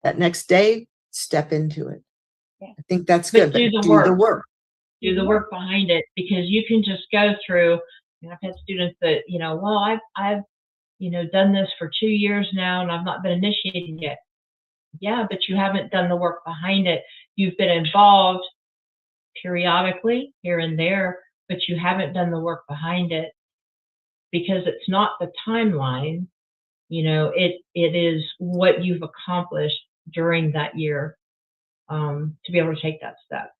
That next day, step into it. Yeah. I think that's But good. But do the do work. the work. Do the work behind it, because you can just go through. I've had students that, well, I've done this for 2 years now and I've not been initiated yet. Yeah, but you haven't done the work behind it. You've been involved periodically here and there, but you haven't done the work behind it, because it's not the timeline. It is what you've accomplished during that year, to be able to take that step.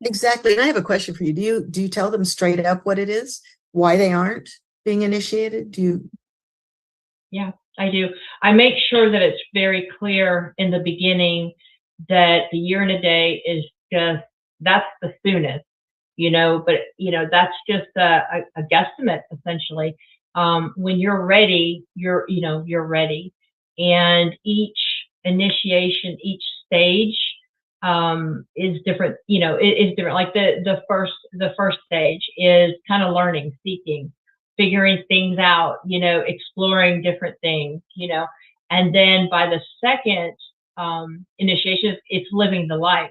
Exactly. And I have a question for you. Do you tell them straight up what it is, why they aren't being initiated? Do you? Yeah, I do. I make sure that it's very clear in the beginning that the year and a day is just, that's the soonest, but that's just a guesstimate essentially. When you're ready, you're ready. And each initiation, each stage is different, is different. Like the first stage is kind of learning, seeking, figuring things out, exploring different things, and then by the second initiation, it's living the life.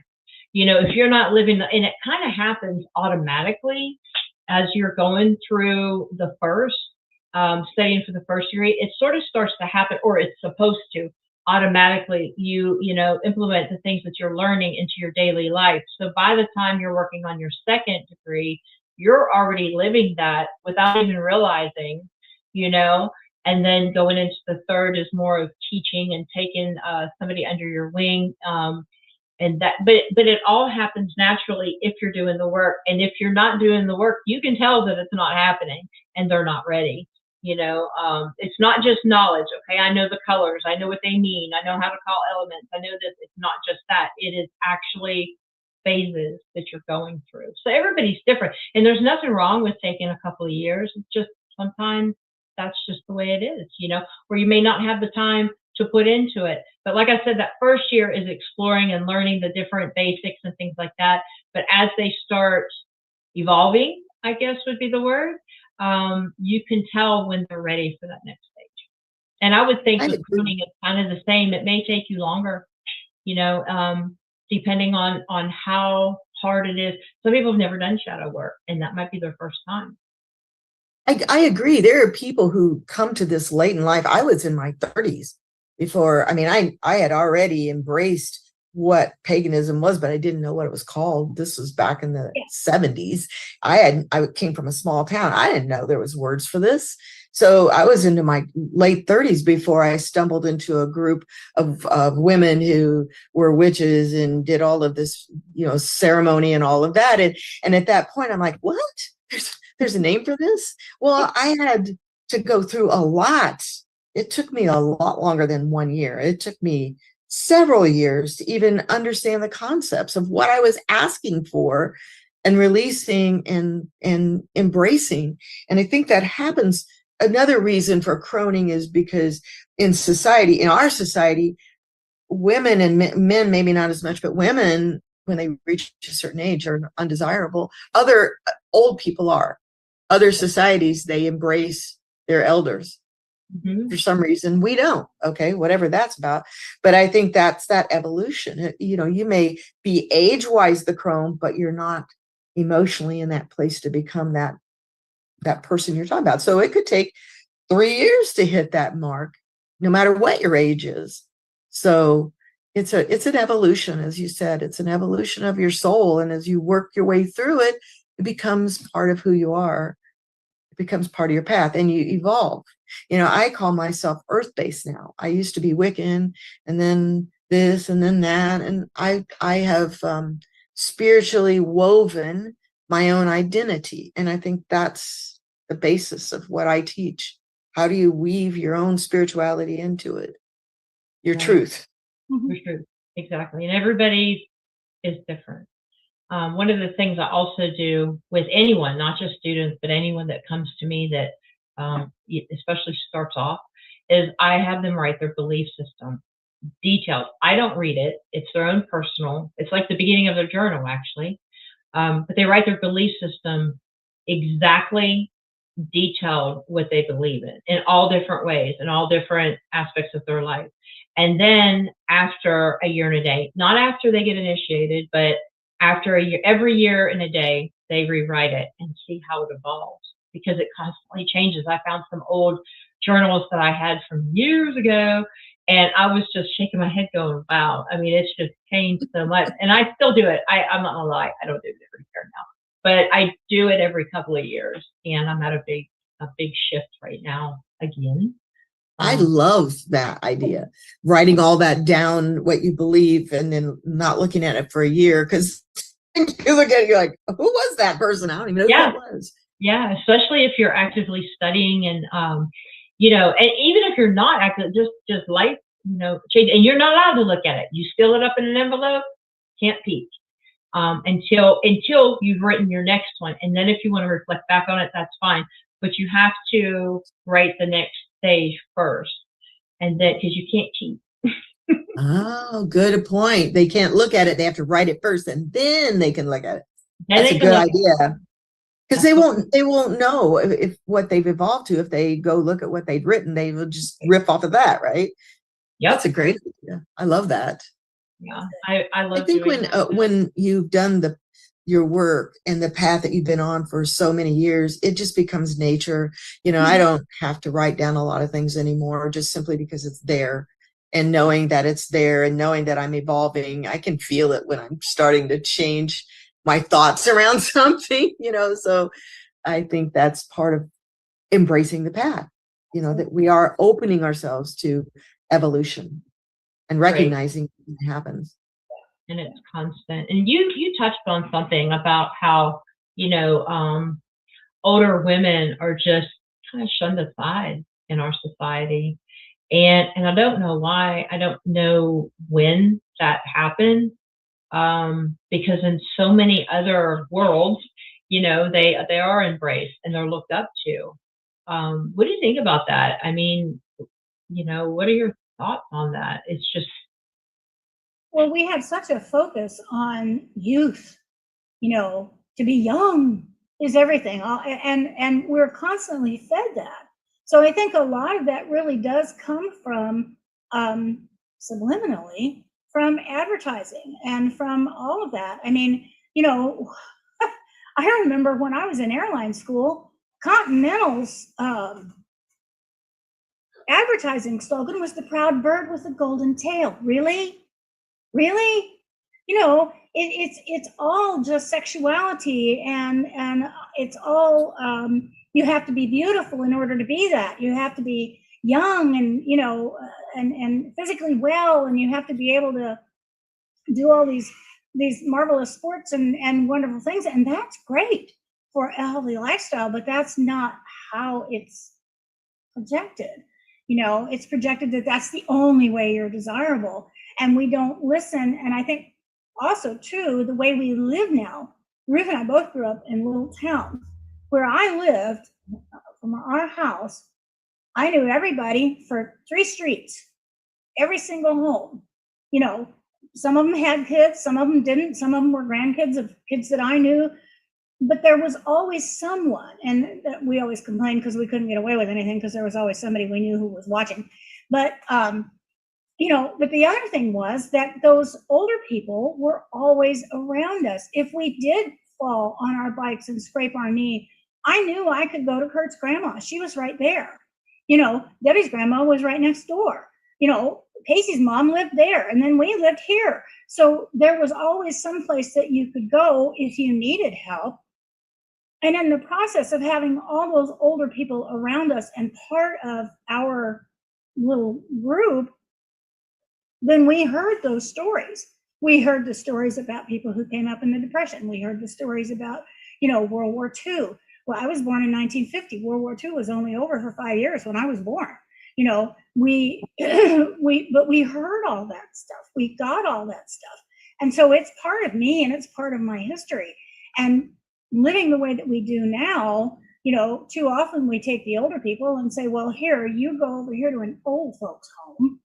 If you're not living, and it kind of happens automatically as you're going through the first, studying for the first degree, it sort of starts to happen, or it's supposed to automatically. You implement the things that you're learning into your daily life. So by the time you're working on your second degree, you're already living that without even realizing, and then going into the third is more of teaching and taking somebody under your wing. And that, but it all happens naturally if you're doing the work. And if you're not doing the work, you can tell that it's not happening and they're not ready. It's not just knowledge. Okay, I know the colors, I know what they mean, I know how to call elements, I know that it's not just that. It is actually phases that you're going through. So everybody's different, and there's nothing wrong with taking a couple of years. It's just sometimes that's just the way it is, where you may not have the time to put into it. But like I said, that first year is exploring and learning the different basics and things like that. But as they start evolving, I guess would be the word, you can tell when they're ready for that next stage. And I would think with pruning it's kind of the same. It may take you longer, depending on how hard it is. Some people have never done shadow work, and that might be their first time. I agree. There are people who come to this late in life. I was in my 30s before. I mean, I had already embraced what paganism was, but I didn't know what it was called. This was back in the 70s. I came from a small town. I didn't know there was words for this. So I was into my late 30s before I stumbled into a group of women who were witches and did all of this, ceremony and all of that. And at that point, I'm like, what? There's a name for this? Well, I had to go through a lot. It took me a lot longer than 1 year. It took me several years to even understand the concepts of what I was asking for and releasing and embracing. And I think that happens. Another reason for croning is because in our society, women and men, maybe not as much, but women, when they reach a certain age, are undesirable. Other old people are. Other societies, they embrace their elders. Mm-hmm. For some reason, we don't. Okay, whatever that's about. But I think that's that evolution. You may be age-wise the crone, but you're not emotionally in that place to become that person you're talking about. So it could take 3 years to hit that mark, no matter what your age is. So it's an evolution, as you said. It's an evolution of your soul, and as you work your way through it, it becomes part of who you are. It becomes part of your path, and you evolve. I call myself earth-based now. I used to be Wiccan, and then this, and then that, and I have spiritually woven my own identity, and I think that's the basis of what I teach. How do you weave your own spirituality into it? Your truth. Your truth, exactly. And everybody is different. One of the things I also do with anyone, not just students, but anyone that comes to me that especially starts off, is I have them write their belief system, detailed. I don't read it. It's their own personal. It's like the beginning of their journal, actually. But they write their belief system exactly detailed what they believe in all different ways, in all different aspects of their life. And then after a year and a day, not after they get initiated, but after a year, every year and a day, they rewrite it and see how it evolves because it constantly changes. I found some old journals that I had from years ago, and I was just shaking my head going, wow. I mean, it's just changed so much. And I still do it. I'm not gonna lie, I don't do it every year now, but I do it every couple of years, and I'm at a big shift right now again. I love that idea. Writing all that down, what you believe, and then not looking at it for a year, because you look at it, you're like, who was that person? I don't even know who Yeah. that was. Yeah, especially if you're actively studying and and even if you're not active, just life, change, and you're not allowed to look at it. You seal it up in an envelope, can't peek until you've written your next one, and then if you want to reflect back on it, that's fine. But you have to write the next stage first, and then because you can't cheat. Oh, good point. They can't look at it. They have to write it first, and then they can look at it. Then That's they a can good look idea. Because they won't know if what they've evolved to. If they go look at what they've written, they will just riff off of that, right? Yep. That's a great idea. I love that. Yeah, I love. I think doing when you've done your work and the path that you've been on for so many years, it just becomes nature. I don't have to write down a lot of things anymore, just simply because it's there. And knowing that it's there and knowing that I'm evolving, I can feel it when I'm starting to change my thoughts around something, so I think that's part of embracing the path, that we are opening ourselves to evolution and recognizing it happens. And it's constant. And you touched on something about how, older women are just kind of shunned aside in our society. And I don't know why. I don't know when that happened. Because in so many other worlds, they are embraced and they're looked up to. What do you think about that? I mean, what are your thoughts on that? It's just, well, we have such a focus on youth, to be young is everything. And we're constantly fed that. So I think a lot of that really does come from subliminally from advertising and from all of that. I mean, I remember when I was in airline school, Continental's advertising slogan was the proud bird with a golden tail. Really? It's all just sexuality and it's all you have to be beautiful in order to be that. You have to be young and and physically well, and you have to be able to do all these marvelous sports and wonderful things, and that's great for a healthy lifestyle, but that's not how it's projected. It's projected that that's the only way you're desirable, and we don't listen. And I think also too, the way we live now, Ruth and I both grew up in little towns. Where I lived, from our house, I knew everybody for 3 streets, every single home. Some of them had kids, some of them didn't, some of them were grandkids of kids that I knew, but there was always someone. And we always complained because we couldn't get away with anything because there was always somebody we knew who was watching. But but the other thing was that those older people were always around us. If we did fall on our bikes and scrape our knee, I knew I could go to Kurt's grandma. She was right there. Debbie's grandma was right next door. Casey's mom lived there, and then we lived here. So there was always some place that you could go if you needed help. And in the process of having all those older people around us and part of our little group, then we heard those stories. We heard the stories about people who came up in the Depression. We heard the stories about, World War II. Well, I was born in 1950. World War II was only over for 5 years when I was born. We heard all that stuff. We got all that stuff. And so it's part of me and it's part of my history. And living the way that we do now, too often we take the older people and say, well, here, you go over here to an old folks home,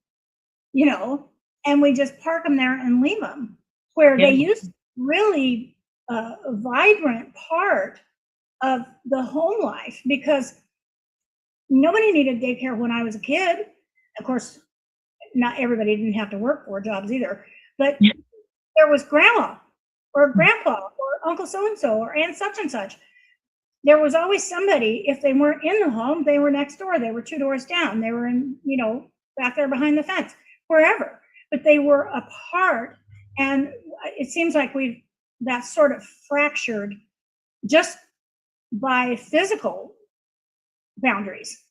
and we just park them there and leave them where they used really a vibrant part of the home life, because nobody needed daycare when I was a kid. Of course, not everybody didn't have to work 4 jobs either, but there was grandma or grandpa or uncle so-and-so or aunt such and such. There was always somebody. If they weren't in the home, they were next door. They were 2 doors down. They were in, back there behind the fence, wherever. But they were a part. And it seems like that sort of fractured just by physical boundaries,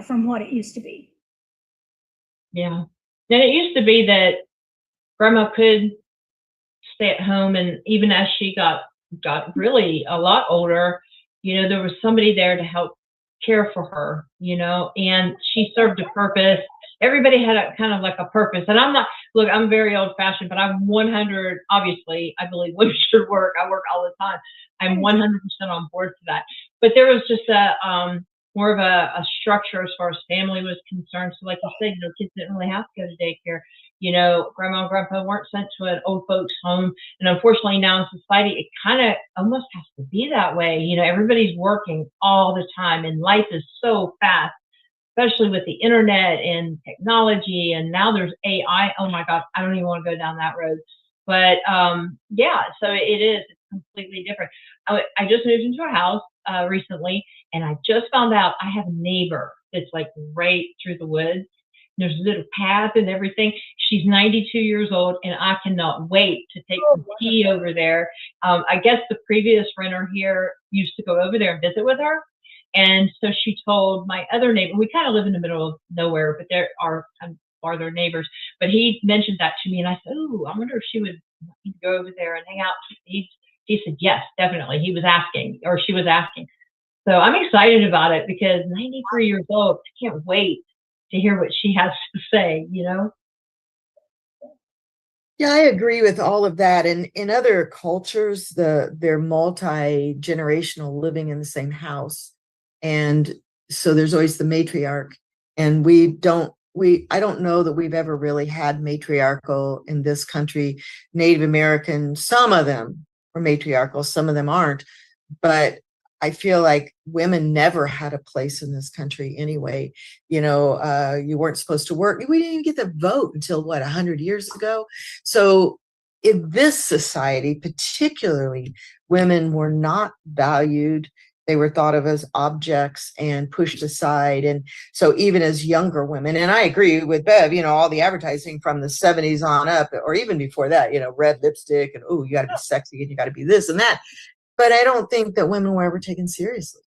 from what it used to be. Yeah. Then it used to be that grandma could stay at home, and even as she got really a lot older, there was somebody there to help care for her, and she served a purpose. Everybody had a kind of like a purpose. And I'm very old fashioned, but I'm 100, obviously, I believe women should work. I work all the time. I'm 100% on board for that. But there was just more of a structure as far as family was concerned. So like you said, kids didn't really have to go to daycare. Grandma and grandpa weren't sent to an old folks home. And unfortunately now in society, it kind of almost has to be that way. Everybody's working all the time, and life is so fast, especially with the internet and technology. And now there's AI. Oh my God, I don't even want to go down that road. But yeah, so it's completely different. I just moved into a house recently, and I just found out I have a neighbor that's like right through the woods. There's a little path and everything. She's 92 years old, and I cannot wait to take some tea over there. I guess the previous renter here used to go over there and visit with her. And so she told my other neighbor, we kind of live in the middle of nowhere, but there are farther neighbors. But he mentioned that to me, and I said, "Oh, I wonder if she would go over there and hang out." He said, "Yes, definitely." He was asking, or she was asking. So I'm excited about it because 93 years old, I can't wait to hear what she has to say, Yeah, I agree with all of that. And in other cultures, they're multi-generational, living in the same house. And so there's always the matriarch. And I don't know that we've ever really had matriarchal in this country. Native American, some of them are matriarchal, some of them aren't. But I feel like women never had a place in this country anyway. You weren't supposed to work. We didn't even get the vote until 100 years ago. So in this society, particularly, women were not valued. They were thought of as objects and pushed aside. And so even as younger women, and I agree with Bev, all the advertising from the 70s on up, or even before that, red lipstick and, oh, you got to be sexy and you got to be this and that. But I don't think that women were ever taken seriously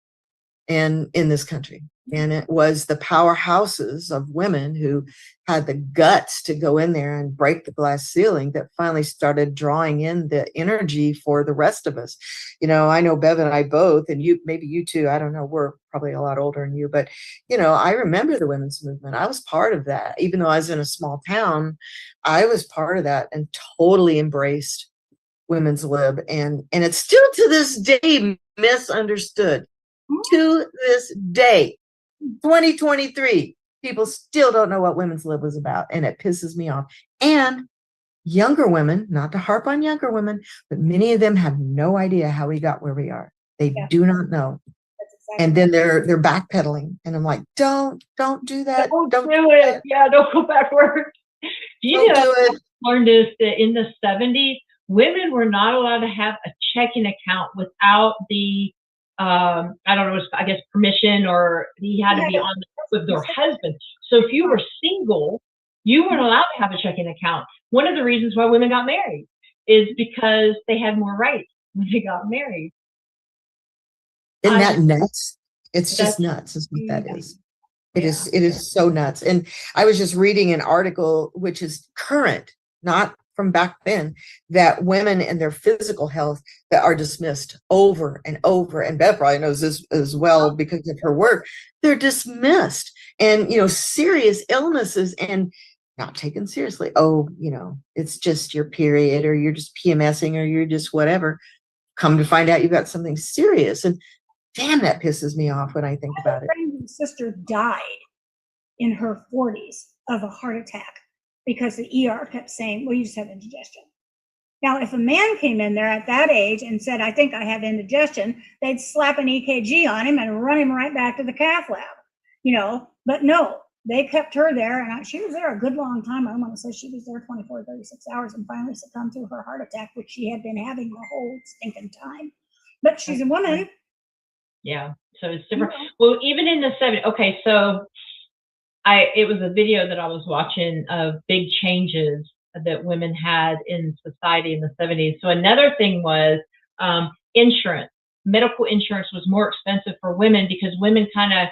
in this country. And it was the powerhouses of women who had the guts to go in there and break the glass ceiling that finally started drawing in the energy for the rest of us. I know Bev and I both, and maybe you too, I don't know, we're probably a lot older than you, but, I remember the women's movement. I was part of that. Even though I was in a small town, I was part of that and totally embraced women's lib, and it's still to this day misunderstood. To this day, 2023, people still don't know what women's lib was about, and it pisses me off. And younger women, not to harp on younger women, but many of them have no idea how we got where we are. They do not know. Exactly. And then they're backpedaling, and I'm like, don't do that. Don't do it. Yeah, don't go backward. Don't do it. I learned this that in the 70s, women were not allowed to have a checking account without the, I don't know, I guess permission, or he had to be on with their husband. So if you were single, you weren't allowed to have a checking account. One of the reasons why women got married is because they had more rights when they got married. Isn't that nuts? It's just nuts is what that is. It is so nuts. And I was just reading an article, which is current, not from back then, that women and their physical health that are dismissed over and over, and Beth probably knows this as well because of her work, they're dismissed. And, serious illnesses and not taken seriously. Oh, it's just your period, or you're just PMSing, or you're just whatever. Come to find out you've got something serious. And damn, that pisses me off when I think about it. My friend's sister died in her 40s of a heart attack, because the ER kept saying, well, you just have indigestion. Now, if a man came in there at that age and said, I think I have indigestion, they'd slap an EKG on him and run him right back to the cath lab, you know, but no, they kept her there, and she was there a good long time. I want to say she was there 24, 36 hours and finally succumbed to her heart attack, which she had been having the whole stinking time. But she's a woman. Yeah, so it's different. Well, even in the 70s, okay, so it was a video that I was watching of big changes that women had in society in the 70s. So another thing was insurance. Medical insurance was more expensive for women because women kind of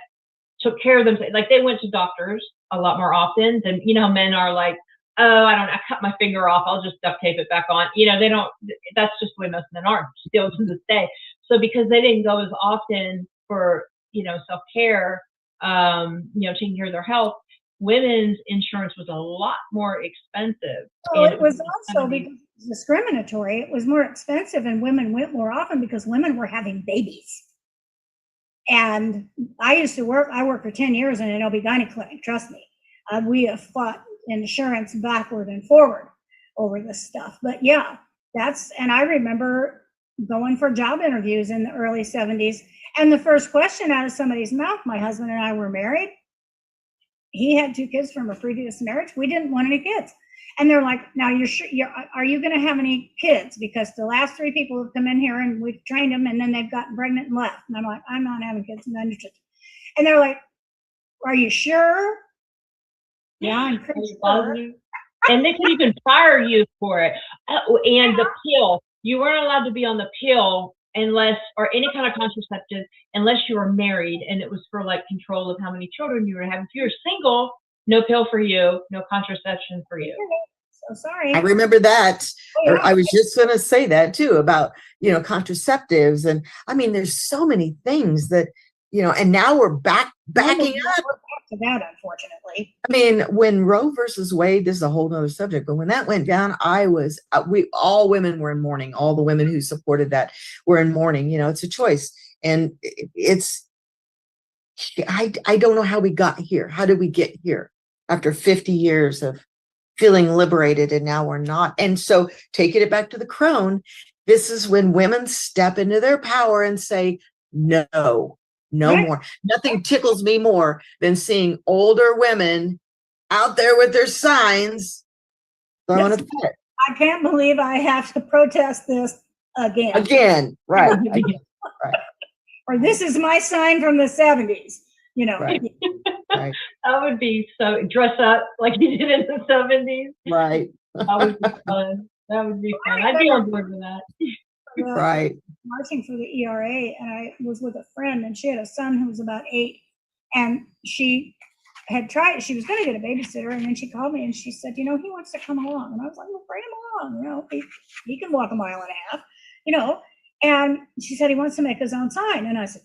took care of themselves. Like they went to doctors a lot more often than, you know, men are like, oh, I cut my finger off, I'll just duct tape it back on. You know, they don't, that's just the way most men are still to this day. So because they didn't go as often for, you know, self-care, you know, taking care of their health, women's insurance was a lot more expensive. Well, it was also because it was discriminatory. It was more expensive and women went more often because women were having babies. And I worked for 10 years in an OB-GYN clinic, trust me. We have fought insurance backward and forward over this stuff. But yeah, and I remember going for job interviews in the early 70s. And the first question out of somebody's mouth, my husband and I were married. He had 2 kids from a previous marriage. We didn't want any kids. And they're like, now you're sure, are you going to have any kids? Because the last 3 people have come in here and we've trained them and then they've gotten pregnant and left. And I'm like, I'm not having kids. I'm not interested. And they're like, are you sure? Yeah, I'm pretty sure. And they could even fire you for it. And the pill, you weren't allowed to be on the pill unless, or any kind of contraceptive, unless you were married, and it was for like control of how many children you were having. If you're single, no pill for you, no contraception for you. So sorry. I remember that. Oh, yeah. I was just going to say that too about, you know, contraceptives. And I mean, there's so many things that, you know, and now we're backing up. To that, unfortunately. I mean, when Roe versus Wade, this is a whole nother subject, but when that went down, all women were in mourning. All the women who supported that were in mourning. You know, it's a choice. And I don't know how we got here. How did we get here after 50 years of feeling liberated and now we're not? And so taking it back to the crone, this is when women step into their power and say, no more. Nothing tickles me more than seeing older women out there with their signs throwing a fit. I can't believe I have to protest this again. Right. Right. Or this is my sign from the 70s, you know. Right. Right. That would be so, dress up like you did in the 70s. Right. That would be fun. That would be fun. I'd be on board with that. Right. Marching for the ERA, and I was with a friend, and she had a son who was about 8, and she had tried, she was going to get a babysitter, and then she called me and she said, you know, he wants to come along. And I was like, well, bring him along, you know, he can walk a mile and a half, you know. And she said he wants to make his own sign. And I said,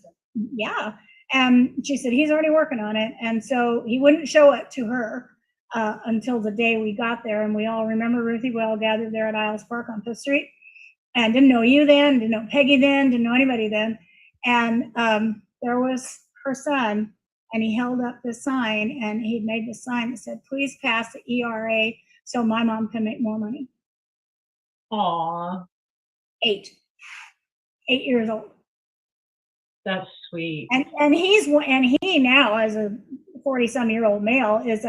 yeah. And she said he's already working on it. And so he wouldn't show it to her until the day we got there. And we all remember Ruthie well gathered there at Isles Park on 5th Street. And didn't know you then, didn't know Peggy then, didn't know anybody then. And there was her son, and he held up this sign, and he made the sign that said, please pass the ERA so my mom can make more money. Aw. 8 years old. That's sweet. And he now, as a 40-some-year-old male, is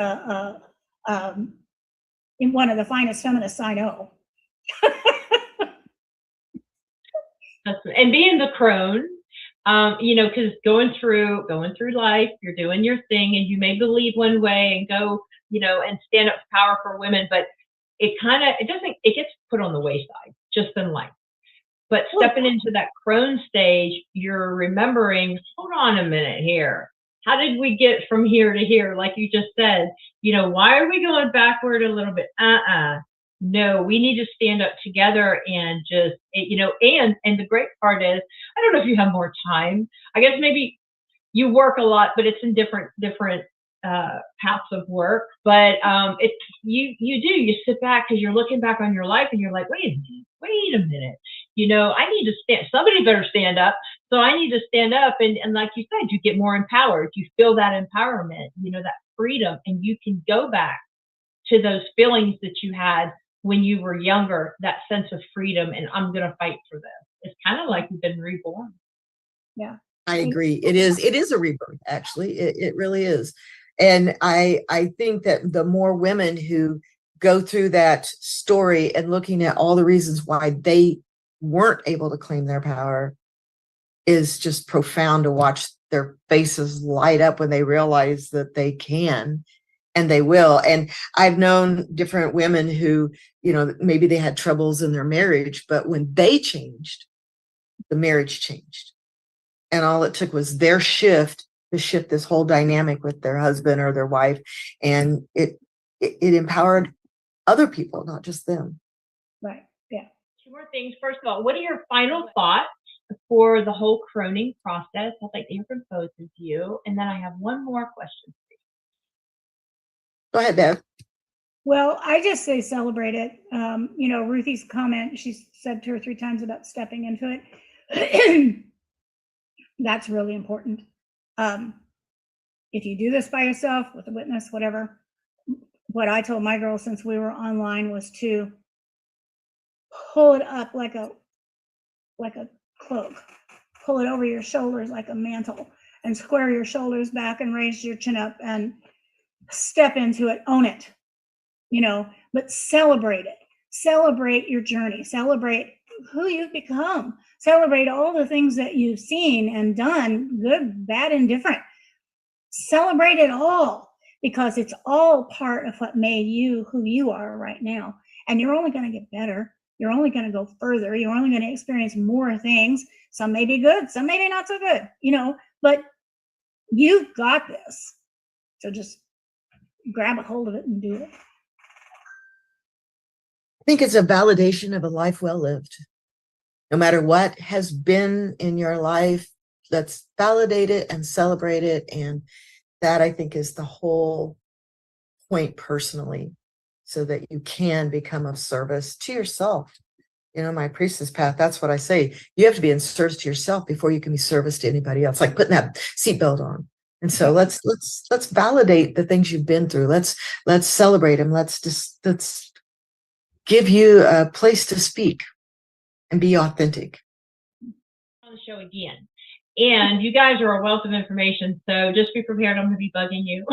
in one of the finest feminists I know. And being the crone, you know, because going through life, you're doing your thing, and you may believe one way and go, you know, and stand up for power for women, but it gets put on the wayside just in life. But stepping into that crone stage, you're remembering, hold on a minute here. How did we get from here to here? Like you just said, you know, why are we going backward a little bit? No, we need to stand up together and just, you know, and the great part is, I don't know if you have more time. I guess maybe you work a lot, but it's in different paths of work. But you sit back because you're looking back on your life and you're like, wait a minute. You know, I need to stand, somebody better stand up. So I need to stand up. And like you said, you get more empowered. You feel that empowerment, you know, that freedom, and you can go back to those feelings that you had when you were younger, that sense of freedom and I'm going to fight for this. It's kind of like you've been reborn. Yeah. I agree. It is a rebirth, actually. It really is. And I think that the more women who go through that story and looking at all the reasons why they weren't able to claim their power is just profound to watch their faces light up when they realize that they can and they will. And I've known different women who, you know, maybe they had troubles in their marriage, but when they changed, the marriage changed. And all it took was their shift to shift this whole dynamic with their husband or their wife. And it empowered other people, not just them. Right. Yeah. Two more things. First of all, what are your final thoughts for the whole croning process? I'd like to hear from both of you. And then I have one more question. Go ahead, Bev. Well, I just say celebrate it. You know, Ruthie's comment, she said 2 or 3 times about stepping into it. That's really important. If you do this by yourself with a witness, whatever, what I told my girls since we were online was to pull it up like a cloak, pull it over your shoulders like a mantle, and square your shoulders back and raise your chin up and step into it, own it, you know, but celebrate it. Celebrate your journey. Celebrate who you've become. Celebrate all the things that you've seen and done, good, bad, and different. Celebrate it all, because it's all part of what made you who you are right now. And you're only going to get better. You're only going to go further. You're only going to experience more things. Some may be good, some may be not so good, you know, but you've got this. So just grab a hold of it and do it. I think it's a validation of a life well lived. No matter what has been in your life, let's validate it and celebrate it. And that, I think, is the whole point personally, so that you can become of service to yourself. You know, my priestess path, that's what I say. You have to be in service to yourself before you can be service to anybody else, like putting that seatbelt on. And so let's validate the things you've been through. Let's celebrate them. Let's give you a place to speak and be authentic. On the show again. And you guys are a wealth of information, so just be prepared. I'm going to be bugging you.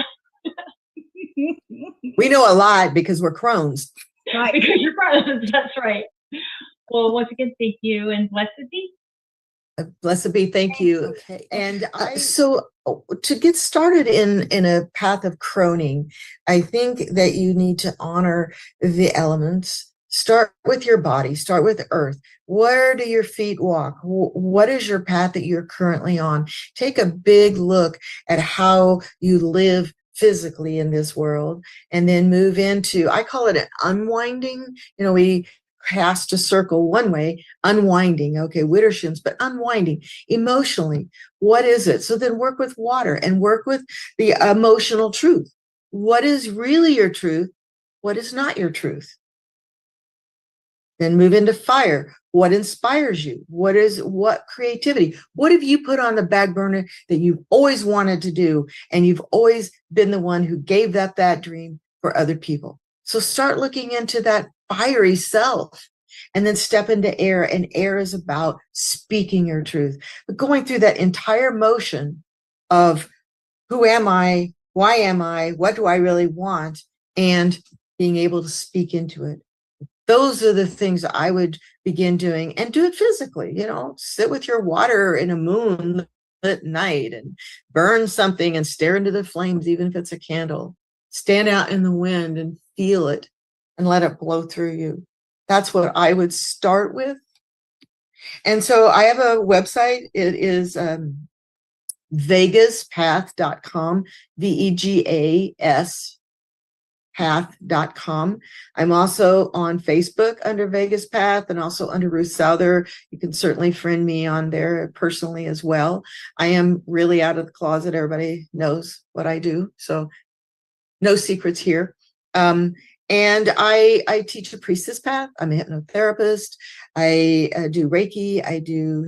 We know a lot because we're crones. Right, because you're crones. That's right. Well, once again, thank you, and blessed be. Blessed be, thank you. Okay. And so to get started in a path of croning, I think that you need to honor the elements. Start with your body, start with earth. Where do your feet walk? What is your path that you're currently on? Take a big look at how you live physically in this world, and then move into, I call it an unwinding. You know, we cast a circle one way, unwinding, okay, Widdershins, but unwinding emotionally. What is it? So then work with water and work with the emotional truth. What is really your truth? What is not your truth? Then move into fire. What inspires you? What creativity? What have you put on the back burner that you've always wanted to do, and you've always been the one who gave that dream for other people? So start looking into that fiery self, and then step into air. And air is about speaking your truth, but going through that entire motion of who am I? Why am I? What do I really want? And being able to speak into it. Those are the things I would begin doing, and do it physically. You know, sit with your water in a moonlit night and burn something and stare into the flames, even if it's a candle. Stand out in the wind and feel it and let it blow through you. That's what I would start with. And so I have a website. It is vegaspath.com, VEGAS. path.com. I'm also on Facebook under Vegas Path, and also under Ruth Souther. You can certainly friend me on there personally as well. I am really out of the closet. Everybody knows what I do, so no secrets here. And I teach a priestess path. I'm a hypnotherapist. I do Reiki. I do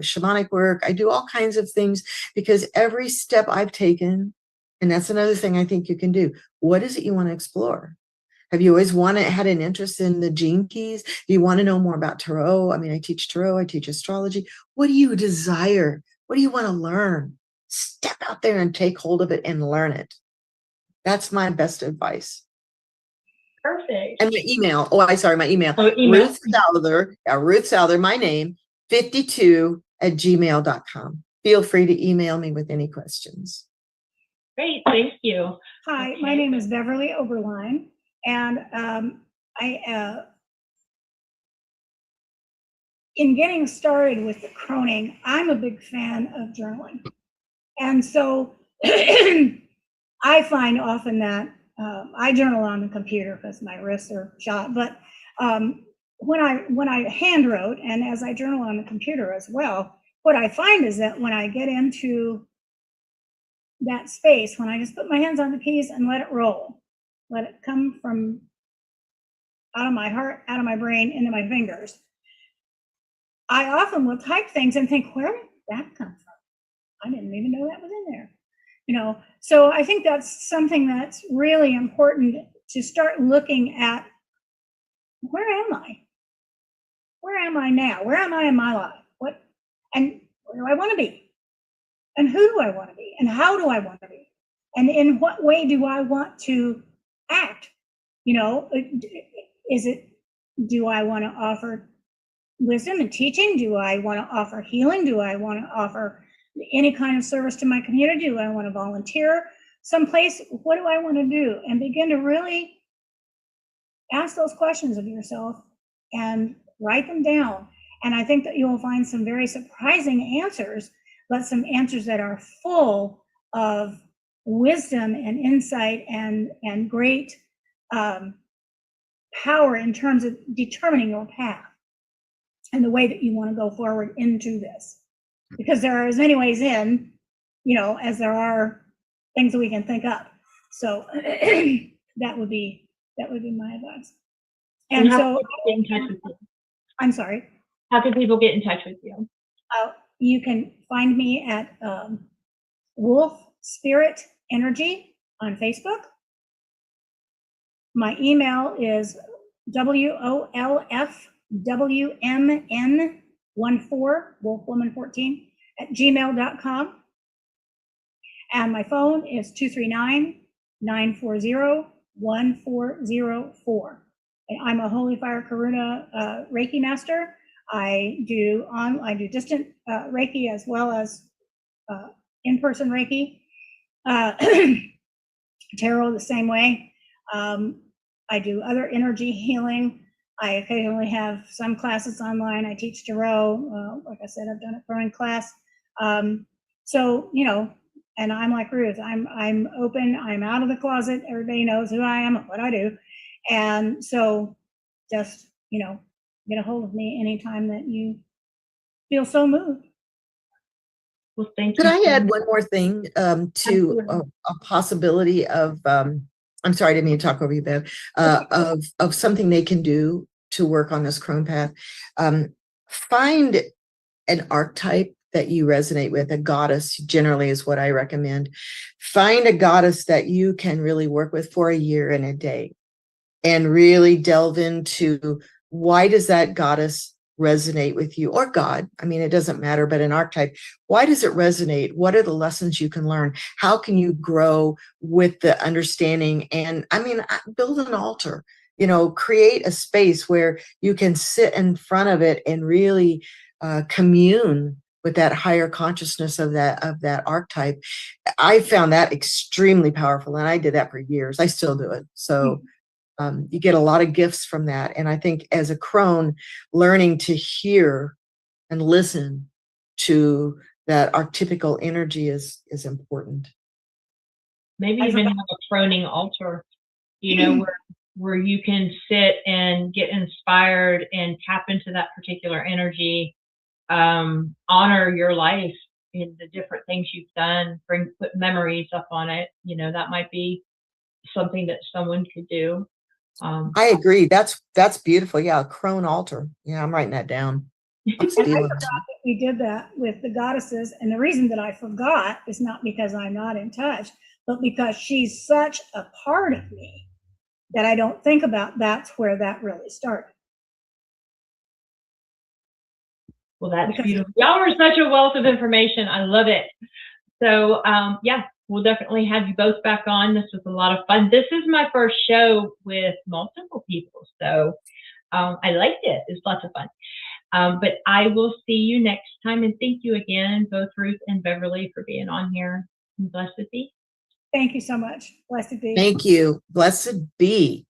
shamanic work. I do all kinds of things, because every step I've taken, and that's another thing I think you can do. What is it you want to explore? Have you always had an interest in the gene keys? Do you want to know more about tarot? I mean, I teach tarot, I teach astrology. What do you desire? What do you want to learn? Step out there and take hold of it and learn it. That's my best advice. Perfect. And my email. Oh, my email. Oh, email. Ruth Souther, my name, 52@gmail.com. Feel free to email me with any questions. Great, thank you. Hi, Okay. my name is Beverly Oberline, and in getting started with the croning, I'm a big fan of journaling. And so I find often that I journal on the computer because my wrists are shot, but when I hand wrote, and as I journal on the computer as well, what I find is that when I get into that space, when I just put my hands on the keys and let it roll, let it come from out of my heart, out of my brain, into my fingers, I often will type things and think, where did that come from? I didn't even know that was in there. You know, so I think that's something that's really important, to start looking at, where am I? Where am I now? Where am I in my life? And where do I want to be? And who do I want to be? And how do I want to be? And in what way do I want to act? You know, do I want to offer wisdom and teaching? Do I want to offer healing? Do I want to offer any kind of service to my community? Do I want to volunteer someplace? What do I want to do? And begin to really ask those questions of yourself and write them down. And I think that you will find some very surprising answers, but some answers that are full of wisdom and insight and great power in terms of determining your path and the way that you want to go forward into this. Because there are as many ways in, you know, as there are things that we can think up. So that would be my advice. And so, get in touch with you? I'm sorry. How can people get in touch with you? You can find me at Wolf Spirit Energy on Facebook. My email is WOLFWMN14, wolfwoman14 @gmail.com. And my phone is 239-940-1404. And I'm a Holy Fire Karuna Reiki master. I do distant Reiki as well as in-person Reiki. Tarot the same way. I do other energy healing. I occasionally have some classes online. I teach tarot. Like I said, I've done a throwing class. So, you know, and I'm like Ruth, I'm open, I'm out of the closet. Everybody knows who I am and what I do. And so just, you know, get a hold of me anytime that you feel so moved. Well, thank Could you. I add one more thing to a possibility of, I'm sorry, I didn't mean to talk over you, Bev, of something they can do to work on this crone path. Find an archetype that you resonate with. A goddess generally is what I recommend. Find a goddess that you can really work with for a year and a day, and really delve into, why does that goddess resonate with you, or God? I mean, it doesn't matter, but an archetype, why does it resonate? What are the lessons you can learn? How can you grow with the understanding? And I mean, build an altar, you know, create a space where you can sit in front of it and really commune with that higher consciousness of that archetype. I found that extremely powerful, and I did that for years. I still do it. So you get a lot of gifts from that. And I think as a crone, learning to hear and listen to that archetypical energy is important. Maybe even have a croning altar, you know, where you can sit and get inspired and tap into that particular energy, honor your life in the different things you've done, put memories up on it. You know, that might be something that someone could do. I agree. That's beautiful. Yeah, a crone altar. Yeah, I'm writing that down. And I forgot that we did that with the goddesses. And the reason that I forgot is not because I'm not in touch, but because she's such a part of me that I don't think about, that's where that really started. Well, that's beautiful. Y'all are such a wealth of information. I love it. So, yeah, we'll definitely have you both back on. This was a lot of fun. This is my first show with multiple people, so I liked it. It was lots of fun. But I will see you next time, and thank you again, both Ruth and Beverly, for being on here. And blessed be. Thank you so much. Blessed be. Thank you. Blessed be.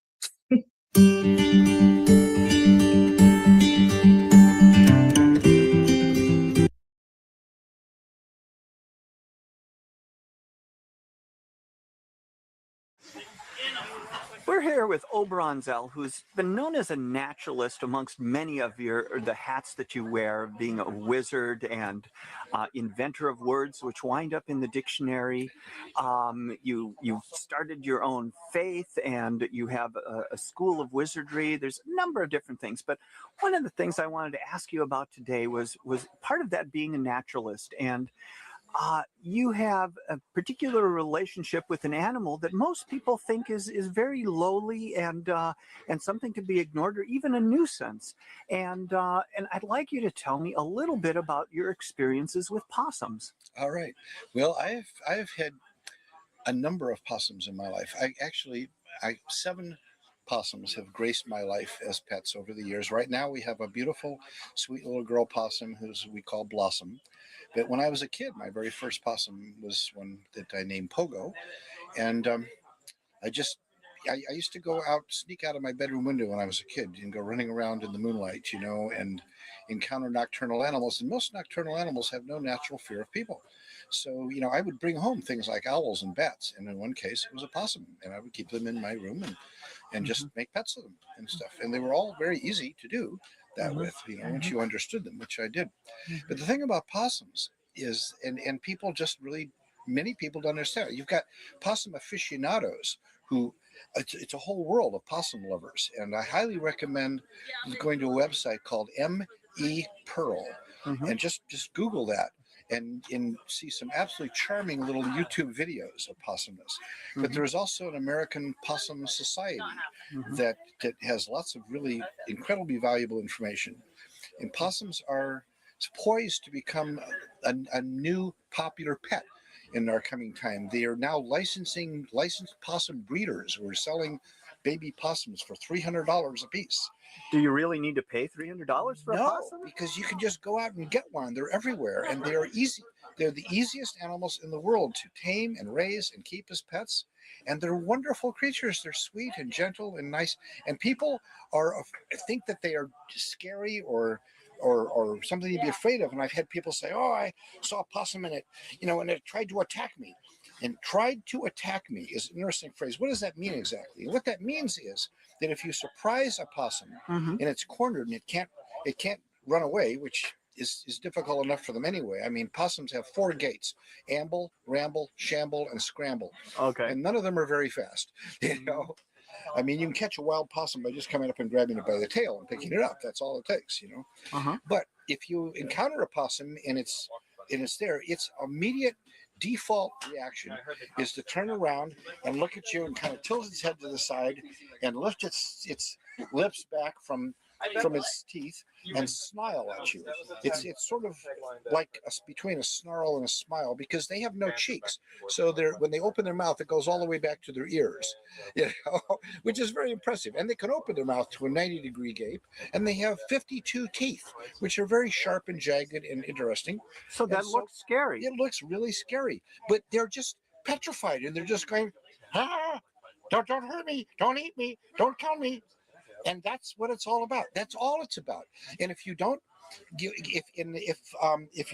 We're here with Obronzel, who's been known as a naturalist amongst many of the hats that you wear, being a wizard and inventor of words, which wind up in the dictionary. You started your own faith, and you have a school of wizardry. There's a number of different things, but one of the things I wanted to ask you about today was part of that being a naturalist. And you have a particular relationship with an animal that most people think is very lowly and something to be ignored, or even a nuisance. And I'd like you to tell me a little bit about your experiences with possums. All right. Well, I've had a number of possums in my life. 7 possums have graced my life as pets over the years. Right now, we have a beautiful, sweet little girl possum we call Blossom. But when I was a kid, my very first possum was one that I named Pogo. And I used to go out, sneak out of my bedroom window when I was a kid and go running around in the moonlight, and encounter nocturnal animals. And most nocturnal animals have no natural fear of people. So, I would bring home things like owls and bats. And in one case, it was a possum. And I would keep them in my room and just make pets of them and stuff. And they were all very easy to do that with, once you understood them, which I did. But the thing about possums is, and people just really, many people don't understand it. You've got possum aficionados who, it's a whole world of possum lovers. And I highly recommend going to a website called M.E. Pearl and just Google that and see some absolutely charming little YouTube videos of possumness. But there's also an American Possum Society that has lots of really incredibly valuable information. And possums are poised to become a new popular pet in our coming time. They are now licensed possum breeders who are selling baby possums for $300 a piece. Do you really need to pay $300 for a possum? No, because you can just go out and get one. They're everywhere, and they are easy. They're the easiest animals in the world to tame and raise and keep as pets. And they're wonderful creatures. They're sweet and gentle and nice. And people think that they are scary or something to be afraid of. And I've had people say, "Oh, I saw a possum and it tried to attack me." And tried to attack me is an interesting phrase. What does that mean exactly? What that means is that if you surprise a possum and it's cornered and it can't run away, which is difficult enough for them anyway. I mean, possums have 4 gaits: amble, ramble, shamble, and scramble. Okay. And none of them are very fast. I mean, you can catch a wild possum by just coming up and grabbing it by the tail and picking it up. That's all it takes, But if you encounter a possum and it's there, its immediate default reaction is to turn around and look at you and kind of tilt its head to the side and lift its lips back from its teeth and smile at you. It's sort of like between a snarl and a smile, because they have no cheeks. So when they open their mouth, it goes all the way back to their ears, which is very impressive. And they can open their mouth to a 90-degree gape, and they have 52 teeth, which are very sharp and jagged and interesting. So that looks scary. It looks really scary, but they're just petrified, and they're just going, don't hurt me, don't eat me, don't kill me. And that's what it's all about. That's all it's about. And if you don't, if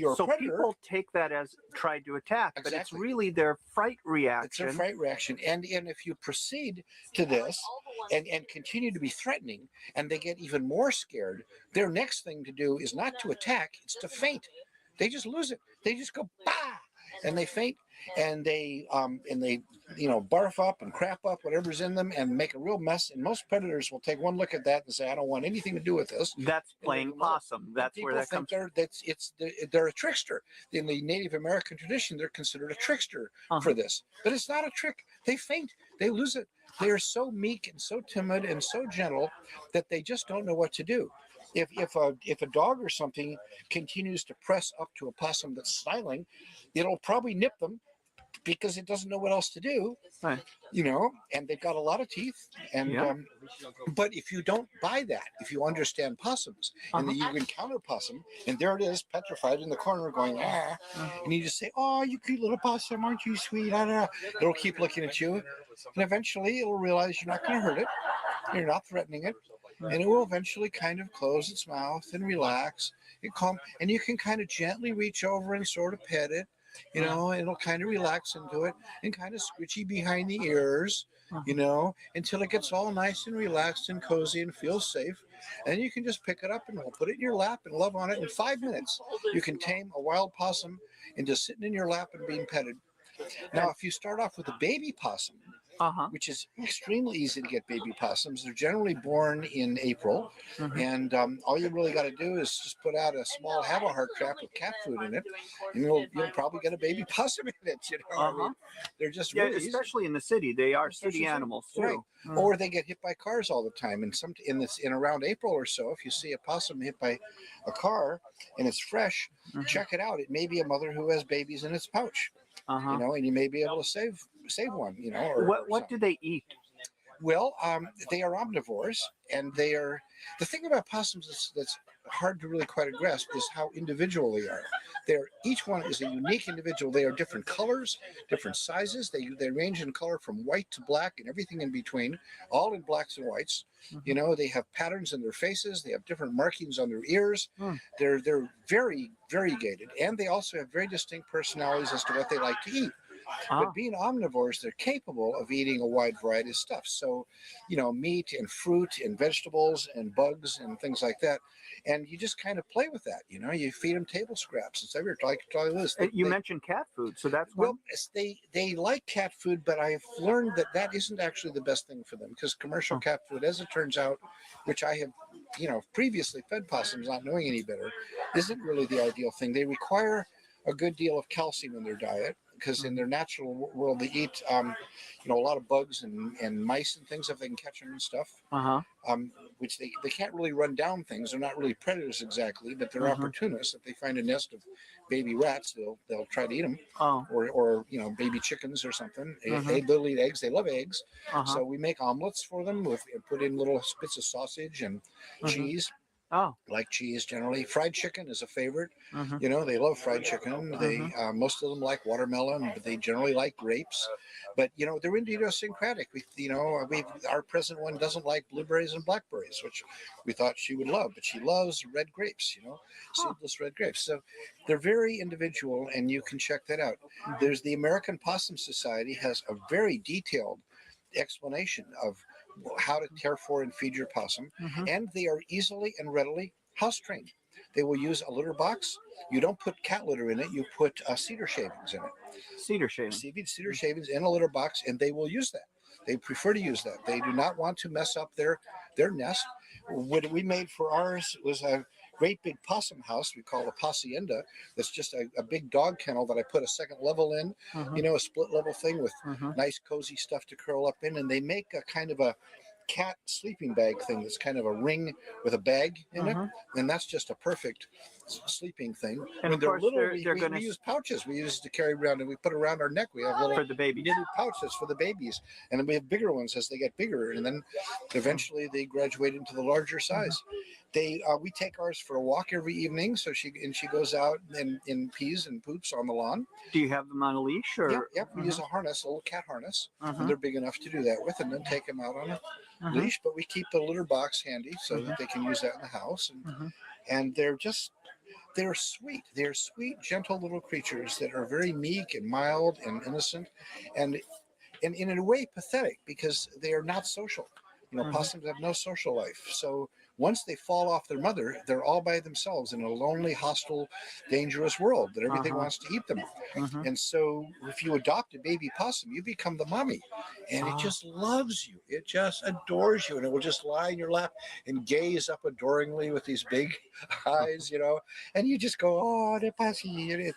you're a predator, people take that as tried to attack, but it's really their fright reaction. It's a fright reaction. And if you proceed to this and continue to be threatening, and they get even more scared, their next thing to do is not to attack, it's to faint. They just lose it. They just go, bah! And they faint, and they barf up and crap up whatever's in them and make a real mess. And most predators will take one look at that and say, I don't want anything to do with this. That's playing possum. That's where that comes from. They're a trickster. In the Native American tradition, they're considered a trickster for this. But it's not a trick. They faint. They lose it. They are so meek and so timid and so gentle that they just don't know what to do. If a dog or something continues to press up to a possum that's smiling, it'll probably nip them because it doesn't know what else to do, right. And they've got a lot of teeth. And but if you don't buy that, if you understand possums, and then you encounter possum, and there it is, petrified in the corner, going and you just say, "Oh, you cute little possum, aren't you sweet?" It'll keep looking at you, and eventually it'll realize you're not going to hurt it, you're not threatening it, and it will eventually kind of close its mouth and relax and calm, and you can kind of gently reach over and sort of pet it. And it'll kind of relax into it and kind of squishy behind the ears, until it gets all nice and relaxed and cozy and feels safe. And you can just pick it up and we'll put it in your lap and love on it. In 5 minutes, you can tame a wild possum into sitting in your lap and being petted. Now, if you start off with a baby possum, which is extremely easy to get baby possums. They're generally born in April, and all you really got to do is just put out a small have-a-heart trap with cat food in it, and you'll probably get a baby possum in it. I mean, they're just really especially in the city. They are city animals too, right. Or they get hit by cars all the time. And in around April or so, if you see a possum hit by a car and it's fresh, check it out. It may be a mother who has babies in its pouch. And you may be able to save one. What do they eat? Well, they are omnivores, and the thing about possums that's hard to really quite grasp is how individual they are. Each one is a unique individual. They are different colors, different sizes. They range in color from white to black and everything in between, all in blacks and whites. They have patterns in their faces. They have different markings on their ears. They're very variegated, and they also have very distinct personalities as to what they like to eat. But being omnivores, they're capable of eating a wide variety of stuff. So, meat and fruit and vegetables and bugs and things like that. And you just kind of play with that. You feed them table scraps and stuff. You mentioned cat food, so that's well, they like cat food, but I've learned that isn't actually the best thing for them, because commercial cat food, as it turns out, which I have, previously fed possums not knowing any better, isn't really the ideal thing. They require a good deal of calcium in their diet, because in their natural world they eat a lot of bugs and mice and things if they can catch them and stuff, which they can't really run down things. They're not really predators exactly, but they're opportunists. If they find a nest of baby rats, they'll try to eat them, or baby chickens or something. They'll eat eggs. They love eggs, so we make omelets for them. We put in little bits of sausage and cheese. Like cheese generally. Fried chicken is a favorite. They love fried chicken. They most of them like watermelon, but they generally like grapes. But they're idiosyncratic. Our present one doesn't like blueberries and blackberries, which we thought she would love, but she loves red grapes. Seedless red grapes. So they're very individual, and you can check that out. There's the American Possum Society has a very detailed explanation of how to care for and feed your possum, and they are easily and readily house trained. They will use a litter box. You don't put cat litter in it. You put cedar shavings in it. Cedar shavings. Cedar shavings in a litter box, and they will use that. They prefer to use that. They do not want to mess up their nest. What we made for ours was a great big possum house we call a hacienda. That's just a big dog kennel that I put a second level in, a split level thing with nice cozy stuff to curl up in. And they make a kind of a cat sleeping bag thing that's kind of a ring with a bag in it, and that's just a perfect sleeping thing. And when they're course, little, we use pouches. We use to carry around, and we put around our neck. We have little for the babies. Little pouches for the babies, and then we have bigger ones as they get bigger, and then eventually they graduate into the larger size. We take ours for a walk every evening, so she goes out and pees and poops on the lawn. Do you have them on a leash, or? Yep. We use a harness, a little cat harness, and they're big enough to do that with, and then take them out on a leash. But we keep a litter box handy so that they can use that in the house, and they're sweet. They're sweet, gentle little creatures that are very meek and mild and innocent, and in a way pathetic, because they are not social. Possums have no social life. So once they fall off their mother, they're all by themselves in a lonely, hostile, dangerous world that everything wants to eat them. And so if you adopt a baby possum, you become the mommy, and it just loves you. It just adores you, and it will just lie in your lap and gaze up adoringly with these big eyes, and you just go, oh, the pussy. And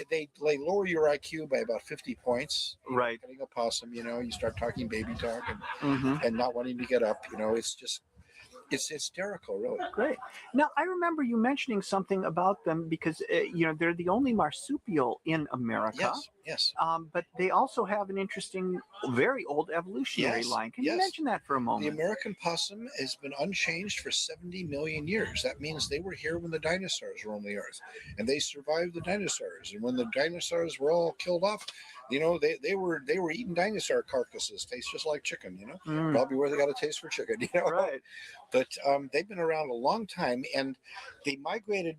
they lower your IQ by about 50 points. Right. Getting a possum, you start talking baby talk and not wanting to get up. It's just, it's hysterical, really. Great. Now, I remember you mentioning something about them because, they're the only marsupial in America. Yes. But they also have an interesting, very old evolutionary line. Can you mention that for a moment? The American possum has been unchanged for 70 million years. That means they were here when the dinosaurs roamed the earth, and they survived the dinosaurs. And when the dinosaurs were all killed off, they were eating dinosaur carcasses, taste just like chicken. Probably where they got a taste for chicken. Right. But they've been around a long time, and they migrated.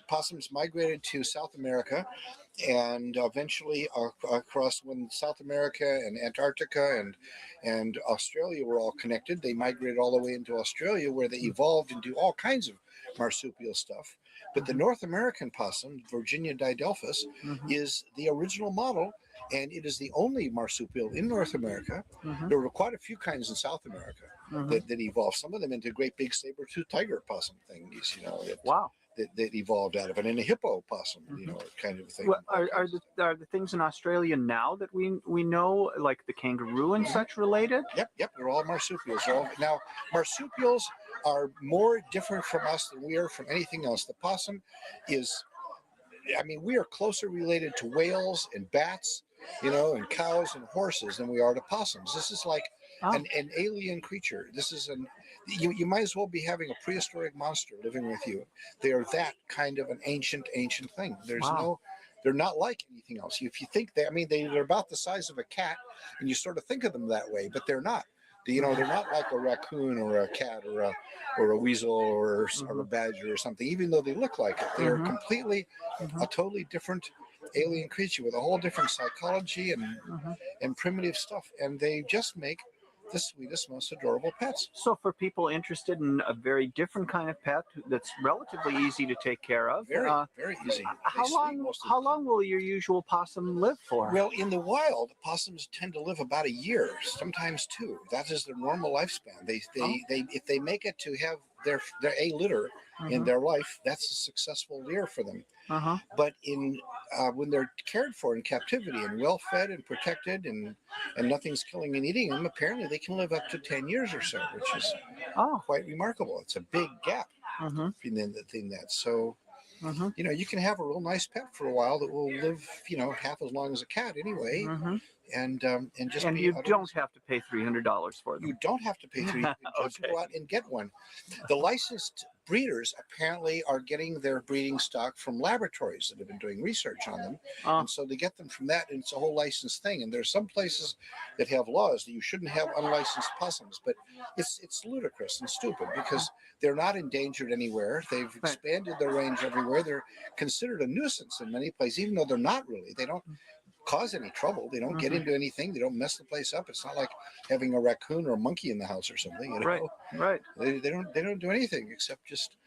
Possums migrated to South America, and eventually across when South America and Antarctica and Australia were all connected. They migrated all the way into Australia, where they evolved into all kinds of marsupial stuff. But the North American possum, Virginia didelphus, is the original model, and it is the only marsupial in North America. There were quite a few kinds in South America that evolved. Some of them into great big saber-toothed tiger possum things, Wow. That evolved out of it, and a hippo possum, kind of thing. Well, are the things in Australia now that we know, like the kangaroo and such, related? Yep, they're all marsupials. Now, marsupials are more different from us than we are from anything else. The possum is, we are closer related to whales and bats, and cows and horses than we are to possums. This is like an alien creature. This is you might as well be having a prehistoric monster living with you. They are that kind of an ancient thing. They're not like anything else. If you think they're about the size of a cat, and you sort of think of them that way, but they're not. They're not like a raccoon or a cat or a weasel or a badger or something, even though they look like it. They are completely a totally different alien creature with a whole different psychology and primitive stuff, and they just make the sweetest, most adorable pets. So for people interested in a very different kind of pet that's relatively easy to take care of, very easy. How long will your usual possum live for? Well, in the wild, possums tend to live about a year, sometimes 2. That is their normal lifespan. They if they make it to have their a litter in their life, that's a successful year for them. But when they're cared for in captivity and well fed and protected and nothing's killing and eating them, apparently they can live up to 10 years or so, which is quite remarkable. It's a big gap in the thing so. You can have a real nice pet for a while that will live, half as long as a cat anyway, and you don't have to pay $300 for them. You don't have to pay $300. Just go out and get one. The licensed breeders apparently are getting their breeding stock from laboratories that have been doing research on them, and so they get them from that, and it's a whole licensed thing. And there's some places that have laws that you shouldn't have unlicensed possums, but it's ludicrous and stupid because they're not endangered anywhere. They've expanded their range everywhere. They're considered a nuisance in many places, even though they're not really. They don't cause any trouble. They don't get into anything. They don't mess the place up. It's not like having a raccoon or a monkey in the house or something. Right. They don't do anything except just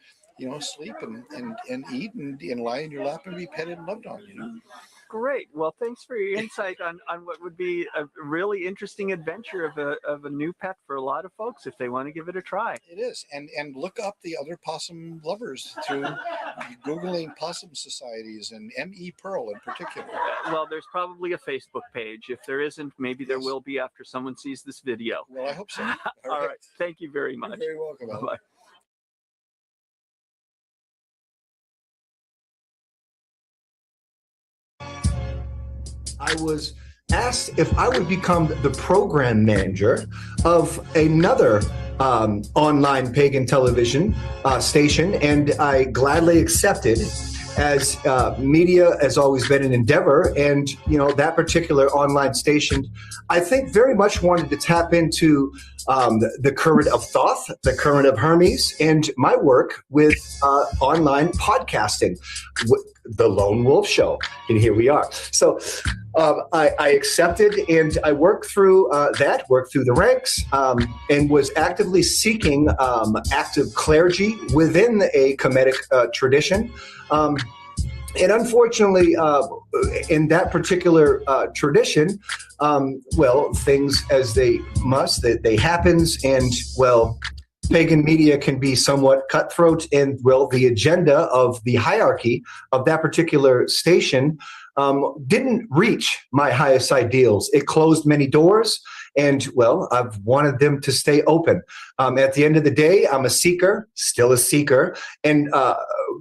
sleep and eat and lie in your lap and be petted and loved on. Great. Well, thanks for your insight on what would be a really interesting adventure of a new pet for a lot of folks if they want to give it a try. It is. And look up the other possum lovers through Googling possum societies and M.E. Pearl in particular. Well, there's probably a Facebook page. If there isn't, maybe there will be after someone sees this video. Well, I hope so. All right. Thank you very much. You're very welcome. Bye-bye. I was asked if I would become the program manager of another online pagan television station, and I gladly accepted, as media has always been an endeavor. And, that particular online station, I think, very much wanted to tap into the current of Thoth, the current of Hermes, and my work with online podcasting, The Lone Wolf Show. And here we are. So I accepted, and I worked through worked through the ranks, and was actively seeking active clergy within a Kemetic tradition. And unfortunately, in that particular tradition, well, things as they must, they happens, and well, pagan media can be somewhat cutthroat, and well, the agenda of the hierarchy of that particular station didn't reach my highest ideals. It closed many doors, and well, I've wanted them to stay open. At the end of the day, I'm a seeker, still a seeker, and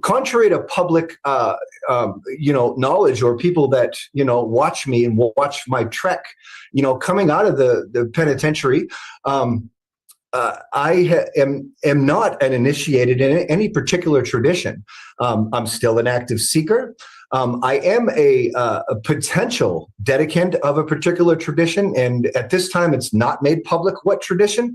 contrary to public, knowledge, or people that watch me and watch my trek, coming out of the penitentiary. I am not an initiated in any particular tradition. I'm still an active seeker. I am a potential dedicant of a particular tradition, and at this time, it's not made public what tradition.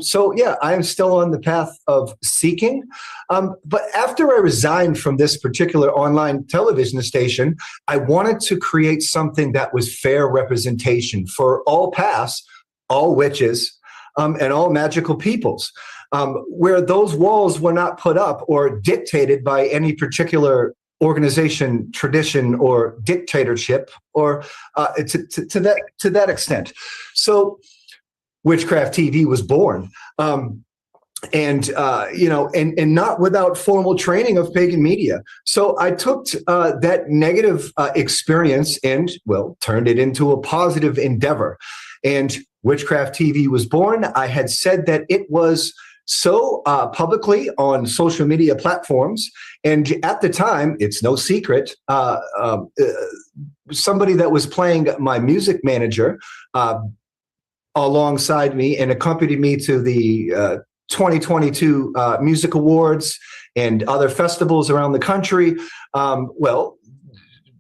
So yeah, I am still on the path of seeking. But after I resigned from this particular online television station, I wanted to create something that was fair representation for all paths, all witches, and all magical peoples, where those walls were not put up or dictated by any particular organization, tradition, or dictatorship, or to that extent. So Witchcraft TV was born. And not without formal training of pagan media. So I took that negative experience and, well, turned it into a positive endeavor. And Witchcraft TV was born. I had said that it was so publicly on social media platforms. And at the time, it's no secret, somebody that was playing my music manager alongside me and accompanied me to the 2022 Music Awards and other festivals around the country. Well,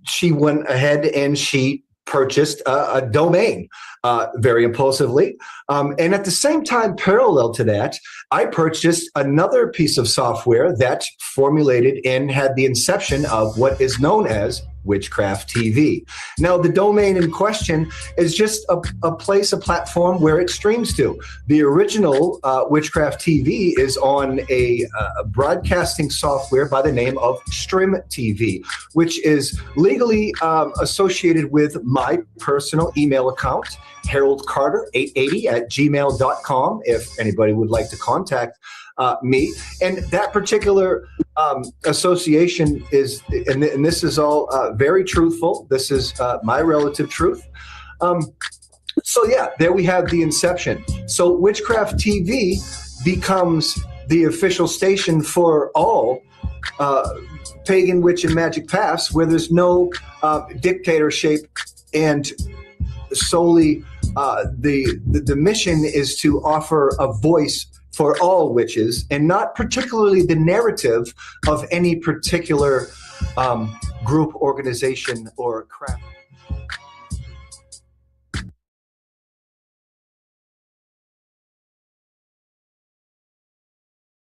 she went ahead and she purchased a domain very impulsively. And at the same time, parallel to that, I purchased another piece of software that formulated and had the inception of what is known as Witchcraft TV. Now, the domain in question is just a platform where it streams to. The original Witchcraft TV is on a broadcasting software by the name of Stream TV, which is legally associated with my personal email account, haroldcarter880@gmail.com, if anybody would like to contact me. And that particular association is, and this is all very truthful. This is my relative truth. So yeah, there we have the inception. So Witchcraft TV becomes the official station for all pagan, witch, and magic paths, where there's no dictatorship, and solely the mission is to offer a voice for all witches, and not particularly the narrative of any particular group, organization, or craft.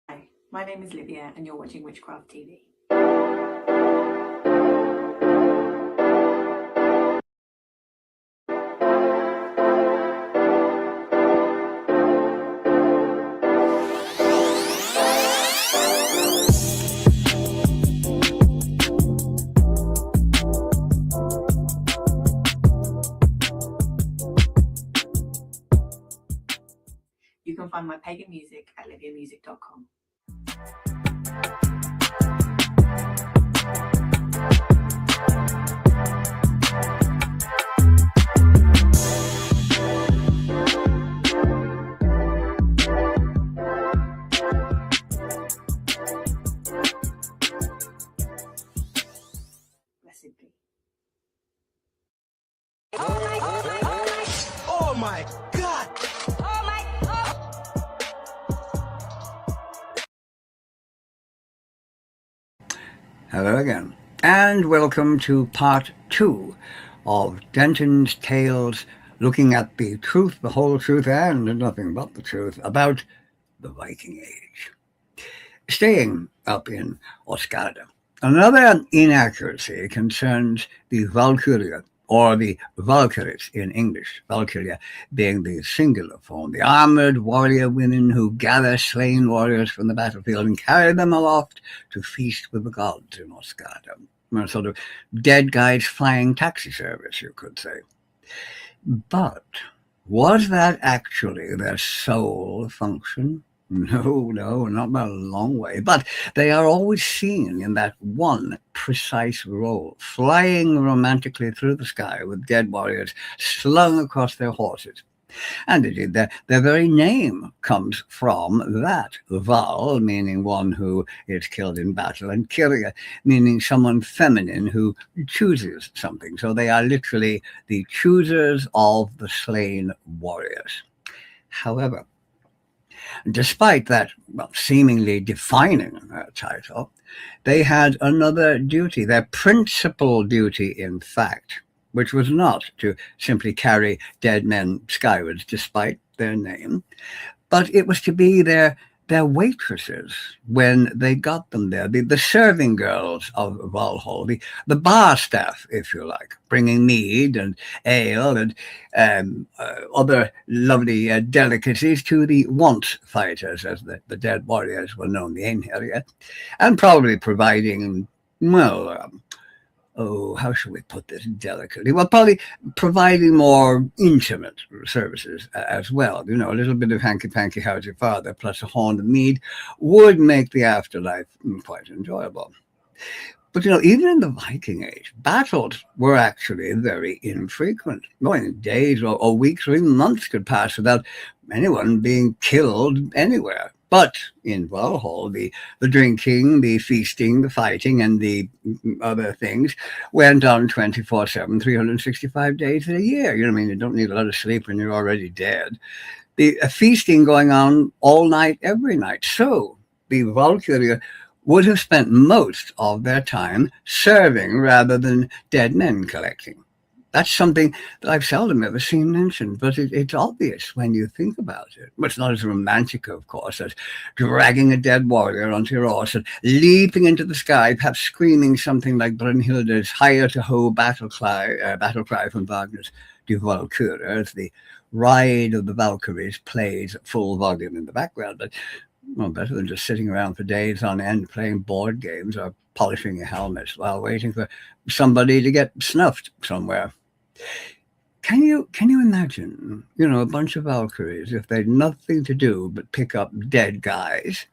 Hi, my name is Livia, and you're watching Witchcraft TV. You can find my pagan music at liviamusic.com. Blessed be. Oh my God! Hello again, and welcome to part 2 of Denton's Tales, looking at the truth, the whole truth, and nothing but the truth about the Viking Age. Staying up in Oscarda, another inaccuracy concerns the Valkyria, or the Valkyries in English, Valkyria being the singular form, the armored warrior women who gather slain warriors from the battlefield and carry them aloft to feast with the gods in Osgard. A sort of dead guys flying taxi service, you could say. But was that actually their sole function? No, not by a long way. But they are always seen in that one precise role, flying romantically through the sky with dead warriors slung across their horses. And indeed, their very name comes from that. Val, meaning one who is killed in battle, and Kyria, meaning someone feminine who chooses something. So they are literally the choosers of the slain warriors. However, despite that seemingly defining title, they had another duty, their principal duty, in fact, which was not to simply carry dead men skywards despite their name, but it was to be their waitresses when they got them there, the serving girls of Valhall, the bar staff, if you like, bringing mead and ale and other lovely delicacies to the once fighters, as the dead warriors were known, the Einherjar, and probably providing, how shall we put this delicately? Well, probably providing more intimate services as well. You know, a little bit of hanky-panky, how's your father, plus a horn of mead would make the afterlife quite enjoyable. But, you know, even in the Viking Age, battles were actually very infrequent. Days or weeks or even months could pass without anyone being killed anywhere. But in Valhall, the drinking, the feasting, the fighting, and the other things went on 24/7, 365 days a year. You know what I mean? You don't need a lot of sleep when you're already dead. The feasting going on all night, every night. So the Valkyria would have spent most of their time serving rather than dead men collecting. That's something that I've seldom ever seen mentioned, but it's obvious when you think about it. Well, it's not as romantic, of course, as dragging a dead warrior onto your horse and leaping into the sky, perhaps screaming something like Brunhilde's higher to hoe battle cry from Wagner's Die Walküre, as the Ride of the Valkyries plays at full volume in the background. But better than just sitting around for days on end playing board games or polishing your helmets while waiting for somebody to get snuffed somewhere. Can you imagine, a bunch of Valkyries if they'd nothing to do but pick up dead guys?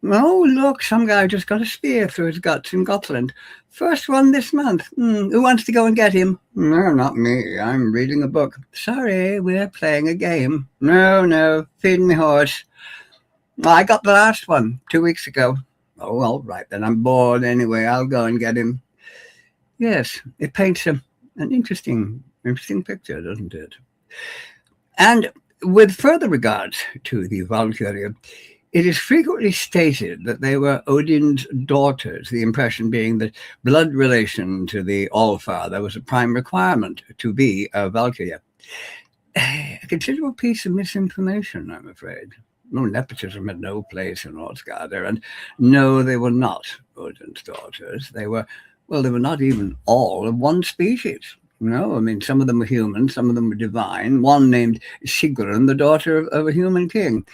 Oh, look, some guy just got a spear through his guts in Gotland. First one this month. Who wants to go and get him? No, not me. I'm reading a book. Sorry, we're playing a game. No, feeding me horse. I got the last one 2 weeks ago. Oh, all right, then I'm bored anyway. I'll go and get him. Yes, it paints an interesting picture, doesn't it? And with further regards to the Valkyria, it is frequently stated that they were Odin's daughters, the impression being that blood relation to the Allfather was a prime requirement to be a Valkyria. A considerable piece of misinformation, I'm afraid. No, nepotism had no place in Osgard, and no, they were not Odin's daughters. They were not even all of one species. Some of them were human, some of them were divine. One named Sigrun, the daughter of a human king,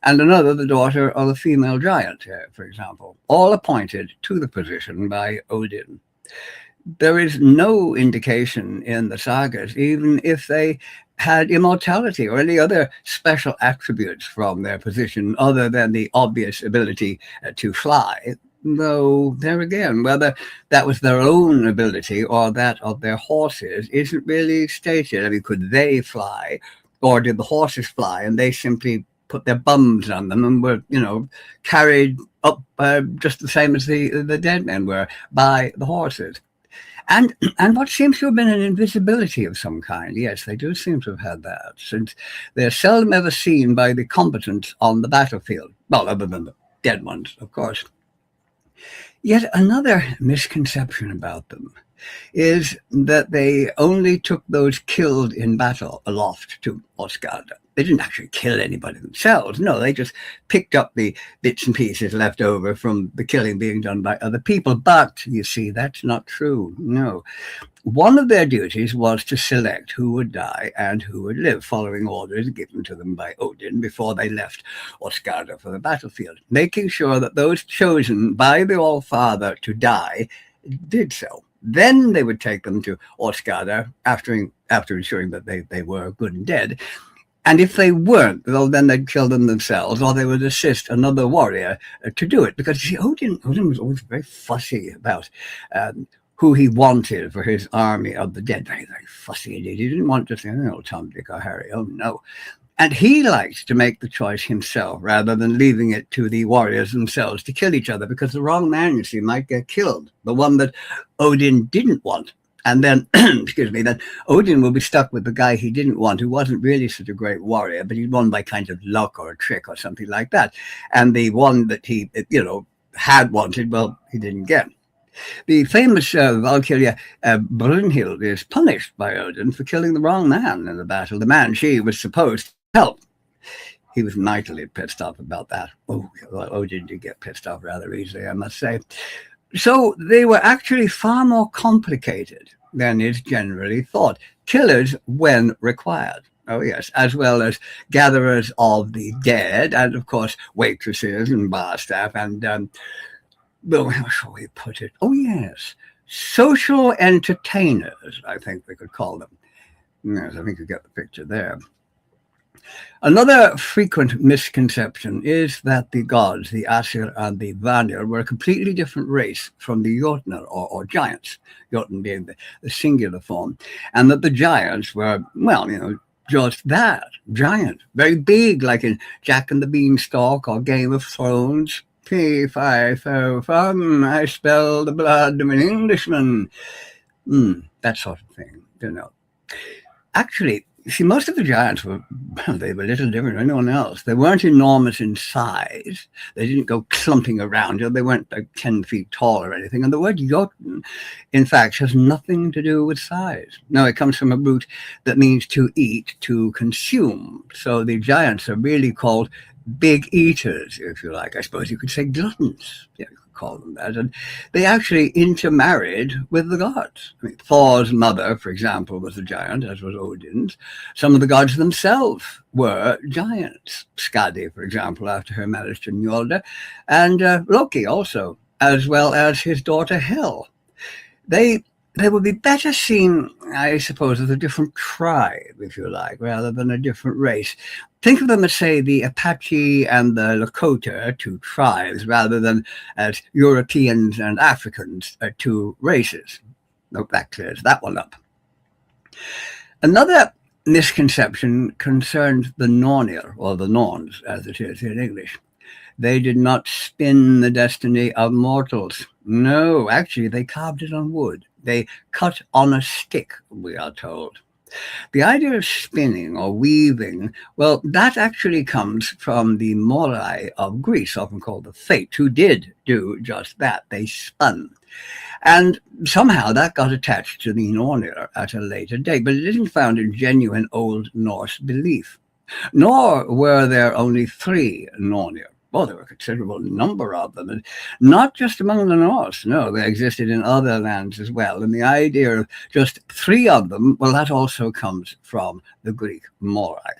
and another the daughter of a female giant, for example, all appointed to the position by Odin. There is no indication in the sagas, even if they had immortality or any other special attributes from their position other than the obvious ability to fly. Though, there again, whether that was their own ability or that of their horses isn't really stated. Could they fly, or did the horses fly and they simply put their bums on them and were, carried up just the same as the dead men were by the horses? And what seems to have been an invisibility of some kind. Yes, they do seem to have had that, since they're seldom ever seen by the combatants on the battlefield. Well, other than the dead ones, of course. Yet another misconception about them is that they only took those killed in battle aloft to Osgard. They didn't actually kill anybody themselves. No, they just picked up the bits and pieces left over from the killing being done by other people. But you see, that's not true. No. One of their duties was to select who would die and who would live, following orders given to them by Odin before they left Åsgard for the battlefield, making sure that those chosen by the All-Father to die did so. Then they would take them to Åsgard after ensuring that they were good and dead. And if they weren't, well, then they'd kill them themselves, or they would assist another warrior to do it. Because, you see, Odin was always very fussy about who he wanted for his army of the dead. Very, very fussy indeed. He didn't want just, Tom, Dick, or Harry. Oh, no. And he liked to make the choice himself rather than leaving it to the warriors themselves to kill each other, because the wrong man, you see, might get killed, the one that Odin didn't want. And then, excuse me, then Odin will be stuck with the guy he didn't want, who wasn't really such a great warrior, but he won by kind of luck or a trick or something like that. And the one that he, had wanted, well, he didn't get. The famous Valkyria Brunhild is punished by Odin for killing the wrong man in the battle, the man she was supposed to help. He was mightily pissed off about that. Oh, well, Odin did get pissed off rather easily, I must say. So they were actually far more complicated than is generally thought. Killers when required. Oh, yes, as well as gatherers of the dead, and of course, waitresses and bar staff, and, well, how shall we put it? Oh, yes, social entertainers, I think we could call them. Yes, I think you get the picture there. Another frequent misconception is that the gods, the Aesir and the Vanir, were a completely different race from the Jotnar or giants, Jotun being the singular form, and that the giants were, well, just that, giant, very big, like in Jack and the Beanstalk or Game of Thrones. Fee-fi-fo-fum, I spell the blood of an Englishman. That sort of thing, Actually, you see, most of the giants were, well, they were little different from anyone else. They weren't enormous in size. They didn't go clumping around. They weren't like 10 feet tall or anything. And the word Jotun, in fact, has nothing to do with size. No, it comes from a root that means to eat, to consume. So the giants are really called big eaters, if you like. I suppose you could say gluttons. Yeah, you could call them that. And they actually intermarried with the gods. I mean, Thor's mother, for example, was a giant, as was Odin's. Some of the gods themselves were giants. Skadi, for example, after her marriage to Njordr, and Loki also, as well as his daughter Hel. They would be better seen, I suppose, as a different tribe, if you like, rather than a different race. Think of them as, say, the Apache and the Lakota, two tribes, rather than as Europeans and Africans, two races. Nope, that clears that one up. Another misconception concerns the Nornir, or the Norns, as it is in English. They did not spin the destiny of mortals. No, actually, they carved it on wood. They cut on a stick, we are told. The idea of spinning or weaving, well, that actually comes from the Morai of Greece, often called the Fates, who did do just that. They spun. And somehow that got attached to the Nornir at a later date, but it isn't found in genuine Old Norse belief. Nor were there only 3 Nornir. Well, there were a considerable number of them, and not just among the Norse. No, they existed in other lands as well. And the idea of just 3 of them, well, that also comes from the Greek Morai.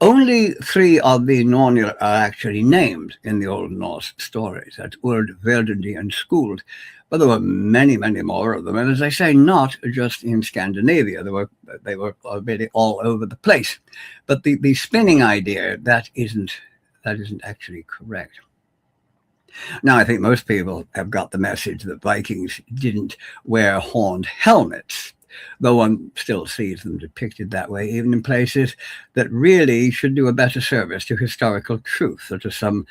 Only 3 of the Nornir are actually named in the Old Norse stories. That's Urd, Verdandi, and Skuld. But there were many, many more of them. And as I say, not just in Scandinavia. They were already all over the place. But the spinning idea, that isn't actually correct. Now, I think most people have got the message that Vikings didn't wear horned helmets, though one still sees them depicted that way, even in places that really should do a better service to historical truth, such as some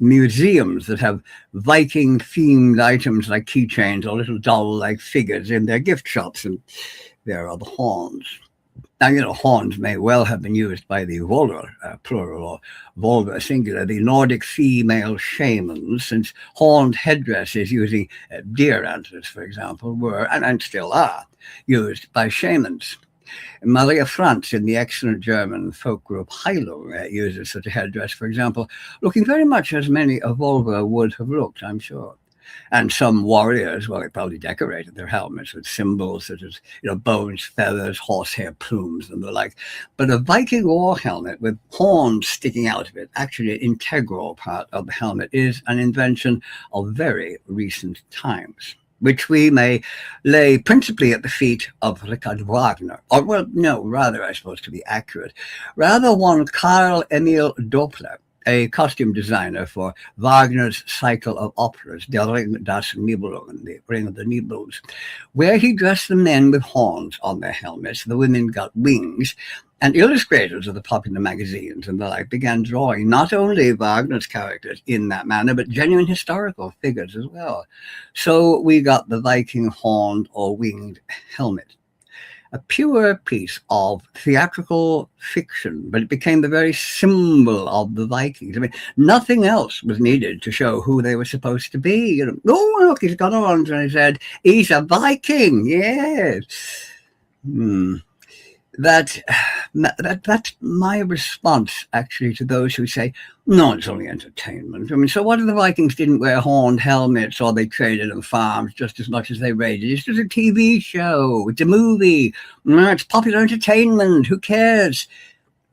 museums that have Viking-themed items like keychains or little doll-like figures in their gift shops, and there are the horns. Now, horns may well have been used by the Volur, plural, or Volva, singular, the Nordic female shamans, since horned headdresses using deer antlers, for example, were, and still are, used by shamans. Maria Franz in the excellent German folk group Heilung uses such a headdress, for example, looking very much as many a Volva would have looked, I'm sure. And some warriors, well, they probably decorated their helmets with symbols such as, bones, feathers, horsehair plumes, and the like. But a Viking war helmet with horns sticking out of it, actually an integral part of the helmet, is an invention of very recent times, which we may lay principally at the feet of Richard Wagner. Or, well, no, rather, I suppose, to be accurate, rather one Karl Emil Doppler, a costume designer for Wagner's cycle of operas, Der Ring das Nibelungen, the Ring of the Nibelungs, where he dressed the men with horns on their helmets, the women got wings, and illustrators of the popular magazines and the like began drawing not only Wagner's characters in that manner, but genuine historical figures as well. So we got the Viking horned or winged helmet. A pure piece of theatrical fiction, but it became the very symbol of the Vikings. I mean, nothing else was needed to show who they were supposed to be. Oh, look, he's got horns on his head. He's a Viking, yes. That's my response, actually, to those who say, no, it's only entertainment. I mean, so what if the Vikings didn't wear horned helmets or they traded on farms just as much as they raided? It's just a TV show. It's a movie. It's popular entertainment. Who cares?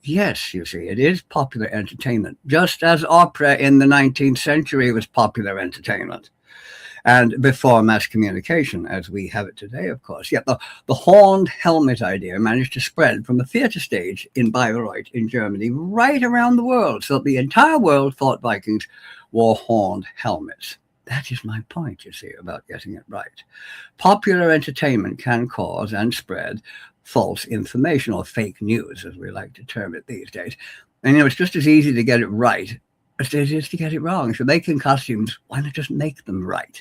Yes, you see, it is popular entertainment, just as opera in the 19th century was popular entertainment. And before mass communication, as we have it today, of course. Yet the horned helmet idea managed to spread from the theater stage in Bayreuth in Germany right around the world, so that the entire world thought Vikings wore horned helmets. That is my point, you see, about getting it right. Popular entertainment can cause and spread false information, or fake news, as we like to term it these days. And, it's just as easy to get it right as it is to get it wrong. So making costumes, why not just make them right?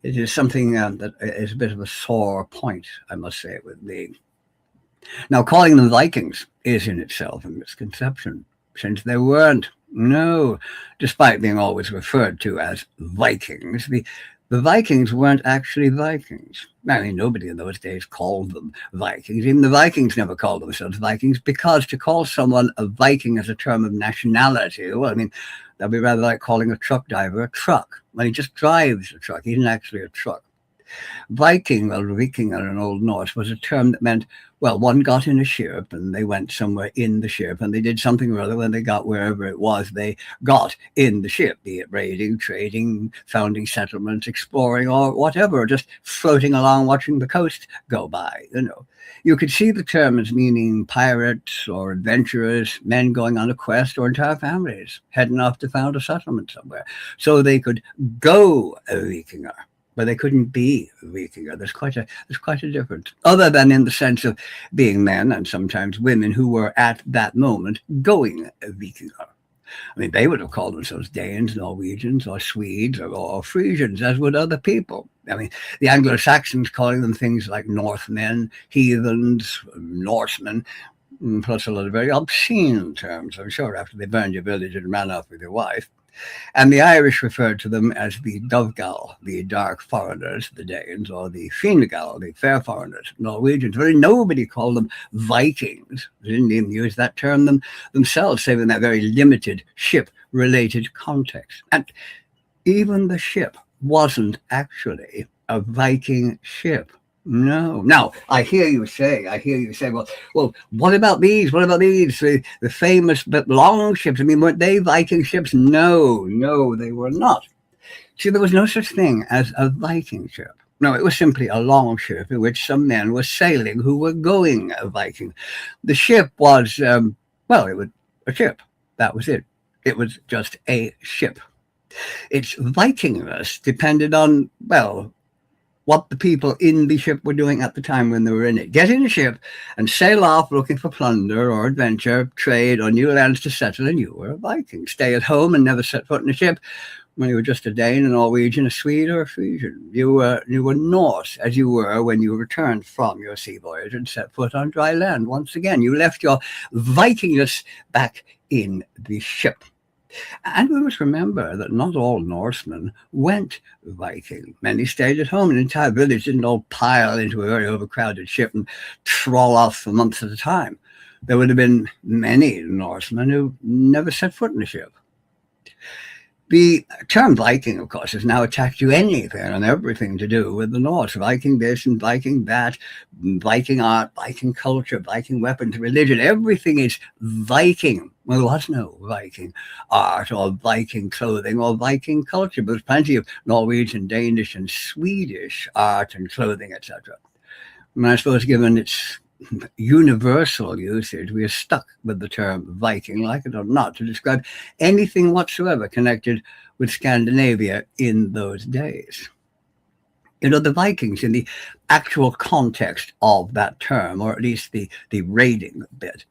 It is something that is a bit of a sore point, I must say, with me. Now, calling them Vikings is in itself a misconception, since they weren't. No, despite being always referred to as Vikings, the Vikings weren't actually Vikings. I mean, nobody in those days called them Vikings. Even the Vikings never called themselves Vikings, because to call someone a Viking as a term of nationality, well, I mean, that'd be rather like calling a truck driver a truck. When he just drives a truck, he isn't actually a truck. Viking, or Vikingar in Old Norse, was a term that meant, well, one got in a ship and they went somewhere in the ship and they did something or other when they got wherever it was they got in the ship, be it raiding, trading, founding settlements, exploring, or whatever, just floating along watching the coast go by. You could see the term as meaning pirates or adventurers, men going on a quest, or entire families heading off to found a settlement somewhere so they could go a Vikingar. But they couldn't be Vikingar. There's quite a difference, other than in the sense of being men and sometimes women who were at that moment going a Vikingar. I mean, they would have called themselves Danes, Norwegians, or Swedes, or Frisians, as would other people. I mean, the Anglo-Saxons calling them things like Northmen, heathens, Norsemen, plus a lot of very obscene terms, I'm sure, after they burned your village and ran off with your wife. And the Irish referred to them as the Dovgal, the dark foreigners, the Danes, or the Fingal, the fair foreigners, Norwegians. Really, nobody called them Vikings. They didn't even use that term themselves, save in that very limited ship-related context. And even the ship wasn't actually a Viking ship. No. Now, I hear you say, well, what about these? What about these? The famous but long ships. I mean, weren't they Viking ships? No, they were not. See, there was no such thing as a Viking ship. No, it was simply a long ship in which some men were sailing who were going a Viking. The ship was, it was a ship. That was it. It was just a ship. Its Vikingness depended on, what the people in the ship were doing at the time when they were in it. Get in a ship and sail off looking for plunder or adventure, trade, or new lands to settle, and you were a Viking. Stay at home and never set foot in a ship when you were just a Dane, a Norwegian, a Swede, or a Frisian. You were Norse, as you were when you returned from your sea voyage and set foot on dry land once again. You left your Vikingness back in the ship. And we must remember that not all Norsemen went Viking. Many stayed at home. An entire village didn't all pile into a very overcrowded ship and trawl off for months at a time. There would have been many Norsemen who never set foot in a ship. The term Viking, of course, is now attached to anything and everything to do with the Norse. Viking this and Viking that, Viking art, Viking culture, Viking weapons, religion, everything is Viking. Well, there was no Viking art or Viking clothing or Viking culture, but there's plenty of Norwegian, Danish, and Swedish art and clothing, etc. And I suppose given its universal usage, we are stuck with the term Viking, like it or not, to describe anything whatsoever connected with Scandinavia in those days. You know, the Vikings, in the actual context of that term, or at least the raiding bit,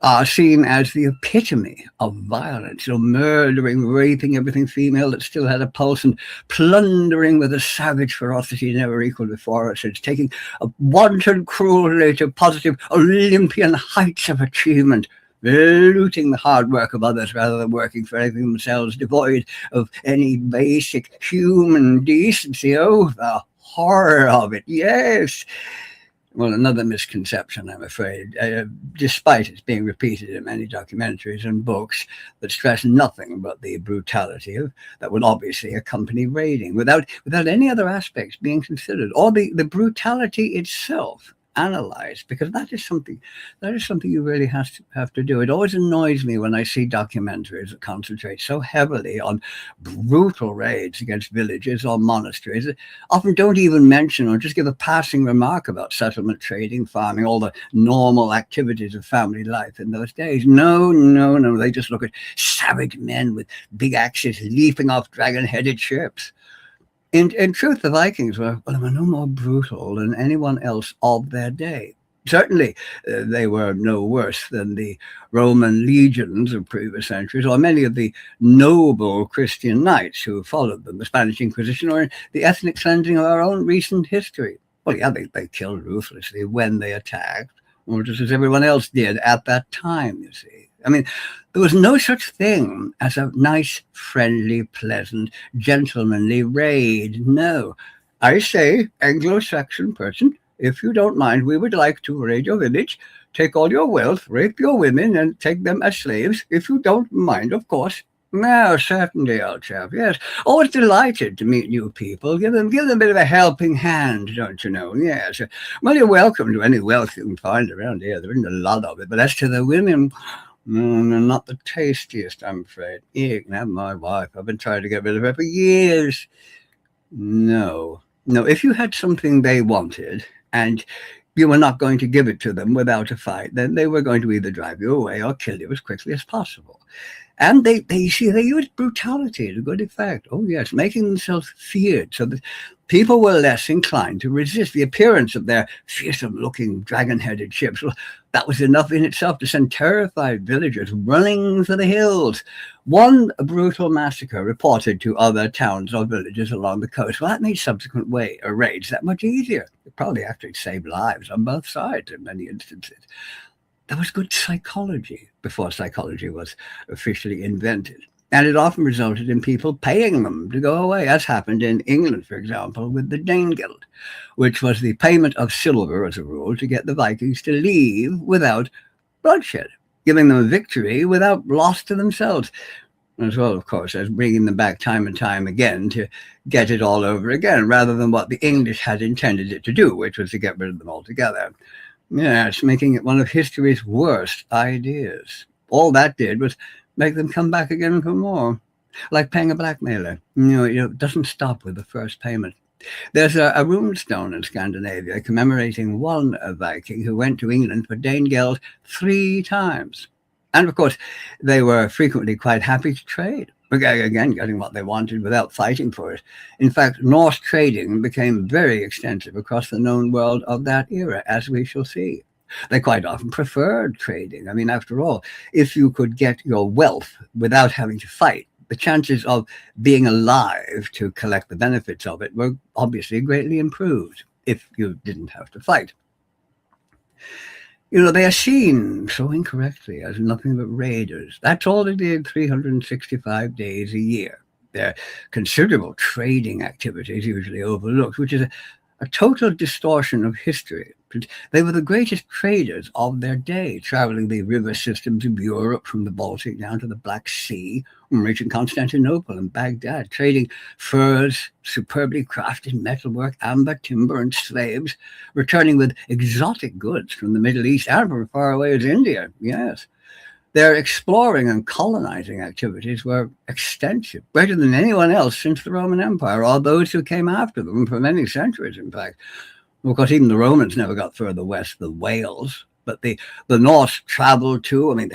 are seen as the epitome of violence, you know, murdering, raping everything female that still had a pulse, and plundering with a savage ferocity never equaled before us. It's taking a wanton cruelty to positive Olympian heights of achievement, looting the hard work of others rather than working for anything themselves, devoid of any basic human decency. Oh, the horror of it, yes. Well, another misconception, I'm afraid, despite its being repeated in many documentaries and books that stress nothing but the brutality that would obviously accompany raiding, without any other aspects being considered, or the brutality itself analyzed, because that is something you really have to do. It always annoys me when I see documentaries that concentrate so heavily on brutal raids against villages or monasteries that often don't even mention or just give a passing remark about settlement, trading, farming, all the normal activities of family life in those days. No, they just look at savage men with big axes leaping off dragon-headed ships. In truth, the Vikings were no more brutal than anyone else of their day. Certainly, they were no worse than the Roman legions of previous centuries, or many of the noble Christian knights who followed them, the Spanish Inquisition, or the ethnic cleansing of our own recent history. Well, yeah, they killed ruthlessly when they attacked, or just as everyone else did at that time, you see. I mean, there was no such thing as a nice, friendly, pleasant, gentlemanly raid. No. I say, Anglo-Saxon person, if you don't mind, we would like to raid your village, take all your wealth, rape your women, and take them as slaves. If you don't mind, of course. No, certainly, old chap, yes. Always delighted to meet new people. Give them a bit of a helping hand, don't you know? Yes. Well, you're welcome to any wealth you can find around here. There isn't a lot of it. But as to the women, no, not the tastiest, I'm afraid. You can have my wife. I've been trying to get rid of her for years. No. If you had something they wanted and you were not going to give it to them without a fight, then they were going to either drive you away or kill you as quickly as possible. And they used brutality to good effect. Oh, yes, making themselves feared so that people were less inclined to resist the appearance of their fearsome-looking dragon-headed ships. Well, that was enough in itself to send terrified villagers running for the hills. One brutal massacre reported to other towns or villages along the coast. Well, that made subsequent raids that much easier. It probably actually saved lives on both sides in many instances. There was good psychology before psychology was officially invented. And it often resulted in people paying them to go away, as happened in England, for example, with the Danegeld, which was the payment of silver, as a rule, to get the Vikings to leave without bloodshed, giving them a victory without loss to themselves, as well, of course, as bringing them back time and time again to get it all over again, rather than what the English had intended it to do, which was to get rid of them altogether. Yes, making it one of history's worst ideas. All that did was make them come back again for more, like paying a blackmailer. It doesn't stop with the first payment. There's a rune stone in Scandinavia commemorating one Viking who went to England for Danegeld 3 times. And of course, they were frequently quite happy to trade, again, getting what they wanted without fighting for it. In fact, Norse trading became very extensive across the known world of that era, as we shall see. They quite often preferred trading. I mean, after all, if you could get your wealth without having to fight, the chances of being alive to collect the benefits of it were obviously greatly improved if you didn't have to fight. You know, they are seen so incorrectly as nothing but raiders. That's all they did 365 days a year. Their considerable trading activities usually overlooked, which is a total distortion of history. They were the greatest traders of their day, traveling the river systems of Europe from the Baltic down to the Black Sea, reaching Constantinople and Baghdad, trading furs, superbly crafted metalwork, amber, timber, and slaves, returning with exotic goods from the Middle East and from far away as India, yes. Their exploring and colonizing activities were extensive, greater than anyone else since the Roman Empire, or those who came after them for many centuries, in fact. Of course, even the Romans never got further west than Wales, but the Norse traveled too. I mean,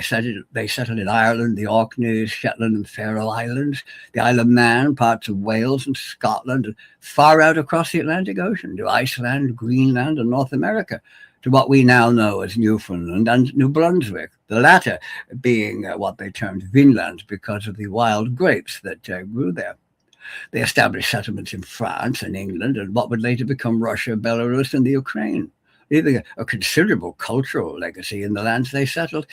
they settled in Ireland, the Orkneys, Shetland, and Faroe Islands, the Isle of Man, parts of Wales and Scotland, and far out across the Atlantic Ocean to Iceland, Greenland, and North America, to what we now know as Newfoundland and New Brunswick, the latter being what they termed Vinland because of the wild grapes that grew there. They established settlements in France and England and what would later become Russia, Belarus, and the Ukraine, leaving a considerable cultural legacy in the lands they settled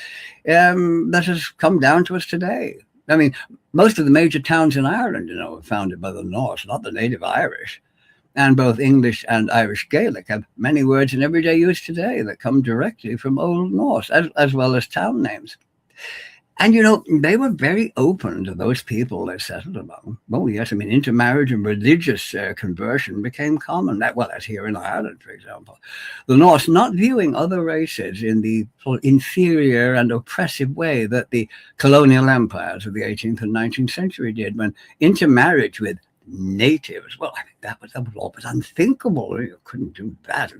that has come down to us today. I mean, most of the major towns in Ireland, you know, were founded by the Norse, not the native Irish. And both English and Irish Gaelic have many words in everyday use today that come directly from Old Norse, as well as town names. And, you know, they were very open to those people they settled among. Oh, yes, I mean, intermarriage and religious conversion became common, as here in Ireland, for example. The Norse not viewing other races in the inferior and oppressive way that the colonial empires of the 18th and 19th century did, when intermarriage with natives, well, I mean, that was almost unthinkable. You couldn't do that.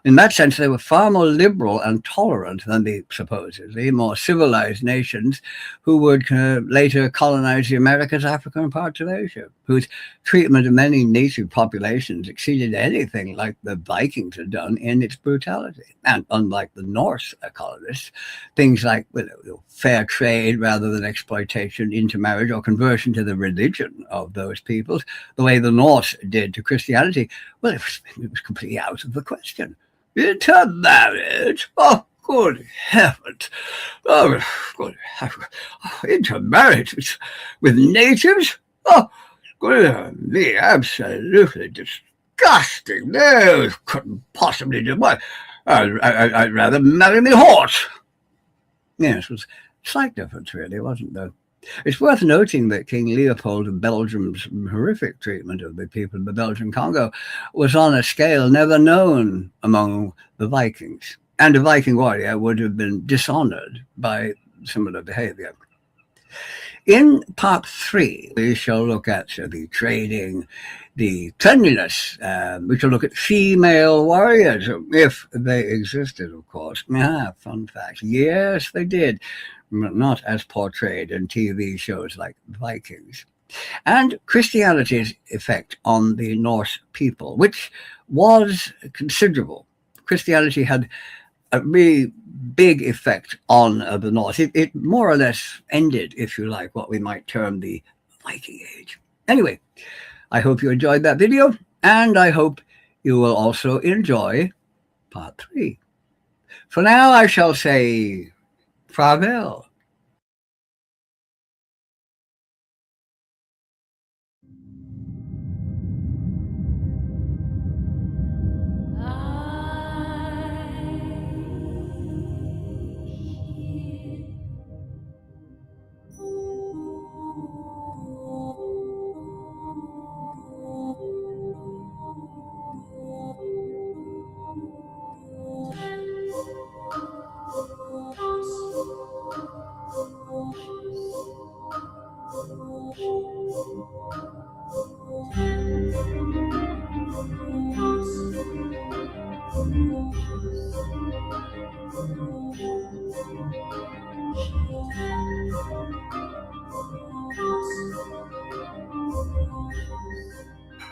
In that sense, they were far more liberal and tolerant than the supposedly more civilized nations who would later colonize the Americas, Africa, and parts of Asia, whose treatment of many native populations exceeded anything like the Vikings had done in its brutality. And unlike the Norse colonists, things like fair trade rather than exploitation, intermarriage, or conversion to the religion of those peoples, the way the Norse did to Christianity, well, it was completely out of the question. Intermarriage? Oh, good heavens. Oh, good heavens. Intermarriage with natives? Oh, good me, absolutely disgusting. No, couldn't possibly do what. I'd rather marry me horse. Yes, it was a slight difference, really, wasn't there? It's worth noting that King Leopold of Belgium's horrific treatment of the people of the Belgian Congo was on a scale never known among the Vikings, and a Viking warrior would have been dishonored by similar behavior. In part 3, we shall look at the trading, the cleanliness. We shall look at female warriors, if they existed, of course. Fun fact. Yes, they did. Not as portrayed in TV shows like Vikings. And Christianity's effect on the Norse people, which was considerable. Christianity had a really big effect on the North. It more or less ended, if you like, what we might term the Viking Age. Anyway, I hope you enjoyed that video, and I hope you will also enjoy part 3. For now, I shall say farewell.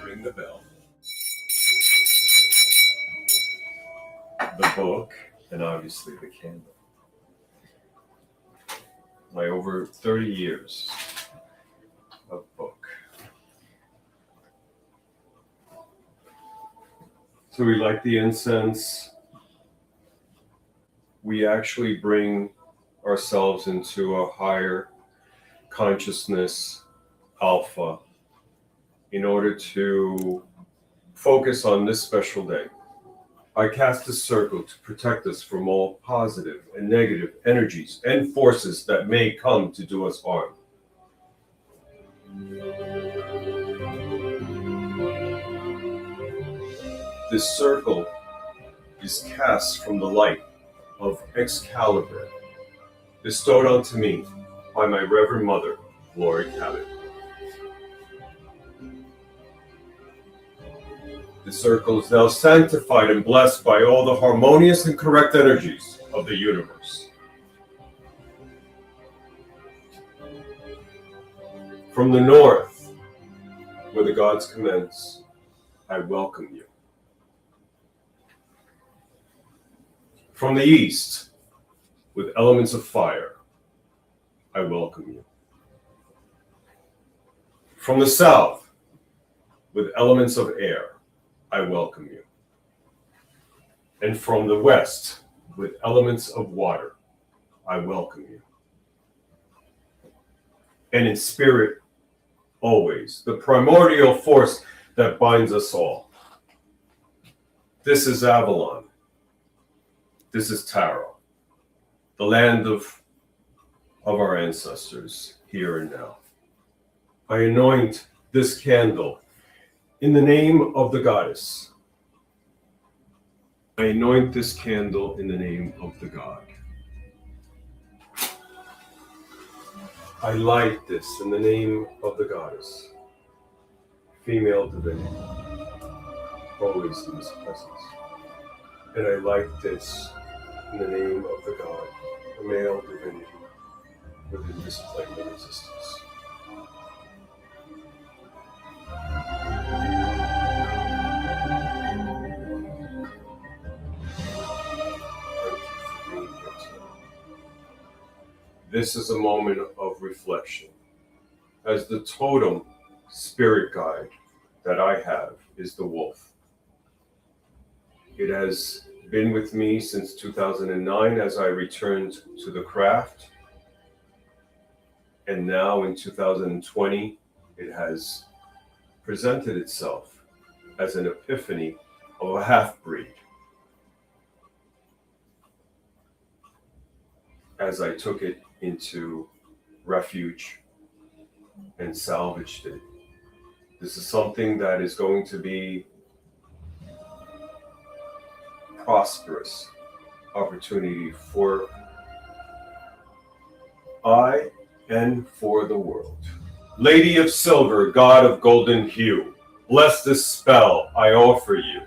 Ring the bell. The book, and obviously the candle. My over 30 years of book. So we light the incense. We we actually bring ourselves into a higher consciousness, alpha, in order to focus on this special day. I cast a circle to protect us from all positive and negative energies and forces that may come to do us harm. This circle is cast from the light of Excalibur, bestowed onto me by my Reverend Mother, Glory Cabot. The circle is now sanctified and blessed by all the harmonious and correct energies of the universe. From the north, where the gods commence, I welcome you. From the east, with elements of fire, I welcome you. From the south, with elements of air, I welcome you. And from the west, with elements of water, I welcome you. And in spirit, always, the primordial force that binds us all. This is Avalon. This is Taro, the land of our ancestors, here and now. I anoint this candle in the name of the goddess. I anoint this candle in the name of the god. I light this in the name of the goddess, female divinity, always in this presence. And I light this in the name of the god, the male divinity, within this plane of existence. This is a moment of reflection, as the totem spirit guide that I have is the wolf. It has been with me since 2009 as I returned to the craft, and now in 2020 it has presented itself as an epiphany of a half-breed. As I took it into refuge and salvaged it. This is something that is going to be prosperous opportunity for I and for the world. Lady of silver, god of golden hue, bless this spell I offer you.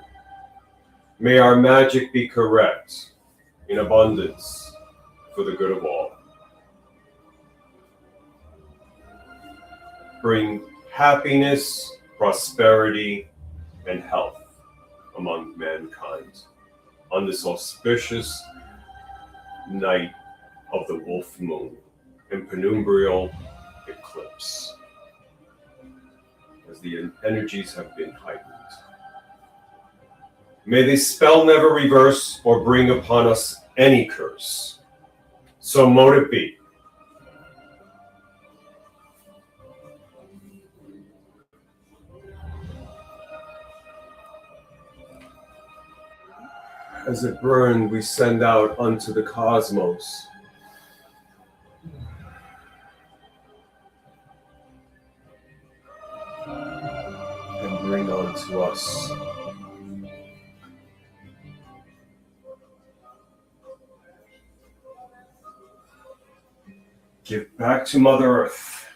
May our magic be correct, in abundance, for the good of all. Bring happiness, prosperity, and health among mankind on this auspicious night of the wolf moon and penumbral eclipse, as the energies have been heightened. May this spell never reverse or bring upon us any curse. So mote it be. As it burned, we send out unto the cosmos and bring unto us give back to Mother Earth.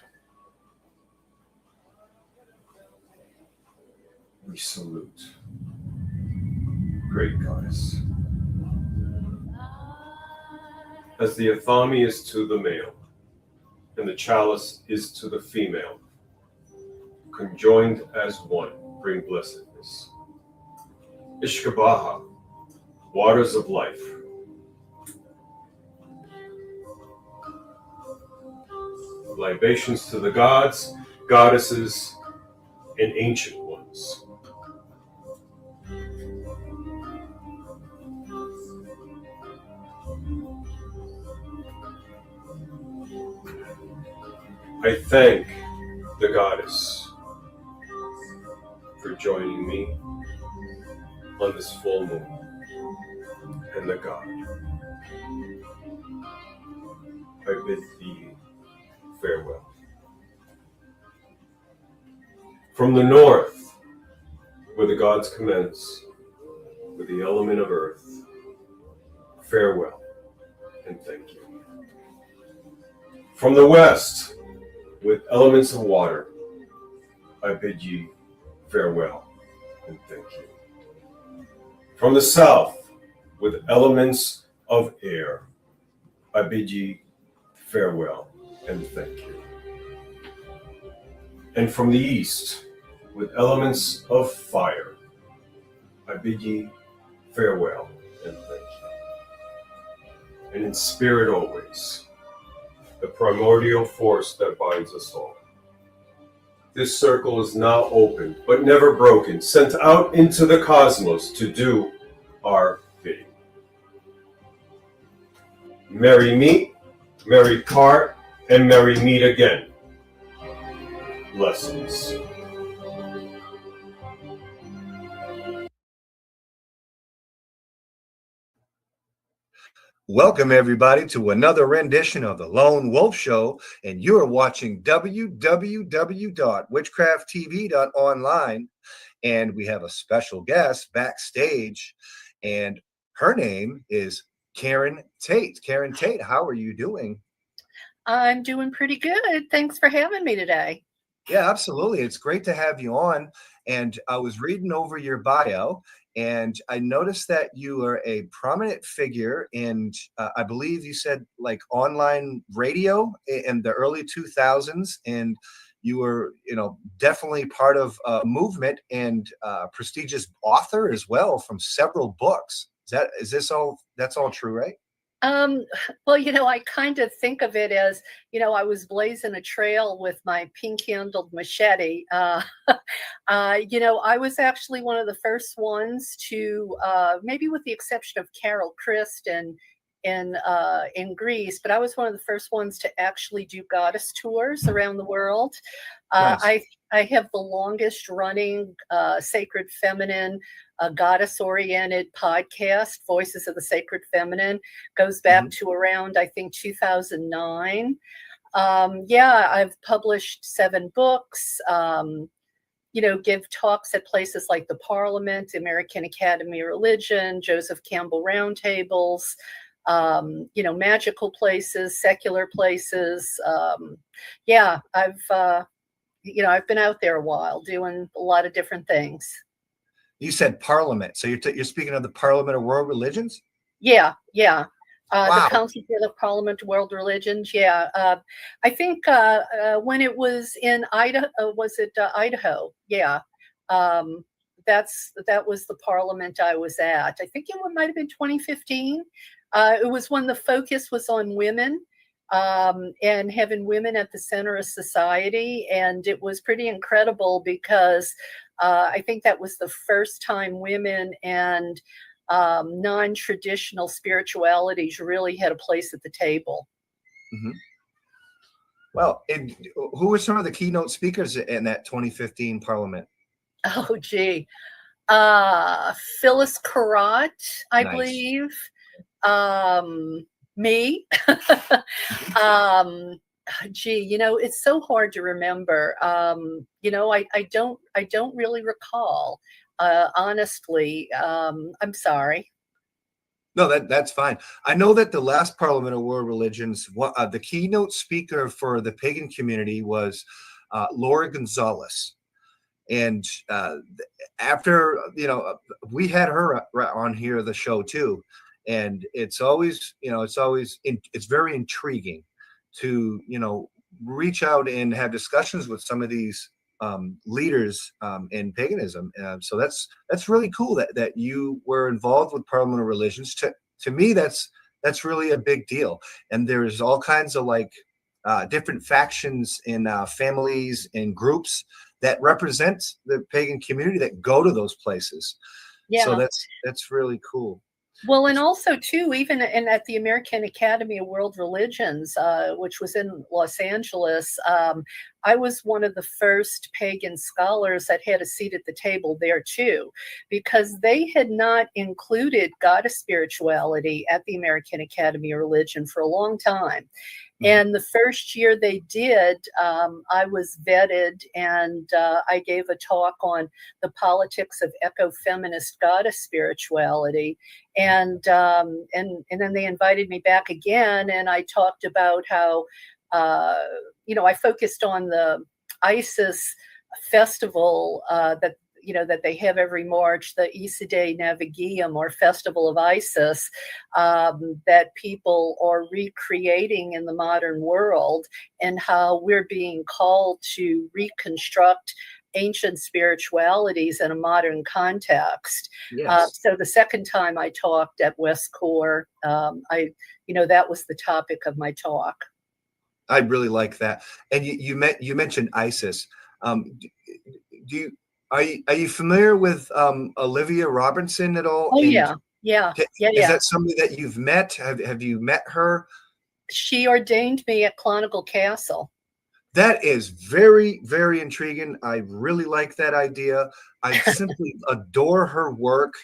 We salute. Great goddess. As the Athami is to the male, and the chalice is to the female, conjoined as one, bring blessedness. Ishkabaha, waters of life. Libations to the gods, goddesses, and ancient ones. I thank the goddess for joining me on this full moon, and the god. I bid thee farewell. From the north, where the gods commence, with the element of earth, farewell and thank you. From the west, with elements of water, I bid ye farewell and thank you. From the south, with elements of air, I bid ye farewell and thank you. And from the east, with elements of fire, I bid ye farewell and thank you. And in spirit always, the primordial force that binds us all. This circle is now open, but never broken, sent out into the cosmos to do our bidding. Merry meet, merry part, and merry meet again. Blessings. Welcome, everybody, to another rendition of The Lone Wolf Show, and you are watching www.witchcrafttv.online, and we have a special guest backstage, and her name is Karen Tate. Karen Tate, how are you doing? I'm doing pretty good. Thanks for having me today. Yeah, absolutely. It's great to have you on, and I was reading over your bio, and I noticed that you are a prominent figure in, I believe you said, like, online radio in the early 2000s, and you were, definitely part of a movement and prestigious author as well from several books. That's all true, right? Well, I kind of think of it as, I was blazing a trail with my pink-handled machete. I was actually one of the first ones to, maybe with the exception of Carol Christ in Greece, but I was one of the first ones to actually do goddess tours around the world. Nice. I have the longest running sacred feminine goddess-oriented podcast, Voices of the Sacred Feminine, goes back to around, I think, 2009. I've published 7 books, give talks at places like the Parliament, American Academy of Religion, Joseph Campbell Roundtables, magical places, secular places. I've been out there a while doing a lot of different things. You said Parliament, so you're speaking of the Parliament of World Religions? Yeah. Wow. The Council for the Parliament of World Religions. I think when it was in Idaho, Idaho? Yeah. That was the Parliament I was at. I think it might have been 2015. It was when the focus was on women. And having women at the center of society. And it was pretty incredible because I think that was the first time women and non-traditional spiritualities really had a place at the table. Mm-hmm. Well, who were some of the keynote speakers in that 2015 Parliament? Oh, gee. Phyllis Carrot, I Nice. believe. Me. It's so hard to remember. I don't really recall. Honestly, I'm sorry. No, that's fine. I know that the last Parliament of World Religions, the keynote speaker for the pagan community was Laura Gonzalez. And after, we had her on here, the show too. And it's always, it's very intriguing to, reach out and have discussions with some of these leaders in paganism. So that's really cool that you were involved with Parliament of Religions. To me, that's really a big deal. And there's all kinds of different factions and families and groups that represent the pagan community that go to those places. Yeah. So that's really cool. Well, and also too, even at the American Academy of World Religions, which was in Los Angeles, I was one of the first pagan scholars that had a seat at the table there too, because they had not included goddess spirituality at the American Academy of Religion for a long time. And the first year they did, I was vetted, and I gave a talk on the politics of ecofeminist goddess spirituality. And then they invited me back again, and I talked about how, I focused on the Isis festival that they have every March, the Isae Navigium, or Festival of Isis, that people are recreating in the modern world, and how we're being called to reconstruct ancient spiritualities in a modern context. Yes. So the second time I talked at West Core, that was the topic of my talk. I really like that. And you mentioned ISIS. Are you familiar with Olivia Robinson at all? Oh, And yeah. Is that somebody that you've met? Have you met her? She ordained me at Clonical Castle. That is very, very intriguing. I really like that idea. I simply adore her work.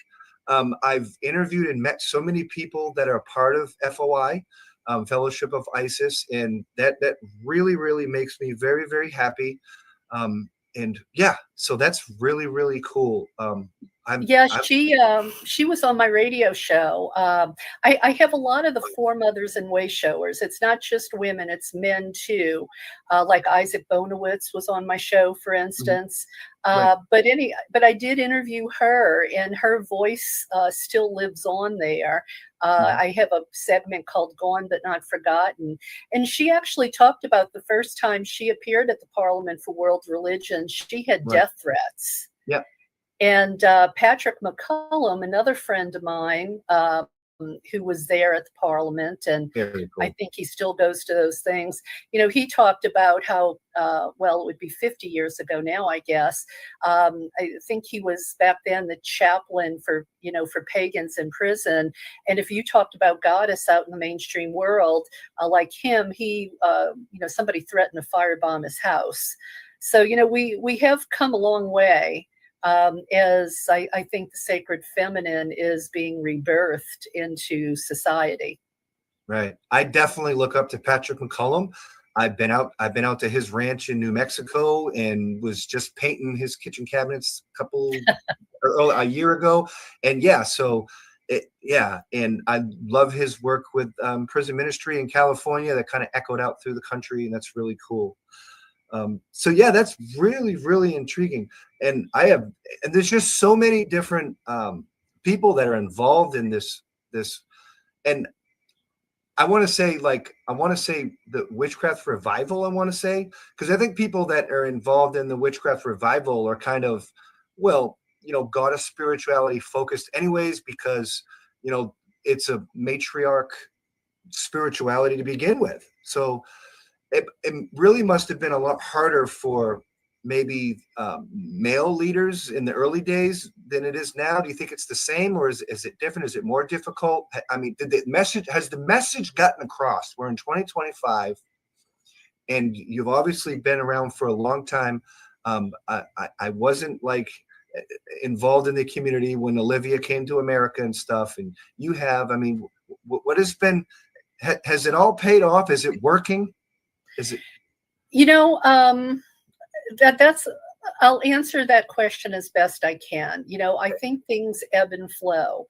I've interviewed and met so many people that are part of FOI, Fellowship of Isis, and that really, really makes me very, very happy. And yeah, so that's really, really cool. She was on my radio show. I have a lot of the foremothers and way showers. It's not just women, it's men too. Like Isaac Bonowitz was on my show, for instance. Right. But I did interview her, and her voice still lives on there. I have a segment called Gone But Not Forgotten. And she actually talked about the first time she appeared at the Parliament for World Religion, she had death threats. Yeah. And Patrick McCullum, another friend of mine, who was there at the Parliament, and Very cool. I think he still goes to those things. He talked about how, it would be 50 years ago now, I guess. I think he was back then the chaplain for pagans in prison. And if you talked about goddess out in the mainstream world, like him, he, somebody threatened to firebomb his house. So, we have come a long way. As I think the sacred feminine is being rebirthed into society. Right. I definitely look up to Patrick McCullum. I've been out to his ranch in New Mexico and was just painting his kitchen cabinets a year ago. And and I love his work with prison ministry in California that kind of echoed out through the country, and that's really cool. That's really, really intriguing. And there's just so many different people that are involved in this. And I want to say the witchcraft revival, because I think people that are involved in the witchcraft revival are kind of, goddess spirituality focused anyways, because, it's a matriarch spirituality to begin with. So it really must have been a lot harder for maybe male leaders in the early days than it is now. Do you think it's the same, or is it different? Is it more difficult? I mean, has the message gotten across? We're in 2025, and you've obviously been around for a long time. I wasn't involved in the community when Olivia came to America and stuff, and you have. I mean, what has been? Has it all paid off? Is it working? Is it? That's I'll answer that question as best I can. I think things ebb and flow.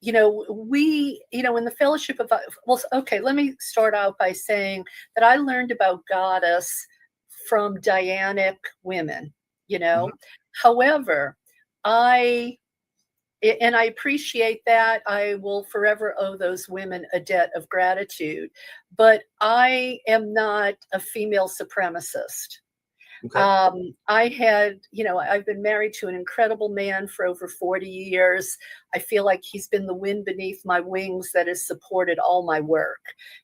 We, in the Fellowship of, let me start out by saying that I learned about goddess from Dianic women, However, I appreciate that. I will forever owe those women a debt of gratitude, but I am not a female supremacist. Okay. I've been married to an incredible man for over 40 years. I feel like he's been the wind beneath my wings that has supported all my work.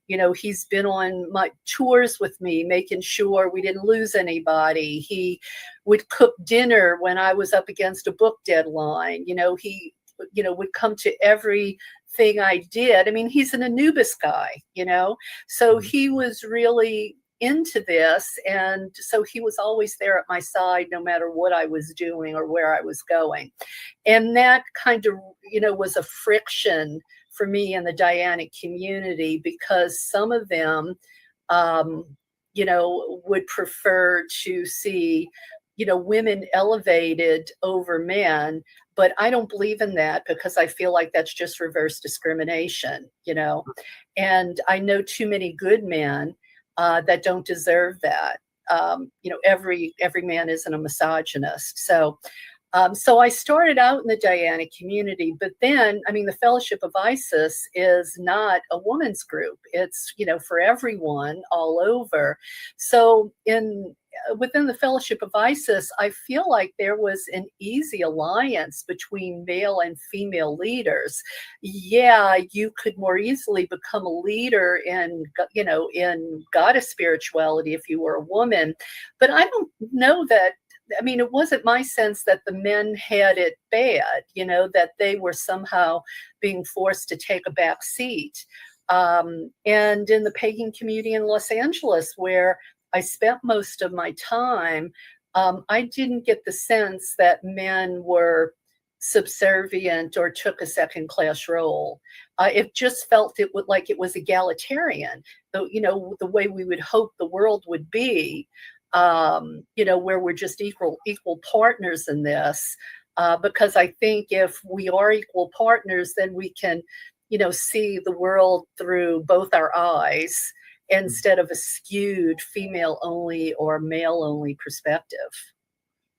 He's been on my tours with me, making sure we didn't lose anybody. He would cook dinner when I was up against a book deadline. would come to everything I did. I mean, he's an Anubis guy, so he was really into this, and so he was always there at my side no matter what I was doing or where I was going. And that kind of was a friction for me in the Dianic community, because some of them would prefer to see women elevated over men, but I don't believe in that, because I feel like that's just reverse discrimination, and I know too many good men that don't deserve that. Every man isn't a misogynist. So I started out in the Dianic community, but then, I mean, the Fellowship of Isis is not a woman's group. It's, for everyone all over. So within the Fellowship of Isis, I feel like there was an easy alliance between male and female leaders. Yeah, you could more easily become a leader in goddess spirituality if you were a woman, but I don't know that. I mean, it wasn't my sense that the men had it bad, that they were somehow being forced to take a back seat. And in the pagan community in Los Angeles, where I spent most of my time, I didn't get the sense that men were subservient or took a second-class role. It just felt like it was egalitarian, the way we would hope the world would be. Where we're just equal partners in this, because I think if we are equal partners, then we can, see the world through both our eyes instead of a skewed female only or male only perspective.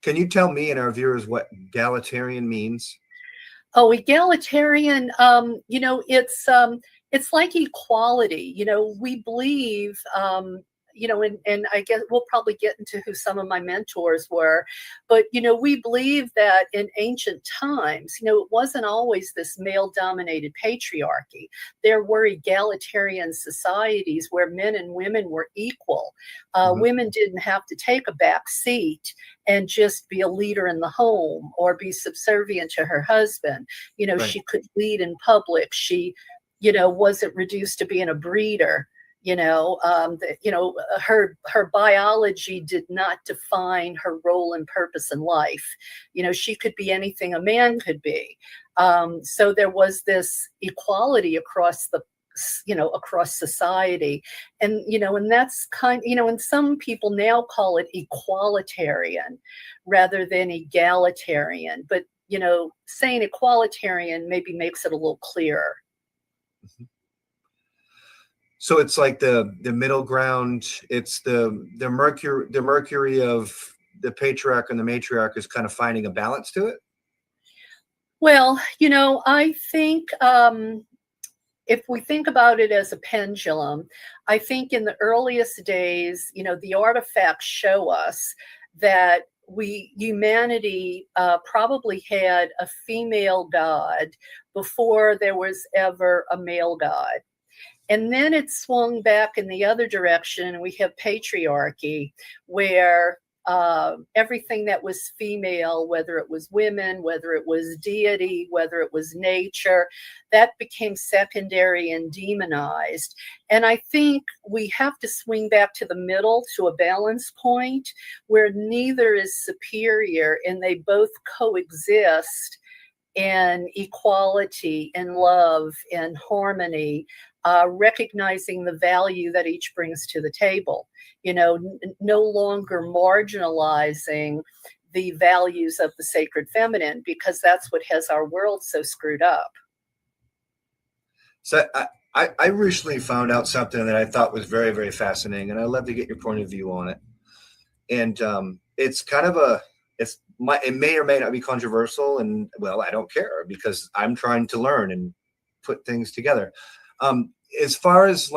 Can you tell me and our viewers what egalitarian means? Oh, egalitarian, it's like equality. We believe, and I guess we'll probably get into who some of my mentors were, but, we believe that in ancient times, it wasn't always this male-dominated patriarchy. There were egalitarian societies where men and women were equal. Women didn't have to take a back seat and just be a leader in the home or be subservient to her husband. Right. She could lead in public. She, wasn't reduced to being a breeder. Her biology did not define her role and purpose in life. She could be anything a man could be. So there was this equality across society. And, and that's and some people now call it equalitarian rather than egalitarian. But, saying equalitarian maybe makes it a little clearer. Mm-hmm. So it's like the middle ground. It's the Mercury of the patriarch and the matriarch is kind of finding a balance to it. Well, I think if we think about it as a pendulum, I think in the earliest days, the artifacts show us that humanity probably had a female god before there was ever a male god. And then it swung back in the other direction, and we have patriarchy, where everything that was female, whether it was women, whether it was deity, whether it was nature, that became secondary and demonized. And I think we have to swing back to the middle, to a balance point where neither is superior and they both coexist in equality and love and harmony. Recognizing the value that each brings to the table, no longer marginalizing the values of the sacred feminine, because that's what has our world so screwed up. So I recently found out something that I thought was very, very fascinating, and I'd love to get your point of view on it. And it's kind of it may or may not be controversial, and well, I don't care, because I'm trying to learn and put things together. As far as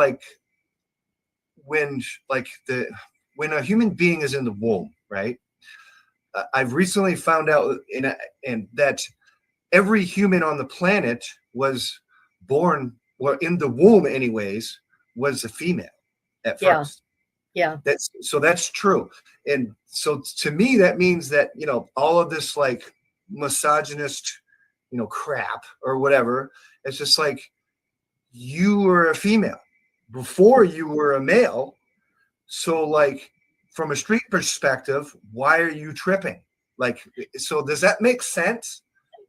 when a human being is in the womb, right? I've recently found out that every human on the planet was born, or in the womb anyways, was a female at first. Yeah. That's true. And so to me, that means that, all of this misogynist crap or whatever. It's just like, you were a female before you were a male. So like, from a street perspective, why are you tripping? Like, so does that make sense?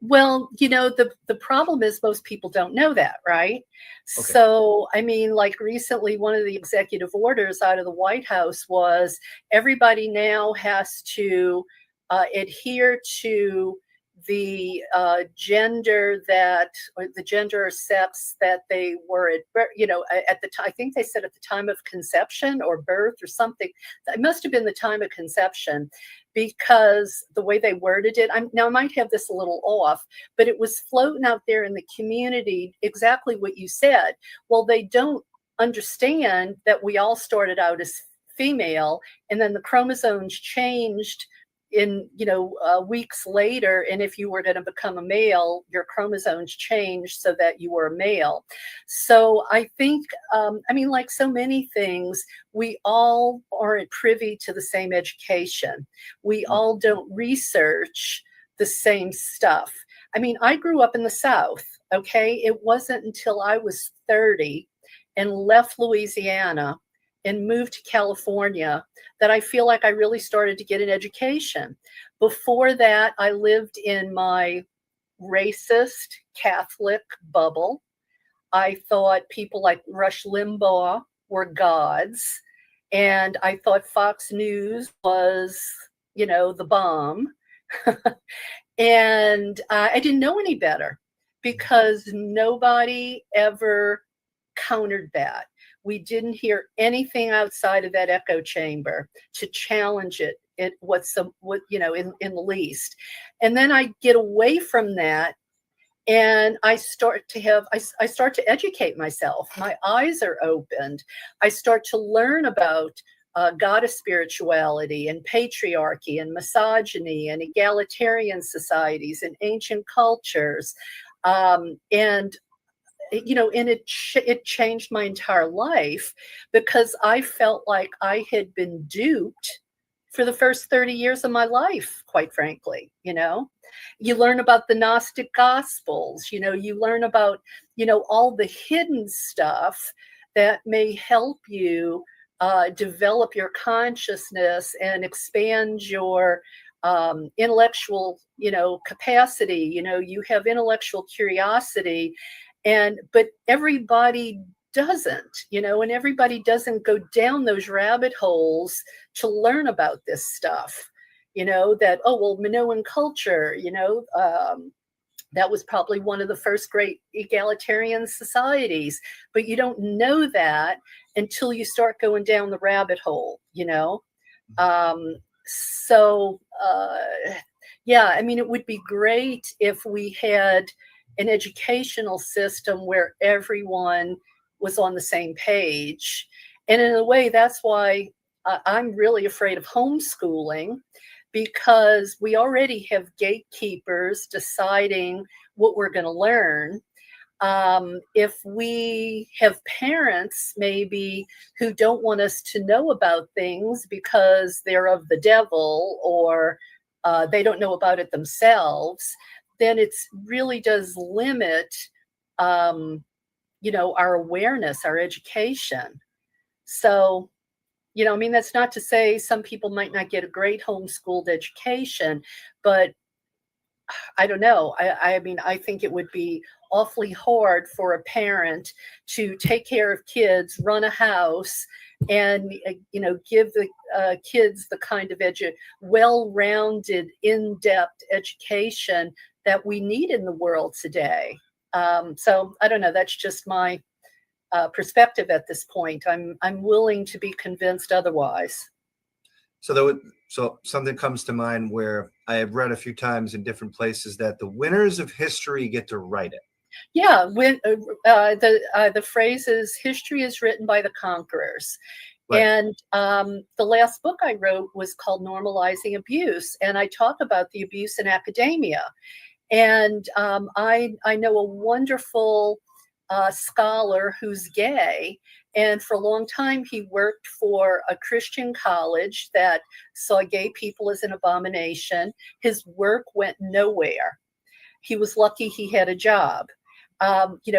Well, the problem is most people don't know that, right? Okay. So, I mean, like recently, one of the executive orders out of the White House was everybody now has to adhere to the gender or the gender or sex that they were at the time. I think they said at the time of conception or birth or something. It must have been the time of conception, because the way they worded it, I might have this a little off, but it was floating out there in the community exactly what you said. Well, they don't understand that we all started out as female, and then the chromosomes changed in weeks later, and if you were going to become a male, your chromosomes changed so that you were a male. So I think like so many things, we all aren't privy to the same education. We all don't research the same stuff. I mean, I grew up in the South. Okay, it wasn't until I was 30 and left Louisiana and moved to California that I feel like I really started to get an education. Before that, I lived in my racist Catholic bubble. I thought people like Rush Limbaugh were gods. And I thought Fox News was, the bomb. And I didn't know any better, because nobody ever countered that. We didn't hear anything outside of that echo chamber to challenge it in the least. And then I get away from that, and I start to educate myself. My eyes are opened. I start to learn about goddess spirituality and patriarchy and misogyny and egalitarian societies and ancient cultures. It changed my entire life, because I felt like I had been duped for the first 30 years of my life, quite frankly. You learn about the Gnostic Gospels, you learn about, all the hidden stuff that may help you develop your consciousness and expand your intellectual, capacity. You have intellectual curiosity, but everybody doesn't, and everybody doesn't go down those rabbit holes to learn about this stuff. Minoan culture, that was probably one of the first great egalitarian societies, but you don't know that until you start going down the rabbit hole. It would be great if we had an educational system where everyone was on the same page. And in a way, that's why I'm really afraid of homeschooling, because we already have gatekeepers deciding what we're going to learn. If we have parents maybe who don't want us to know about things because they're of the devil, or they don't know about it themselves, then it really does limit, our awareness, our education. So, that's not to say some people might not get a great homeschooled education, but I don't know. I think it would be awfully hard for a parent to take care of kids, run a house, and give the kids the kind of well-rounded, in-depth education that we need in the world today. So I don't know. That's just my perspective at this point. I'm willing to be convinced otherwise. So something comes to mind where I have read a few times in different places that the winners of history get to write it. Yeah, when the phrase is history is written by the conquerors. Right. And the last book I wrote was called Normalizing Abuse, and I talk about the abuse in academia. And I know a wonderful scholar who's gay, and for a long time he worked for a Christian college that saw gay people as an abomination. His work went nowhere. He was lucky he had a job.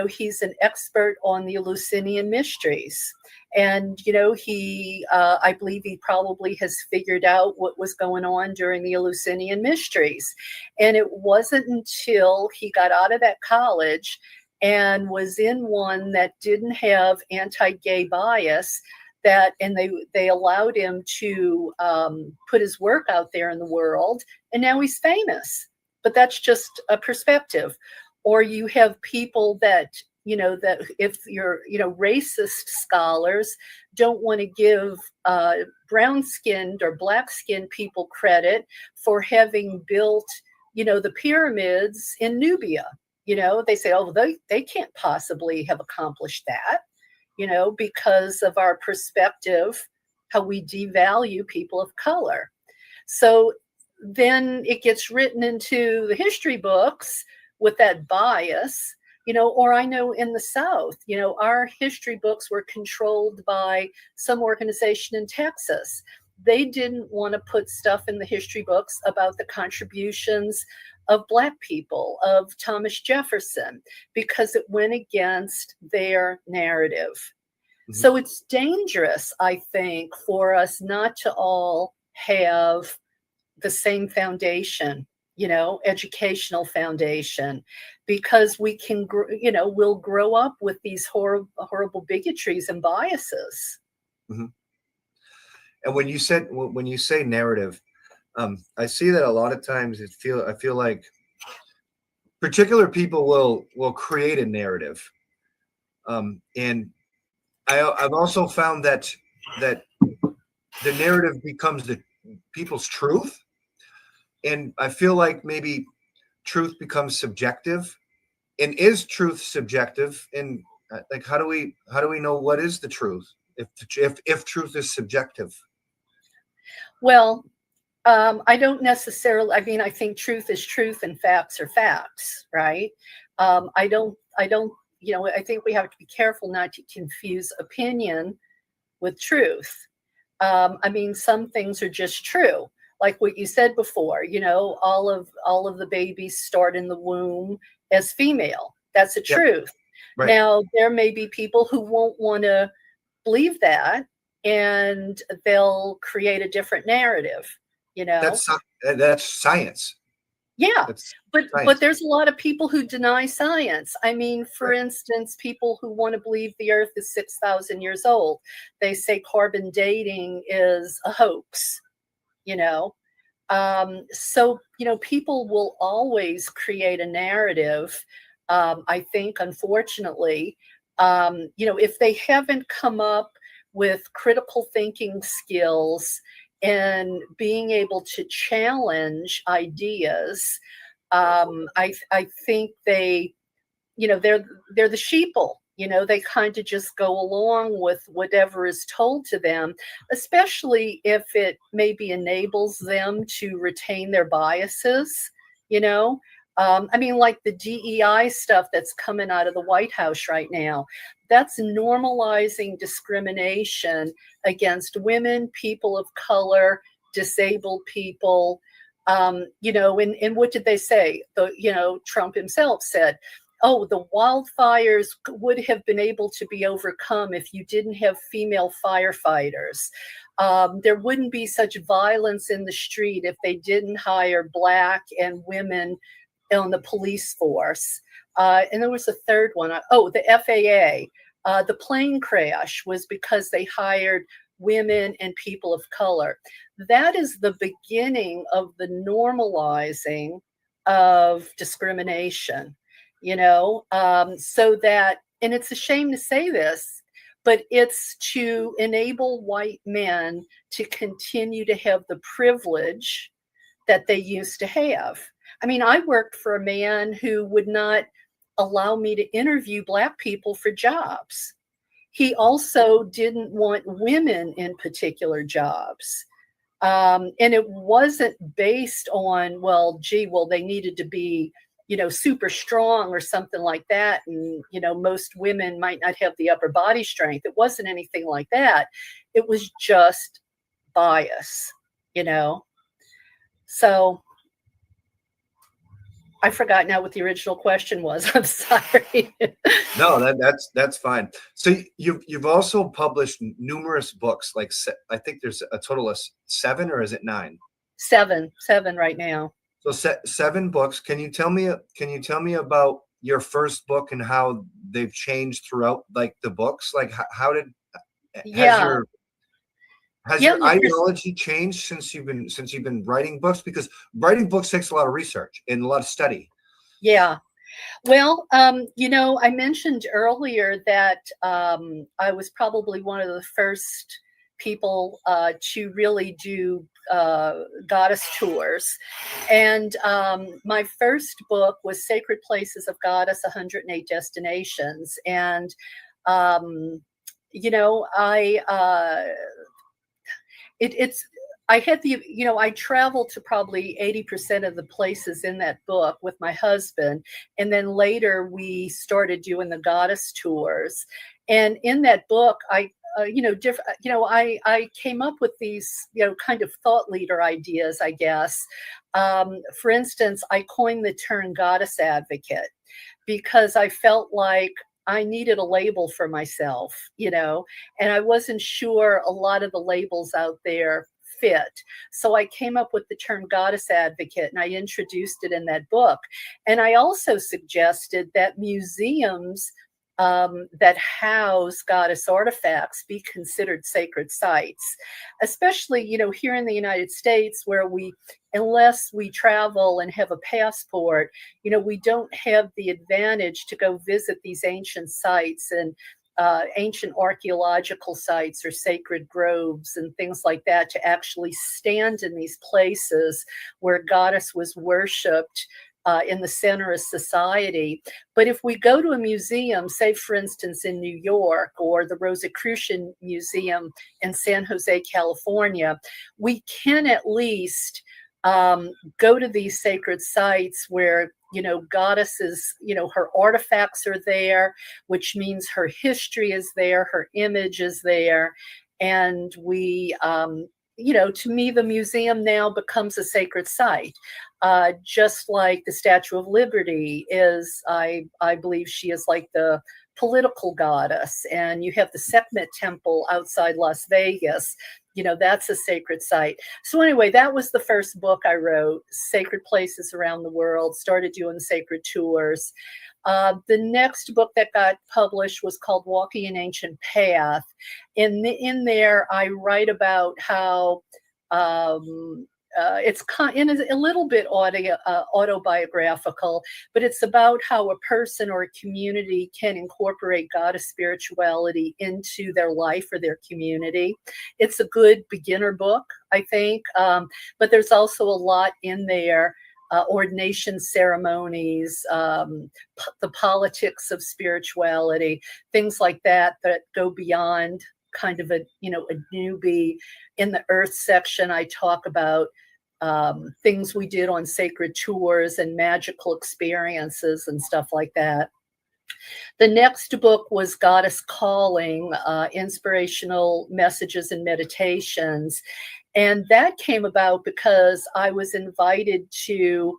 He's an expert on the Eleusinian mysteries. And, I believe he probably has figured out what was going on during the Eleusinian mysteries. And it wasn't until he got out of that college and was in one that didn't have anti-gay bias and they allowed him to put his work out there in the world, and now he's famous. But that's just a perspective. Or you have people that if you're, racist scholars don't want to give brown-skinned or black-skinned people credit for having built, the pyramids in Nubia. They say, oh, they can't possibly have accomplished that, because of our perspective, how we devalue people of color. So then it gets written into the history books with that bias, or I know in the South, our history books were controlled by some organization in Texas. They didn't want to put stuff in the history books about the contributions of Black people, of Thomas Jefferson, because it went against their narrative. Mm-hmm. So it's dangerous, I think, for us not to all have the same foundation, educational foundation, because we can, we'll grow up with these horrible bigotries and biases. Mm-hmm. And when you say narrative, I see that a lot of times I feel like particular people will create a narrative, and I've also found that the narrative becomes the people's truth. And I feel like maybe truth becomes subjective. And is truth subjective? And like, how do we know what is the truth if truth is subjective? Well, I don't necessarily. I mean, I think truth is truth and facts are facts, right? I don't. I think we have to be careful not to confuse opinion with truth. I mean, some things are just true. Like what you said before, all of the babies start in the womb as female. That's the truth. Right. Now, there may be people who won't want to believe that, and they'll create a different narrative. That's science. Yeah, but there's a lot of people who deny science. I mean, for instance, people who want to believe the Earth is 6,000 years old. They say carbon dating is a hoax. So people will always create a narrative. I think, unfortunately, if they haven't come up with critical thinking skills and being able to challenge ideas, I think they're the sheeple. They kind of just go along with whatever is told to them, especially if it maybe enables them to retain their biases. I mean, like the DEI stuff that's coming out of the White House right now, that's normalizing discrimination against women, people of color, disabled people. And what did they say? Trump himself said, oh, the wildfires would have been able to be overcome if you didn't have female firefighters. There wouldn't be such violence in the street if they didn't hire Black and women on the police force. And there was a third one. The FAA. The plane crash was because they hired women and people of color. That is the beginning of the normalizing of discrimination. So that, and it's a shame to say this, but it's to enable white men to continue to have the privilege that they used to have. I mean, I worked for a man who would not allow me to interview Black people for jobs. He also didn't want women in particular jobs. And it wasn't based on, they needed to be super strong or something like that. And, most women might not have the upper body strength. It wasn't anything like that. It was just bias, So. I forgot now what the original question was. I'm sorry. No, that's fine. So you've also published numerous books. Like I think there's a total of 7, or is it 9? Seven right now. So 7 books. Can you tell me about your first book and how they've changed throughout, like, the books? Like, how did has your ideology changed since you've been writing books? Because writing books takes a lot of research and a lot of study. Yeah. Well, I mentioned earlier that I was probably one of the first people to really do goddess tours. And my first book was Sacred Places of Goddess, 108 Destinations. And, I traveled to probably 80% of the places in that book with my husband. And then later we started doing the goddess tours. And in that book, I came up with these, kind of thought leader ideas, I guess. For instance, I coined the term goddess advocate because I felt like I needed a label for myself, and I wasn't sure a lot of the labels out there fit. So I came up with the term goddess advocate, and I introduced it in that book. And I also suggested that museums that house goddess artifacts be considered sacred sites, especially, here in the United States, where unless we travel and have a passport, we don't have the advantage to go visit these ancient sites and ancient archaeological sites or sacred groves and things like that, to actually stand in these places where goddess was worshipped in the center of society. But if we go to a museum, say for instance in New York, or the Rosicrucian Museum in San Jose, California, we can at least go to these sacred sites where goddesses, her artifacts are there, which means her history is there, her image is there. And we, to me, the museum now becomes a sacred site. Just like the Statue of Liberty is, I believe she is like the political goddess. And you have the Sekhmet Temple outside Las Vegas. That's a sacred site. So anyway, that was the first book I wrote, Sacred Places Around the World, started doing sacred tours. The next book that got published was called Walking an Ancient Path. In there, I write about how it's a little bit autobiographical, but it's about how a person or a community can incorporate goddess spirituality into their life or their community. It's a good beginner book, I think, but there's also a lot in there. Ordination ceremonies, the politics of spirituality, things like that go beyond kind of a newbie. In the Earth section, I talk about things we did on sacred tours and magical experiences and stuff like that. The next book was Goddess Calling, Inspirational Messages and Meditations. And that came about because I was invited to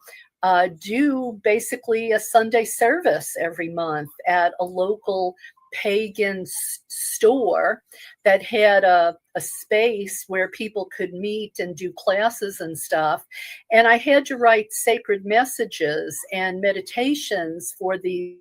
do basically a Sunday service every month at a local pagan store that had a space where people could meet and do classes and stuff. And I had to write sacred messages and meditations for these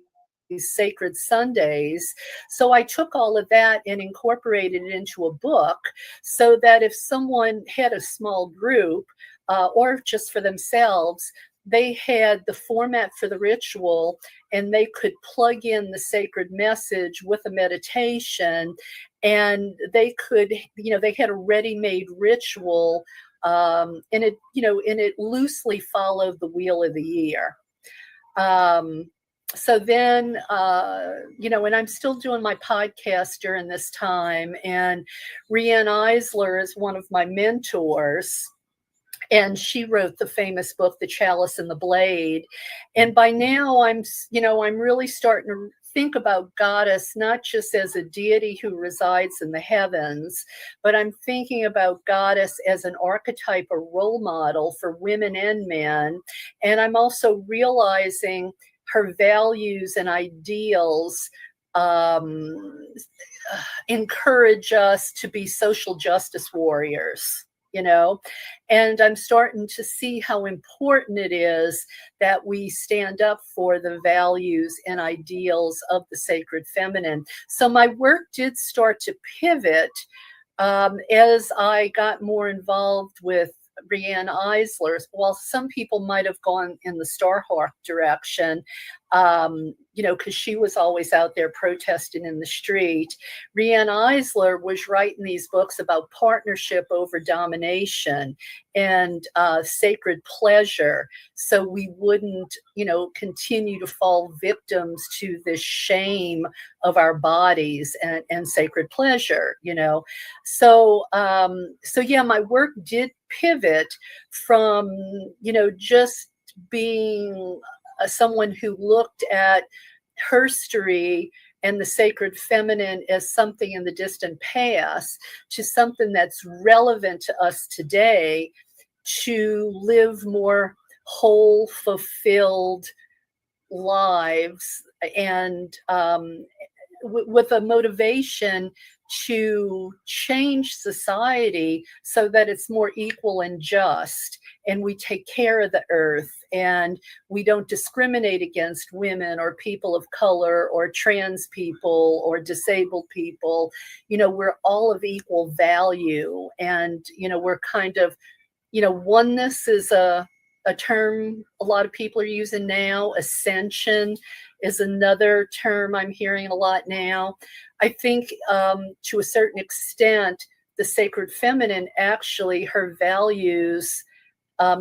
sacred Sundays. So I took all of that and incorporated it into a book, so that if someone had a small group or just for themselves, they had the format for the ritual and they could plug in the sacred message with a meditation, and they could, they had a ready-made ritual, and it loosely followed the wheel of the year. So then, and I'm still doing my podcast during this time, and Rianne Eisler is one of my mentors. And she wrote the famous book, The Chalice and the Blade. And by now I'm really starting to think about goddess not just as a deity who resides in the heavens, but I'm thinking about goddess as an archetype, a role model for women and men. And I'm also realizing her values and ideals encourage us to be social justice warriors, you know, and I'm starting to see how important it is that we stand up for the values and ideals of the sacred feminine. So my work did start to pivot as I got more involved with Riane Eisler. While some people might have gone in the Starhawk direction, you know, because she was always out there protesting in the street, Riane Eisler was writing these books about partnership over domination and sacred pleasure, so we wouldn't, you know, continue to fall victims to this shame of our bodies and sacred pleasure, you know. So so yeah, my work did pivot from, you know, just being someone who looked at herstory and the sacred feminine as something in the distant past to something that's relevant to us today, to live more whole, fulfilled lives, and with a motivation to change society so that it's more equal and just, and we take care of the earth, and we don't discriminate against women or people of color or trans people or disabled people. You know, we're all of equal value, and, you know, we're kind of, you know, oneness is a term a lot of people are using now. Ascension is another term I'm hearing a lot now. I think to a certain extent, the sacred feminine, actually, her values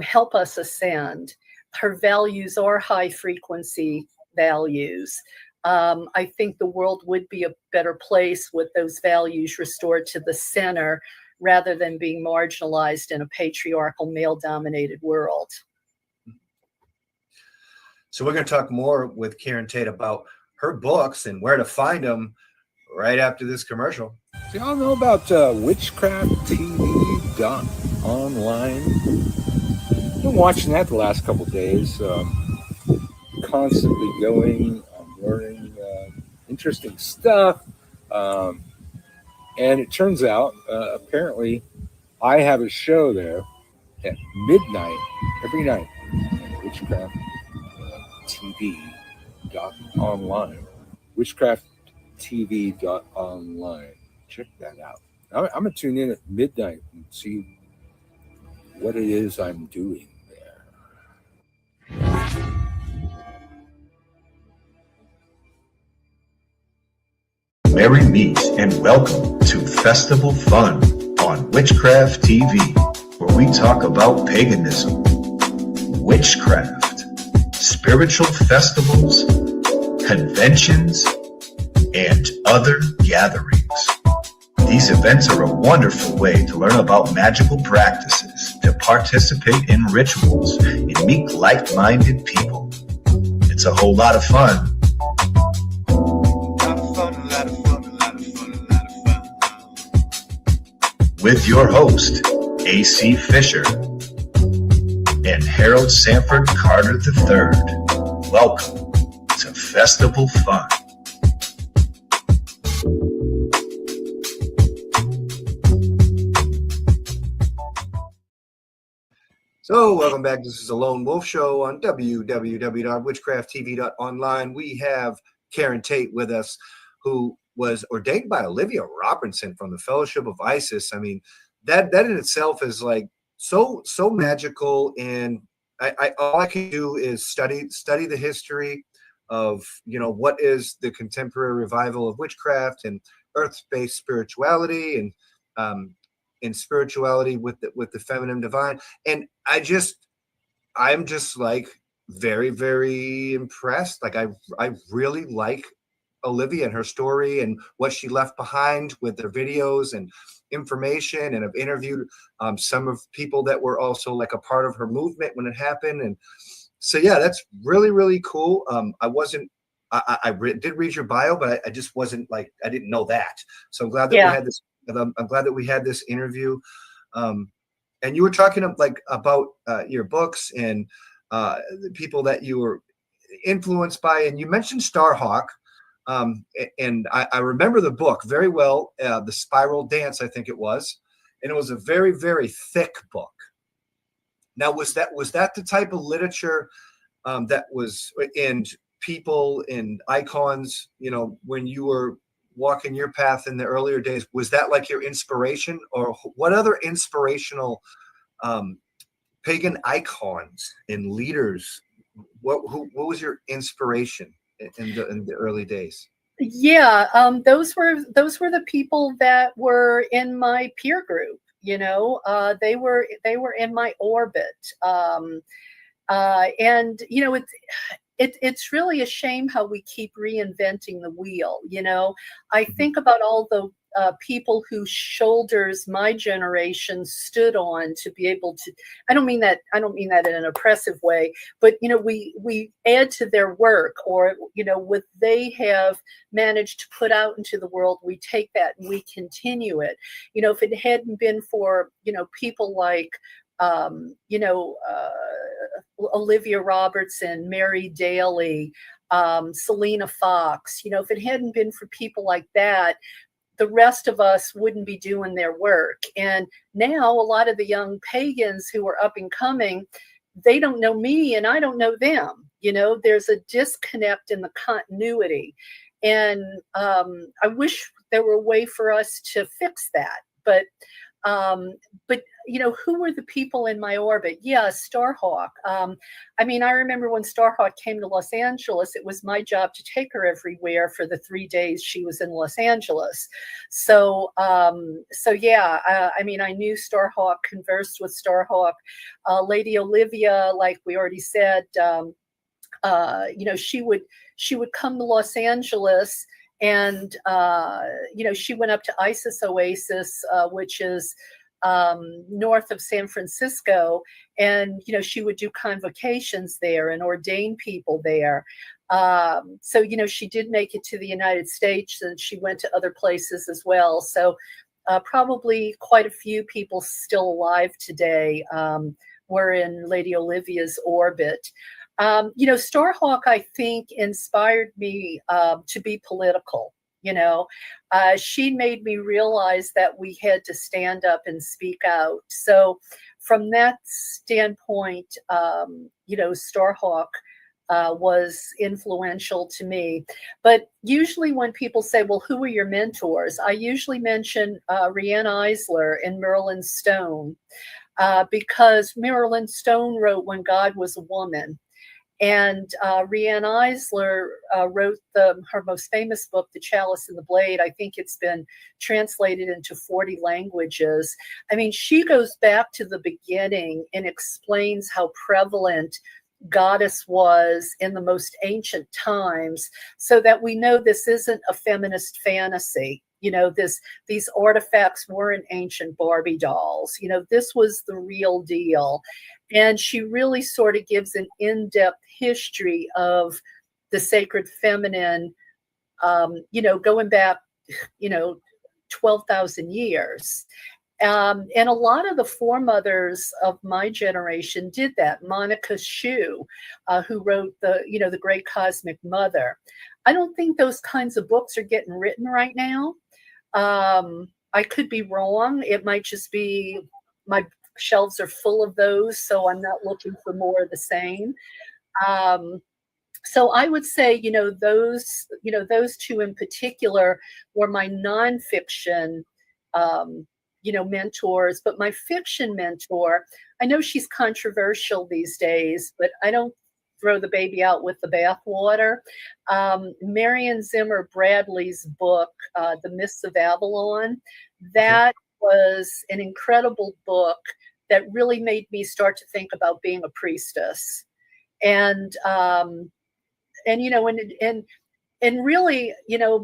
help us ascend. Her values are high frequency values. I think the world would be a better place with those values restored to the center, rather than being marginalized in a patriarchal, male-dominated world. So we're going to talk more with Karen Tate about her books and where to find them right after this commercial. Do y'all know about Witchcraft TV Online? I've been watching that the last couple of days. Constantly going, learning interesting stuff. And it turns out, apparently, I have a show there at midnight every night. Witchcraft TV online. Witchcraft TV online. Check that out. I'm gonna tune in at midnight and see what it is I'm doing there. Merry meet and welcome to Festival Fun on Witchcraft TV, where we talk about paganism, witchcraft, spiritual festivals, conventions, and other gatherings. These events are a wonderful way to learn about magical practices, to participate in rituals, and meet like-minded people. It's a whole lot of fun. With your host, A.C. Fisher and Harold Sanford Carter III. Welcome to Festival Fun. So welcome back. This is the Lone Wolf Show on www.witchcrafttv.online. We have Karen Tate with us, who was ordained by Olivia Robinson from the Fellowship of Isis. I mean, that in itself is like so magical, and I all I can do is study the history of, you know, what is the contemporary revival of witchcraft and earth-based spirituality, and spirituality with the feminine divine. And I'm just like very, very impressed. Like I really like Olivia and her story and what she left behind with their videos and information. And I've interviewed some of people that were also like a part of her movement when it happened. And so, yeah, that's really, really cool. I wasn't did read your bio, but I just wasn't like, I didn't know that. So I'm glad that Yeah. we had this. I'm glad that we had this interview. And you were talking about your books and the people that you were influenced by, and you mentioned Starhawk. And I remember the book very well, The Spiral Dance, I think it was. And it was a very, very thick book. Now, was that the type of literature that was in people and icons, when you were walking your path in the earlier days? Was that like your inspiration, or what other inspirational pagan icons and leaders? What was your inspiration in the early days? Yeah, those were the people that were in my peer group. They were in my orbit, and it's really a shame how we keep reinventing the wheel. I think about all the people whose shoulders my generation stood on to be able to. I don't mean that in an oppressive way, but we add to their work, or what they have managed to put out into the world. We take that and we continue it. If it hadn't been for people like Olivia Robertson, Mary Daly, Selena Fox, if it hadn't been for people like that, the rest of us wouldn't be doing their work. And now a lot of the young pagans who are up and coming, they don't know me and I don't know them. There's a disconnect in the continuity. And I wish there were a way for us to fix that. But who were the people in my orbit? Yeah, Starhawk. I remember when Starhawk came to Los Angeles, it was my job to take her everywhere for the 3 days she was in Los Angeles. So yeah, I knew Starhawk, conversed with Starhawk. Lady Olivia, like we already said, she would come to Los Angeles. And, she went up to Isis Oasis, which is north of San Francisco. And, she would do convocations there and ordain people there. So, she did make it to the United States, and she went to other places as well. So probably quite a few people still alive today were in Lady Olivia's orbit. Starhawk, I think, inspired me to be political. She made me realize that we had to stand up and speak out. So from that standpoint, Starhawk was influential to me. But usually when people say, well, who are your mentors? I usually mention Rianne Eisler and Marilyn Stone, because Marilyn Stone wrote When God Was a Woman. And Rianne Eisler wrote her most famous book, The Chalice and the Blade. I think it's been translated into 40 languages. She goes back to the beginning and explains how prevalent goddess was in the most ancient times, so that we know this isn't a feminist fantasy. These artifacts weren't ancient Barbie dolls. This was the real deal. And she really sort of gives an in-depth history of the sacred feminine, going back, 12,000 years. And a lot of the foremothers of my generation did that. Monica Shu, who wrote the Great Cosmic Mother. I don't think those kinds of books are getting written right now. I could be wrong. It might just be my shelves are full of those, so I'm not looking for more of the same. So I would say, those two in particular were my nonfiction, mentors. But my fiction mentor, I know she's controversial these days, but I don't throw the baby out with the bathwater. Marion Zimmer Bradley's book, The Myths of Avalon, that was an incredible book that really made me start to think about being a priestess. And really,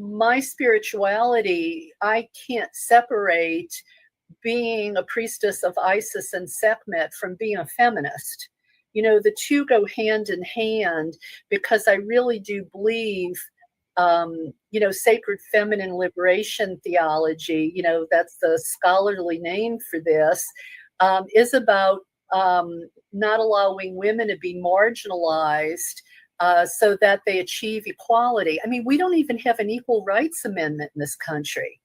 my spirituality, I can't separate being a priestess of Isis and Sekhmet from being a feminist. the two go hand in hand, because I really do believe, sacred feminine liberation theology, that's the scholarly name for this, is about not allowing women to be marginalized so that they achieve equality. I mean, we don't even have an equal rights amendment in this country.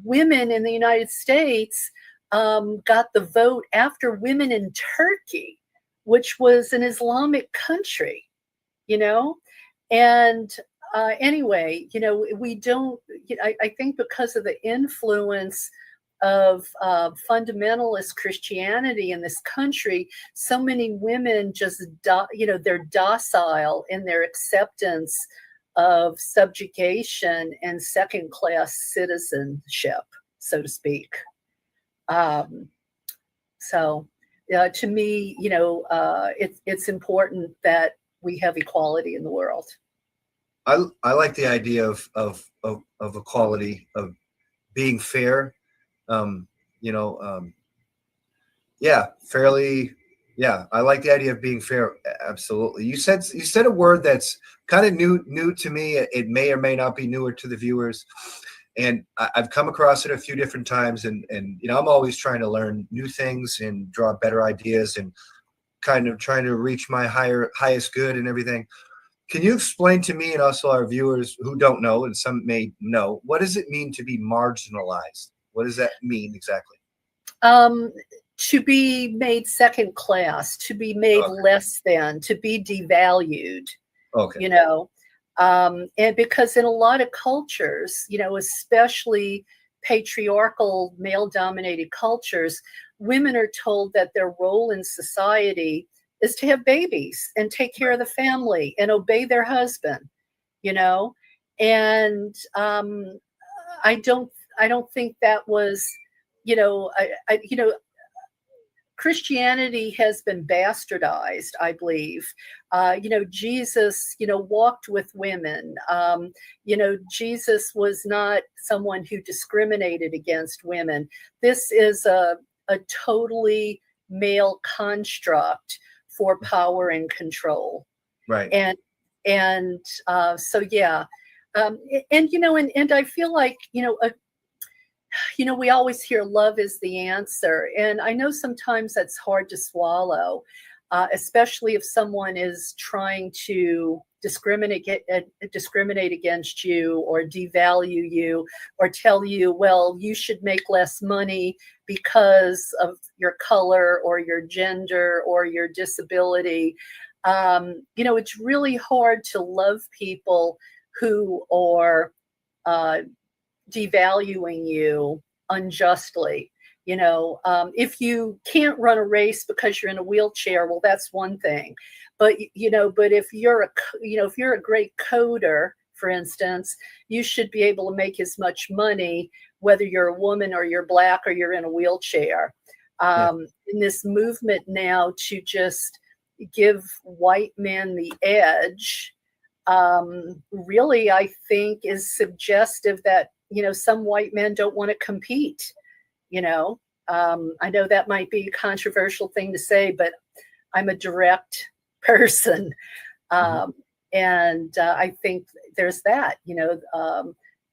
Women in the United States got the vote after women in Turkey, which was an Islamic country, and anyway, we don't, I think because of the influence of fundamentalist Christianity in this country, so many women just, they're docile in their acceptance of subjugation and second-class citizenship, so to speak. So to me, it's important that we have equality in the world. I like the idea of equality, of being fair. Fairly. Yeah, I like the idea of being fair. Absolutely. You said a word that's kind of new to me. It may or may not be newer to the viewers, and I've come across it a few different times. And I'm always trying to learn new things and draw better ideas and kind of trying to reach my highest good and everything. Can you explain to me and also our viewers who don't know, and some may know, what does it mean to be marginalized? What does that mean exactly? To be made second class, to be made less than, to be devalued. Okay. And because in a lot of cultures, especially patriarchal, male-dominated cultures, women are told that their role in society is to have babies and take care of the family and obey their husband, and I don't think that was, Christianity has been bastardized, I believe. Jesus, walked with women. Jesus was not someone who discriminated against women. This is a totally male construct for power and control. Right. And so, yeah. And I feel like, we always hear love is the answer. And I know sometimes that's hard to swallow, especially if someone is trying to discriminate against you or devalue you or tell you, well, you should make less money because of your color or your gender or your disability. It's really hard to love people who are devaluing you unjustly. If you can't run a race because you're in a wheelchair, well, that's one thing. But if you're a great coder, for instance, you should be able to make as much money whether you're a woman or you're Black or you're in a wheelchair. In this movement now to just give white men the edge, really, I think is suggestive that some white men don't want to compete. I know that might be a controversial thing to say, but I'm a direct person. And I think there's that,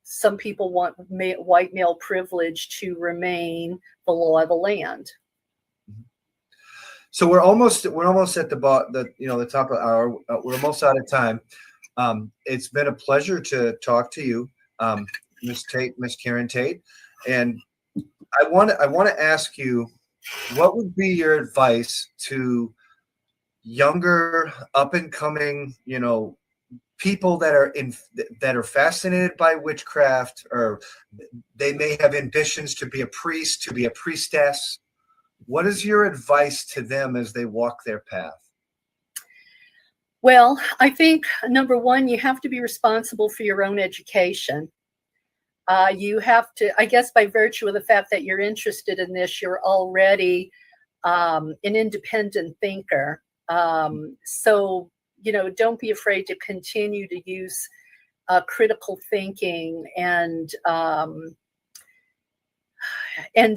some people want white male privilege to remain the law of the land. So we're almost at the top of our, we're almost out of time. It's been a pleasure to talk to you, Miss Karen Tate, and I want to ask you, what would be your advice to younger, up and coming, people that are fascinated by witchcraft, or they may have ambitions to be a priest, to be a priestess? What is your advice to them as they walk their path? Well, I think number one, you have to be responsible for your own education. You have to, I guess, by virtue of the fact that you're interested in this, you're already an independent thinker. So, don't be afraid to continue to use critical thinking and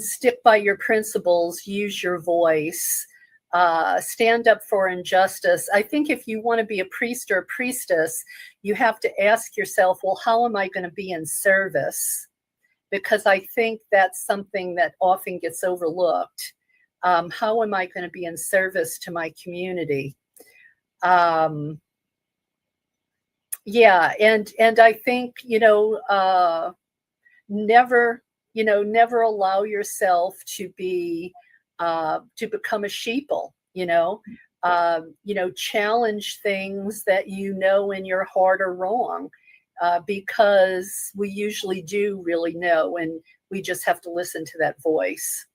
stick by your principles, use your voice. stand up for injustice. I think if you want to be a priest or a priestess, you have to ask yourself, well, how am I going to be in service? Because I think that's something that often gets overlooked. How am I going to be in service to my community? Yeah, and I think, never allow yourself to be to become a sheeple. Challenge things that in your heart are wrong, because we usually do really know, and we just have to listen to that voice.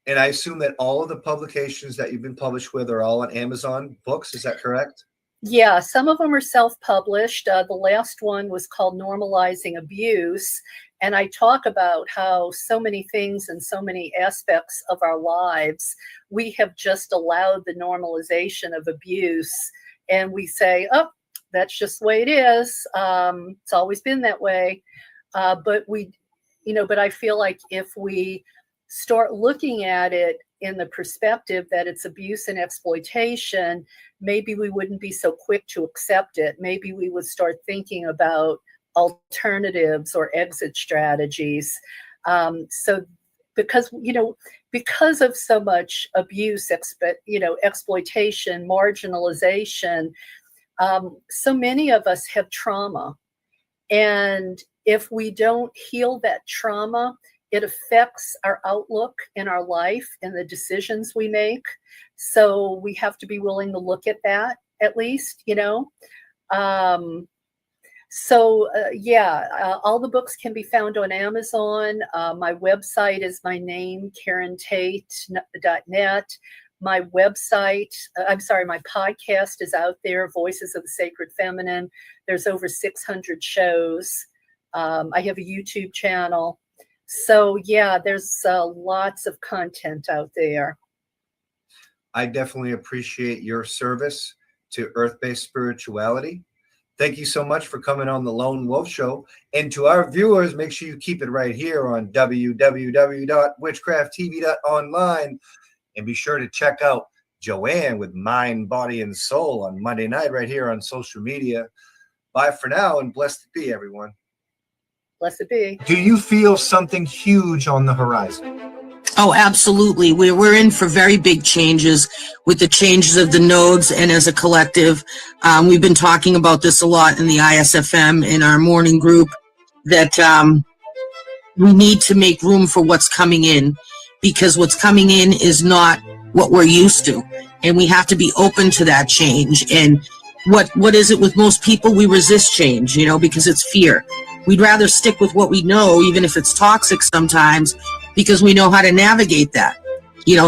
And I assume that all of the publications that you've been published with are all on Amazon Books. Is that correct? Yeah, some of them are self-published. The last one was called Normalizing Abuse. And I talk about how so many things and so many aspects of our lives, we have just allowed the normalization of abuse. And we say, oh, that's just the way it is. It's always been that way. But I feel like if we start looking at it in the perspective that it's abuse and exploitation, maybe we wouldn't be so quick to accept it. Maybe we would start thinking about alternatives or exit strategies. Because of so much abuse, exploitation, marginalization, so many of us have trauma. And if we don't heal that trauma, it affects our outlook in our life and the decisions we make. So we have to be willing to look at that, at least, all the books can be found on Amazon. My website is my name, KarenTate.net. My website, my podcast is out there, Voices of the Sacred Feminine. There's over 600 shows. I have a YouTube channel. So yeah, there's lots of content out there. I definitely appreciate your service to earth-based spirituality. Thank you so much for coming on the Lone Wolf Show. And to our viewers, make sure you keep it right here on www.witchcrafttv.online. And be sure to check out Joanne with Mind, Body, and Soul on Monday night right here on social media. Bye for now, and blessed be, everyone. Blessed be. Do you feel something huge on the horizon? Oh, absolutely. We're in for very big changes with the changes of the nodes, and as a collective, we've been talking about this a lot in the ISFM in our morning group, that we need to make room for what's coming in, because what's coming in is not what we're used to, and we have to be open to that change. And what is it with most people? We resist change, because it's fear. We'd rather stick with what we know, even if it's toxic sometimes, because we know how to navigate that.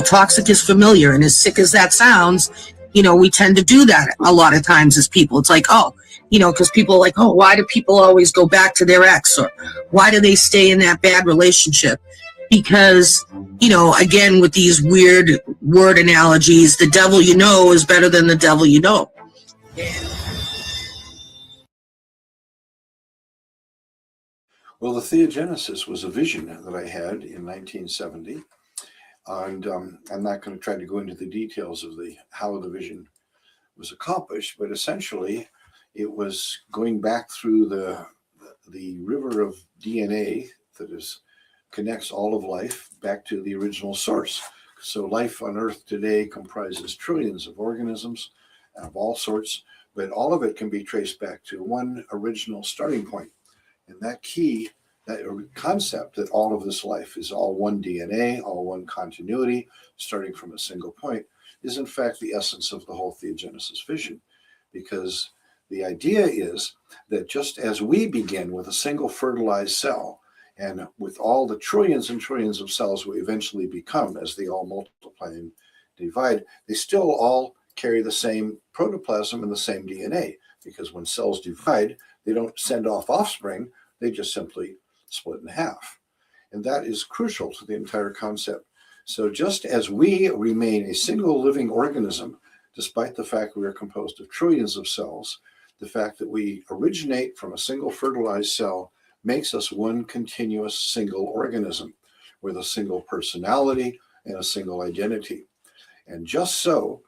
Toxic is familiar, and as sick as that sounds, we tend to do that a lot of times as people. It's like, because people are like, oh, why do people always go back to their ex? Or why do they stay in that bad relationship? Because, again, with these weird word analogies, the devil you know is better than the devil you know. Well, the theogenesis was a vision that I had in 1970, and I'm not going to try to go into the details of how the vision was accomplished, but essentially it was going back through the river of DNA that connects all of life back to the original source. So life on Earth today comprises trillions of organisms of all sorts, but all of it can be traced back to one original starting point. And that concept that all of this life is all one DNA, all one continuity, starting from a single point, is in fact the essence of the whole theogenesis vision. Because the idea is that just as we begin with a single fertilized cell, and with all the trillions and trillions of cells we eventually become as they all multiply and divide, they still all carry the same protoplasm and the same DNA. Because when cells divide, they don't send off offspring, they just simply split in half. And that is crucial to the entire concept. So just as we remain a single living organism, despite the fact we are composed of trillions of cells, the fact that we originate from a single fertilized cell makes us one continuous single organism with a single personality and a single identity. And just so,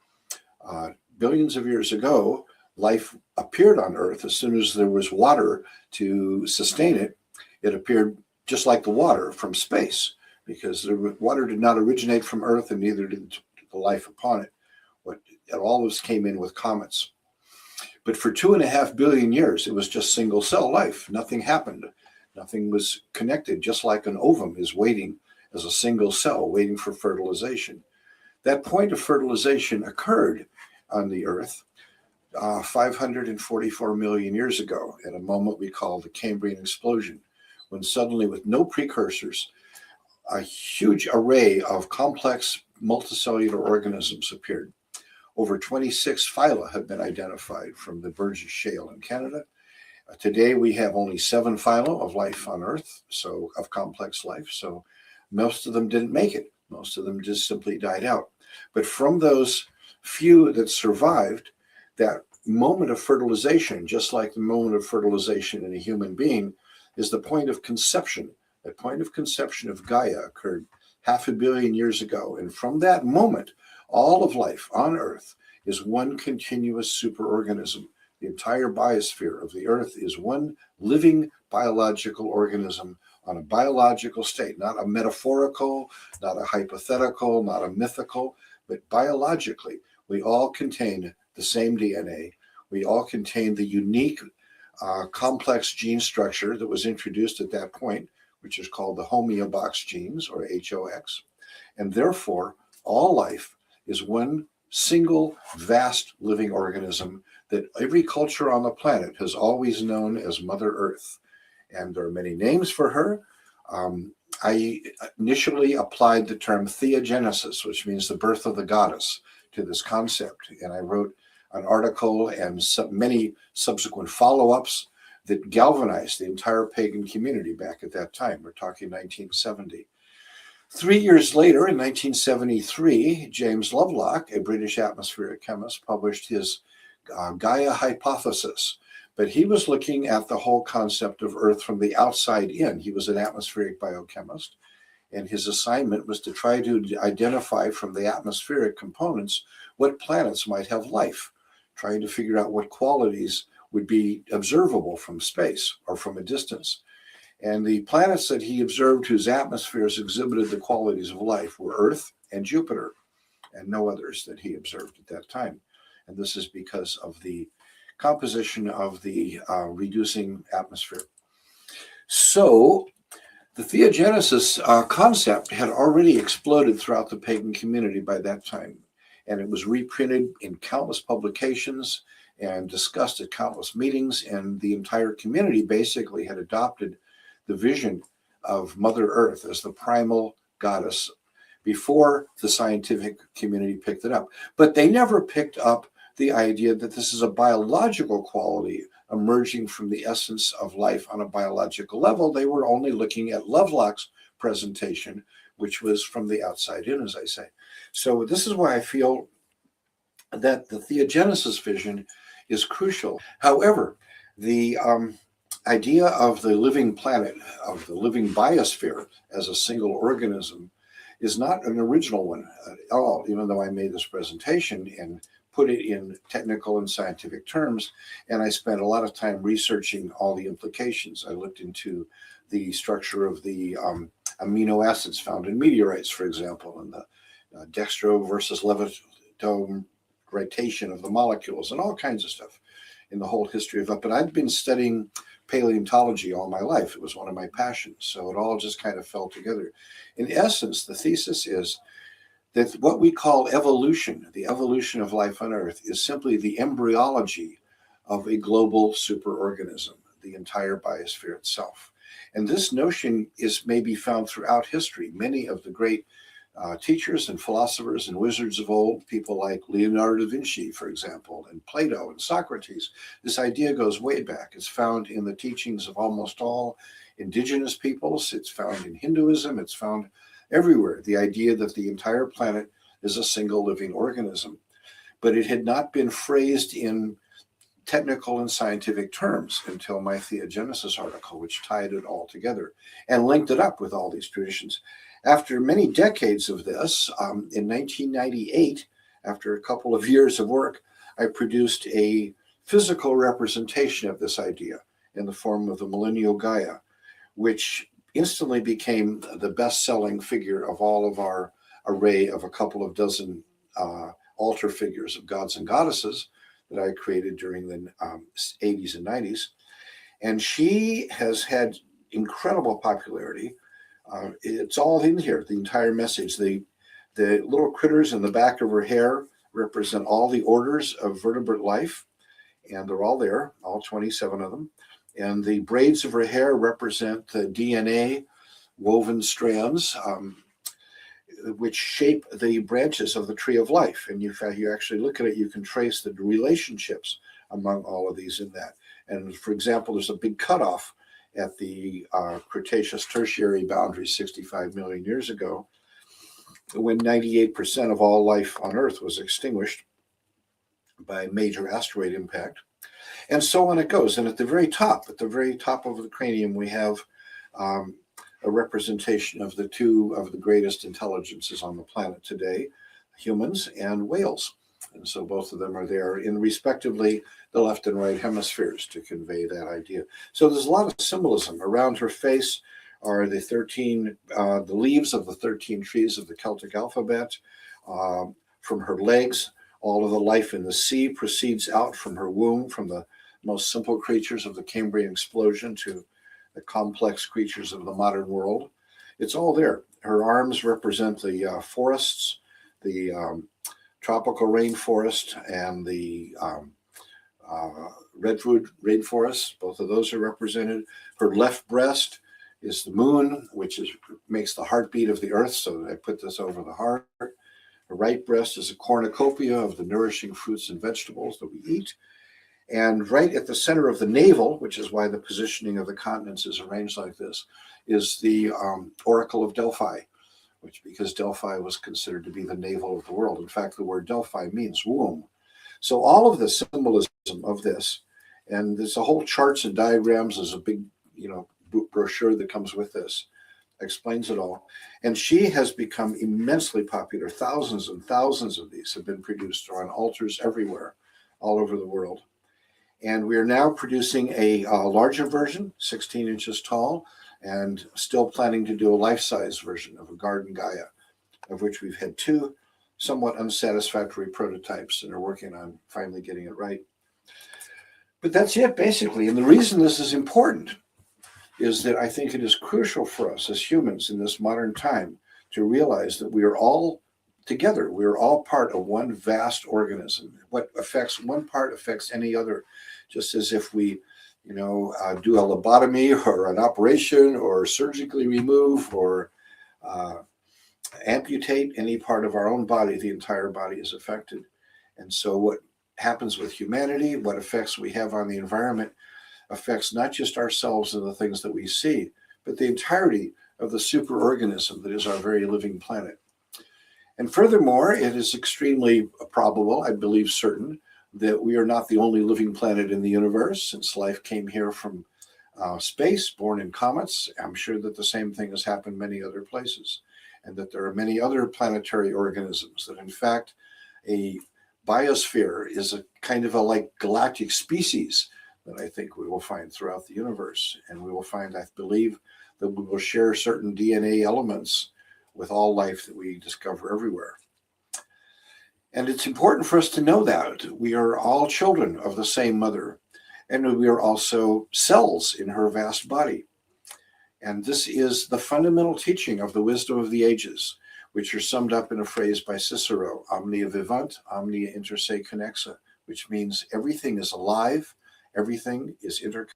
billions of years ago, life appeared on Earth as soon as there was water to sustain it. It appeared just like the water from space, because the water did not originate from Earth, and neither did the life upon it. It always came in with comets. But for 2.5 billion years, it was just single cell life. Nothing happened. Nothing was connected, just like an ovum is waiting as a single cell, waiting for fertilization. That point of fertilization occurred on the Earth 544 million years ago, at a moment we call the Cambrian explosion, when suddenly, with no precursors, a huge array of complex multicellular organisms appeared. Over 26 phyla have been identified from the Burgess Shale in Canada. Today, we have only 7 phyla of life on Earth, so of complex life. So most of them didn't make it. Most of them just simply died out. But from those few that survived, that moment of fertilization, just like the moment of fertilization in a human being, is the point of conception. The point of conception of Gaia occurred 500 million years ago. And from that moment, all of life on Earth is one continuous superorganism. The entire biosphere of the Earth is one living biological organism on a biological state, not a metaphorical, not a hypothetical, not a mythical, but biologically. We all contain the same DNA. We all contain the unique complex gene structure that was introduced at that point, which is called the homeobox genes, or HOX. And therefore, all life is one single vast living organism that every culture on the planet has always known as Mother Earth. And there are many names for her. I initially applied the term theogenesis, which means the birth of the goddess, to this concept. And I wrote an article and many subsequent follow-ups that galvanized the entire pagan community back at that time. We're talking 1970. 3 years later, in 1973, James Lovelock, a British atmospheric chemist, published his Gaia hypothesis. But he was looking at the whole concept of Earth from the outside in. He was an atmospheric biochemist, and his assignment was to try to identify from the atmospheric components what planets might have life, trying to figure out what qualities would be observable from space or from a distance. And the planets that he observed whose atmospheres exhibited the qualities of life were Earth and Jupiter, and no others that he observed at that time. And this is because of the composition of the reducing atmosphere. So the theogenesis concept had already exploded throughout the pagan community by that time, and it was reprinted in countless publications and discussed at countless meetings, and the entire community basically had adopted the vision of Mother Earth as the primal goddess before the scientific community picked it up. But they never picked up the idea that this is a biological quality emerging from the essence of life on a biological level. They were only looking at Lovelock's presentation, which was from the outside in, as I say. So this is why I feel that the theogenesis vision is crucial. However, the idea of the living planet, of the living biosphere as a single organism, is not an original one at all, even though I made this presentation and put it in technical and scientific terms. And I spent a lot of time researching all the implications. I looked into the structure of the amino acids found in meteorites, for example, and the dextro versus levodopa rotation of the molecules and all kinds of stuff in the whole history of it. But I've been studying paleontology all my life. It was one of my passions. So it all just kind of fell together. In essence, the thesis is that what we call evolution, the evolution of life on Earth, is simply the embryology of a global superorganism, the entire biosphere itself. And this notion is maybe found throughout history. Many of the great teachers and philosophers and wizards of old, people like Leonardo da Vinci, for example, and Plato and Socrates, this idea goes way back. It's found in the teachings of almost all indigenous peoples. It's found in Hinduism. It's found everywhere, the idea that the entire planet is a single living organism. But it had not been phrased in technical and scientific terms until my theogenesis article, which tied it all together and linked it up with all these traditions. After many decades of this, in 1998, after a couple of years of work, I produced a physical representation of this idea in the form of the Millennial Gaia, which instantly became the best-selling figure of all of our array of a couple of dozen altar figures of gods and goddesses that I created during the 80s and 90s. And she has had incredible popularity. It's all in here, the entire message. The little critters in the back of her hair represent all the orders of vertebrate life, and they're all there, all 27 of them. And the braids of her hair represent the DNA woven strands, which shape the branches of the tree of life. And if you actually look at it, you can trace the relationships among all of these in that. And for example, there's a big cutoff at the Cretaceous Tertiary boundary 65 million years ago, when 98% of all life on Earth was extinguished by a major asteroid impact. And so on it goes. And at the very top of the cranium, we have a representation of the two of the greatest intelligences on the planet today, humans and whales. And so both of them are there in respectively the left and right hemispheres to convey that idea. So there's a lot of symbolism. Around her face are the leaves of the 13 trees of the Celtic alphabet. From her legs, all of the life in the sea proceeds out from her womb, from the most simple creatures of the Cambrian explosion to the complex creatures of the modern world. It's all there. Her arms represent the forests, the tropical rainforest, and the redwood rainforest. Both of those are represented. Her left breast is the moon, which makes the heartbeat of the earth, so I put this over the heart. Her right breast is a cornucopia of the nourishing fruits and vegetables that we eat. And right at the center of the navel, which is why the positioning of the continents is arranged like this, is the Oracle of Delphi, because Delphi was considered to be the navel of the world. In fact, the word Delphi means womb. So all of the symbolism of this, and there's a whole charts and diagrams, there's a big, brochure that comes with this, explains it all. And she has become immensely popular. Thousands and thousands of these have been produced on altars everywhere, all over the world. And we are now producing a larger version, 16 inches tall, and still planning to do a life-size version of a Garden Gaia, of which we've had two somewhat unsatisfactory prototypes and are working on finally getting it right. But that's it, basically. And the reason this is important is that I think it is crucial for us as humans in this modern time to realize that we are all together. We are all part of one vast organism. What affects one part affects any other, just as if we do a lobotomy or an operation or surgically remove or amputate any part of our own body, the entire body is affected. And so what happens with humanity, what effects we have on the environment, affects not just ourselves and the things that we see, but the entirety of the superorganism that is our very living planet. And furthermore, it is extremely probable, I believe certain, that we are not the only living planet in the universe, since life came here from space, born in comets. I'm sure that the same thing has happened many other places, and that there are many other planetary organisms, that in fact, a biosphere is a kind of a galactic species that I think we will find throughout the universe. And we will find, I believe, that we will share certain DNA elements with all life that we discover everywhere. And it's important for us to know that we are all children of the same mother, and we are also cells in her vast body. And this is the fundamental teaching of the wisdom of the ages, which are summed up in a phrase by Cicero, omnia vivant, omnia inter se connexa, which means everything is alive, everything is interconnected.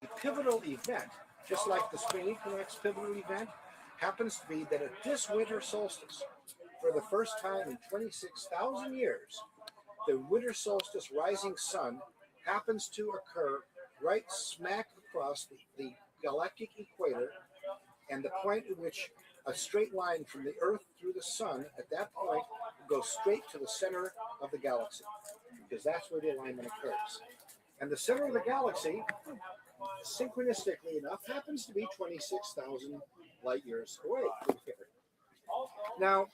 The pivotal event, just like the spring equinox pivotal event, happens to be that at this winter solstice, for the first time in 26,000 years, the winter solstice rising sun happens to occur right smack across the galactic equator, and the point at which a straight line from the Earth through the sun at that point goes straight to the center of the galaxy, because that's where the alignment occurs. And the center of the galaxy synchronistically enough, happens to be 26,000 light years away from here. Now,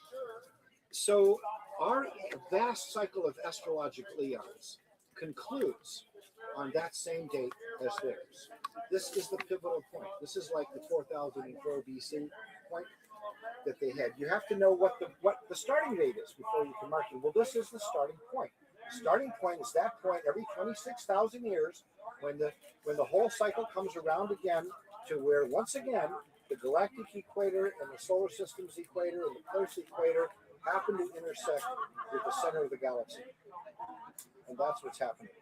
so our vast cycle of astrological eons concludes on that same date as theirs. This is the pivotal point. This is like the 4004 BC point that they had. You have to know what the starting date is before you can mark it. Well, this is the starting point. The starting point is that point every 26,000 years when the whole cycle comes around again to where once again the galactic equator and the solar system's equator and the Earth's equator happen to intersect with the center of the galaxy. And that's what's happening.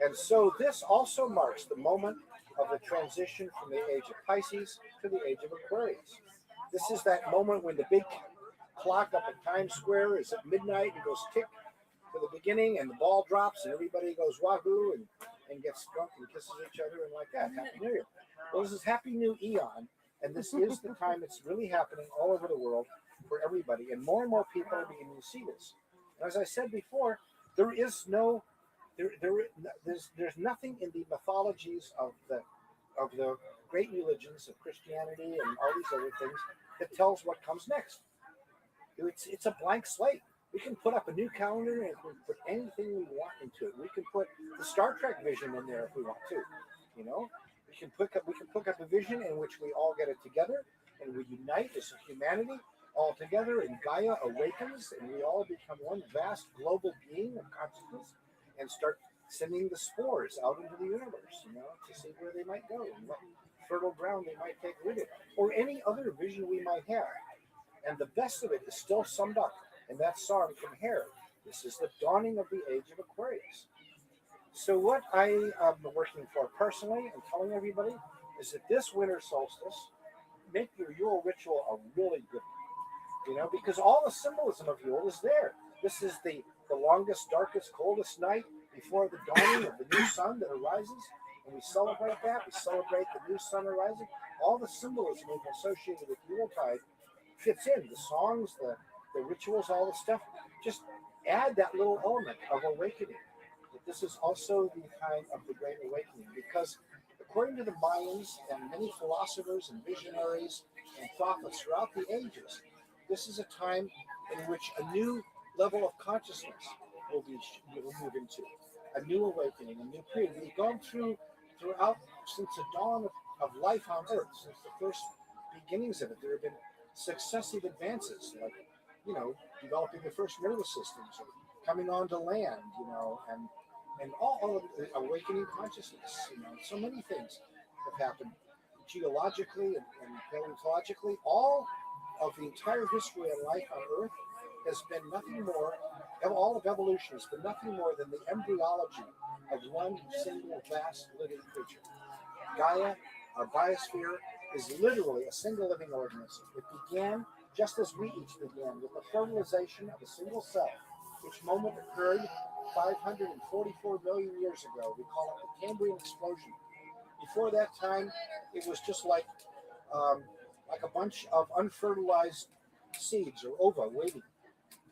And so this also marks the moment of the transition from the age of Pisces to the age of Aquarius. This is that moment when the big clock up at Times Square is at midnight and goes tick for the beginning, and the ball drops, and everybody goes wahoo and gets drunk and kisses each other and like that. Happy New Year. Well, this is Happy New Eon, and this is the time it's really happening all over the world for everybody, and more people are beginning to see this. And as I said before, there's nothing in the mythologies of the great religions of Christianity and all these other things that tells what comes next. It's a blank slate. We can put up a new calendar and we can put anything we want into it. We can put the Star Trek vision in there if we want to. You know, we can put up a vision in which we all get it together and we unite as a humanity all together, and Gaia awakens and we all become one vast global being of consciousness and start sending the spores out into the universe, you know, to see where they might go and what fertile ground they might take with it, or any other vision we might have. And the best of it is still summed up in that song from Hair. This is the dawning of the age of Aquarius. So what I am working for personally and telling everybody is that this winter solstice, make your Yule ritual a really good one, you know, because all the symbolism of Yule is there. This is the longest, darkest, coldest night before the dawning of the new sun that arises, and we celebrate that. We celebrate the new sun arising. All the symbolism associated with Yuletide fits in. The songs, the rituals, all the stuff. Just add that little element of awakening. That this is also the time of the Great Awakening, because according to the Mayans and many philosophers and visionaries and prophets throughout the ages, this is a time in which a new level of consciousness will move into. A new awakening, a new period. We've gone throughout since the dawn of life on Earth, since the first beginnings of it. There have been successive advances, like, you know, developing the first nervous systems, or coming onto land, you know, and all of the awakening consciousness, you know, so many things have happened geologically and paleontologically. All of the entire history of life on Earth has been nothing more, all of evolution has been nothing more than the embryology of one single vast living creature. Gaia, our biosphere, is literally a single living organism. It began just as we each began, with the fertilization of a single cell, which moment occurred 544 million years ago. We call it the Cambrian explosion. Before that time, it was just like a bunch of unfertilized seeds or ova waiting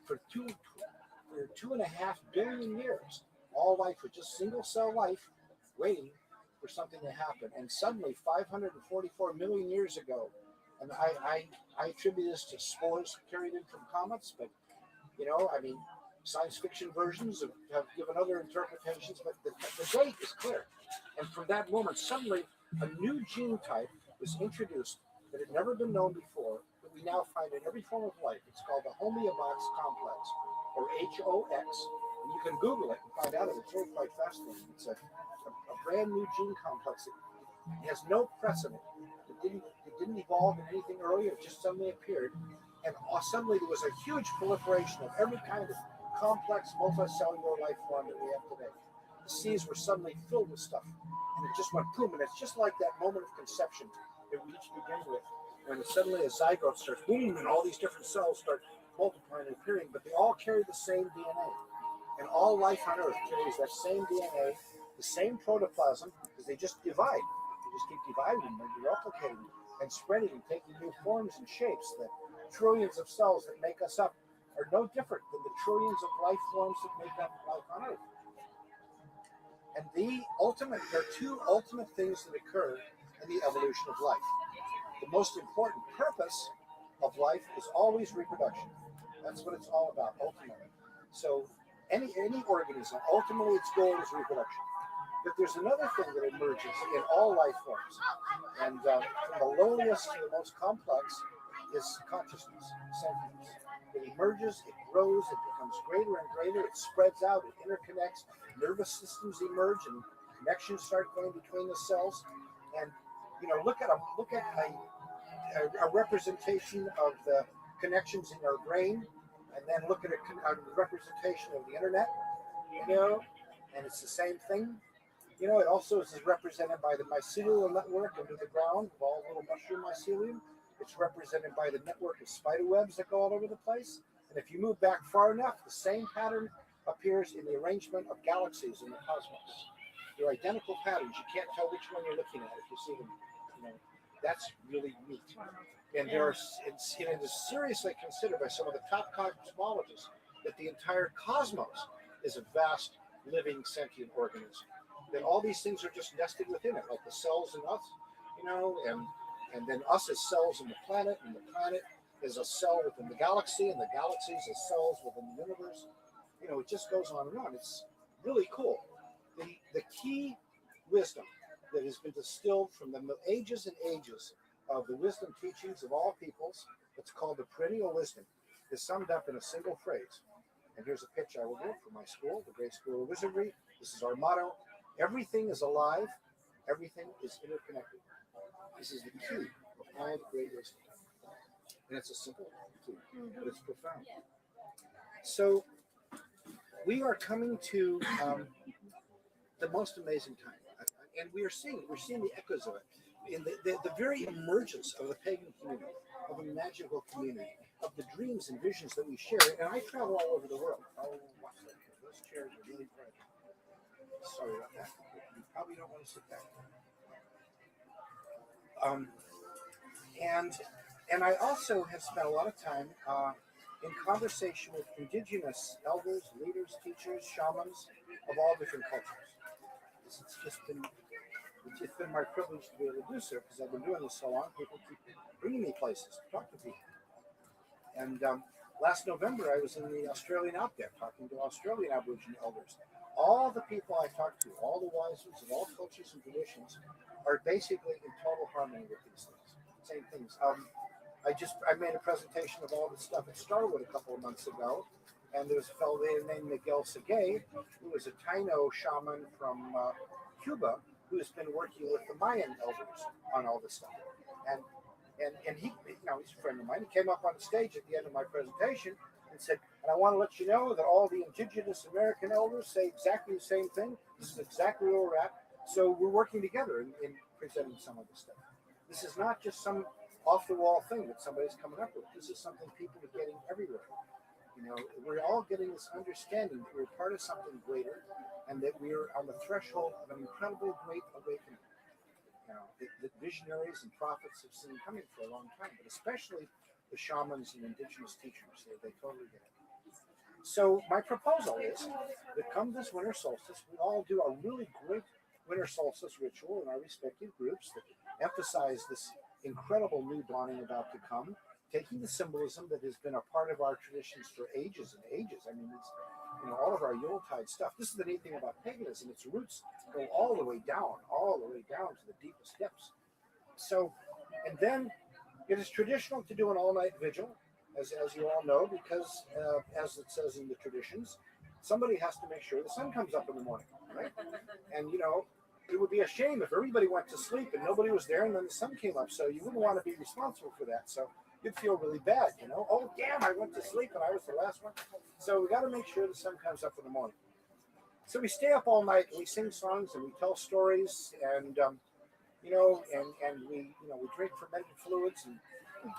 for 2.5 billion years. All life was just single cell life waiting for something to happen. And suddenly, 544 million years ago, and I attribute this to spores carried in from comets, but, you know, I mean, science fiction versions have given other interpretations, but the date is clear. And from that moment, suddenly a new gene type was introduced that had never been known before, that we now find in every form of life. It's called the homeobox complex, or HOX. And you can Google it and find out it. It's really quite fascinating. It's a brand new gene complex. It has no precedent. It didn't evolve in anything earlier. It just suddenly appeared. And suddenly there was a huge proliferation of every kind of complex multicellular life form that we have today. The seas were suddenly filled with stuff. And it just went boom. And it's just like that moment of conception that we each begin with, when suddenly a zygote starts boom, and all these different cells start multiplying and appearing, but they all carry the same DNA. And all life on Earth carries that same DNA, the same protoplasm, because they just divide. They just keep dividing and replicating and spreading and taking new forms and shapes. The trillions of cells that make us up are no different than the trillions of life forms that make up life on Earth. And there are two ultimate things that occur in the evolution of life. The most important purpose of life is always reproduction. That's what it's all about, ultimately. So any organism, ultimately its goal is reproduction. But there's another thing that emerges in all life forms. And from the lowliest to the most complex is consciousness, sentience. It emerges, it grows, it becomes greater and greater, it spreads out, it interconnects, nervous systems emerge and connections start going between the cells. And look at a representation of the connections in our brain, and then look at a representation of the internet, and it's the same thing. It also is represented by the mycelial network under the ground of all little mushroom mycelium. It's represented by the network of spider webs that go all over the place. And if you move back far enough, the same pattern appears in the arrangement of galaxies in the cosmos. They're identical patterns. You can't tell which one you're looking at if you see them. That's really neat. And it is seriously considered by some of the top cosmologists that the entire cosmos is a vast living sentient organism. That all these things are just nested within it, like the cells in us, and then us as cells in the planet, and the planet is a cell within the galaxy, and the galaxies as cells within the universe. It just goes on and on. It's really cool. The key wisdom that has been distilled from the ages and ages of the wisdom teachings of all peoples, it's called the perennial wisdom, is summed up in a single phrase. And here's a pitch I will give for my school, the Great School of Wizardry. This is our motto. Everything is alive. Everything is interconnected. This is the key of all the great wisdom. And it's a simple key, but it's profound. So we are coming to the most amazing time. And we're seeing the echoes of it in the very emergence of the pagan community, of a magical community, of the dreams and visions that we share. And I travel all over the world. Oh, watch that. Those chairs are really fragile. Sorry about that. You probably don't want to sit back. And I also have spent a lot of time in conversation with indigenous elders, leaders, teachers, shamans of all different cultures. It's just been my privilege to be able to do so because I've been doing this so long. People keep bringing me places to talk to people. And last November, I was in the Australian outback talking to Australian Aboriginal elders. All the people I talked to, all the wise ones of all cultures and traditions, are basically in total harmony with these things. Same things. I made a presentation of all this stuff at Starwood a couple of months ago, and there was a fellow there named Miguel Segué, who is a Taino shaman from Cuba, who has been working with the Mayan elders on all this stuff. And he, he's a friend of mine. He came up on the stage at the end of my presentation and said, and I want to let you know that all the indigenous American elders say exactly the same thing. This is exactly where we're at. So we're working together in presenting some of this stuff. This is not just some off-the-wall thing that somebody's coming up with. This is something people are getting everywhere. We're all getting this understanding that we're part of something greater and that we're on the threshold of an incredibly great awakening. The visionaries and prophets have seen coming for a long time, but especially the shamans and indigenous teachers. They totally get it. So my proposal is that come this winter solstice, we all do a really great winter solstice ritual in our respective groups that emphasize this incredible new dawning about to come, taking the symbolism that has been a part of our traditions for ages and ages. I mean, it's, all of our Yuletide stuff. This is the neat thing about paganism. Its roots go all the way down to the deepest depths. So, and then it is traditional to do an all-night vigil, as you all know, because as it says in the traditions, somebody has to make sure the sun comes up in the morning, right? And it would be a shame if everybody went to sleep and nobody was there and then the sun came up. So you wouldn't want to be responsible for that. So you'd feel really bad, Oh, damn, I went to sleep and I was the last one. So we got to make sure the sun comes up in the morning. So we stay up all night and we sing songs and we tell stories and, and we drink fermented fluids and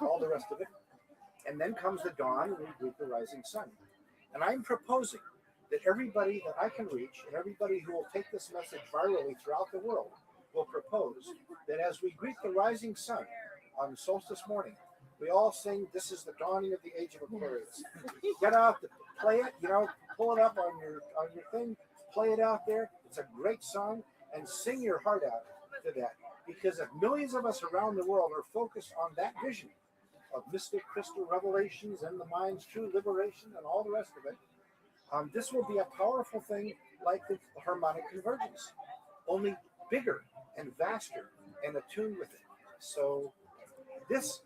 all the rest of it. And then comes the dawn and we greet the rising sun. And I'm proposing that everybody that I can reach and everybody who will take this message virally throughout the world will propose that as we greet the rising sun on solstice morning, we all sing, "This is the dawning of the age of Aquarius." Get out, play it, pull it up on your thing, play it out there. It's a great song, and sing your heart out to that. Because if millions of us around the world are focused on that vision of mystic crystal revelations and the mind's true liberation and all the rest of it, this will be a powerful thing like the harmonic convergence, only bigger and vaster and attuned with it. So this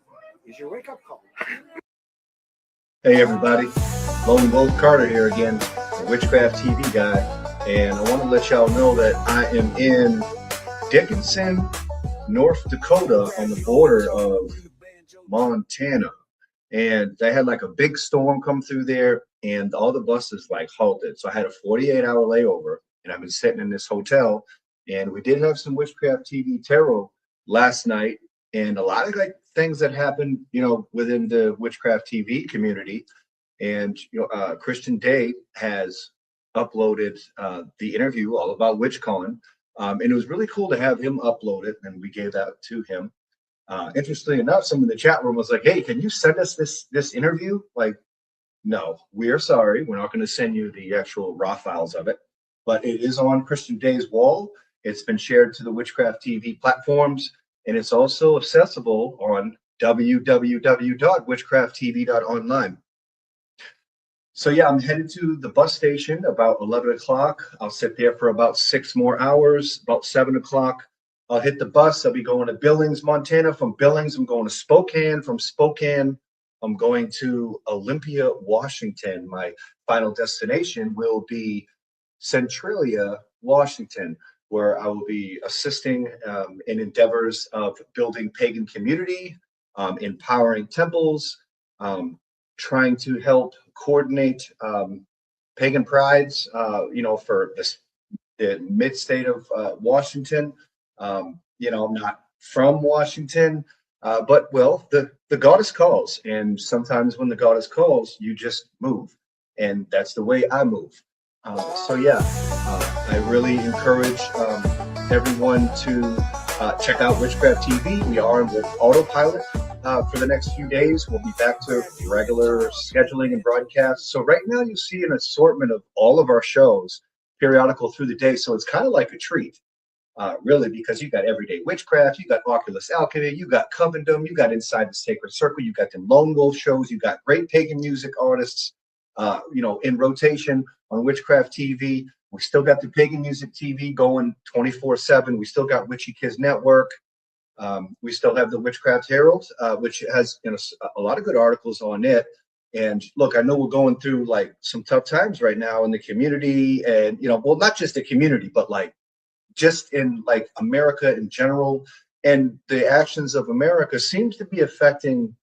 is your wake-up call. Hey everybody, Lone Wolf Carter here again, the Witchcraft TV guy, and I want to let y'all know that I am in Dickinson, North Dakota, on the border of Montana, and they had like a big storm come through there, and all the buses like halted. So I had a 48-hour layover, and I've been sitting in this hotel, and we did have some Witchcraft TV tarot last night, and a lot of like things that happened, you know, within the Witchcraft TV community. And Christian Day has uploaded the interview all about witch calling, and it was really cool to have him upload it, and we gave that to him. Interestingly enough, someone in the chat room was like, "Hey, can you send us this interview?" Like, no, we are sorry, we're not going to send you the actual raw files of it, but it is on Christian Day's wall. It's been shared to the Witchcraft TV platforms, and it's also accessible on www.witchcrafttv.online. So yeah, I'm headed to the bus station about 11 o'clock. I'll sit there for about 6 more hours. About 7 o'clock, I'll hit the bus. I'll be going to Billings, Montana. From Billings, I'm going to Spokane. From Spokane, I'm going to Olympia, Washington. My final destination will be Centralia, Washington, where I will be assisting in endeavors of building pagan community, empowering temples, trying to help coordinate pagan prides, for the mid-state of Washington. I'm not from Washington, but well, the goddess calls, and sometimes when the goddess calls, you just move, and that's the way I move. So yeah, I really encourage everyone to check out Witchcraft TV. We are on autopilot for the next few days. We'll be back to regular scheduling and broadcasts. So right now you see an assortment of all of our shows periodical through the day. So it's kind of like a treat, really, because you got Everyday Witchcraft, you got Oculus Alchemy, you got Covendom, you got Inside the Sacred Circle, you got the Lone Wolf shows, you got great pagan music artists, in rotation on Witchcraft TV. We still got the Pagan Music TV going 24/7. We still got Witchy Kids Network. We still have the Witchcraft Herald, which has a lot of good articles on it. And look, I know we're going through like some tough times right now in the community, and well, not just the community, but like just in like America in general. And the actions of America seems to be affecting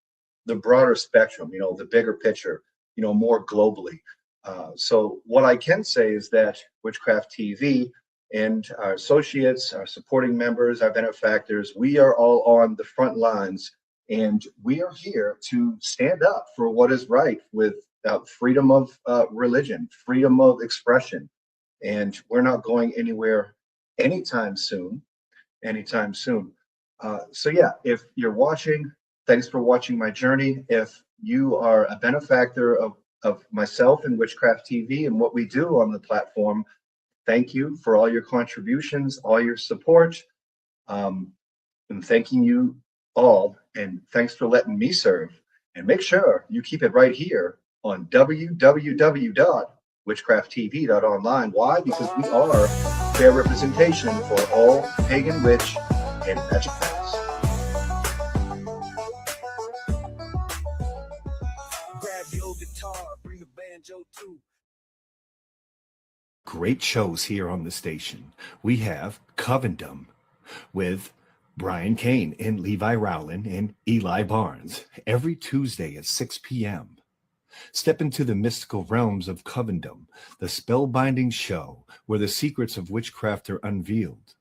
the broader spectrum, the bigger picture, more globally. So what I can say is that Witchcraft TV and our associates, our supporting members, our benefactors, we are all on the front lines, and we are here to stand up for what is right with freedom of religion, freedom of expression. And we're not going anywhere anytime soon. So yeah, if you're watching, thanks for watching my journey. If you are a benefactor of myself and Witchcraft TV and what we do on the platform, thank you for all your contributions, all your support. And thanking you all, and thanks for letting me serve. And make sure you keep it right here on www.witchcrafttv.online. Why? Because we are fair representation for all pagan, witch, and magic fans. Great shows here on the station. We have Covendom with Brian Kane and Levi Rowland and Eli Barnes every Tuesday at 6 p.m. Step into the mystical realms of Covendom, the spellbinding show where the secrets of witchcraft are unveiled.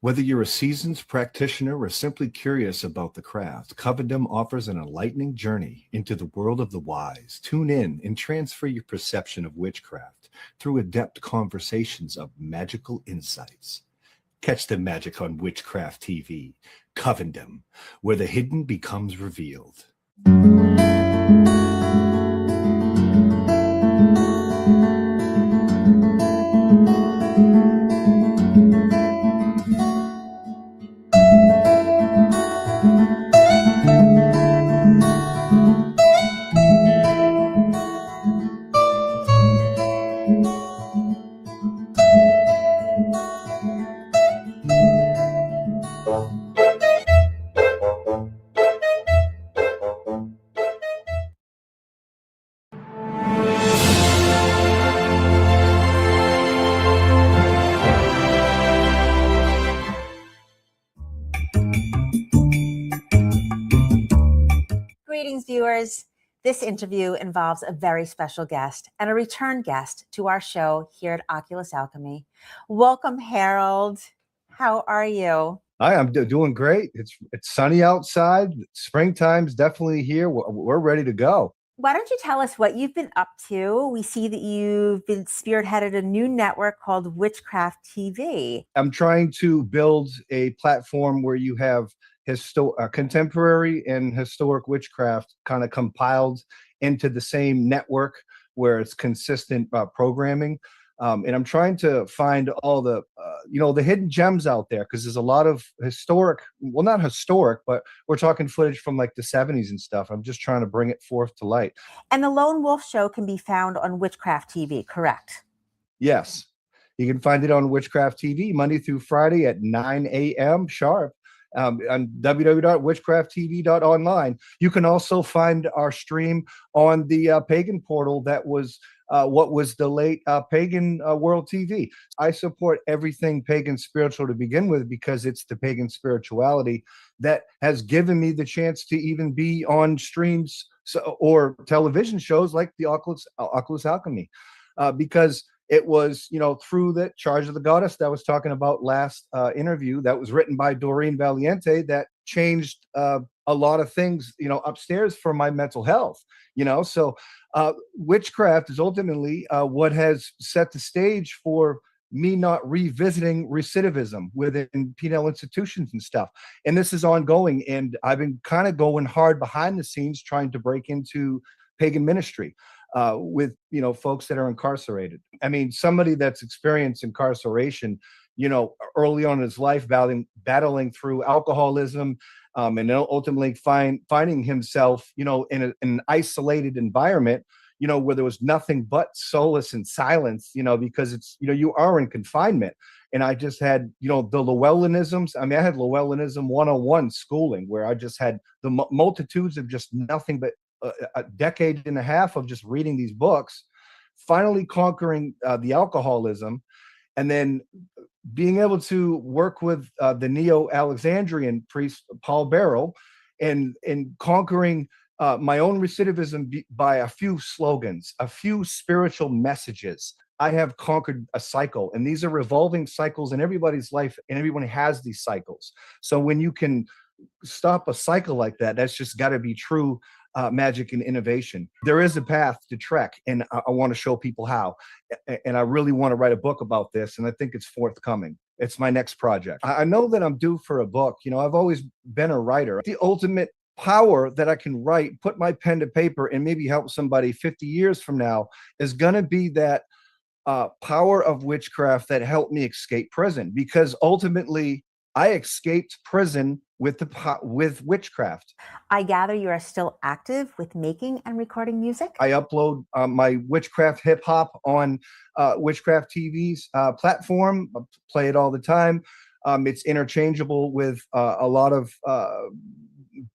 Whether you're a seasoned practitioner or simply curious about the craft, Covendom offers an enlightening journey into the world of the wise. Tune in and transfer your perception of witchcraft through adept conversations of magical insights. Catch the magic on Witchcraft TV, Covendom, where the hidden becomes revealed. viewers, this interview involves a very special guest and a return guest to our show here at Oculus Alchemy. Welcome, Harold. How are you? Hi, I'm doing great. It's sunny outside. Springtime's definitely here. We're ready to go. Why don't you tell us what you've been up to? We see that you've been spearheaded a new network called Witchcraft TV. I'm trying to build a platform where you have contemporary and historic witchcraft kind of compiled into the same network where it's consistent programming. And I'm trying to find all the, the hidden gems out there, because there's a lot of historic, well, not historic, but we're talking footage from like the 70s and stuff. I'm just trying to bring it forth to light. And the Lone Wolf Show can be found on Witchcraft TV, correct? Yes. You can find it on Witchcraft TV Monday through Friday at 9 a.m. sharp. On www.witchcrafttv.online. You can also find our stream on the Pagan portal that was what was the late Pagan World TV. I support everything pagan spiritual to begin with, because it's the pagan spirituality that has given me the chance to even be on streams or television shows like the Oculus Alchemy, because it was, through the Charge of the Goddess that I was talking about last interview, that was written by Doreen Valiente, that changed a lot of things, upstairs for my mental health, So witchcraft is ultimately what has set the stage for me not revisiting recidivism within penal institutions and stuff. And this is ongoing. And I've been kind of going hard behind the scenes trying to break into pagan ministry. With folks that are incarcerated. I mean, somebody that's experienced incarceration, early on in his life, battling through alcoholism, and ultimately finding himself, in an isolated environment, where there was nothing but solace and silence, because it's, you are in confinement. And I just had, the Llewellynisms. I mean, I had Llewellynism 101 schooling, where I just had the multitudes of just nothing but a decade and a half of just reading these books, finally conquering the alcoholism, and then being able to work with the Neo-Alexandrian priest Paul Barrow, and conquering my own recidivism by a few slogans, a few spiritual messages. I have conquered a cycle, and these are revolving cycles in everybody's life, and everyone has these cycles. So when you can stop a cycle like that, that's just got to be true magic and innovation. There is a path to trek, and I want to show people how. And I really want to write a book about this, and I think it's forthcoming. It's my next project. I know that I'm due for a book. I've always been a writer. The ultimate power that I can write, put my pen to paper, and maybe help somebody 50 years from now is going to be that power of witchcraft that helped me escape prison, because ultimately I escaped prison with witchcraft. I gather you are still active with making and recording music? I upload my witchcraft hip hop on Witchcraft TV's platform. I play it all the time. It's interchangeable with a lot of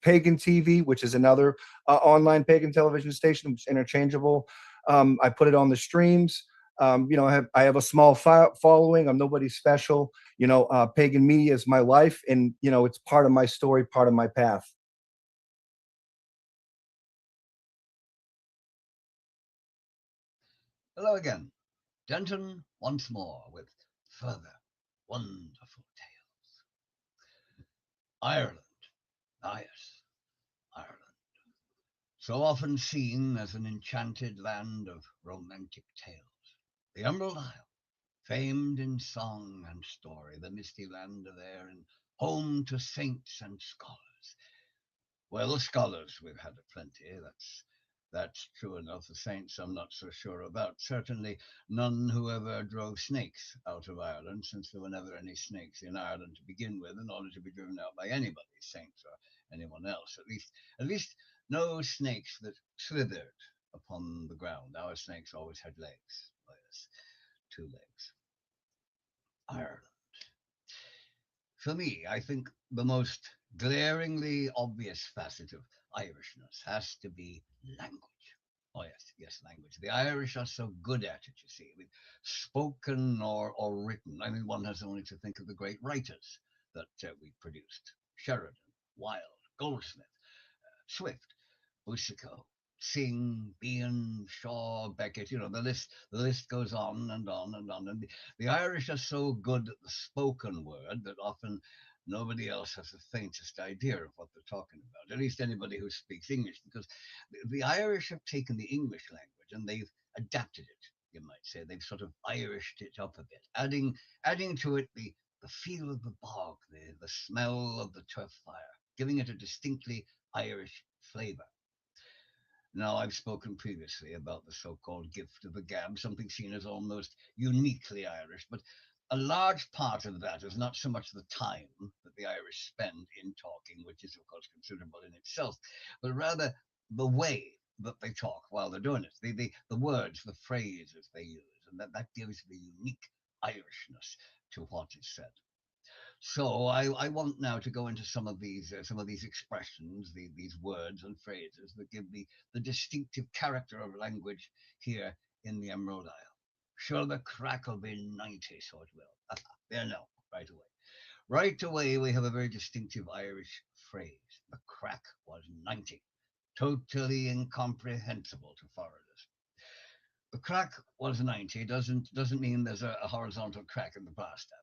Pagan TV, which is another online pagan television station. It's interchangeable. I put it on the streams. I have a small following. I'm nobody special. Pagan media is my life, and it's part of my story, part of my path. Hello again, Denton once more with further wonderful tales. Ireland, yes, Ireland, so often seen as an enchanted land of romantic tales. The Emerald Isle, famed in song and story, the misty land of air, and home to saints and scholars. Well, scholars we've had plenty, that's true enough. The saints I'm not so sure about. Certainly none who ever drove snakes out of Ireland, since there were never any snakes in Ireland to begin with, in order to be driven out by anybody, saints or anyone else. At least no snakes that slithered upon the ground. Our snakes always had legs. Yes, 2 legs. Ireland. For me, I think the most glaringly obvious facet of Irishness has to be language. Oh, yes, language. The Irish are so good at it, you see, with spoken or written. I mean, one has only to think of the great writers that we produced. Sheridan, Wilde, Goldsmith, Swift. Boucicault, Synge, Behan, Shaw, Beckett, the list goes on and on and on. And the Irish are so good at the spoken word that often nobody else has the faintest idea of what they're talking about, at least anybody who speaks English, because the Irish have taken the English language and they've adapted it, you might say. They've sort of Irished it up a bit, adding to it the feel of the bog, the smell of the turf fire, giving it a distinctly Irish flavour. Now, I've spoken previously about the so-called gift of the gab, something seen as almost uniquely Irish, but a large part of that is not so much the time that the Irish spend in talking, which is of course considerable in itself, but rather the way that they talk while they're doing it, the words, the phrases they use, and that gives the unique Irishness to what is said. So I want now to go into some of these expressions, these words and phrases that give the distinctive character of language here in the Emerald Isle. Sure, the crack will be 90, so it will. There now, right away. Right away, we have a very distinctive Irish phrase. The crack was 90. Totally incomprehensible to foreigners. The crack was 90 doesn't mean there's a horizontal crack in the plaster.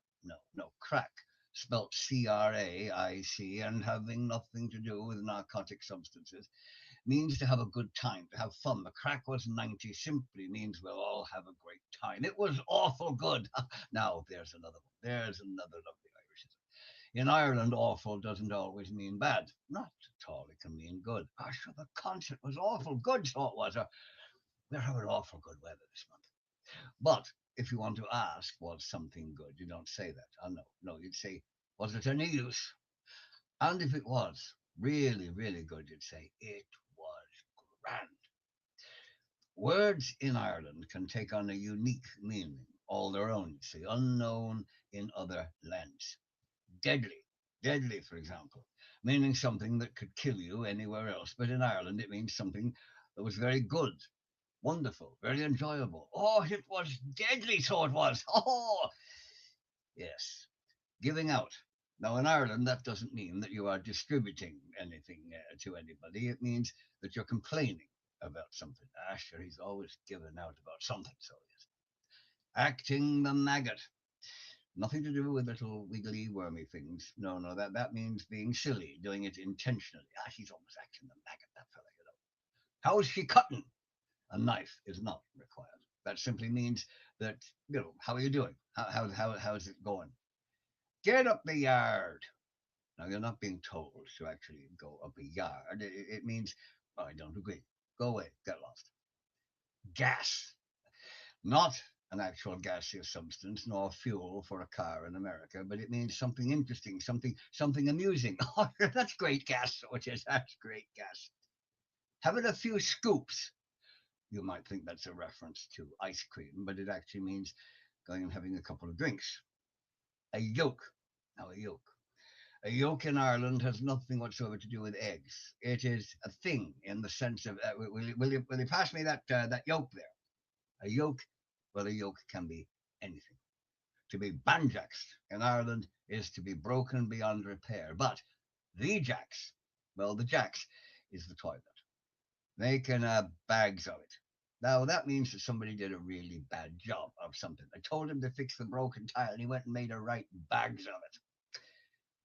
No, crack, spelt C-R-A-I-C, and having nothing to do with narcotic substances, means to have a good time, to have fun. The crack was 90 simply means we'll all have a great time. It was awful good. Now, there's another one. There's another lovely Irishism. In Ireland, awful doesn't always mean bad. Not at all. It can mean good. Sure, the concert was awful good, so it was. We're having awful good weather this month. But if you want to ask, was something good? You don't say that. No, you'd say, was it any use? And if it was really, really good, you'd say, it was grand. Words in Ireland can take on a unique meaning, all their own, you see, unknown in other lands. Deadly, for example, meaning something that could kill you anywhere else. But in Ireland, it means something that was very good, wonderful, very enjoyable. Oh, it was deadly, so it was. Oh, yes. Giving out. Now, in Ireland, that doesn't mean that you are distributing anything to anybody. It means that you're complaining about something. Sure, he's always giving out about something, so he is. Acting the maggot. Nothing to do with little wiggly wormy things. No, that means being silly, doing it intentionally. He's always acting the maggot, that fella, How's she cutting? A knife is not required. That simply means that, how are you doing? How's it going? Get up the yard. Now, you're not being told to actually go up a yard. It means, I don't agree. Go away. Get lost. Gas. Not an actual gaseous substance, nor fuel for a car in America, but it means something interesting, something amusing. Oh, that's great gas. So it is. That's great gas. Having a few scoops. You might think that's a reference to ice cream, but it actually means going and having a couple of drinks. A yolk. Now, a yolk. A yolk in Ireland has nothing whatsoever to do with eggs. It is a thing in the sense of, will you pass me that yolk there? A yolk, well, a yolk can be anything. To be banjaxed in Ireland is to be broken beyond repair. But the jacks, well, the jacks is the toilet. Making bags of it. Now, that means that somebody did a really bad job of something. I told him to fix the broken tile, and he went and made a right bags of it.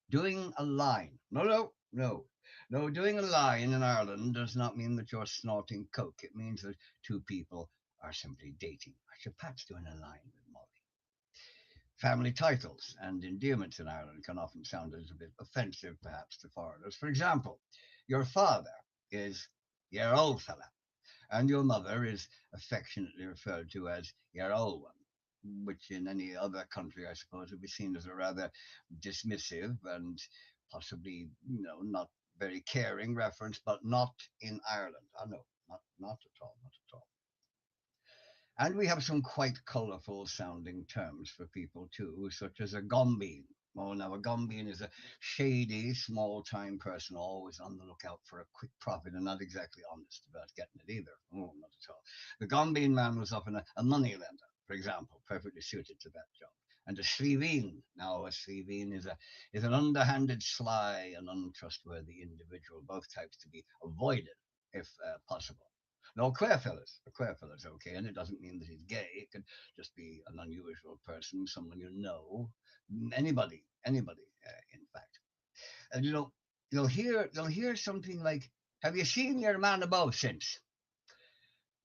Doing a line. No. Doing a line in Ireland does not mean that you're snorting coke. It means that two people are simply dating. Pat's doing a line with Molly. Family titles and endearments in Ireland can often sound as a bit offensive, perhaps, to foreigners. For example, your father is your old fella, and your mother is affectionately referred to as your old one, which in any other country, I suppose, would be seen as a rather dismissive and possibly, not very caring reference, but not in Ireland. No, not at all, not at all. And we have some quite colourful sounding terms for people too, such as a gombeen. Oh, now a gombeen is a shady, small-time person, always on the lookout for a quick profit and not exactly honest about getting it either. Oh, not at all. The gombeen man was often a money lender, for example, perfectly suited to that job. And a sleveen. Now, a sleveen is an underhanded, sly, and untrustworthy individual, both types to be avoided if possible. No, queer fellas. A queer fella's okay, and it doesn't mean that he's gay. It could just be an unusual person, someone you know, anybody, in fact. And you'll hear something like, "Have you seen your man above since?"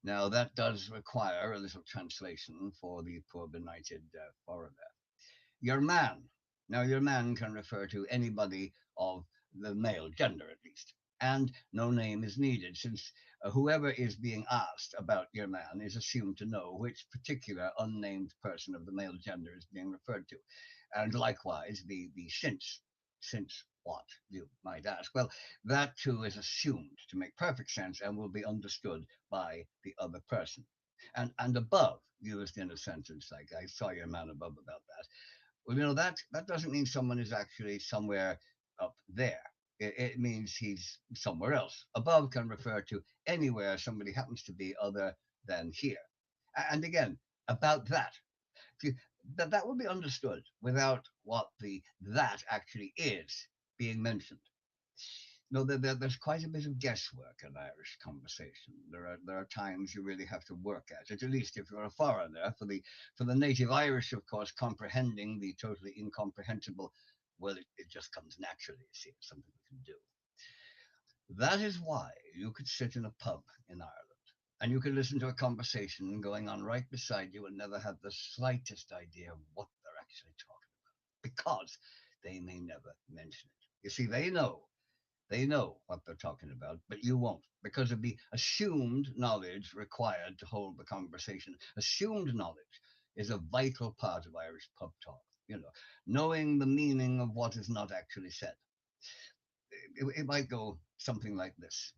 Now that does require a little translation for the poor benighted foreigner. Your man. Now, your man can refer to anybody of the male gender, at least. And no name is needed, since whoever is being asked about your man is assumed to know which particular unnamed person of the male gender is being referred to. And likewise, the since. Since what, you might ask? Well, that too is assumed to make perfect sense and will be understood by the other person. And above, used in a sentence like, "I saw your man above" about that. Well, that doesn't mean someone is actually somewhere up there. It means he's somewhere else. Above can refer to anywhere somebody happens to be other than here. And again, about that. That will be understood without what the that actually is being mentioned. No, there's quite a bit of guesswork in Irish conversation. There are times you really have to work at it. At least if you're a foreigner. For the native Irish, of course, comprehending the totally incomprehensible, well, it just comes naturally. You see, it's something we can do. That is why you could sit in a pub in Ireland and you could listen to a conversation going on right beside you and never have the slightest idea of what they're actually talking about, because they may never mention it. You see, they know what they're talking about, but you won't, because of the assumed knowledge required to hold the conversation. Assumed knowledge is a vital part of Irish pub talk, knowing the meaning of what is not actually said. It might go something like this.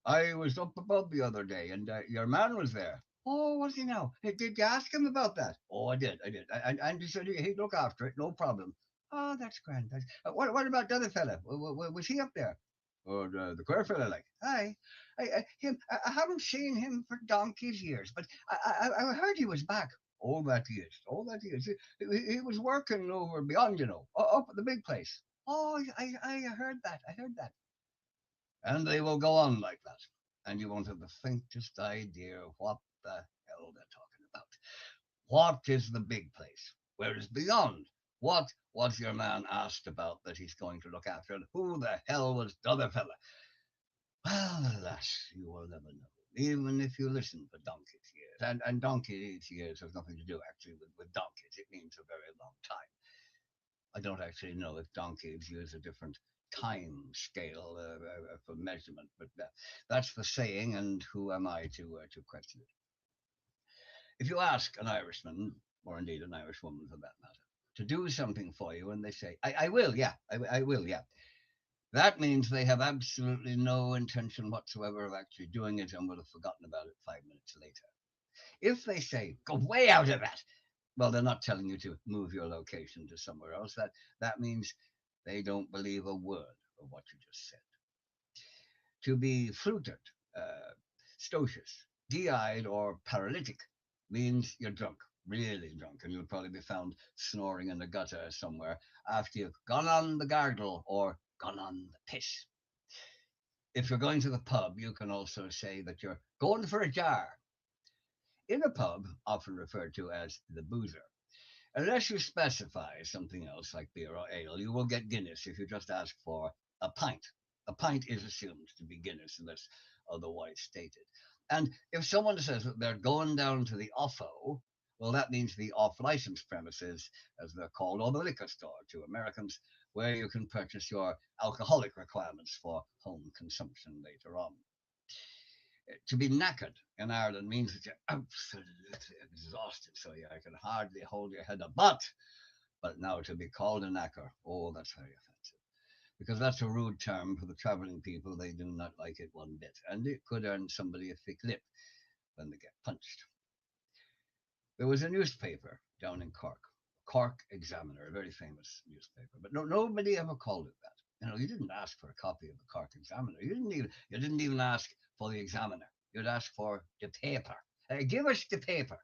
"I was up above the other day, and your man was there." "Oh, was he now? Did you ask him about that?" "Oh, I did. And he said he'd look after it, no problem." "Oh, that's grand. What about the other fella? Was he up there?" "Or the queer fella, like?" "Aye, I haven't seen him for donkey's years, but I heard he was back." "Oh, that he is. Oh, that he is. He was working over beyond, up at the big place." "Oh, I heard that. I heard that." And they will go on like that, and you won't have the faintest idea of what the hell they're talking about. What is the big place? Where is beyond? What was your man asked about that he's going to look after? And who the hell was the other fella? Well, alas, you will never know, even if you listen for donkey's years. And donkey's years has nothing to do, actually, with donkeys. It means a very long time. I don't actually know if donkeys use a different time scale for measurement, but that's the saying, and who am I to question it? If you ask an Irishman, or indeed an Irishwoman for that matter, to do something for you, and they say, I will, yeah, I will, yeah," that means they have absolutely no intention whatsoever of actually doing it and will have forgotten about it 5 minutes later. If they say, "Go way out of that," well, they're not telling you to move your location to somewhere else. That means they don't believe a word of what you just said. To be fruited, stocious, de-eyed, or paralytic means you're drunk, really drunk, and you'll probably be found snoring in the gutter somewhere after you've gone on the gargle or gone on the piss. If you're going to the pub, you can also say that you're going for a jar. In a pub, often referred to as the boozer, unless you specify something else like beer or ale, you will get Guinness if you just ask for a pint. A pint is assumed to be Guinness unless otherwise stated. And if someone says that they're going down to the offo, well, that means the off-license premises, as they're called, or the liquor store to Americans, where you can purchase your alcoholic requirements for home consumption later on. To be knackered in Ireland means that you're absolutely exhausted, so you can hardly hold your head up. But now to be called a knacker, oh, that's very offensive, because that's a rude term for the traveling people. They do not like it one bit, and it could earn somebody a thick lip when they get punched. There was a newspaper down in Cork, Cork Examiner, a very famous newspaper, but nobody ever called it that. You didn't ask for a copy of the Cork Examiner. You didn't even ask for the Examiner. You'd ask for the paper. Give us the paper.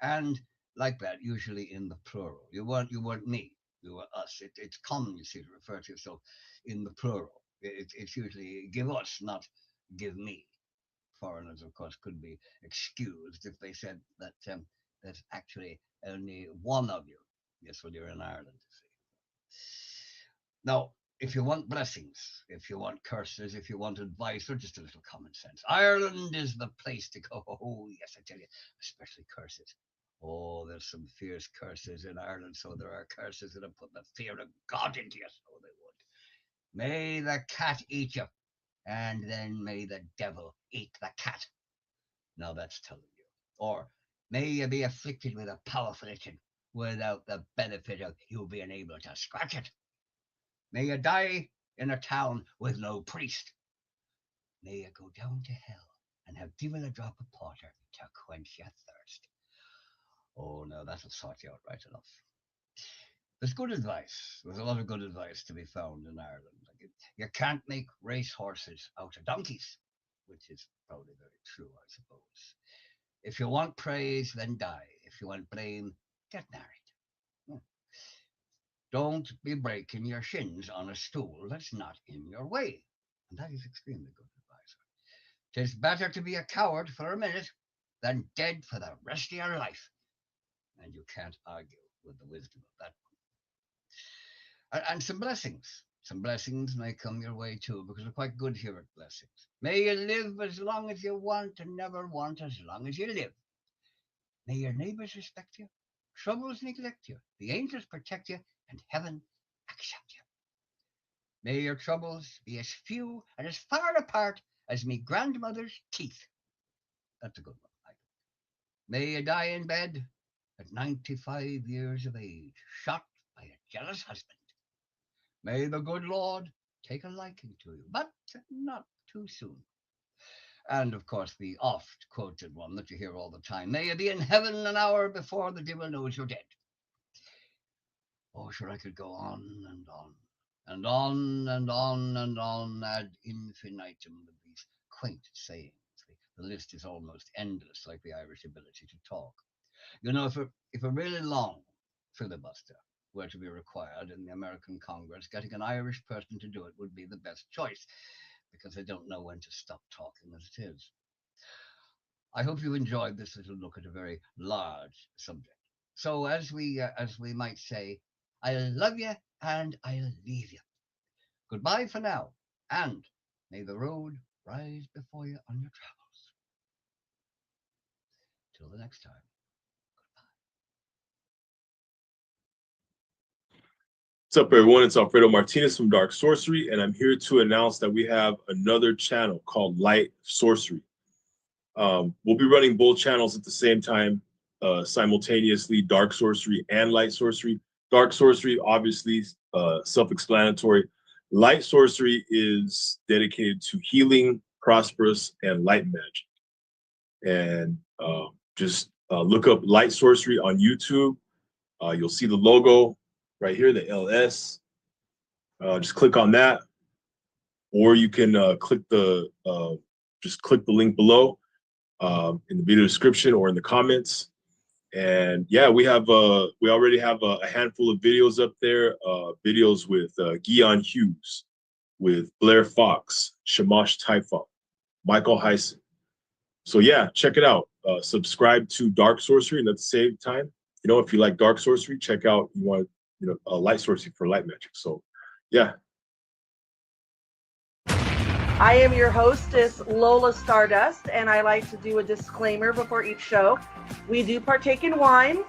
And like that, usually in the plural. You weren't me. You were us. It's common, you see, to refer to yourself in the plural. It's usually give us, not give me. foreigners, of course, could be excused if they said that there's actually only one of you. Yes, well, you're in Ireland, you see. Now, if you want blessings, if you want curses, if you want advice, or just a little common sense, Ireland is the place to go. Oh, yes, I tell you, especially curses. Oh, there's some fierce curses in Ireland, so there are curses that have put the fear of God into you, so they would. May the cat eat you, and then may the devil eat the cat. Now that's telling you. Or may you be afflicted with a powerful itching without the benefit of you being able to scratch it. May you die in a town with no priest. May you go down to hell and have given a drop of porter to quench your thirst. Oh, no, that'll sort you out right enough. There's good advice. There's a lot of good advice to be found in Ireland. Like you can't make race horses out of donkeys, which is probably very true, I suppose. If you want praise, then die. If you want blame, get married. Don't be breaking your shins on a stool that's not in your way. And that is extremely good advice. 'Tis better to be a coward for a minute than dead for the rest of your life. And you can't argue with the wisdom of that one. And some blessings. Some blessings may come your way too, because we're quite good here at blessings. May you live as long as you want and never want as long as you live. May your neighbors respect you, troubles neglect you, the angels protect you, and heaven accept you. May your troubles be as few and as far apart as me grandmother's teeth. That's a good one. May you die in bed at 95 years of age, shot by a jealous husband. May the good Lord take a liking to you, but not too soon. And of course, the oft quoted one that you hear all the time. May you be in heaven an hour before the devil knows you're dead. Oh, sure, I could go on and on, and on and on and on ad infinitum with these quaint sayings. The list is almost endless, like the Irish ability to talk. You know, if a really long filibuster were to be required in the American Congress, getting an Irish person to do it would be the best choice, because they don't know when to stop talking as it is. I hope you enjoyed this little look at a very large subject. So as we might say, I love you and I'll leave you. Goodbye for now, and may the road rise before you on your travels. Till the next time. What's up, everyone? It's Alfredo Martinez from Dark Sorcery, and I'm here to announce that we have another channel called Light Sorcery. We'll be running both channels at the same time, simultaneously, Dark Sorcery and Light Sorcery. Dark Sorcery, obviously, self-explanatory. Light Sorcery is dedicated to healing, prosperous, and light magic. And just look up Light Sorcery on YouTube. You'll see the logo right here, the LS. Just click on that, or you can click the link below in the video description or in the comments. And yeah, we already have a handful of videos up there, videos with Guion Hughes, with Blair Fox, Shamash Typhon, Michael Heisen. So yeah, check it out. Subscribe to Dark Sorcery, and at the same time, you know, if you like Dark Sorcery, check out, Light Sorcery for light magic. So yeah. I am your hostess, Lola Stardust, and I like to do a disclaimer before each show. We do partake in wine.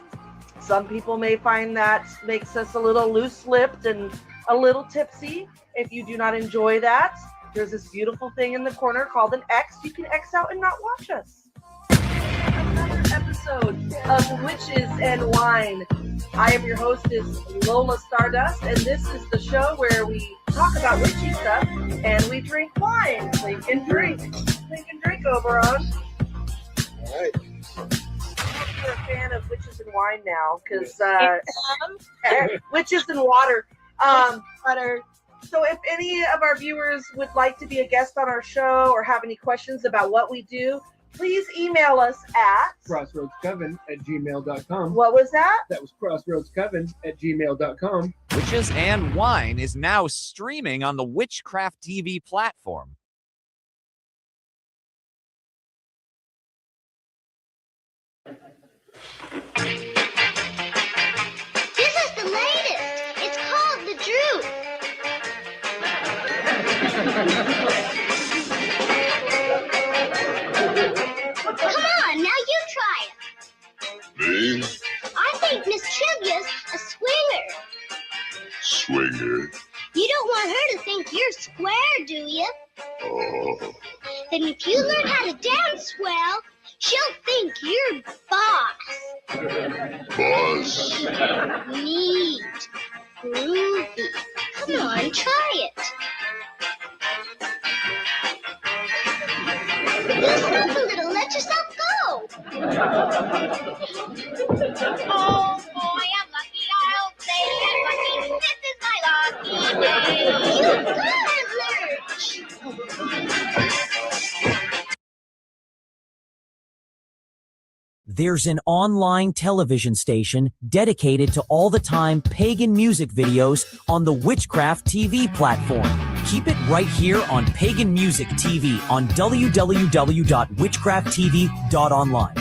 Some people may find that makes us a little loose-lipped and a little tipsy. If you do not enjoy that, there's this beautiful thing in the corner called an X. You can X out and not watch us. Another episode of Witches and Wine. I am your hostess, Lola Stardust, and this is the show where we talk about witchy stuff and we drink wine. Think and drink. Think and drink, Oberon. All right. You're a fan of Witches and Wine now, because witches and water. Butter. So if any of our viewers would like to be a guest on our show or have any questions about what we do, please email us at crossroadscoven@gmail.com. What was that? That was crossroadscoven@gmail.com. Witches and Wine is now streaming on the Witchcraft TV platform. This is the latest. It's called the Droop. Come on, now you try it. Me? I think Miss Trivia's a swinger. Swinger. You don't want her to think you're square, do you? Oh. Then if you learn how to dance well, she'll think you're boss. Boss. Neat. Groovy. Come on, try it. Loosen up a little, let yourself go. Oh boy, I'm lucky, I'll say I'm lucky. This is my lucky day. You gotta lurch. There's an online television station dedicated to all-the-time pagan music videos on the Witchcraft TV platform. Keep it right here on Pagan Music TV on www.witchcrafttv.online.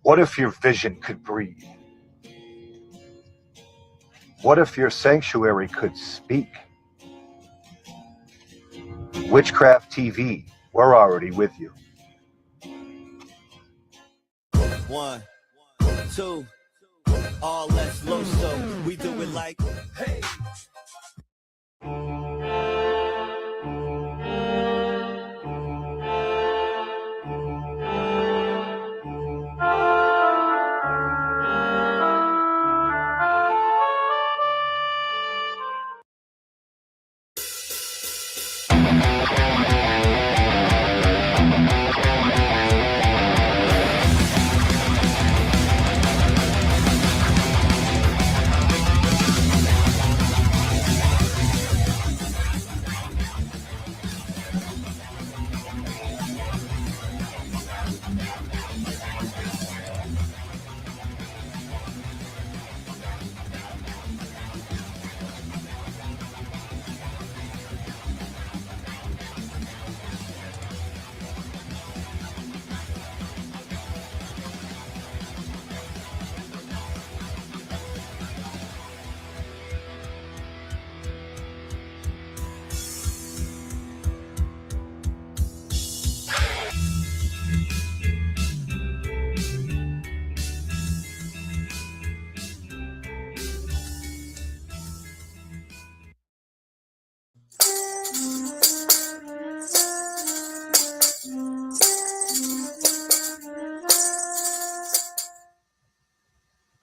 What if your vision could breathe? What if your sanctuary could speak? Witchcraft TV, we're already with you. 1, 2, all less low, so we do it like, hey.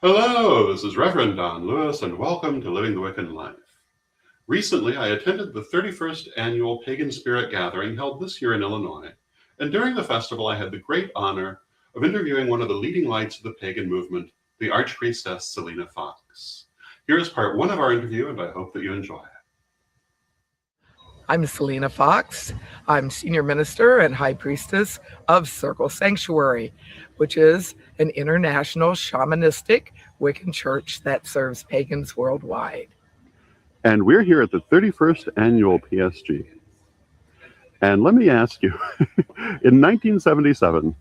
Hello, this is Reverend Don Lewis, and welcome to Living the Wiccan Life. Recently, I attended the 31st Annual Pagan Spirit Gathering held this year in Illinois, and during the festival I had the great honor of interviewing one of the leading lights of the pagan movement, the Archpriestess Selena Fox. Here is part 1 of our interview, and I hope that you enjoy it. I'm Selena Fox. I'm Senior Minister and High Priestess of Circle Sanctuary, which is an international shamanistic Wiccan church that serves pagans worldwide. And we're here at the 31st Annual PSG. And let me ask you, in 1977,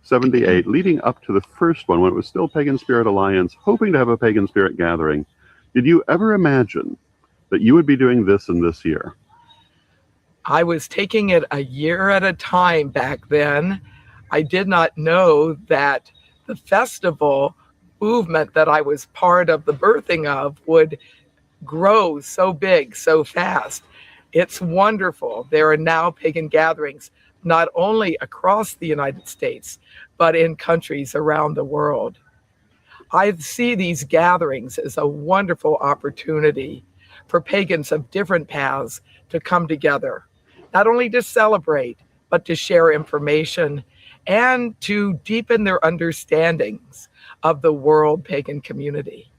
78, leading up to the first one, when it was still Pagan Spirit Alliance, hoping to have a Pagan Spirit Gathering, did you ever imagine that you would be doing this in this year? I was taking it a year at a time back then. I did not know that the festival movement that I was part of the birthing of would grow so big, so fast. It's wonderful. There are now pagan gatherings, not only across the United States, but in countries around the world. I see these gatherings as a wonderful opportunity for pagans of different paths to come together, not only to celebrate, but to share information and to deepen their understandings of the world pagan community.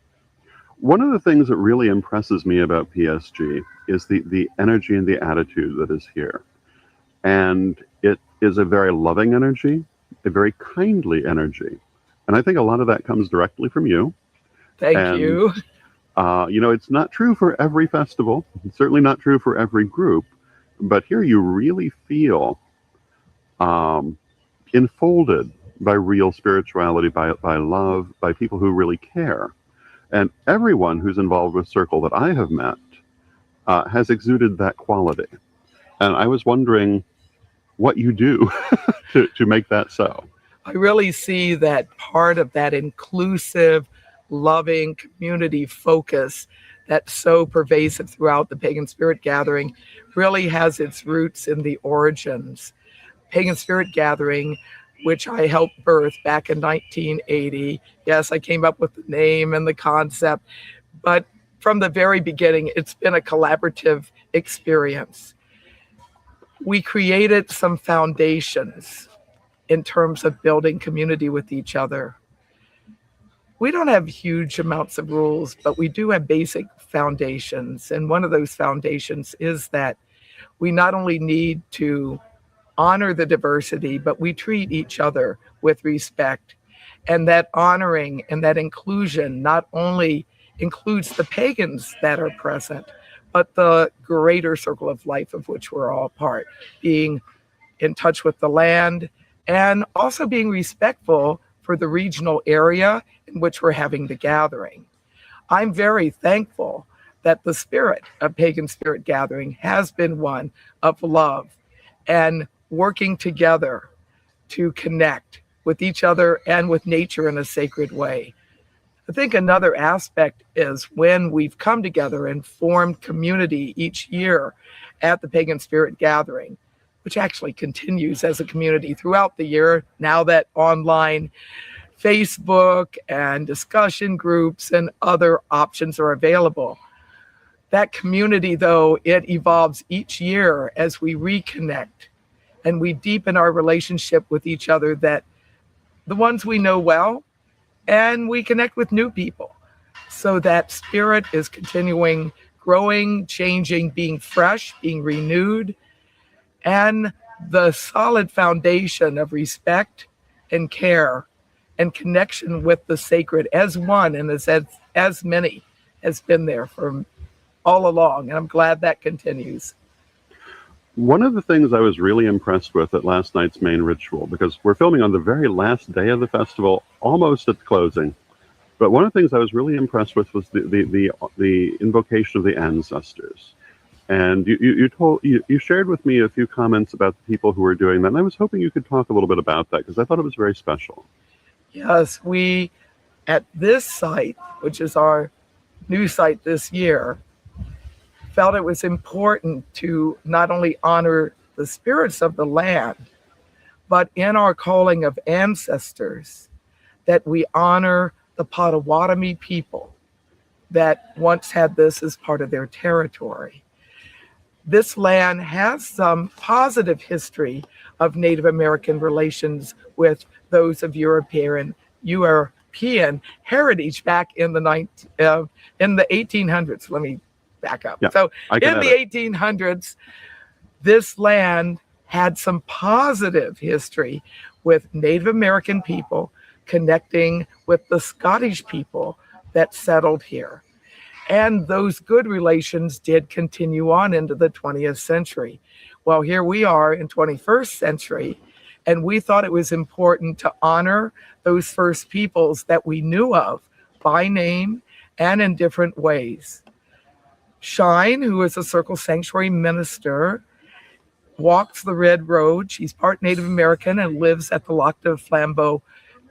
One of the things that really impresses me about PSG is the energy and the attitude that is here. And it is a very loving energy, a very kindly energy. And I think a lot of that comes directly from you. Thank And, you. It's not true for every festival. It's certainly not true for every group. But here you really feel enfolded by real spirituality, by love, by people who really care. And everyone who's involved with Circle that I have met has exuded that quality. And I was wondering what you do to make that so. I really see that part of that inclusive, loving community focus that's so pervasive throughout the Pagan Spirit Gathering really has its roots in the origins. Pagan Spirit Gathering, which I helped birth back in 1980. Yes, I came up with the name and the concept, but from the very beginning, it's been a collaborative experience. We created some foundations in terms of building community with each other. We don't have huge amounts of rules, but we do have basic foundations. And one of those foundations is that we not only need to honor the diversity, but we treat each other with respect. And that honoring and that inclusion not only includes the pagans that are present, but the greater circle of life of which we're all part, being in touch with the land and also being respectful for the regional area in which we're having the gathering. I'm very thankful that the spirit of Pagan Spirit Gathering has been one of love and working together to connect with each other and with nature in a sacred way. I think another aspect is when we've come together and formed community each year at the Pagan Spirit Gathering, which actually continues as a community throughout the year now that online Facebook and discussion groups and other options are available. That community, though, it evolves each year as we reconnect and we deepen our relationship with each other, that the ones we know well, and we connect with new people. So that spirit is continuing, growing, changing, being fresh, being renewed, and the solid foundation of respect and care and connection with the sacred as one and as many has been there for all along. And I'm glad that continues. One of the things I was really impressed with at last night's main ritual, because we're filming on the very last day of the festival, almost at the closing, but one of the things I was really impressed with was the invocation of the ancestors. And you shared with me a few comments about the people who were doing that, and I was hoping you could talk a little bit about that, because I thought it was very special. Yes, we, at this site, which is our new site this year, felt it was important to not only honor the spirits of the land, but in our calling of ancestors, that we honor the Potawatomi people that once had this as part of their territory. This land has some positive history of Native American relations with those of European heritage back in the 1800s. Let me back up. Yeah, so in the 1800s, this land had some positive history with Native American people connecting with the Scottish people that settled here. And those good relations did continue on into the 20th century. Well, here we are in 21st century, and we thought it was important to honor those first peoples that we knew of by name and in different ways. Shine, who is a Circle Sanctuary minister, walks the Red Road. She's part Native American and lives at the Lac du Flambeau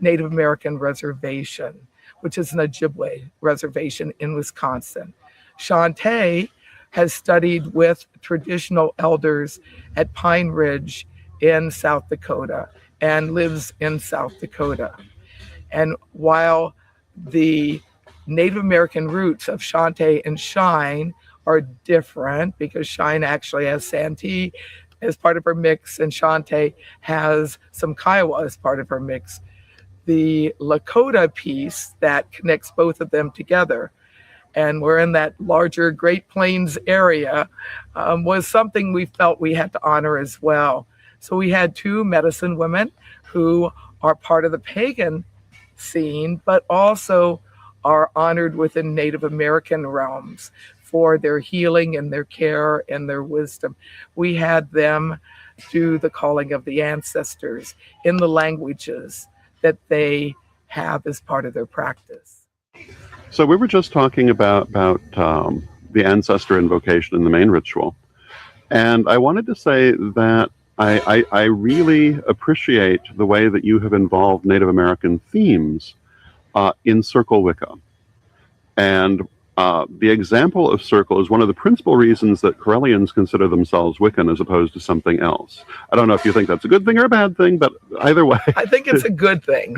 Native American Reservation, which is an Ojibwe reservation in Wisconsin. Shantae has studied with traditional elders at Pine Ridge in South Dakota and lives in South Dakota. And while the Native American roots of Shantae and Shine are different, because Shine actually has Santee as part of her mix and Shantae has some Kiowa as part of her mix, the Lakota piece that connects both of them together and we're in that larger Great Plains area, was something we felt we had to honor as well. So we had 2 medicine women who are part of the pagan scene, but also are honored within Native American realms for their healing and their care and their wisdom. We had them do the calling of the ancestors in the languages that they have as part of their practice. So we were just talking about the ancestor invocation in the main ritual. And I wanted to say that I really appreciate the way that you have involved Native American themes in Circle Wicca. And the example of Circle is one of the principal reasons that Corellians consider themselves Wiccan as opposed to something else. I don't know if you think that's a good thing or a bad thing, but either way. I think it's a good thing.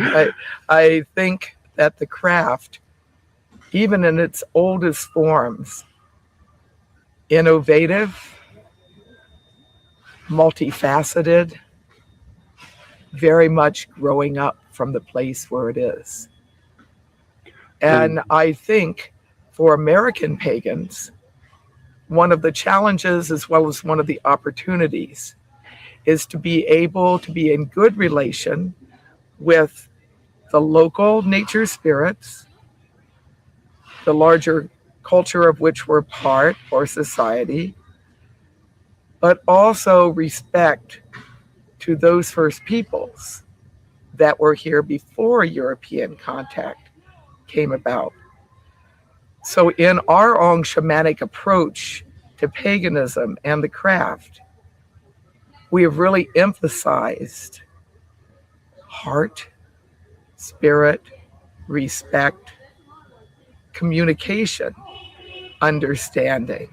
I think that the craft, even in its oldest forms, innovative, multifaceted, very much growing up from the place where it is. And I think for American pagans, one of the challenges as well as one of the opportunities is to be able to be in good relation with the local nature spirits, the larger culture of which we're part or society, but also respect to those first peoples that were here before European contact came about. So in our own shamanic approach to paganism and the craft, we have really emphasized heart, spirit, respect, communication, understanding.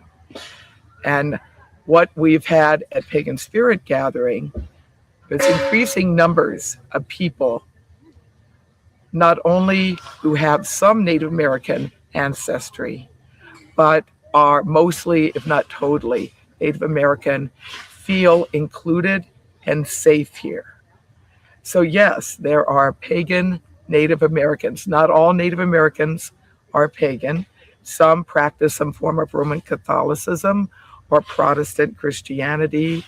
And what we've had at Pagan Spirit Gathering is increasing numbers of people, not only who have some Native American ancestry, but are mostly, if not totally, Native American, feel included and safe here. So yes, there are pagan Native Americans. Not all Native Americans are pagan. Some practice some form of Roman Catholicism or Protestant Christianity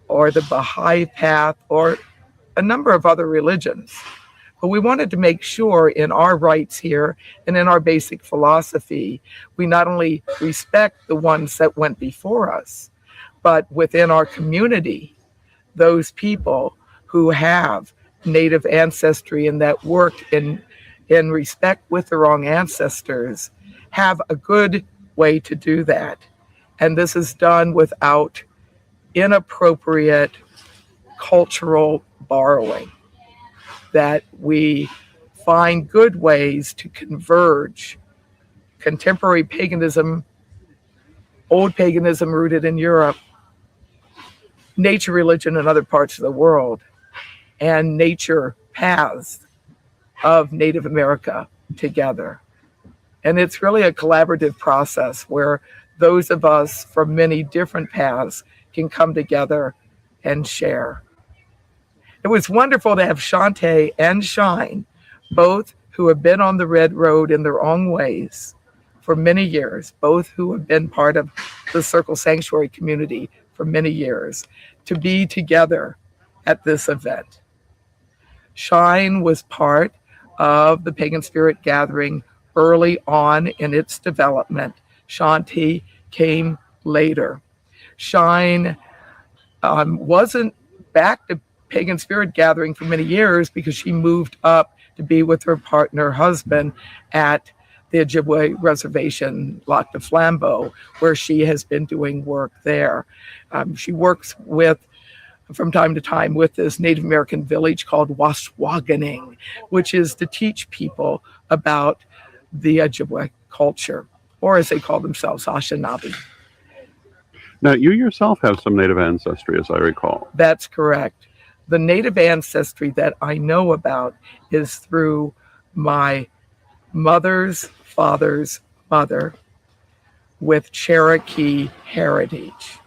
or the Baha'i path or a number of other religions. But we wanted to make sure in our rites here and in our basic philosophy, we not only respect the ones that went before us, but within our community, those people who have Native ancestry and that work in respect with their own ancestors have a good way to do that. And this is done without inappropriate cultural borrowing, that we find good ways to converge contemporary paganism, old paganism rooted in Europe, nature religion in other parts of the world, and nature paths of Native America together. And it's really a collaborative process where those of us from many different paths can come together and share. It was wonderful to have Shantae and Shine, both who have been on the Red Road in their own ways for many years, both who have been part of the Circle Sanctuary community for many years, to be together at this event. Shine was part of the Pagan Spirit Gathering early on in its development. Shantae came later. Shine wasn't back to Pagan Spirit Gathering for many years because she moved up to be with her partner husband at the Ojibwe Reservation, Lac de Flambeau, where she has been doing work there. She works from time to time with this Native American village called Waswaganing, which is to teach people about the Ojibwe culture, or as they call themselves, Anishinaabe. Now, you yourself have some Native ancestry, as I recall. That's correct. The Native ancestry that I know about is through my mother's father's mother with Cherokee heritage.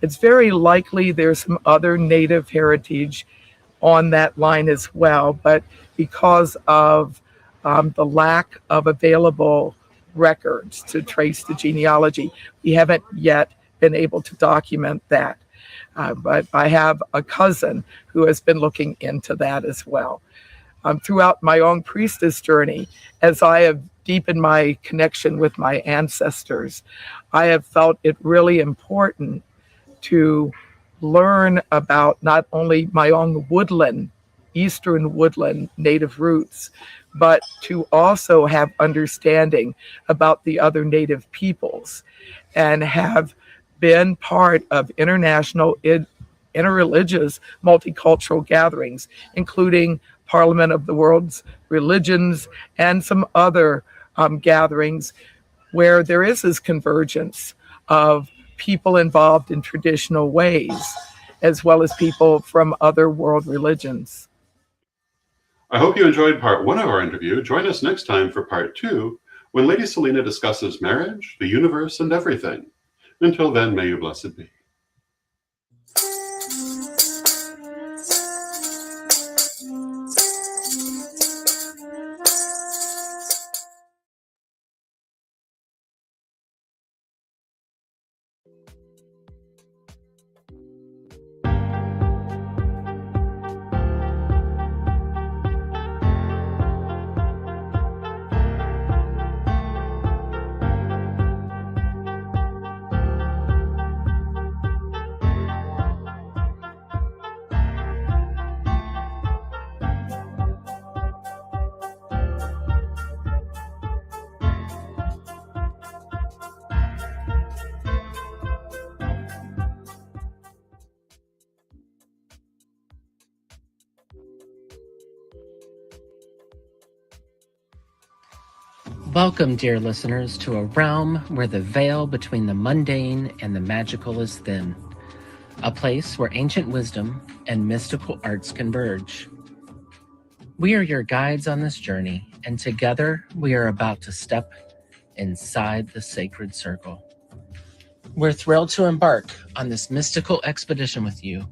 It's very likely there's some other Native heritage on that line as well, but because of the lack of available records to trace the genealogy. We haven't yet been able to document that. But I have a cousin who has been looking into that as well. Throughout my own priestess journey, as I have deepened my connection with my ancestors, I have felt it really important to learn about not only my own woodland, Eastern woodland native roots, but to also have understanding about the other native peoples, and have been part of international interreligious multicultural gatherings, including Parliament of the World's Religions and some other gatherings where there is this convergence of people involved in traditional ways, as well as people from other world religions. I hope you enjoyed part 1 of our interview. Join us next time for part 2, when Lady Selena discusses marriage, the universe, and everything. Until then, may you blessed be. Welcome, dear listeners, to a realm where the veil between the mundane and the magical is thin. A place where ancient wisdom and mystical arts converge. We are your guides on this journey, and together we are about to step inside the sacred circle. We're thrilled to embark on this mystical expedition with you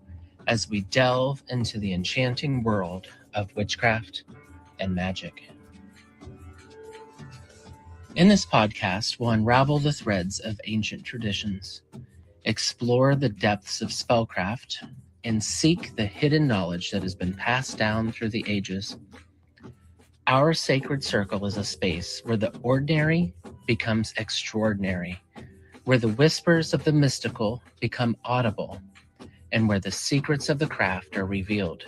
as we delve into the enchanting world of witchcraft and magic. In this podcast, we'll unravel the threads of ancient traditions, explore the depths of spellcraft, and seek the hidden knowledge that has been passed down through the ages. Our sacred circle is a space where the ordinary becomes extraordinary, where the whispers of the mystical become audible, and where the secrets of the craft are revealed.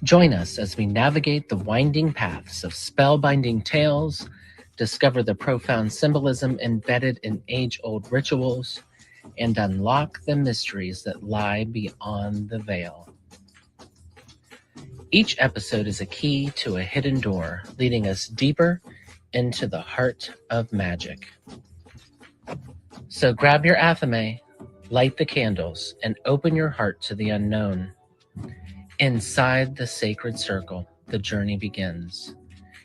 Join us as we navigate the winding paths of spellbinding tales, discover the profound symbolism embedded in age-old rituals, and unlock the mysteries that lie beyond the veil. Each episode is a key to a hidden door, leading us deeper into the heart of magic. So grab your athame, light the candles, and open your heart to the unknown. Inside the sacred circle, the journey begins,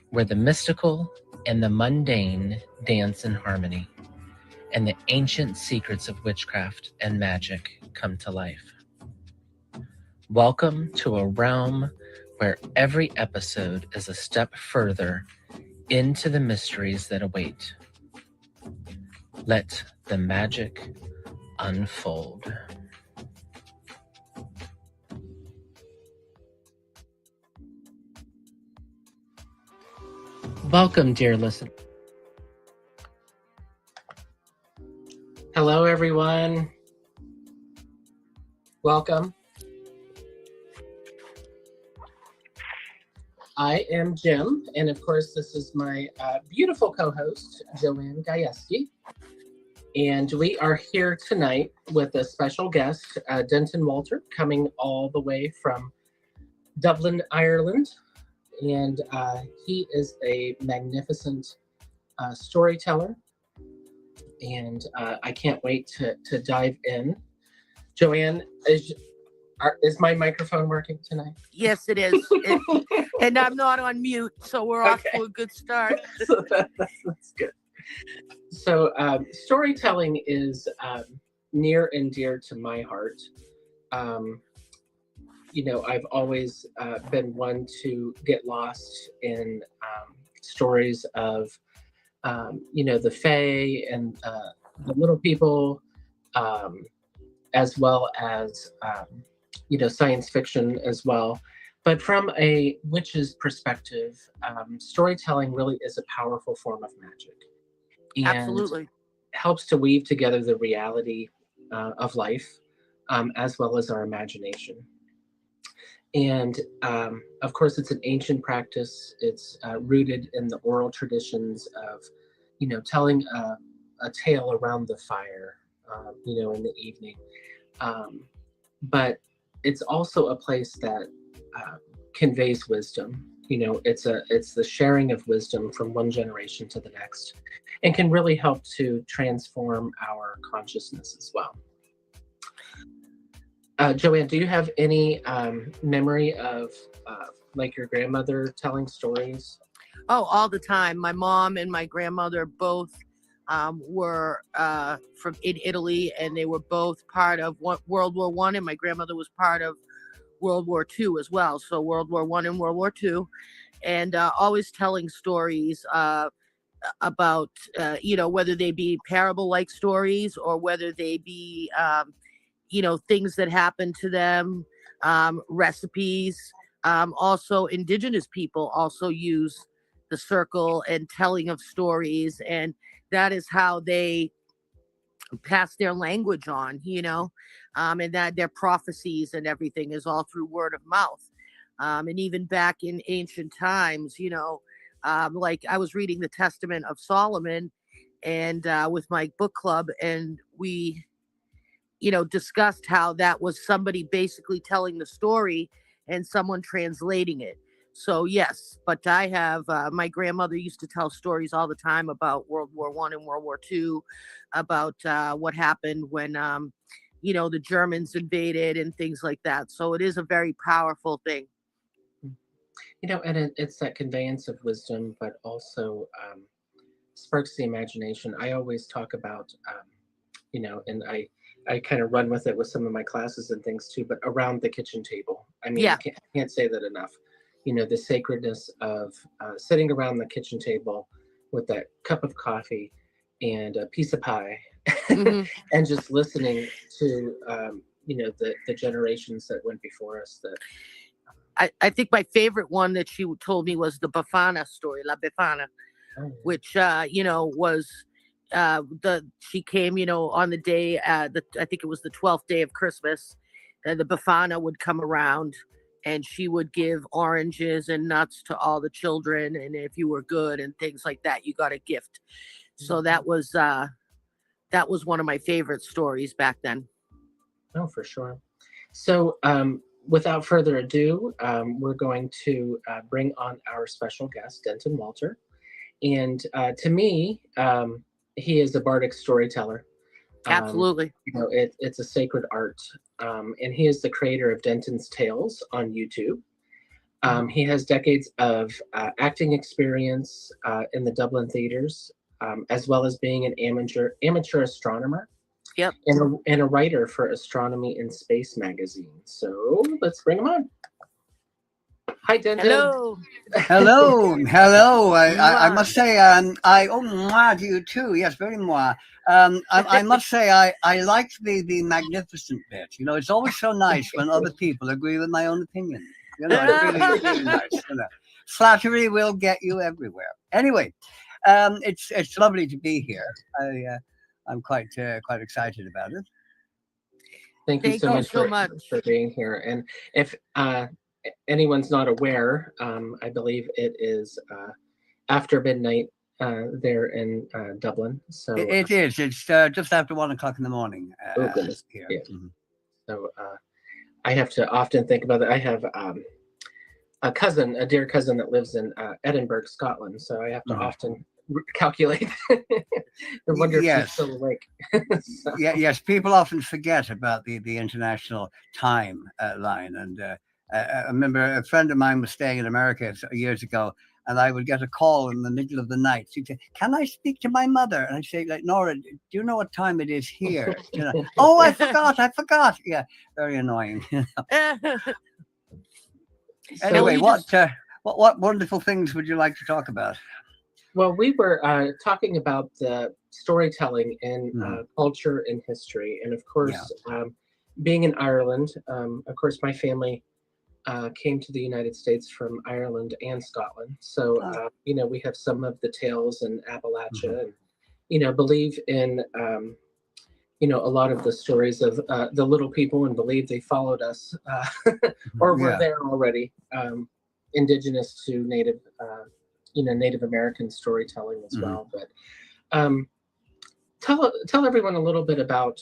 where the mystical and the mundane dance in harmony, and the ancient secrets of witchcraft and magic come to life. Welcome to a realm where every episode is a step further into the mysteries that await. Let the magic unfold. Welcome, dear listener. Hello, everyone. Welcome. I am Jim, and of course, this is my beautiful co-host, Joanne Gajewski. And we are here tonight with a special guest, Denton Walter, coming all the way from Dublin, Ireland. And he is a magnificent storyteller, and I can't wait to dive in. Joanne, is my microphone working tonight? Yes, it is. And I'm not on mute, so we're off to a good start. So that's good. So storytelling is near and dear to my heart. You know, I've always been one to get lost in stories of, the Fae and the little people, as well as, science fiction as well. But from a witch's perspective, storytelling really is a powerful form of magic. And Absolutely. helps to weave together the reality of life, as well as our imagination. And of course, it's an ancient practice. It's rooted in the oral traditions of, telling a tale around the fire, in the evening. But it's also a place that conveys wisdom. It's the sharing of wisdom from one generation to the next, and can really help to transform our consciousness as well. Joanne, do you have any memory of like your grandmother telling stories? Oh, all the time. My mom and my grandmother both were from in Italy, and they were both part of World War I, and my grandmother was part of World War II as well. So World War I and World War II, and always telling stories about, whether they be parable-like stories or whether they be, things that happened to them, recipes. Also, indigenous people also use the circle and telling of stories, and that is how they pass their language on, and that their prophecies and everything is all through word of mouth. And even back in ancient times, like I was reading the Testament of Solomon and with my book club, and we, discussed how that was somebody basically telling the story and someone translating it. So yes, but I have, my grandmother used to tell stories all the time about World War I and World War II, about what happened when, the Germans invaded and things like that. So it is a very powerful thing. And it's that conveyance of wisdom, but also sparks the imagination. I always talk about, and I kind of run with it with some of my classes and things too, but around the kitchen table. I mean, Yeah. I can't say that enough. The sacredness of sitting around the kitchen table with that cup of coffee and a piece of pie, Mm-hmm. and just listening to, the generations that went before us. That I think my favorite one that she told me was the Befana story, La Befana, which, was she came, on the day, I think it was the 12th day of Christmas, the Befana would come around and she would give oranges and nuts to all the children. And if you were good and things like that, you got a gift. So that was one of my favorite stories back then. Oh, for sure. So, without further ado, we're going to bring on our special guest, Denton Walter. And to me, he is a bardic storyteller. Absolutely. It's a sacred art. And he is the creator of Denton's Tales on YouTube. He has decades of acting experience in the Dublin theaters, as well as being an amateur astronomer. Yep. And a writer for Astronomy in Space magazine. So let's bring him on. Hi, Denton. Hello. Hello. I must say, I moi to you too. Yes, very moi. I must say, I liked the magnificent bit. It's always so nice when other people agree with my own opinion. It's really nice. Flattery will get you everywhere. Anyway, it's lovely to be here. I'm quite excited about it. Thank you so much for being here. And if anyone's not aware, I believe it is after midnight there in Dublin. So it is. It's just after 1 o'clock in the morning. Oh goodness. Here. Yeah. Mm-hmm. So I have to often think about it. I have a dear cousin that lives in Edinburgh, Scotland. So I have to often calculate and wonder if she's still awake. Yes, people often forget about the international time line. And I remember a friend of mine was staying in America years ago, and I would get a call in the middle of the night. She'd say, "Can I speak to my mother?" And I'd say, like, "Nora, do you know what time it is here?" "Oh, I forgot. Yeah, very annoying. Anyway, what What wonderful things would you like to talk about? Well, we were talking about the storytelling in culture and history. And of course, being in Ireland, of course, my family came to the United States from Ireland and Scotland. So, we have some of the tales in Appalachia and, believe in, a lot of the stories of the little people and believe they followed us or were there already, indigenous to Native American storytelling as well. But tell everyone a little bit about,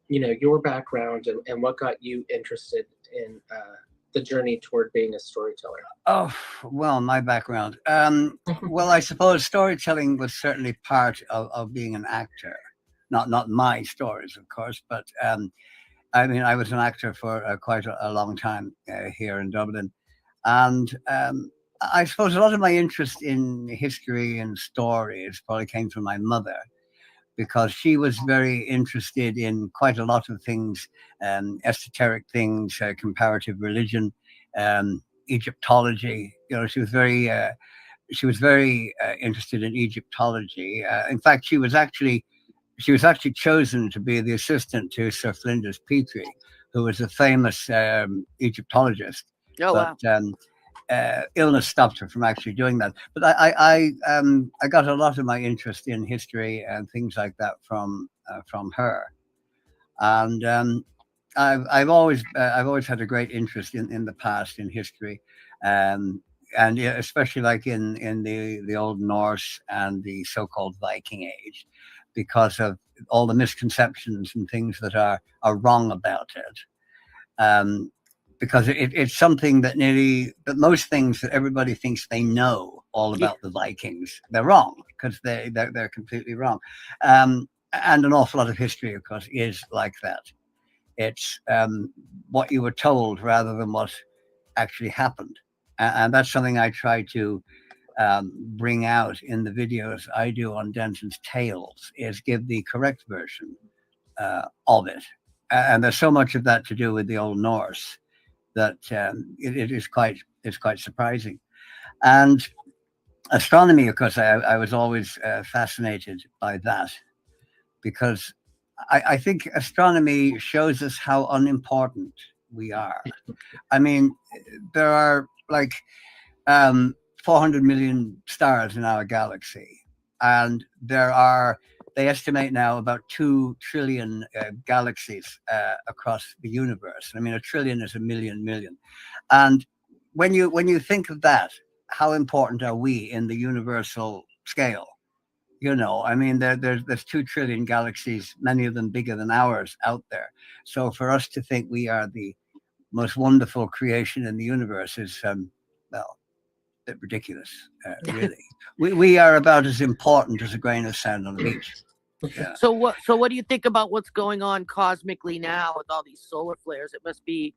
your background and what got you interested in the journey toward being a storyteller. Oh, well, my background. Well, I suppose storytelling was certainly part of being an actor. Not my stories, of course, but I mean, I was an actor for quite a long time here in Dublin. And I suppose a lot of my interest in history and stories probably came from my mother, because she was very interested in quite a lot of things, esoteric things, comparative religion, Egyptology. She was very interested in Egyptology. In fact, she was actually chosen to be the assistant to Sir Flinders Petrie, who was a famous Egyptologist. But illness stopped her from actually doing that. But I got a lot of my interest in history and things like that from her. And I've always had a great interest in the past, in history, and especially like in the Old Norse and the so-called Viking Age, because of all the misconceptions and things that are wrong about it. Because it's something that most things that everybody thinks they know all about the Vikings, they're wrong, because they're completely wrong. And an awful lot of history, of course, is like that. It's what you were told rather than what actually happened. And that's something I try to bring out in the videos I do on Denton's Tales, is give the correct version of it. And there's so much of that to do with the Old Norse that it's quite surprising. And astronomy, of course, I was always fascinated by that, because I think astronomy shows us how unimportant we are. I mean, there are like 400 million stars in our galaxy, and they estimate now about 2 trillion galaxies across the universe. I mean, a trillion is a million. And when you think of that, how important are we in the universal scale? I mean, there's 2 trillion galaxies, many of them bigger than ours, out there. So for us to think we are the most wonderful creation in the universe is, well, a bit ridiculous, really. we are about as important as a grain of sand on the beach. Yeah. So what do you think about what's going on cosmically now with all these solar flares? It must be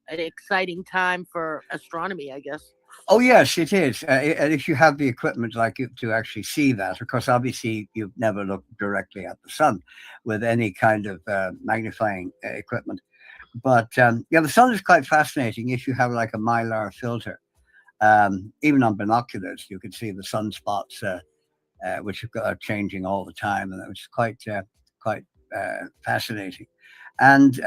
an exciting time for astronomy, I guess. Oh, yes, it is. And if you have the equipment to actually see that, of course, obviously, you've never looked directly at the sun with any kind of magnifying equipment. But the sun is quite fascinating if you have like a mylar filter. Even on binoculars, you can see the sunspots, which are changing all the time, and it's quite fascinating. And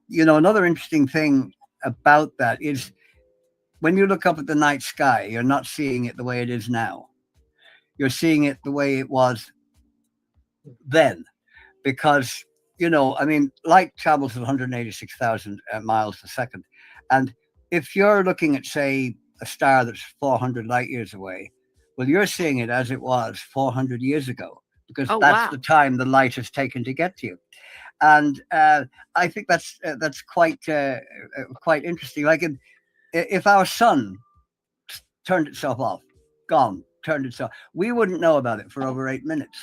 another interesting thing about that is, when you look up at the night sky, you're not seeing it the way it is now. You're seeing it the way it was then, because I mean, light travels at 186,000 miles a second, and if you're looking at, say, a star that's 400 light years away, well, you're seeing it as it was 400 years ago, because that's the time the light has taken to get to you. And I think that's quite interesting. Like if our sun turned itself off, turned itself, we wouldn't know about it for over 8 minutes.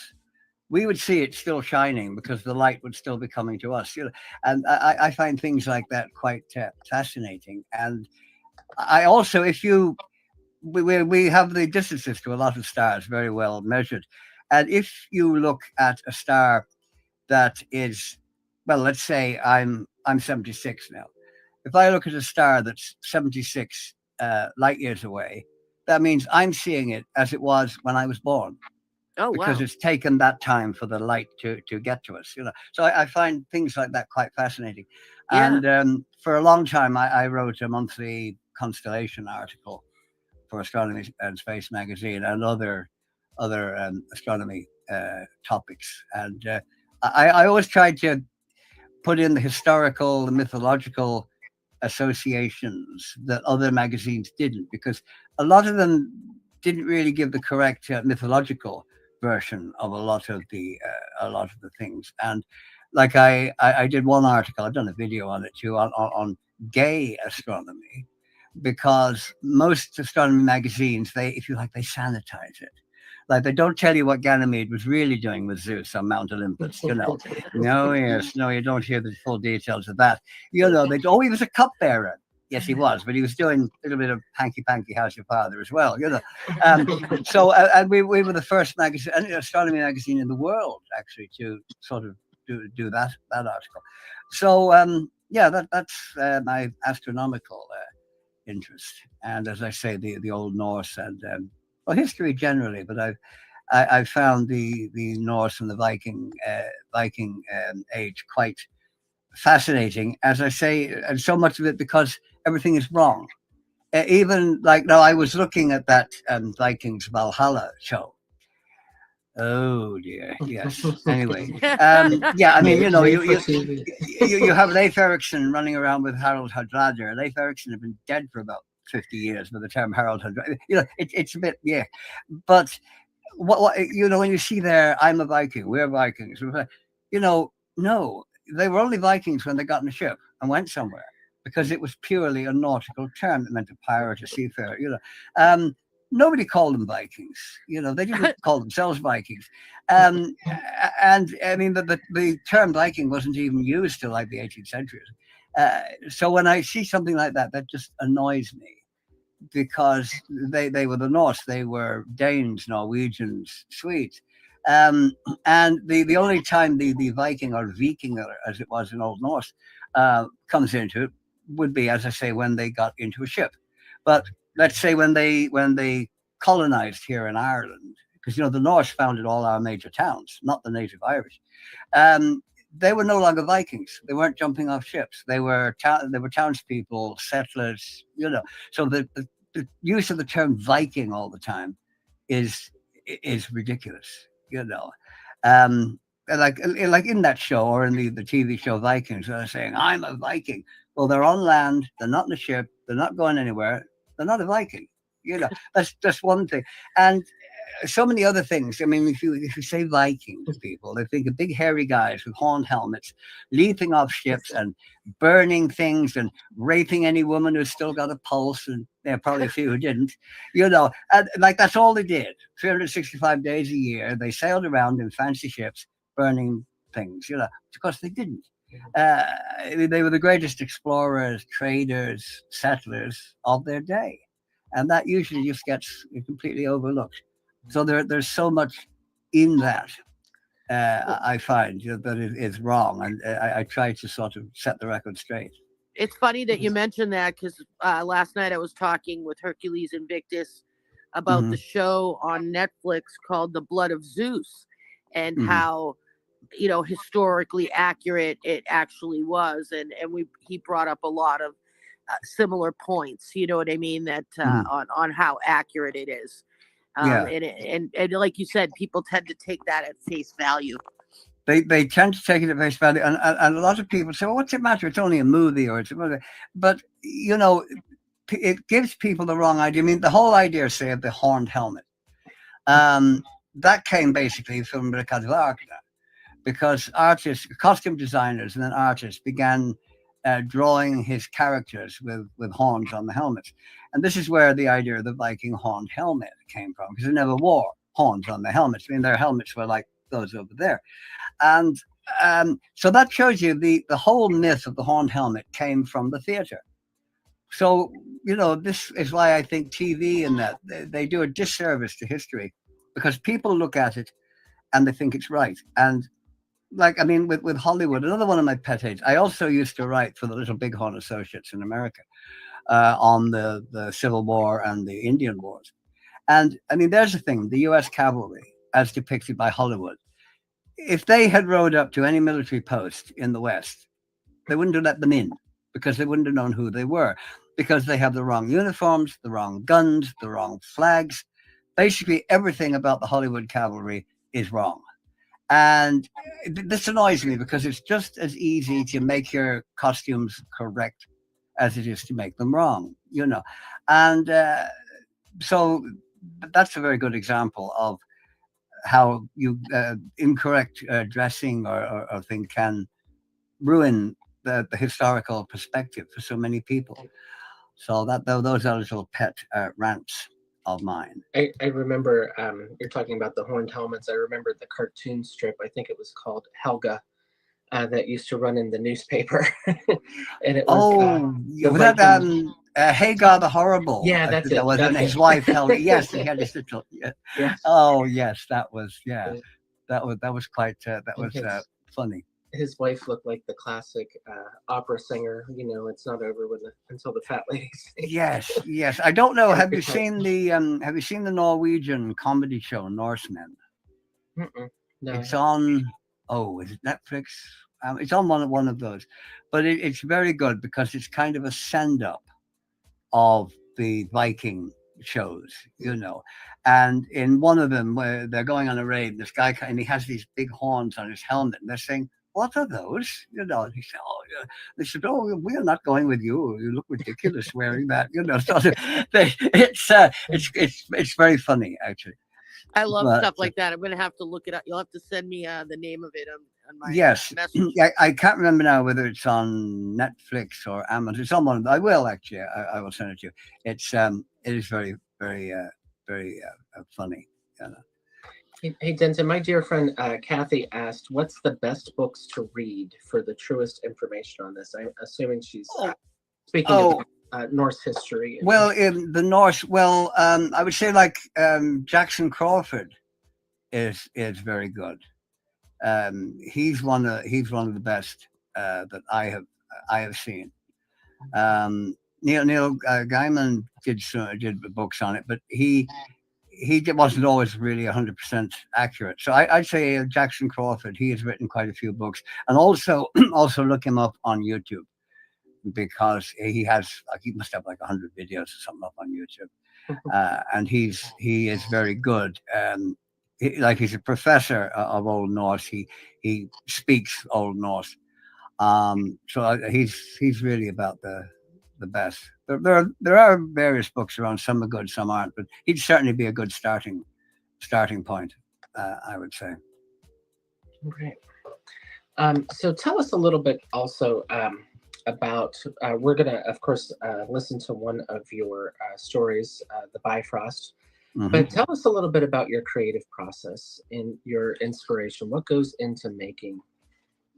We would see it still shining because the light would still be coming to us. And I find things like that quite fascinating. And I also, we have the distances to a lot of stars very well measured. And if you look at a star that is, well, let's say I'm 76 now. If I look at a star that's 76 light years away, that means I'm seeing it as it was when I was born. Oh, because wow. it's taken that time for the light to get to us, So I find things like that quite fascinating. Yeah. And for a long time, I wrote a monthly constellation article for Astronomy and Space magazine and other astronomy topics. And I always tried to put in the historical, the mythological associations that other magazines didn't, because a lot of them didn't really give the correct mythological version of a lot of the things. And like I did one article, I've done a video on it too, on gay astronomy, because most astronomy magazines, they sanitize it. Like, they don't tell you what Ganymede was really doing with Zeus on Mount Olympus, No, yes, no, you don't hear the full details of that. He was a cupbearer. Yes, he was, but he was doing a little bit of hanky panky, how's your father as well, So, and we were the first astronomy magazine in the world, actually, to sort of do that article. So, that's my astronomical interest. And as I say, the Old Norse and history generally, but I found the Norse and the Viking age quite fascinating, as I say, and so much of it because everything is wrong. Even like now, I was looking at that Vikings Valhalla show. Oh dear, yes. Anyway, I mean, you have Leif Erikson running around with Harald Hardrada. Leif Erikson had been dead for about 50 years by the time Harald Hardrada. It's a bit, but what when you see there, I'm a Viking, we're Vikings. No, they were only Vikings when they got in a ship and went somewhere, because it was purely a nautical term that meant a pirate, a seafarer. Nobody called them Vikings. They didn't call themselves Vikings. And I mean, the term Viking wasn't even used till like the 18th century. So when I see something like that, that just annoys me, because they were the Norse, they were Danes, Norwegians, Swedes. And the only time the Viking or Viking, as it was in Old Norse, comes into it would be, as I say, when they got into a ship. But let's say when they colonized here in Ireland, because the Norse founded all our major towns, not the native Irish. They were no longer Vikings. They weren't jumping off ships. They were townspeople, settlers. So the use of the term Viking all the time is ridiculous. Like in that show, or in the TV show Vikings, they're saying, I'm a Viking. Well, they're on land. They're not in a ship. They're not going anywhere. They're not a Viking. That's one thing. And so many other things. I mean, if you say Viking to people, they think of big hairy guys with horned helmets, leaping off ships and burning things and raping any woman who's still got a pulse, and there are probably a few who didn't. And like, that's all they did. 365 days a year, they sailed around in fancy ships, burning things. Of course they didn't. They were the greatest explorers, traders, settlers of their day, and that usually just gets completely overlooked. So there's so much in that, I find, that is wrong, and I try to sort of set the record straight. It's funny that you mentioned that, because last night I was talking with Hercules Invictus about the show on Netflix called The Blood of Zeus, and how historically accurate it actually was, and he brought up a lot of similar points, you know what I mean, that on how accurate it is. And like you said, people tend to take that at face value. They tend to take it at face value, and a lot of people say, well, what's it matter, it's only a movie, or it's a movie. But it gives people the wrong idea. I mean, the whole idea, say, of the horned helmet, that came basically from Richard Wagner, because artists, costume designers, and then artists began drawing his characters with horns on the helmets. And this is where the idea of the Viking horned helmet came from, because they never wore horns on their helmets. I mean, their helmets were like those over there. And so that shows you the whole myth of the horned helmet came from the theater. So, this is why I think TV and that, they do a disservice to history, because people look at it and they think it's right. And like, I mean, with Hollywood, another one of my pet hates, I also used to write for the Little Bighorn Associates in America. on the Civil War and the Indian Wars. And I mean, there's the thing: the U.S. cavalry, as depicted by Hollywood, if they had rode up to any military post in the West, they wouldn't have let them in because they wouldn't have known who they were, because they have the wrong uniforms, the wrong guns, the wrong flags. Basically, everything about the Hollywood cavalry is wrong. And this annoys me because it's just as easy to make your costumes correct as it is to make them wrong, you know. And so that's a very good example of how you incorrect dressing or thing can ruin the historical perspective for so many people. So those are little pet rants of mine. I remember you're talking about the horned helmets. I remember the cartoon strip. I think it was called Helga, that used to run in the newspaper. And it was was that Hagar the Horrible? Yeah, that's it. That was That's his it. wife Helga. Yes, he had his little. Yeah. Yes. Oh yes, that was that was quite funny. His wife looked like the classic opera singer. You know, it's not over until the fat lady sings. Yes. I don't know. Have you seen the Norwegian comedy show Norsemen? Mm-mm, no. It's on. Oh, is it Netflix? It's on one of those, but it's very good because it's kind of a send up of the Viking shows, you know. And in one of them, where they're going on a raid, this guy and he has these big horns on his helmet, and they're saying, "What are those?" You know, and he said, "Oh, yeah." They said, "Oh, we are not going with you. You look ridiculous wearing that." You know, so it's very funny actually. I love stuff like that. I'm gonna have to look it up. You'll have to send me the name of it on my message. I can't remember now whether it's on Netflix or Amazon. It's on one of them. I will actually. I will send it to you. It is very funny. You know. Hey, Denton, my dear friend Kathy asked, "What's the best books to read for the truest information on this?" I'm assuming she's speaking of Norse history. Well, in the Norse, I would say like Jackson Crawford is very good. He's one of the best that I have seen. Neil Gaiman did books on it, but he wasn't always really 100% accurate. So I'd say Jackson Crawford. He has written quite a few books, and also look him up on YouTube, because he must have like 100 videos or something up on YouTube, and he is very good. He's a professor of Old Norse. He speaks Old Norse, so he's really about the best. There are various books around. Some are good, some aren't, but he'd certainly be a good starting point, I would say. Great. So tell us a little bit also about, we're going to, of course, listen to one of your stories, The Bifrost. Mm-hmm. But tell us a little bit about your creative process and your inspiration. What goes into making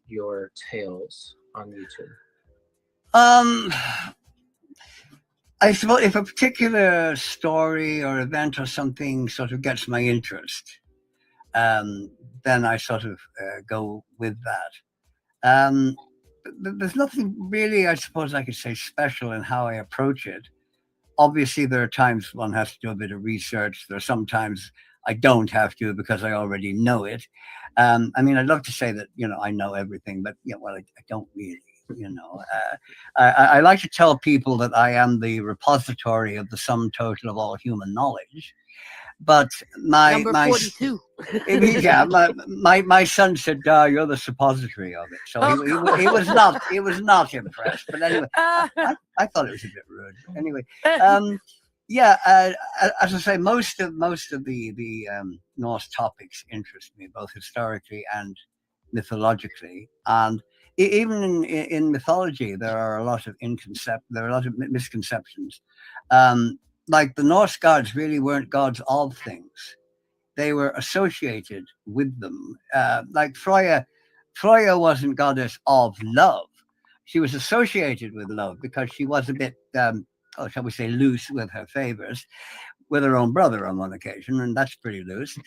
your tales on YouTube? I suppose if a particular story or event or something sort of gets my interest, then I sort of go with that. There's nothing really, I suppose I could say, special in how I approach it. Obviously, there are times one has to do a bit of research. There are sometimes I don't have to because I already know it. I mean, I'd love to say that, you know, I know everything, but, you know, well, I don't really. You know, I like to tell people that I am the repository of the sum total of all human knowledge. But my 42. my son said, "You're the suppository of it." So he was not impressed. But anyway, I thought it was a bit rude. Anyway, as I say, most of the Norse topics interest me, both historically and mythologically, and even in mythology, there are a lot of misconceptions. Like the Norse gods really weren't gods of things; they were associated with them. Like Freya wasn't goddess of love; she was associated with love because she was a bit, shall we say, loose with her favors, with her own brother on one occasion, and that's pretty loose.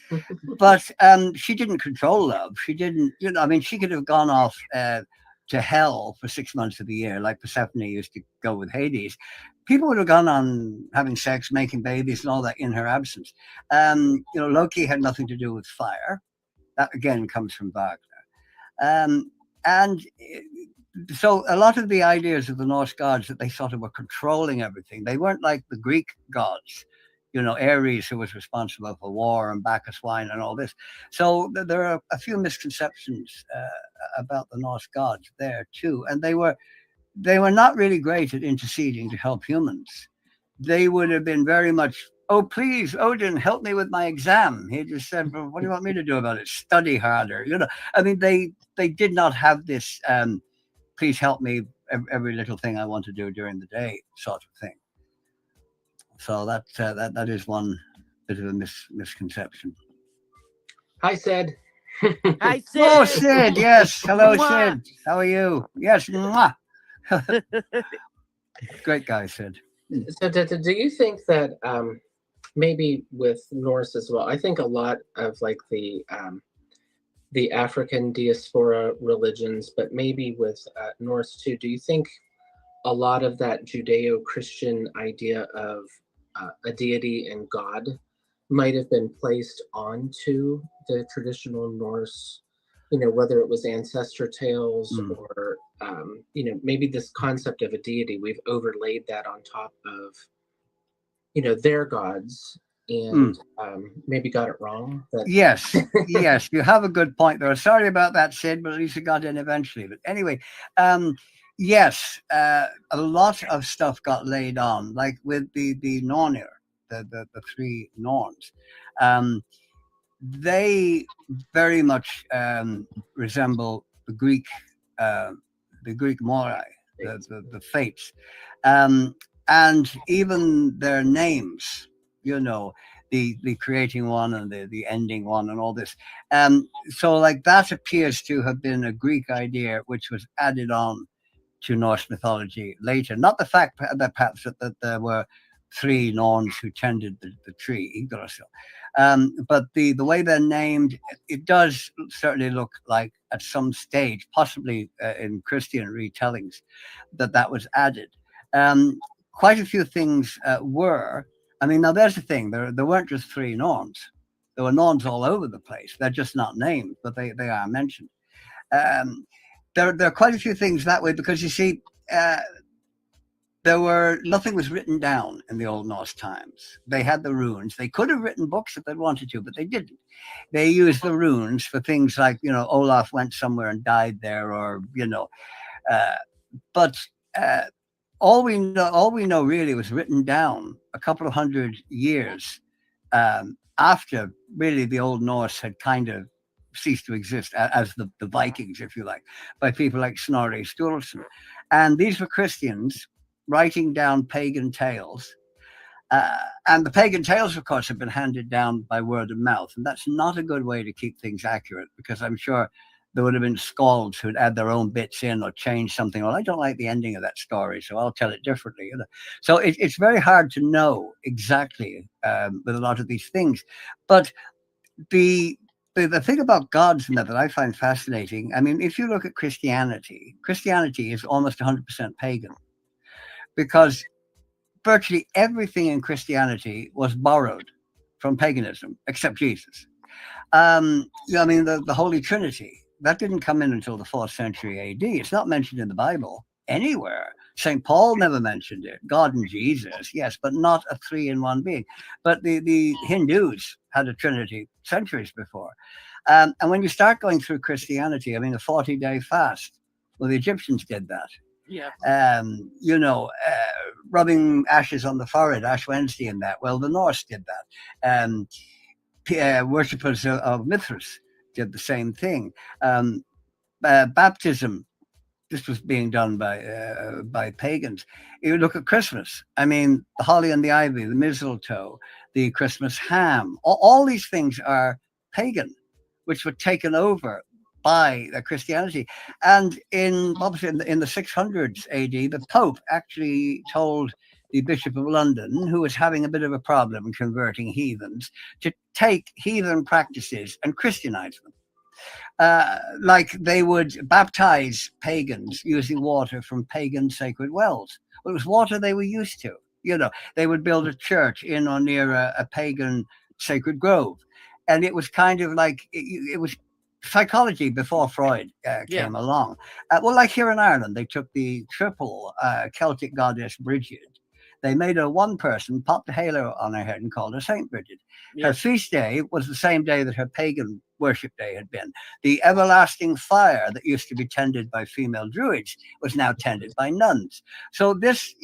But she didn't control love. She didn't, you know. I mean, she could have gone off to hell for 6 months of the year, like Persephone used to go with Hades, people would have gone on having sex, making babies, and all that in her absence. Loki had nothing to do with fire. That again comes from Wagner. And so a lot of the ideas of the Norse gods that they sort of were controlling everything, they weren't like the Greek gods, Ares, who was responsible for war, and Bacchus wine and all this. So there are a few misconceptions about the Norse gods there too. And they were not really great at interceding to help humans. They would have been very much, oh, please, Odin, help me with my exam. He just said, well, what do you want me to do about it? Study harder. I mean, they did not have this, please help me every little thing I want to do during the day sort of thing. So that is one bit of a misconception. Hi, Sid. Hi, Sid. Oh, Sid, yes. Hello, Mwah. Sid. How are you? Yes. Mwah. Great guy, Sid. So do you think that maybe with Norse as well, I think a lot of like the African diaspora religions, but maybe with Norse too, do you think a lot of that Judeo-Christian idea of a deity and God might have been placed onto the traditional Norse, whether it was ancestor tales or, maybe this concept of a deity, we've overlaid that on top of, their gods and maybe got it wrong. Yes, yes, you have a good point there. Sorry about that, Sid, but at least you got in eventually. But anyway, yes, a lot of stuff got laid on, like with the Nornir, the three Norns. They very much resemble the Greek Moirai, the Fates, and even their names. The creating one and the ending one and all this. So like that appears to have been a Greek idea which was added on to Norse mythology later. Not the fact that perhaps that there were three Norns who tended the tree, Yggdrasil. But the way they're named, it does certainly look like at some stage, possibly in Christian retellings, that was added. Quite a few things were. I mean, now there's the thing. There weren't just three Norns. There were Norns all over the place. They're just not named, but they are mentioned. There are quite a few things that way because, you see, nothing was written down in the Old Norse times. They had the runes. They could have written books if they'd wanted to, but they didn't. They used the runes for things like, Olaf went somewhere and died there, or, but all we know really was written down a couple of hundred years after really the Old Norse had kind of ceased to exist as the Vikings, if you like, by people like Snorri Sturluson. And these were Christians writing down pagan tales. And the pagan tales, of course, have been handed down by word of mouth. And that's not a good way to keep things accurate, because I'm sure there would have been scalds who'd add their own bits in or change something. Well, I don't like the ending of that story, so I'll tell it differently. So it's very hard to know exactly with a lot of these things. But the thing about gods in that I find fascinating, I mean, if you look at Christianity is almost 100% pagan, because virtually everything in Christianity was borrowed from paganism, except Jesus. I mean, the Holy Trinity, that didn't come in until the 4th century AD. It's not mentioned in the Bible anywhere. St. Paul never mentioned it. God and Jesus, yes, but not a three-in-one being. But the Hindus had a Trinity centuries before. And when you start going through Christianity, I mean, the 40-day fast, well, the Egyptians did that. Yeah. Rubbing ashes on the forehead, Ash Wednesday and that. Well, the Norse did that. Worshippers of Mithras did the same thing. Baptism, this was being done by pagans. You look at Christmas. I mean, the holly and the ivy, the mistletoe, the Christmas ham. All these things are pagan, which were taken over by Christianity. And in the 600s AD, the Pope actually told the Bishop of London, who was having a bit of a problem converting heathens, to take heathen practices and Christianize them. Like they would baptize pagans using water from pagan sacred wells. Well, it was water they were used to. They would build a church in or near a pagan sacred grove. And it was kind of like, it was psychology before Freud came along. Well, like here in Ireland, they took the triple Celtic goddess Bridget. They made her one person, popped a halo on her head and called her Saint Bridget. Her feast day was the same day that her pagan worship day had been. The everlasting fire that used to be tended by female druids was now tended by nuns. So this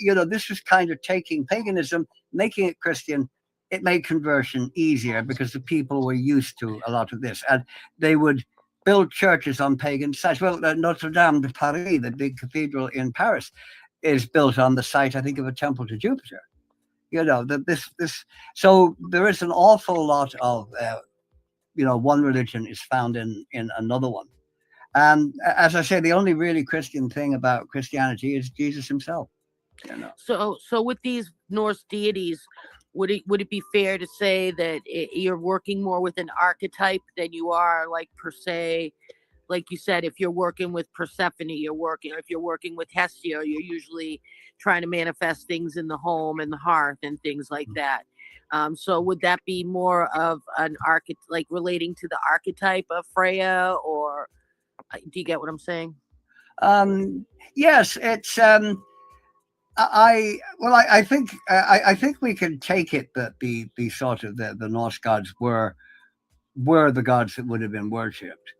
was kind of taking paganism, making it Christian. It made conversion easier because the people were used to a lot of this. And they would build churches on pagan sites. Well, Notre Dame de Paris, the big cathedral in Paris, is built on the site, I think, of a temple to Jupiter. So there is an awful lot of, one religion is found in another one. And as I say, the only really Christian thing about Christianity is Jesus himself. So with these Norse deities, would it be fair to say that you're working more with an archetype than you are, like, per se, like you said, if you're working with Persephone, or if you're working with Hestia, you're usually trying to manifest things in the home and the hearth and things like that. So would that be more of an like relating to the archetype of Freya, or do you get what I'm saying? Yes, it's I think we can take it that the sort of the Norse gods were the gods that would have been worshipped.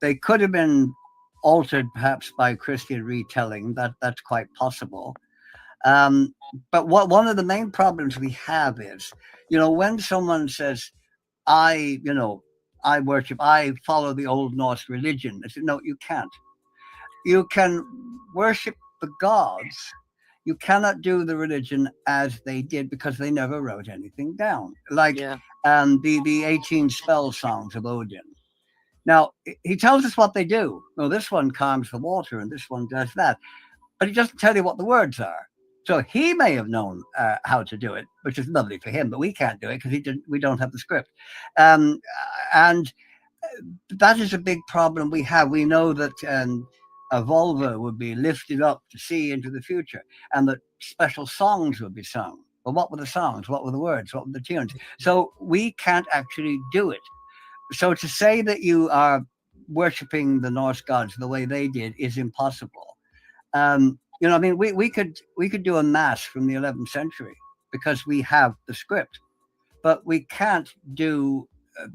They could have been altered perhaps by Christian retelling. That's quite possible. But one of the main problems we have is, when someone says, I follow the Old Norse religion, I said, no, you can't. You can worship the gods. You cannot do the religion as they did because they never wrote anything down. Like the 18 spell songs of Odin. Now, he tells us what they do. Well, this one calms the water and this one does that. But he doesn't tell you what the words are. So he may have known how to do it, which is lovely for him, but we can't do it because we don't have the script. And that is a big problem we have. We know that a vulva would be lifted up to see into the future and that special songs would be sung. But what were the songs? What were the words? What were the tunes? So we can't actually do it. So to say that you are worshipping the Norse gods the way they did is impossible. We could do a mass from the 11th century because we have the script, but we can't do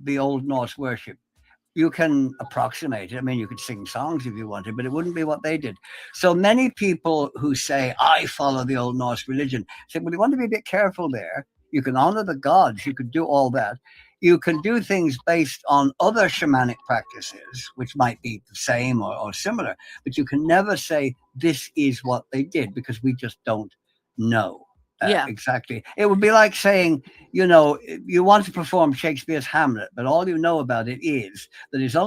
the Old Norse worship. You can approximate it. I mean, you could sing songs if you wanted, but it wouldn't be what they did. So many people who say, I follow the Old Norse religion, say, well, you want to be a bit careful there. You can honor the gods. You could do all that. You can do things based on other shamanic practices, which might be the same or similar, but you can never say this is what they did because we just don't know exactly. It would be like saying, you want to perform Shakespeare's Hamlet, but all you know about it is that his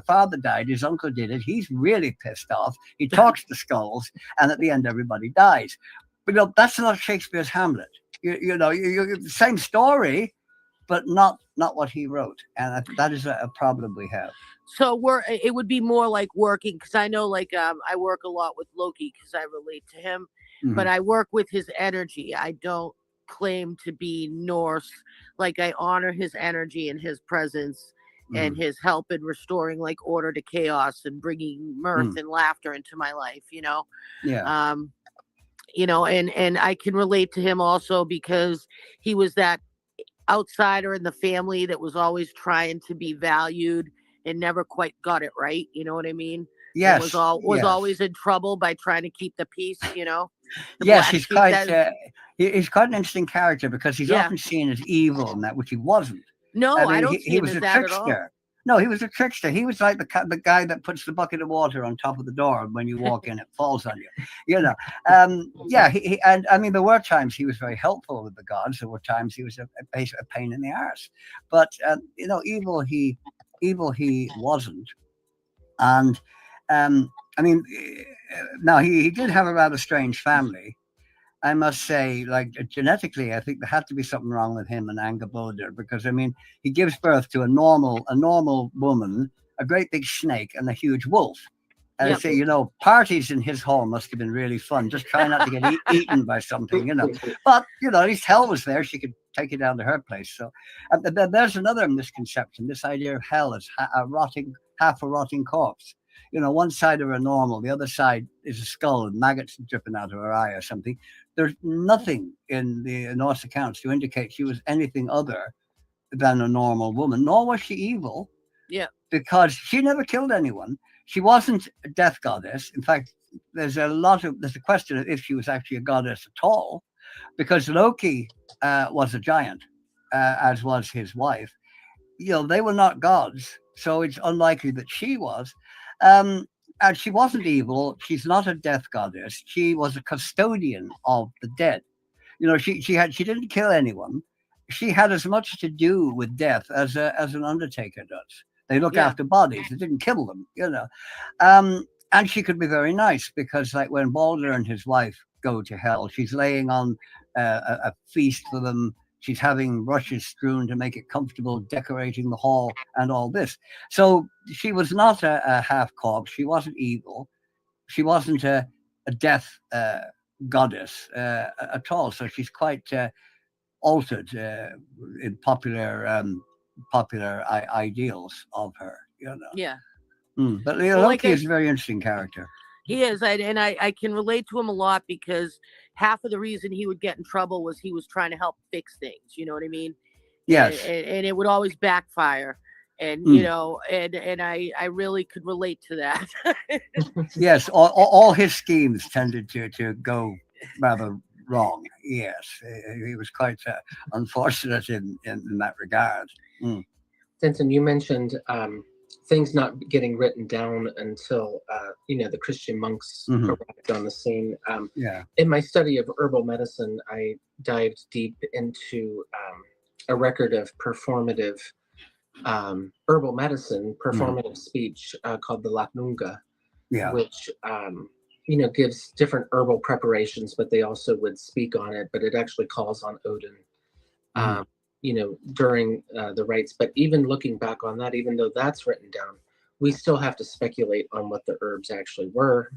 father died, his uncle did it, he's really pissed off, he talks to skulls, and at the end everybody dies. But that's not Shakespeare's Hamlet. You same story, but not what he wrote, and that is a problem we have. So it would be more like working, because I know, like, I work a lot with Loki because I relate to him, but I work with his energy. I don't claim to be Norse. Like, I honor his energy and his presence and his help in restoring, like, order to chaos and bringing mirth and laughter into my life. And I can relate to him also because he was that outsider in the family that was always trying to be valued and never quite got it right. You know what I mean? Yes. Was always in trouble by trying to keep the peace. Yes, he's quite an interesting character because he's often seen as evil and that, which he wasn't. No, I don't see him as that at all. No, he was a trickster. He was like the guy that puts the bucket of water on top of the door, and when you walk in, it falls on you. There were times he was very helpful with the gods. There were times he was a pain in the arse. But evil he wasn't. And now he did have a rather strange family. I must say, like genetically, I think there had to be something wrong with him and Angaboda, because I mean, he gives birth to a normal woman, a great big snake, and a huge wolf. And I Yep. say, you know, parties in his home must have been really fun. Just try not to get eaten by something, you know. But you know, at least hell was there. She could take you down to her place. So there's another misconception: this idea of hell as half a rotting corpse. You know, one side of her normal, the other side is a skull and maggots dripping out of her eye or something. There's nothing in the Norse accounts to indicate she was anything other than a normal woman, nor was she evil, Yeah. because she never killed anyone. She wasn't a death goddess. In fact, there's a question of if she was actually a goddess at all, because Loki was a giant, as was his wife. You know, they were not gods, so it's unlikely that she was. And she wasn't evil. She's not a death goddess. She was a custodian of the dead. You know, she didn't kill anyone. She had as much to do with death as an undertaker does. They look after bodies. They didn't kill them, you know. And she could be very nice, because like when Balder and his wife go to hell, she's laying on a feast for them. She's having rushes strewn to make it comfortable, decorating the hall and all this. So she was not a half corpse. She wasn't evil. She wasn't a death goddess at all. So she's quite altered in popular ideals of her, you know. Yeah. But Well, Loki is a very interesting character. He is, and I can relate to him a lot, because half of the reason he would get in trouble was he was trying to help fix things. You know what I mean? Yes. And it would always backfire. And you know, and I really could relate to that. Yes, all his schemes tended to go rather wrong. Yes, he was quite unfortunate in that regard. Denton, you mentioned things not getting written down until you know, the Christian monks arrived on the scene. Yeah. In my study of herbal medicine, I dived deep into a record of performative herbal medicine, performative speech called the Lapnunga, which you know, gives different herbal preparations, but they also would speak on it. But it actually calls on Odin. You know, during the rites. But even looking back on that, even though that's written down, we still have to speculate on what the herbs actually were.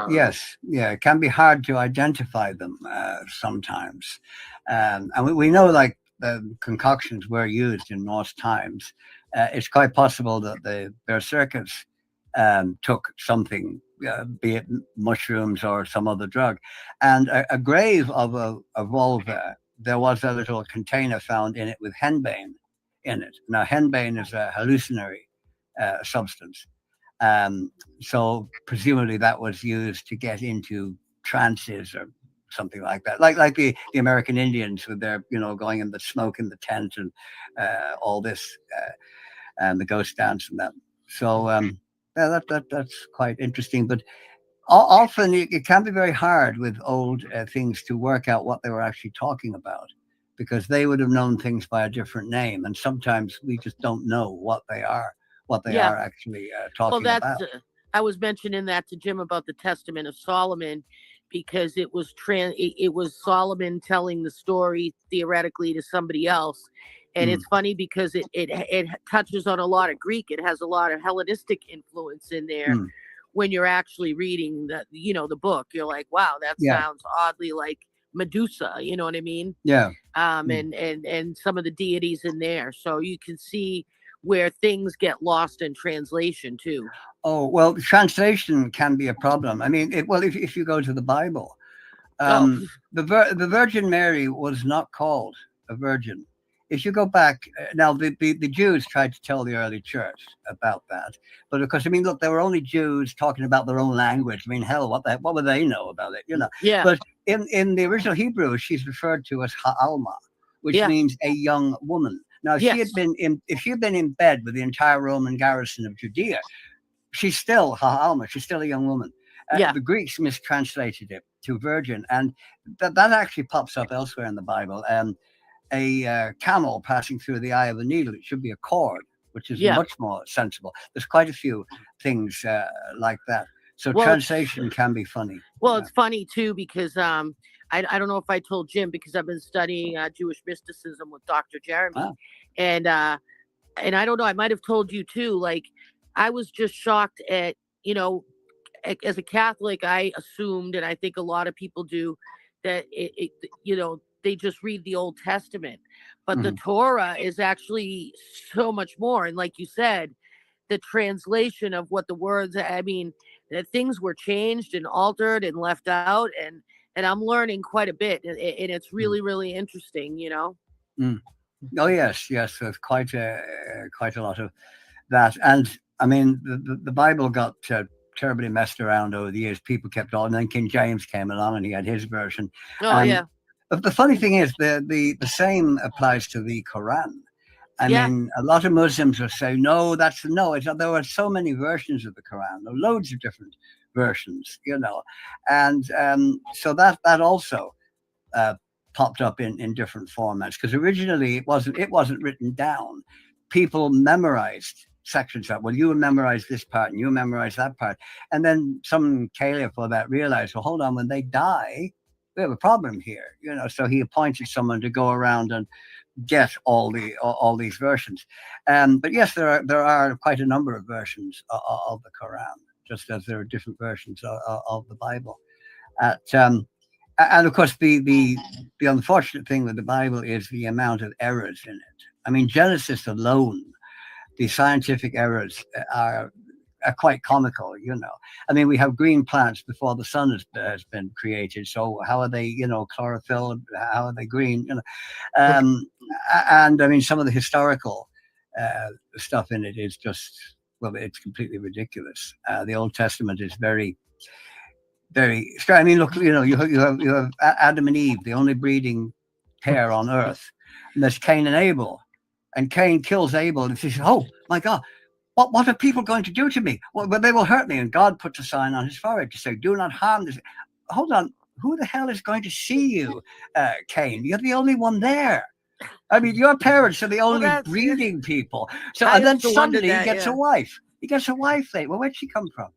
Yes, yeah, it can be hard to identify them sometimes. And we know, like, the concoctions were used in Norse times. It's quite possible that the berserkers took something, be it mushrooms or some other drug. And a grave of a vulva, there was a little container found in it with henbane in it. Now, henbane is a hallucinatory substance. So presumably that was used to get into trances or something like that, like the American Indians with their, you know, going in the smoke in the tent and all this, and the ghost dance and that. So that's quite interesting. But often it can be very hard with old things to work out what they were actually talking about, because they would have known things by a different name, and sometimes we just don't know what they are actually talking about. I was mentioning that to Jim about the Testament of Solomon, because it was Solomon telling the story theoretically to somebody else. And it's funny because it touches on a lot of Greek. It has a lot of Hellenistic influence in there. When you're actually reading the book, you're like, wow, that sounds oddly like Medusa, you know what I mean? Yeah. And some of the deities in there. So you can see where things get lost in translation too. Oh, well, translation can be a problem. I mean, if you go to the Bible, the Virgin Mary was not called a virgin. If you go back now, the Jews tried to tell the early church about that, but of course, I mean, look, they were only Jews talking about their own language. I mean, hell, what would they know about it, you know? Yeah. But in the original Hebrew, she's referred to as Ha'alma, which means a young woman. Now, if she had been in bed with the entire Roman garrison of Judea, she's still Ha'alma. She's still a young woman. The Greeks mistranslated it to virgin, and that actually pops up elsewhere in the Bible. A camel passing through the eye of a needle, it should be a cord, which is much more sensible. There's quite a few things like that. So translation can be funny. Well, it's funny too, because I don't know if I told Jim, because I've been studying Jewish mysticism with Dr. Jeremy. Wow. And I don't know, I might have told you too, like, I was just shocked at, as a Catholic, I assumed, and I think a lot of people do, that they just read the Old Testament, but the Torah is actually so much more. And like you said, the translation of what the words, I mean, that things were changed and altered and left out, and I'm learning quite a bit, and it's really, really interesting, Oh yes, there's quite a lot of that. And I mean, the Bible got terribly messed around over the years. People kept on, and then King James came along, and he had his version. Oh yeah. But the funny thing is, the same applies to the Quran. I mean, a lot of Muslims will say, no, there were so many versions of the Quran, there were loads of different versions, and so that also popped up in different formats, because originally it wasn't written down. People memorized sections of, well, you memorize this part and you memorize that part, and then some caliph for that realized, well, hold on, when they die, we have a problem here, so he appointed someone to go around and get all these versions. But yes, there are quite a number of versions of the Quran, just as there are different versions of the Bible. And of course, the unfortunate thing with the Bible is the amount of errors in it. I mean, Genesis alone, the scientific errors are quite comical, I mean, we have green plants before the sun has been created. So how are they, chlorophyll? How are they green? And I mean, some of the historical stuff in it is just, well, it's completely ridiculous. The Old Testament is very, very strange. I mean, look, you have Adam and Eve, the only breeding pair on earth, and there's Cain and Abel, and Cain kills Abel, and he says, "Oh my God, what are people going to do to me? Well, they will hurt me." And God puts a sign on his forehead to say, "Do not harm this." Hold on, who the hell is going to see you, Cain? You're the only one there. I mean, your parents are the only breeding people. So, and then suddenly he gets a wife. He gets a wife later. Well, where'd she come from?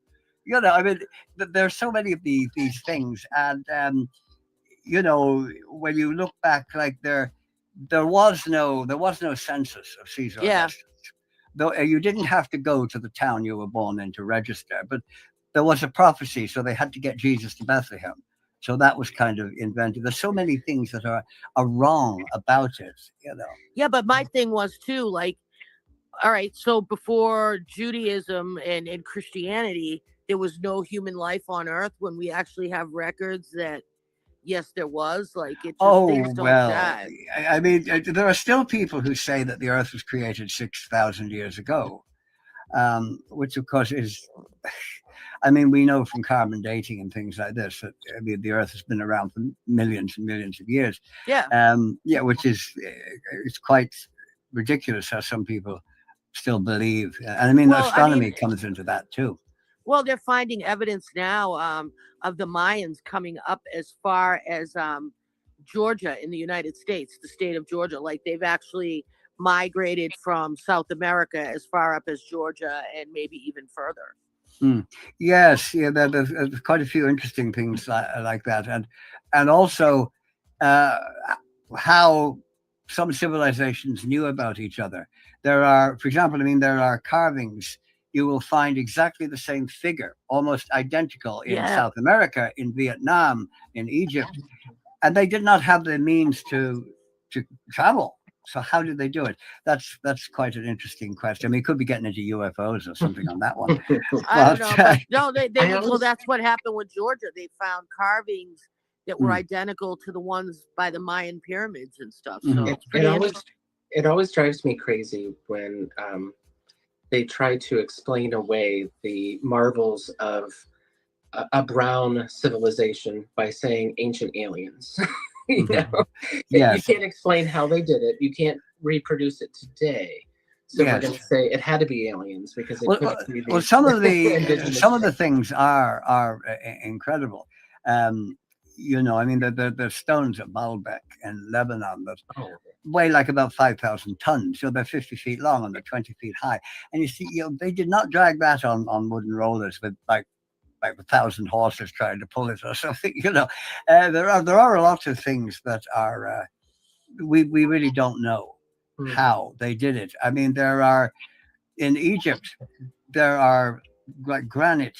I mean, there's so many of these things, and when you look back, like there was no census of Caesar Augustus. Though you didn't have to go to the town you were born in to register, but there was a prophecy, so they had to get Jesus to Bethlehem. So that was kind of invented. There's so many things that are wrong about it, Yeah, but my thing was too, like, all right, so before Judaism and Christianity, there was no human life on Earth, when we actually have records that, yes, there was. Like, it just, things don't jive. I mean, there are still people who say that the Earth was created 6,000 years ago, which of course is, I mean, we know from carbon dating and things like this that the Earth has been around for millions and millions of years. Yeah. Which is, it's quite ridiculous how some people still believe. And I mean, astronomy comes into that too. Well, they're finding evidence now of the Mayans coming up as far as Georgia in the United States, the state of Georgia. Like, they've actually migrated from South America as far up as Georgia and maybe even further. Yes, there's quite a few interesting things like that, and also how some civilizations knew about each other. There are, for example, there are carvings. You will find exactly the same figure, almost identical, in South America, in Vietnam, in Egypt, and they did not have the means to travel. So how did they do it? That's quite an interesting question. I mean, it could be getting into UFOs or something on that one. I don't know. But no, well, that's what happened with Georgia. They found carvings that were identical to the ones by the Mayan pyramids and stuff. So it's pretty interesting. It always drives me crazy when they try to explain away the marvels of a brown civilization by saying ancient aliens. You can't explain how they did it. You can't reproduce it today. So we're going to say it had to be aliens because it couldn't be well, some of the things are incredible. I mean, the stones at Baalbek in Lebanon that weigh like about 5,000 tons. So they're 50 feet long and they're 20 feet high. And you see, they did not drag that on wooden rollers with like like 1,000 horses trying to pull it or something. There are lots of things that are we really don't know how they did it. I mean, there are in Egypt there are granite,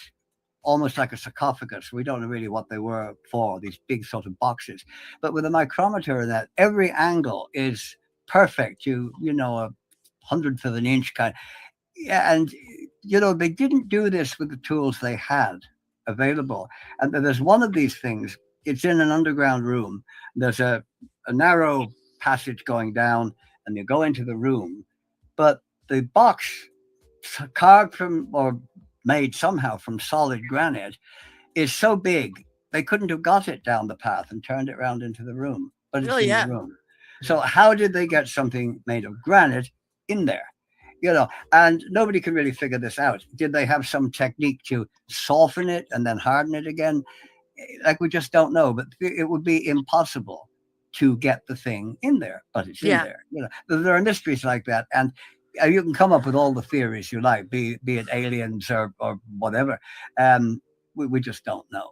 almost like a sarcophagus. We don't know really what they were for, these big sort of boxes. But with a micrometer, that every angle is perfect. You know, 100th of an inch kind. Yeah, and they didn't do this with the tools they had available. And there's one of these things. It's in an underground room. There's a narrow passage going down, and you go into the room. But the box, carved from or made somehow from solid granite, is so big they couldn't have got it down the path and turned it around into the room. But it's in the room. So how did they get something made of granite in there? And nobody can really figure this out. Did they have some technique to soften it and then harden it again? Like, we just don't know. But it would be impossible to get the thing in there, but it's in there. There are mysteries like that, and you can come up with all the theories you like, be it aliens or whatever. We just don't know.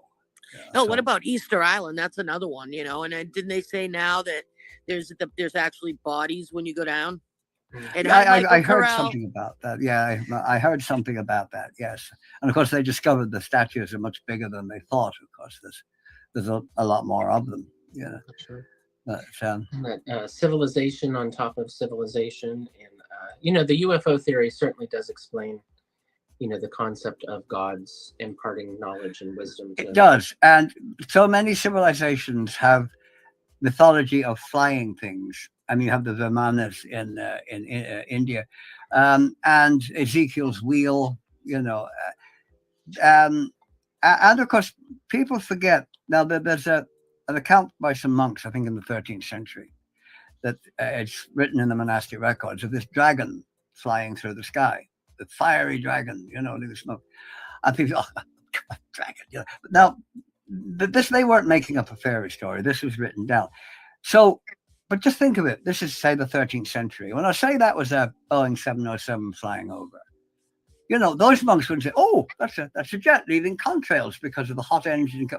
What about Easter Island? That's another one, And didn't they say now that there's actually bodies when you go down? And I heard something about that. Yeah, I heard something about that. Yes, and of course they discovered the statues are much bigger than they thought. Of course, there's a lot more of them. Yeah, sure. But, civilization on top of civilization, and the UFO theory certainly does explain, the concept of gods imparting knowledge and wisdom. It does, and so many civilizations have mythology of flying things. I mean, you have the Vimanas in India, and Ezekiel's wheel. And of course, people forget. Now, there's an account by some monks, I think in the 13th century, that it's written in the monastic records of this dragon flying through the sky, the fiery dragon. The smoke. And people, dragon. Now, they weren't making up a fairy story. This was written down. So. But just think of it. This is, say, the 13th century. When I say that was a Boeing 707 flying over, those monks wouldn't say, "Oh, that's a jet leaving contrails because of the hot engine."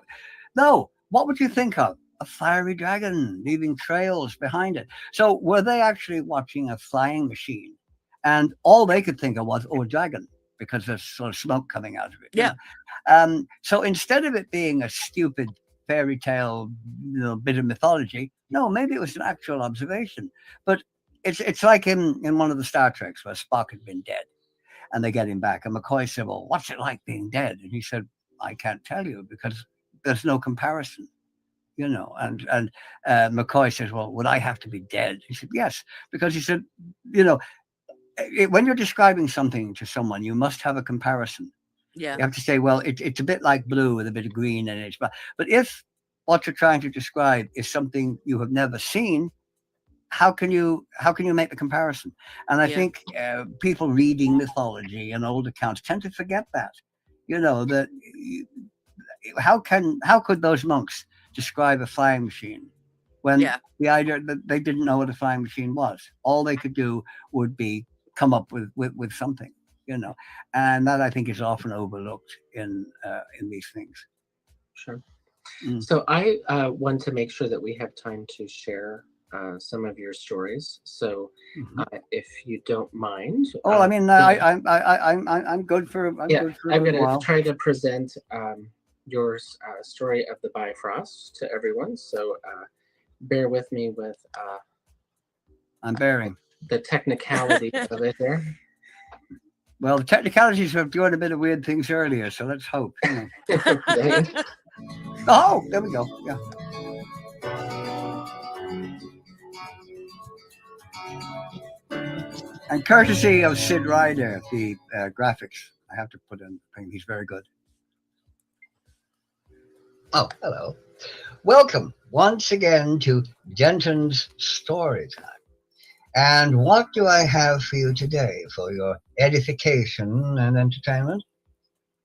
No, what would you think of? A fiery dragon leaving trails behind it. So were they actually watching a flying machine? And all they could think of was, "Oh, a dragon," because there's sort of smoke coming out of it. Yeah. So instead of it being a stupid fairy tale, bit of mythology, no, maybe it was an actual observation. But it's like in one of the Star Treks where Spock had been dead, and they get him back, and McCoy said, "Well, what's it like being dead?" And he said, "I can't tell you because there's no comparison." And McCoy says, "Well, would I have to be dead?" He said, "Yes," because he said, when you're describing something to someone, you must have a comparison. Yeah. You have to say, well, it's a bit like blue with a bit of green in it. But if what you're trying to describe is something you have never seen, how can you make the comparison? And I think people reading mythology and old accounts tend to forget that. That how could those monks describe a flying machine when the idea that they didn't know what a flying machine was? All they could do would be come up with something. And that I think is often overlooked in these things. Sure. So I want to make sure that we have time to share some of your stories. So if you don't mind. Oh, I mean, I'm good for. I'm good for I'm going to try to present your story of the Bifrost to everyone. So bear with me with. I'm bearing the technicality of it there. Well, the technicalities of doing a bit of weird things earlier, so let's hope. Oh, there we go. Yeah. And courtesy of Sid Ryder, the graphics, I have to put in. He's very good. Oh, hello. Welcome once again to Denton's Story Time. And what do I have for you today for your edification and entertainment?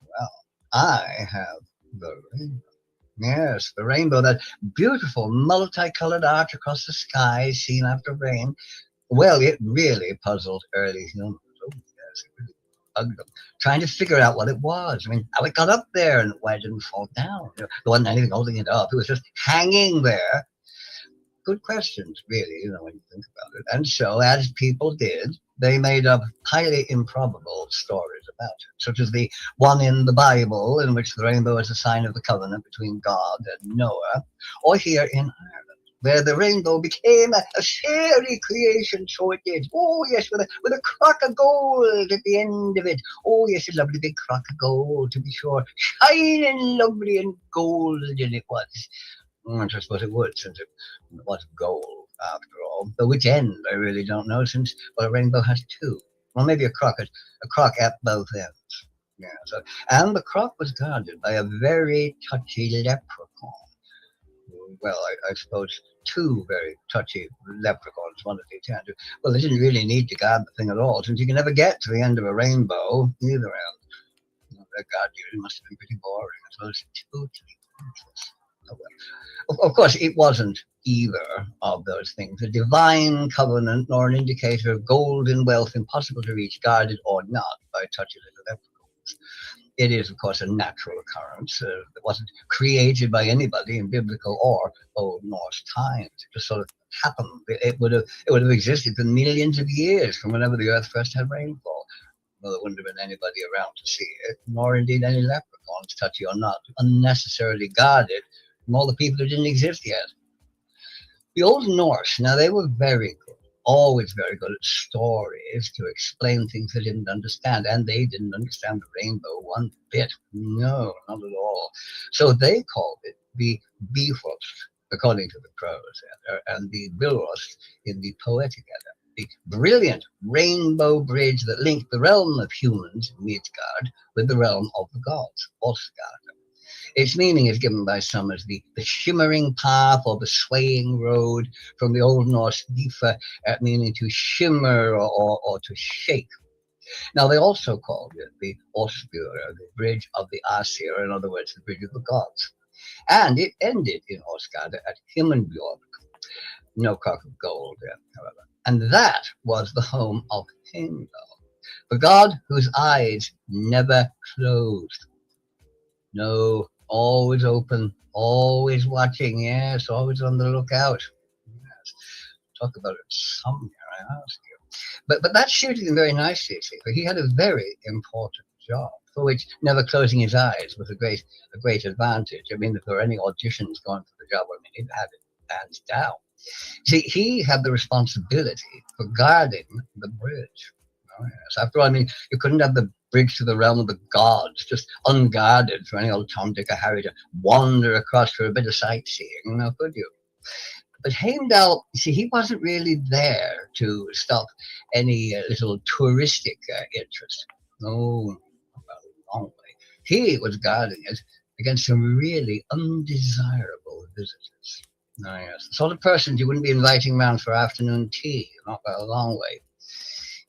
Well, I have the rainbow. Yes, the rainbow, that beautiful multicolored arch across the sky seen after rain. Well, it really puzzled early humans. Oh, yes, it really. hugged them, trying to figure out what it was. I mean, how it got up there and why it didn't fall down. There wasn't anything holding it up. It was just hanging there. Good questions, really, when you think about it. And so, as people did, they made up highly improbable stories about it, such as the one in the Bible in which the rainbow is a sign of the covenant between God and Noah, or here in Ireland, where the rainbow became a fairy creation, so it did. Oh, yes, with a crock of gold at the end of it. Oh, yes, a lovely big crock of gold, to be sure. Shining lovely and golden it was. I suppose it would, since it was gold, after all. But which end, I really don't know, since, well, a rainbow has two. Well, maybe a crock at both ends. Yeah, so, and the crock was guarded by a very touchy leprechaun. Well, I suppose two very touchy leprechauns wanted to attend to. Well, they didn't really need to guard the thing at all, since you can never get to the end of a rainbow, either end. Their guard duty must have been pretty boring, as well as totally pointless. Oh, well. Of course, it wasn't either of those things, a divine covenant nor an indicator of golden wealth impossible to reach, guarded or not by touchy little leprechauns. It is, of course, a natural occurrence that wasn't created by anybody in biblical or Old Norse times. It just sort of happened. It would have existed for millions of years from whenever the earth first had rainfall. Well, there wouldn't have been anybody around to see it, nor indeed any leprechauns, touchy or not, unnecessarily guarded from all the people who didn't exist yet. The Old Norse, now they were very good, always very good at stories to explain things they didn't understand, and they didn't understand the rainbow one bit. No, not at all. So they called it the Bifrost, according to the prose, and the Bilrost in the Poetic Edda, the brilliant rainbow bridge that linked the realm of humans, Midgard, with the realm of the gods, Asgard. Its meaning is given by some as the shimmering path or the swaying road, from the Old Norse Bifa, meaning to shimmer or to shake. Now, they also called it the Osbjörn, the bridge of the Asir, in other words, the bridge of the gods. And it ended in Asgard at Himmelbjörn, no crock of gold there, however. And that was the home of Heimdall, the god whose eyes never closed. No, always open, always watching, yes, always on the lookout. Yes. Talk about insomnia, I ask you. But that suited him very nicely, see, for he had a very important job, for which never closing his eyes was a great advantage. I mean, if there were any auditions going for the job, I mean, he'd had it hands down. See, he had the responsibility for guarding the bridge. Oh, yes. After all, I mean, you couldn't have the bridge to the realm of the gods just unguarded for any old Tom, Dick, or Harry to wander across for a bit of sightseeing, now could you? But Heimdall, see, he wasn't really there to stop any little touristic interest. No, a long way. He was guarding it against some really undesirable visitors. Oh, yes. The sort of persons you wouldn't be inviting round for afternoon tea, not by a long way.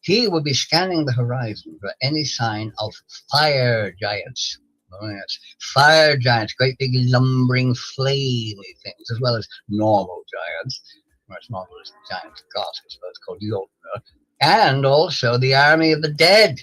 He would be scanning the horizon for any sign of fire giants. Oh, yes. Fire giants, great big lumbering flamey things, as well as normal giants. Or as normal as the giant gods, I suppose, called Jotnar. And also the army of the dead.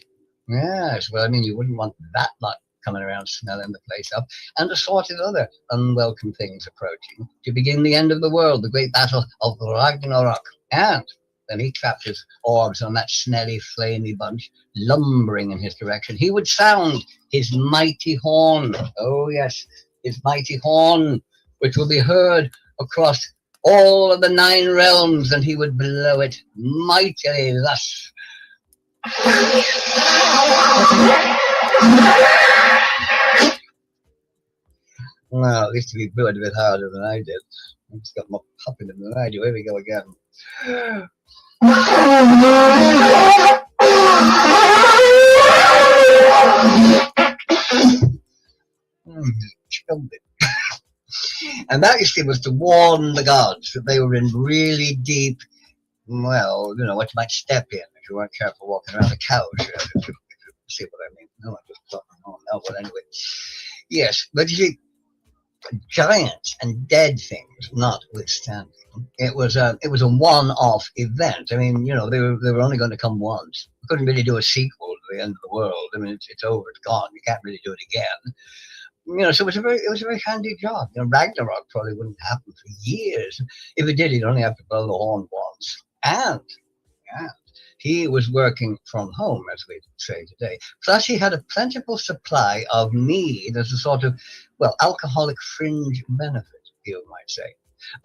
Yes, well, I mean, you wouldn't want that lot coming around smelling the place up, and assorted other unwelcome things approaching to begin the end of the world, the great battle of Ragnarok. And then he clapped his orbs on that smelly, flamy bunch, lumbering in his direction. He would sound his mighty horn. Oh, yes, his mighty horn, which will be heard across all of the 9 realms, and he would blow it mightily thus. Well, at least he blew it a bit harder than I did. I just got more pop in him than I do. Here we go again. Chilled it. And that, you see, was to warn the gods that they were in really deep, well, you know, what you might step in if you weren't careful walking around the couch. If you see what I mean. No, I just thought, oh, no, but anyway. Yes, but you see, giants and dead things notwithstanding, it was a one-off event. I mean, you know, they were only going to come once. We couldn't really do a sequel to the end of the world. I mean, it's over, it's gone. You can't really do it again. So it was a very handy job. Ragnarok probably wouldn't happen for years. If it did, he'd only have to blow the horn once. And he was working from home, as we say today. Plus, he had a plentiful supply of mead as a sort of, alcoholic fringe benefit, you might say.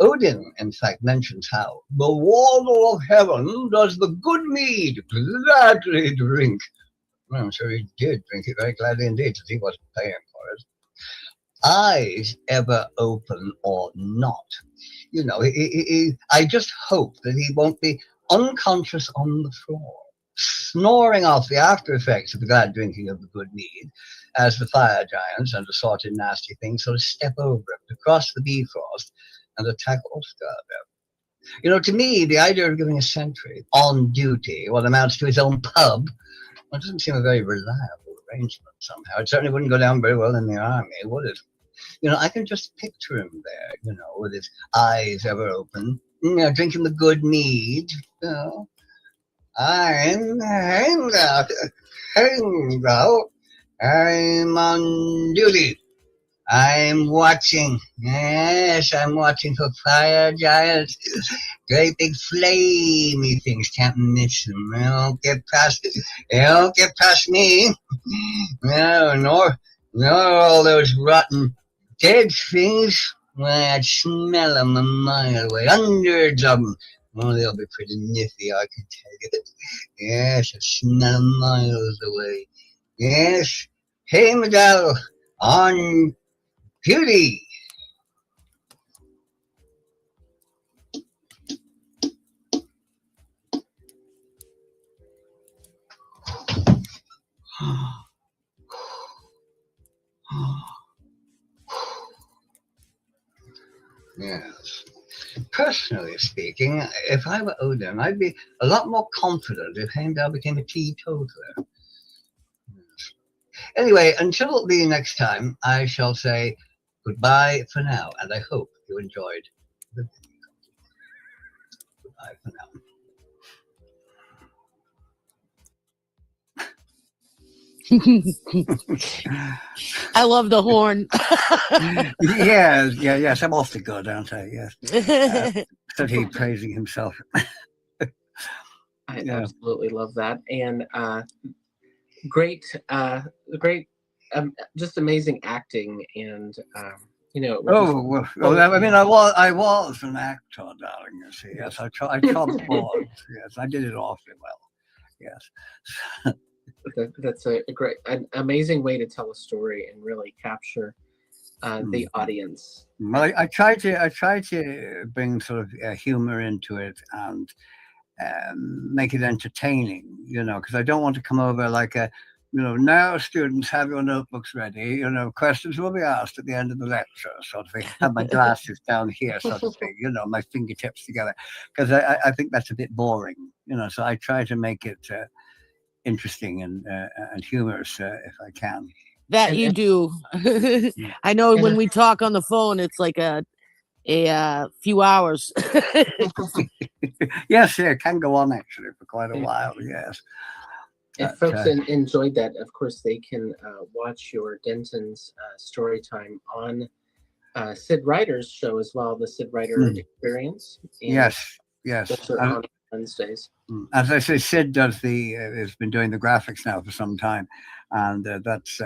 Odin, in fact, mentions how the warder of heaven does the good mead gladly drink. Well, I'm sure he did drink it very gladly indeed, since he wasn't paying for it. Eyes ever open or not. I just hope that he won't be unconscious on the floor, snoring off the after effects of the glad drinking of the good mead, as the fire giants and assorted nasty things sort of step over him to cross the Bifrost and attack Ulfgar. To me, the idea of giving a sentry on duty what amounts to his own pub, well, it doesn't seem a very reliable arrangement somehow. It certainly wouldn't go down very well in the army, would it? I can just picture him there, with his eyes ever open, drinking the good mead. I'm on duty. I'm watching. Yes, I'm watching for fire giants. Great big flamey things. Can't miss them. They don't get past me. No, nor all those rotten dead things. I'd smell them a mile away. Hundreds of them. Oh, they'll be pretty nifty, I can tell you. Yes, I smell them miles away. Yes, Heimdall on duty. Yes. Personally speaking, if I were Odin, I'd be a lot more confident if Heimdall became a teetotaler. Yes. Anyway, until the next time, I shall say goodbye for now, and I hope you enjoyed the video. Goodbye for now. I love the horn. yes, I'm awfully good, aren't I? Yes. So he praising himself. I absolutely love that, and great, just amazing acting, and I mean, I was an actor, darling. You see, yes, I tried board. Yes, I did it awfully well. Yes. That's a great, an amazing way to tell a story and really capture the audience. Well, I try to bring sort of humor into it and make it entertaining, because I don't want to come over like a, now students have your notebooks ready, questions will be asked at the end of the lecture, sort of thing. Have my glasses down here, sort of thing, my fingertips together, because I think that's a bit boring, so I try to make it interesting and humorous if I can. That you do. I know when we talk on the phone, it's like a few hours. Yes, it can go on actually for quite a while. Yes. If folks enjoyed that, of course, they can watch your Denton's story time on Sid Ryder's show as well, the Sid Ryder Experience. And yes. those are on Wednesdays. As I say, Sid has been doing the graphics now for some time, and that's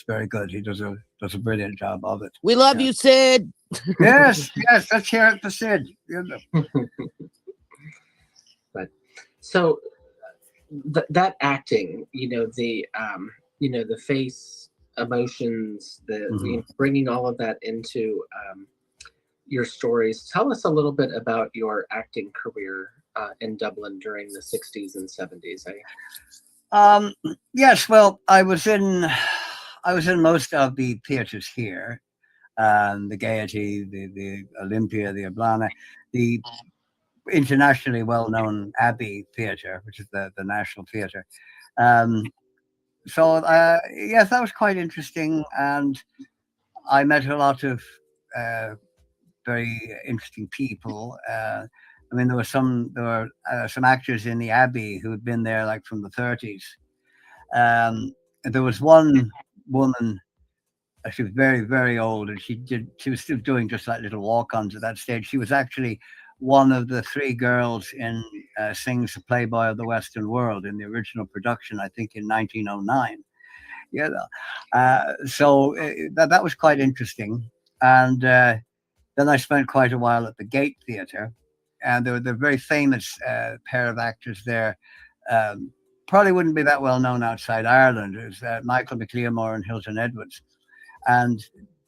very good. He does a brilliant job of it. We love you, Sid. Yes, let's hear it for Sid. But so that acting, the face, emotions, bringing all of that into your stories. Tell us a little bit about your acting career in Dublin during the 60s and 70s. Yes, well, I was in most of the theatres here, the Gaiety, the Olympia, the Oblana, the internationally well-known Abbey Theatre, which is the national theatre. So yes, that was quite interesting, and I met a lot of very interesting people. I mean, there were some actors in the Abbey who had been there like from the 30s, There was one woman. She was very, very old, and she was still doing just like little walk-ons at that stage. She was actually one of the 3 girls in Sings the Playboy of the Western World in the original production, I think in 1909. You know, so that was quite interesting. And then I spent quite a while at the Gate Theatre, and there were the very famous pair of actors there. Probably wouldn't be that well known outside Ireland. It was Michael McLeamore and Hilton Edwards. And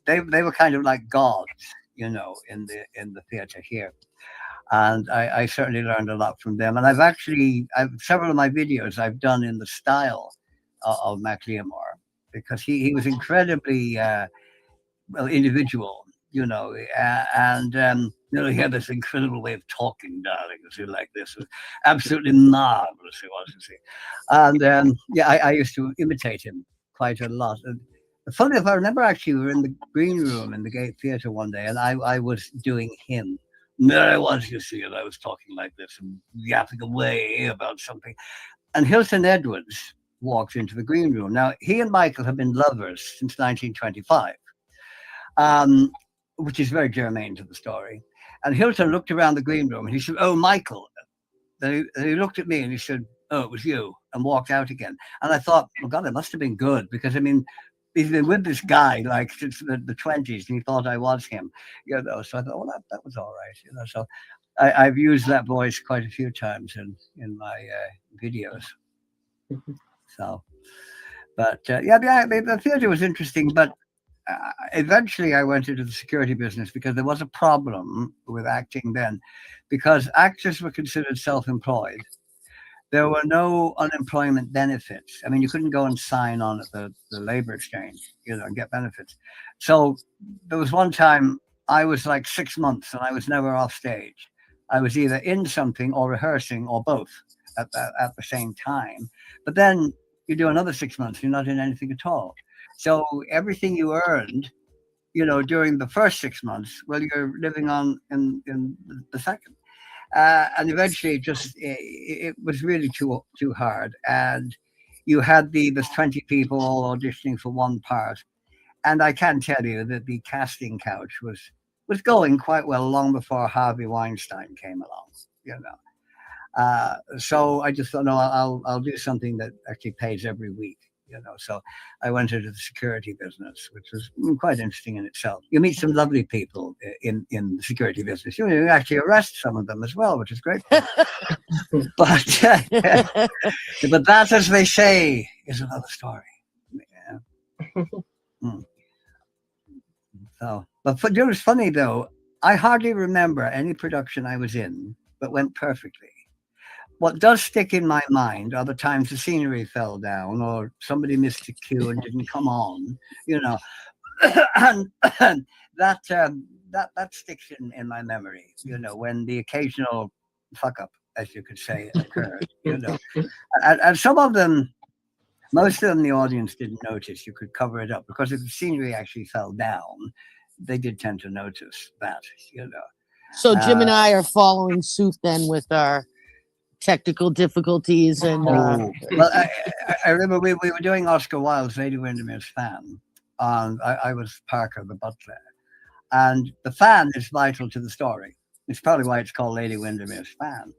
they were kind of like gods, you know, in the theatre here. And I certainly learned a lot from them. And I've several of my videos I've done in the style of McLeamore, because he was incredibly individual, you know, and you know, he had this incredible way of talking, darling, like this. It was absolutely marvelous, it was, you see. And yeah, I used to imitate him quite a lot. And funny enough, I remember actually we were in the green room in the Gate Theatre one day, and I was doing him. And there I was, you see, and I was talking like this and yapping away about something. And Hilton Edwards walked into the green room. Now, he and Michael have been lovers since 1925, which is very germane to the story. And Hilton looked around the green room and he said, "Oh, Michael." Then he looked at me and he said, "Oh, it was you," and walked out again. And I thought, well, God, it must have been good, because I mean, he's been with this guy like since the 20s, and he thought I was him, you know. So I thought, well, that was all right, you know. So I've used that voice quite a few times in my videos. So, but yeah, the theatre was interesting, but eventually I went into the security business because there was a problem with acting then, because actors were considered self-employed. There were no unemployment benefits. I mean, you couldn't go and sign on at the labor exchange, you know, and get benefits. So there was one time I was like 6 months and I was never off stage. I was either in something or rehearsing or both at the same time. But then you do another 6 months, you're not in anything at all. So everything you earned, you know, during the first 6 months, well, you're living on in the second. And eventually it was really too hard. And you had there's 20 people all auditioning for one part. And I can tell you that the casting couch was going quite well long before Harvey Weinstein came along, you know. So I just thought, no, I'll do something that actually pays every week, you know. So I went into the security business, which was quite interesting in itself. You meet some lovely people in the security business. You actually arrest some of them as well, which is great. But that, as they say, is another story. Yeah. So, but it was funny though. I hardly remember any production I was in that went perfectly. What does stick in my mind are the times the scenery fell down or somebody missed a cue and didn't come on, you know, and that sticks in my memory, you know, when the occasional fuck up, as you could say, occurred, you know, and some of them, most of them, the audience didn't notice. You could cover it up because if the scenery actually fell down, they did tend to notice that, you know. So Jim and I are following suit then with our technical difficulties and well, I remember we were doing Oscar Wilde's Lady Windermere's Fan, and I was Parker the butler, and the fan is vital to the story. It's probably why it's called Lady Windermere's Fan.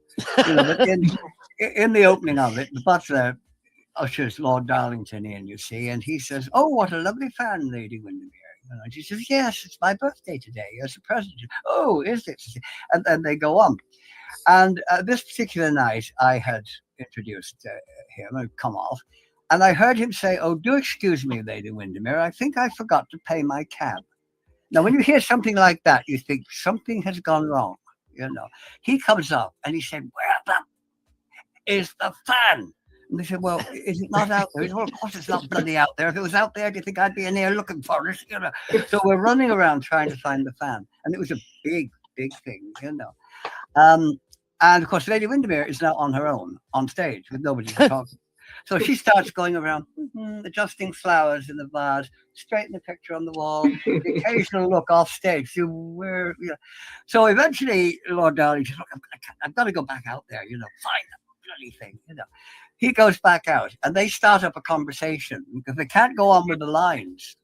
You know, but in the opening of it, the butler ushers Lord Darlington in, you see, and he says, "Oh, what a lovely fan, Lady Windermere." And she says, "Yes, it's my birthday today as a present." "Oh, is it?" And then they go on. And this particular night, I had introduced him and come off, and I heard him say, "Oh, do excuse me, Lady Windermere, I think I forgot to pay my cab." Now, when you hear something like that, you think something has gone wrong, you know. He comes up and he said, "Where the is the fan?" And they said, "Well, is it not out there?" He said, "Well, of course it's not bloody out there. If it was out there, do you think I'd be in here looking for it?" You know. So we're running around trying to find the fan. And it was a big, big thing, you know. And of course, Lady Windermere is now on her own, on stage, with nobody to talk to. So she starts going around, adjusting flowers in the vase, straighten the picture on the wall, the occasional look off stage. So eventually, Lord Darling says, "Look, I've got to go back out there, you know, find the bloody thing, you know." he goes back out, and they start up a conversation because they can't go on with the lines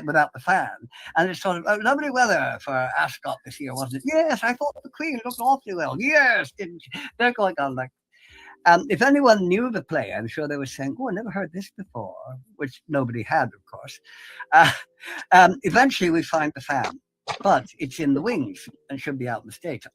without the fan. And it's sort of, oh, lovely weather for Ascot this year, wasn't it? Yes, I thought the Queen looked awfully well. Yes, didn't you? They're going on like. If anyone knew the play, I'm sure they were saying, "Oh, I never heard this before," which nobody had, of course. Eventually, we find the fan, but it's in the wings and should be out in the States.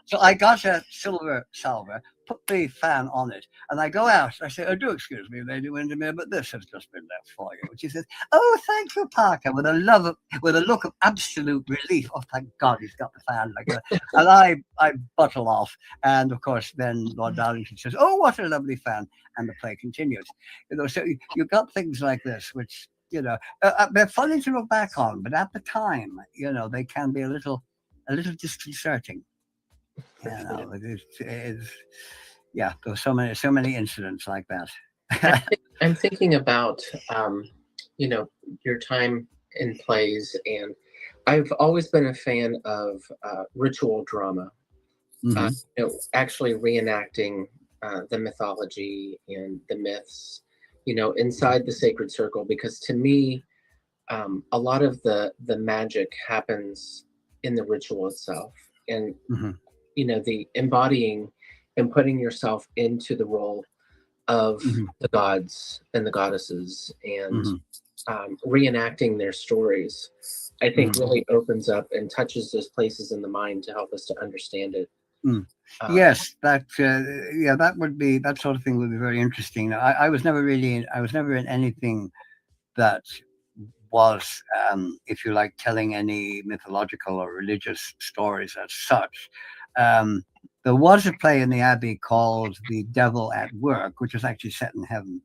So I got a silver salver, put the fan on it, and I go out. And I say, "Oh, do excuse me, Lady Windermere, but this has just been left for you." And she says, "Oh, thank you, Parker," with a look of absolute relief. Oh, thank God, he's got the fan. And I buttle off, and of course, then Lord Darlington says, "Oh, what a lovely fan," and the play continues. So you've got things like this, which they're funny to look back on, but at the time, they can be a little disconcerting. Yeah, there were so many incidents like that. I'm thinking about, your time in plays, and I've always been a fan of ritual drama. Actually reenacting the mythology and the myths, inside the sacred circle, because to me, a lot of the magic happens in the ritual itself, and the embodying and putting yourself into the role of the gods and the goddesses, and reenacting their stories, I think really opens up and touches those places in the mind to help us to understand it. Yes, that sort of thing would be very interesting. I was never in anything that was, if you like, telling any mythological or religious stories as such. There was a play in the Abbey called The Devil at Work, which was actually set in heaven,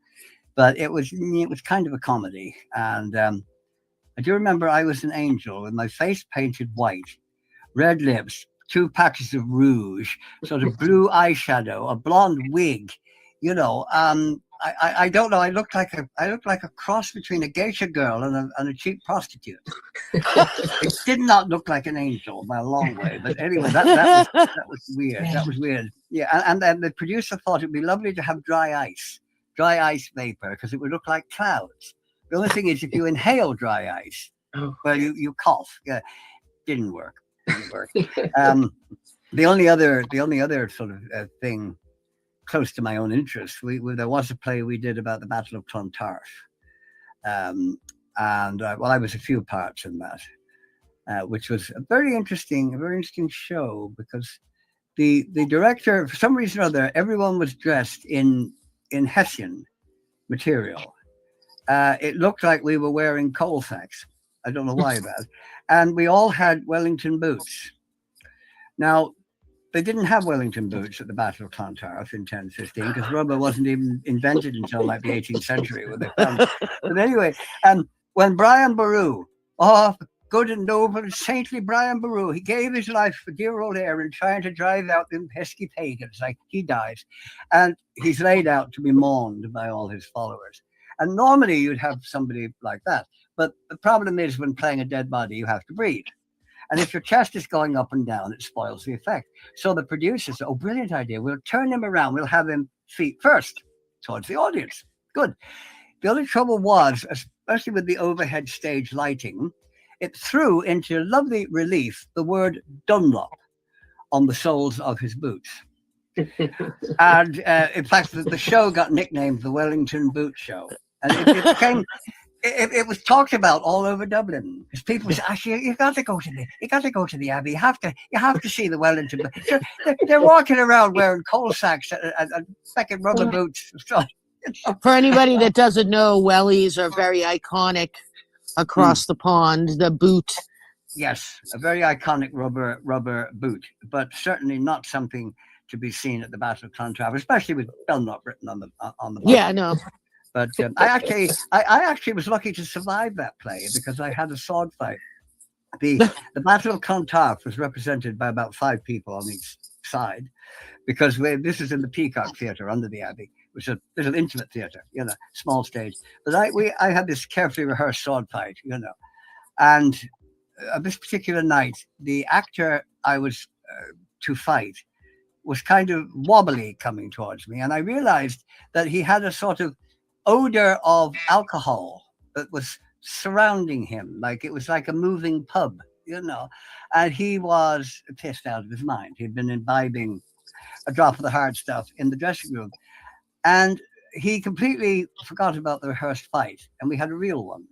but it was kind of a comedy. And I do remember I was an angel with my face painted white, red lips, 2 patches of rouge, sort of blue eyeshadow, a blonde wig. I don't know. I looked like a cross between a geisha girl and a cheap prostitute. It did not look like an angel by a long way. But anyway, that was weird. That was weird. Yeah, and then the producer thought it'd be lovely to have dry ice vapor, because it would look like clouds. The only thing is, if you inhale dry ice, well, you cough. Yeah, didn't work. The only other sort of thing close to my own interest, there was a play we did about the Battle of Clontarf, and I was a few parts in that, which was a very interesting show, because the director, for some reason or other, everyone was dressed in Hessian material. It looked like we were wearing coal sacks. I don't know why that. And we all had Wellington boots. Now, they didn't have Wellington boots at the Battle of Clontarf in 1015, because rubber wasn't even invented until like the 18th century. But anyway, when Brian Boru, good and noble and saintly Brian Boru, he gave his life for dear old Erin, trying to drive out them pesky pagans, like he dies. And he's laid out to be mourned by all his followers. And normally you'd have somebody like that. But the problem is, when playing a dead body, you have to breathe. And if your chest is going up and down, it spoils the effect. So the producers said, brilliant idea. We'll turn him around. We'll have him feet first towards the audience. Good. The only trouble was, especially with the overhead stage lighting, it threw into lovely relief the word Dunlop on the soles of his boots. And in fact, the show got nicknamed the Wellington Boot Show. And it became... It was talked about all over Dublin, because people said, "Actually, you got to go to the Abbey. You have to see the Wellington." They're walking around wearing coal sacks and second rubber boots. For anybody that doesn't know, wellies are very iconic across the pond. The boot. Yes, a very iconic rubber boot, but certainly not something to be seen at the Battle of Clontarf, especially with Dunlop written on the bottom. Yeah, no. But I actually was lucky to survive that play, because I had a sword fight. The Battle of Clontarf was represented by about 5 people on each side, because this is in the Peacock Theatre under the Abbey, which is a little intimate theatre, small stage. But I had this carefully rehearsed sword fight, and this particular night, the actor I was to fight was kind of wobbly coming towards me, and I realized that he had a sort of odor of alcohol that was surrounding him, like it was like a moving pub, and he was pissed out of his mind. He'd been imbibing a drop of the hard stuff in the dressing room, and he completely forgot about the rehearsed fight, and we had a real one.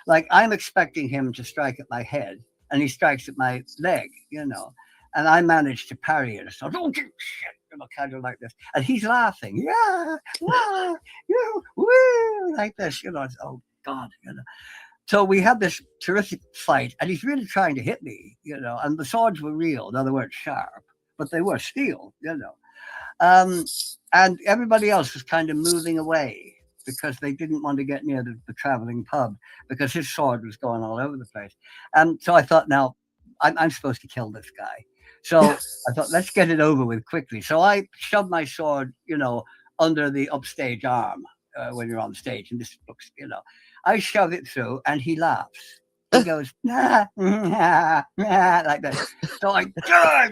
Like, I'm expecting him to strike at my head, and he strikes at my leg, and I managed to parry it. So, don't you shit, kind of like this. And he's laughing, yeah, woo, like this, oh God, So we had this terrific fight, and he's really trying to hit me, and the swords were real. Now, they weren't sharp, but they were steel, and everybody else was kind of moving away because they didn't want to get near the traveling pub because his sword was going all over the place. And so I thought, now I'm supposed to kill this guy. So I thought, let's get it over with quickly. So I shoved my sword, under the upstage arm when you're on stage. And this looks, I shove it through and he laughs. He goes, nah, nah, nah, like that. So I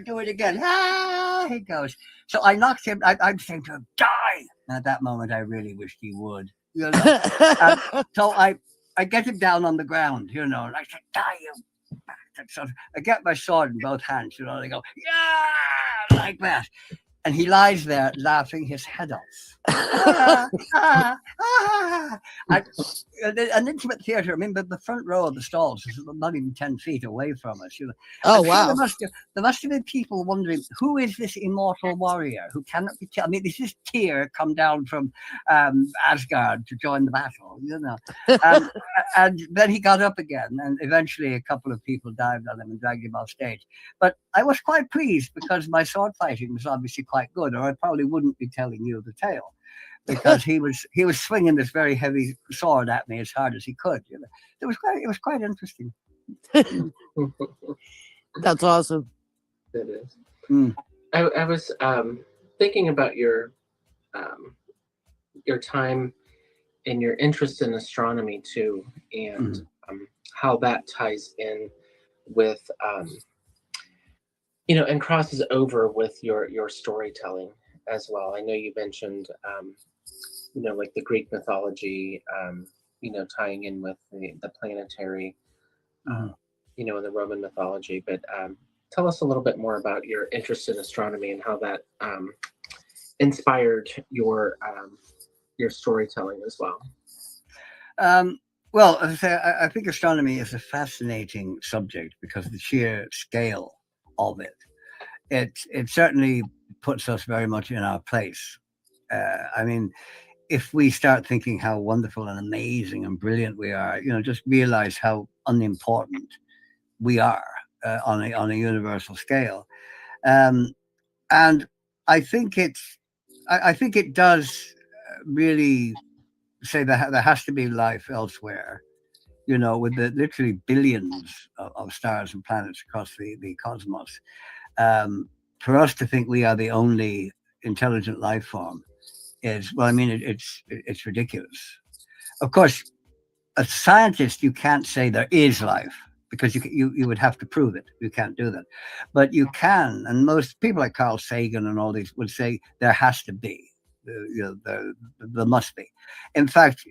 do it again. Ah, he goes. So I knocked him. I'm saying to him, die. And at that moment, I really wished he would. So I get him down on the ground, and I said, die, you bastard. So I get my sword in both hands, and I go, yeah, like that. And he lies there laughing his head off. An intimate theater. I mean, the front row of the stalls is not even 10 feet away from us. Oh, wow. There must have been people wondering, who is this immortal warrior who cannot be killed? I mean, is this Tyr come down from Asgard to join the battle? And then he got up again, and eventually a couple of people dived on him and dragged him off stage. But I was quite pleased because my sword fighting was obviously quite good, or I probably wouldn't be telling you the tale, because he was swinging this very heavy sword at me as hard as he could. It was quite interesting. That's awesome. It is. I was thinking about your time and your interest in astronomy too, and how that ties in with and crosses over with your storytelling as well. I know you mentioned like the Greek mythology, tying in with the planetary, and the Roman mythology. But tell us a little bit more about your interest in astronomy and how that inspired your storytelling as well. Well, as I say, I think astronomy is a fascinating subject because of the sheer scale of it. It certainly puts us very much in our place. I mean, if we start thinking how wonderful and amazing and brilliant we are, just realize how unimportant we are on a universal scale. And I think it does really say that there has to be life elsewhere, with the literally billions of stars and planets across the cosmos. For us to think we are the only intelligent life form is, well, I mean, it's ridiculous. Of course, a scientist, you can't say there is life because you would have to prove it. You can't do that. But you can, and most people like Carl Sagan and all these would say there has to be. There must be. In fact,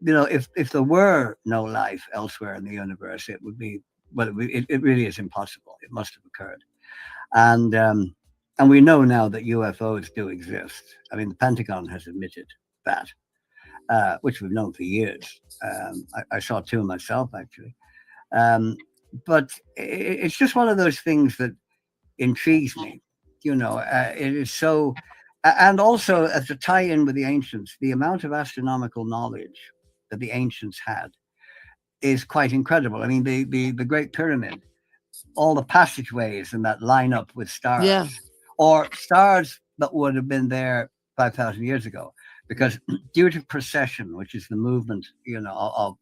if there were no life elsewhere in the universe, it would be, well, it really is impossible. It must have occurred. And we know now that UFOs do exist. I mean, the Pentagon has admitted that, which we've known for years. I saw two myself, actually. But it's just one of those things that intrigues me. It is so, and also as a tie-in with the ancients, the amount of astronomical knowledge that the ancients had is quite incredible. I mean, the Great Pyramid, all the passageways and that line up with stars, or stars that would have been there 5,000 years ago, because due to precession, which is the movement, of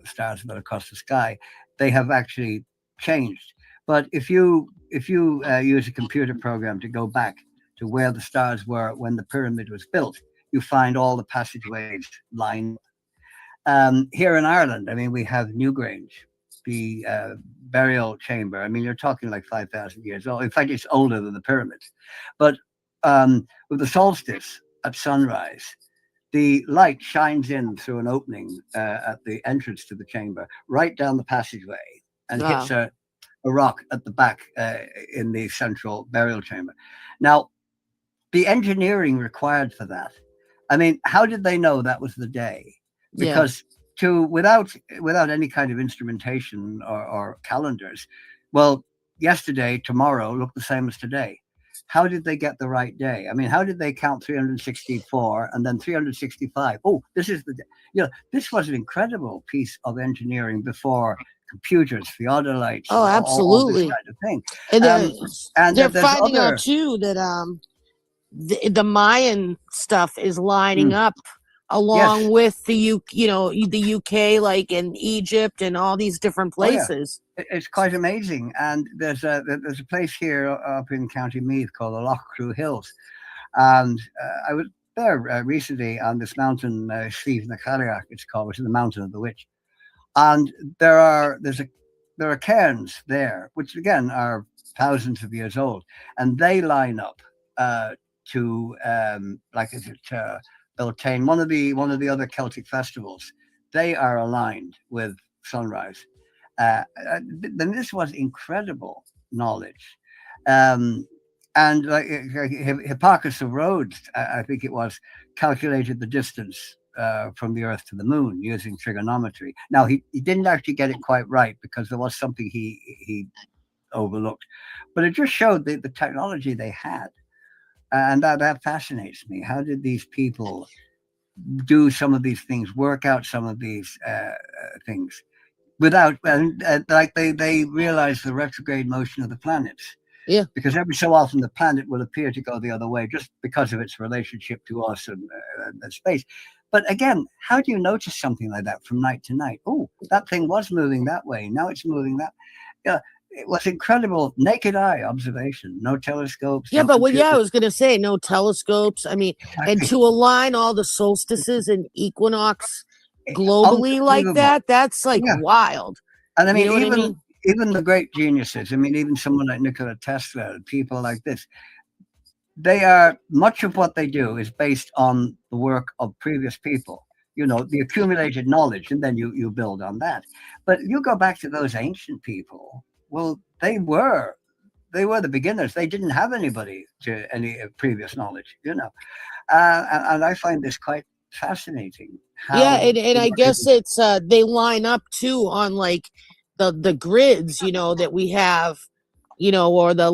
stars that are across the sky, they have actually changed. But if you use a computer program to go back to where the stars were when the pyramid was built, you find all the passageways lined. Here in Ireland, I mean, we have Newgrange, burial chamber. I mean, you're talking like 5,000 years old. In fact, it's older than the pyramids. But with the solstice at sunrise, the light shines in through an opening at the entrance to the chamber, right down the passageway, and hits a rock at the back in the central burial chamber. Now, the engineering required for that, I mean, how did they know that was the day? Because without any kind of instrumentation or calendars, well, yesterday, tomorrow look the same as today. How did they get the right day? I mean, how did they count 364 and then 365? Oh, this is the day. You know, this was an incredible piece of engineering before computers, theodolites, Oh, absolutely, all this kind of thing. And they're finding out too that the Mayan stuff is lining up along with the UK, like in Egypt and all these different places. It's quite amazing. And there's a place here up in County Meath called the Lochcrew Hills, and I was there recently on this mountain, Slieve na Cariach, it's called, which is the mountain of the witch. And there are cairns there, which again are thousands of years old, and they line up to like is it Beltane, one of the other Celtic festivals. They are aligned with sunrise. Then this was incredible knowledge, and like Hipparchus of Rhodes, I think it was, calculated the distance from the Earth to the Moon using trigonometry. Now he didn't actually get it quite right because there was something he overlooked, but it just showed the technology they had, and that fascinates me. How did these people do some of these things, work out some of these things without like they realized the retrograde motion of the planets? Yeah, because every so often the planet will appear to go the other way just because of its relationship to us and space. But again, how do you notice something like that from night to night? Oh, that thing was moving that way. Now it's moving that. Yeah, it was incredible. Naked eye observation, no telescopes. Yeah, no but I was going to say no telescopes. I mean, and to align all the solstices and equinox globally like that's like wild. And I mean, you know even the great geniuses, I mean, even someone like Nikola Tesla, people like this, much of what they do is based on the work of previous people, the accumulated knowledge, and then you build on that. But you go back to those ancient people, well, they were the beginners. They didn't have anybody to any previous knowledge, and I find this quite fascinating. And I guess it's they line up too on like the grids, that we have, or the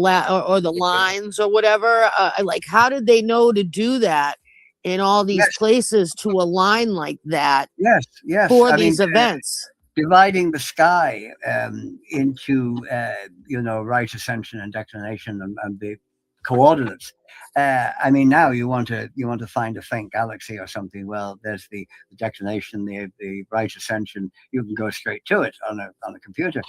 lines or whatever. Like, how did they know to do that in all these places to align like that? Yes. For these events. Dividing the sky into right ascension and declination and the coordinates. I mean, now you want to find a faint galaxy or something. Well, there's the declination, the right ascension. You can go straight to it on a computer.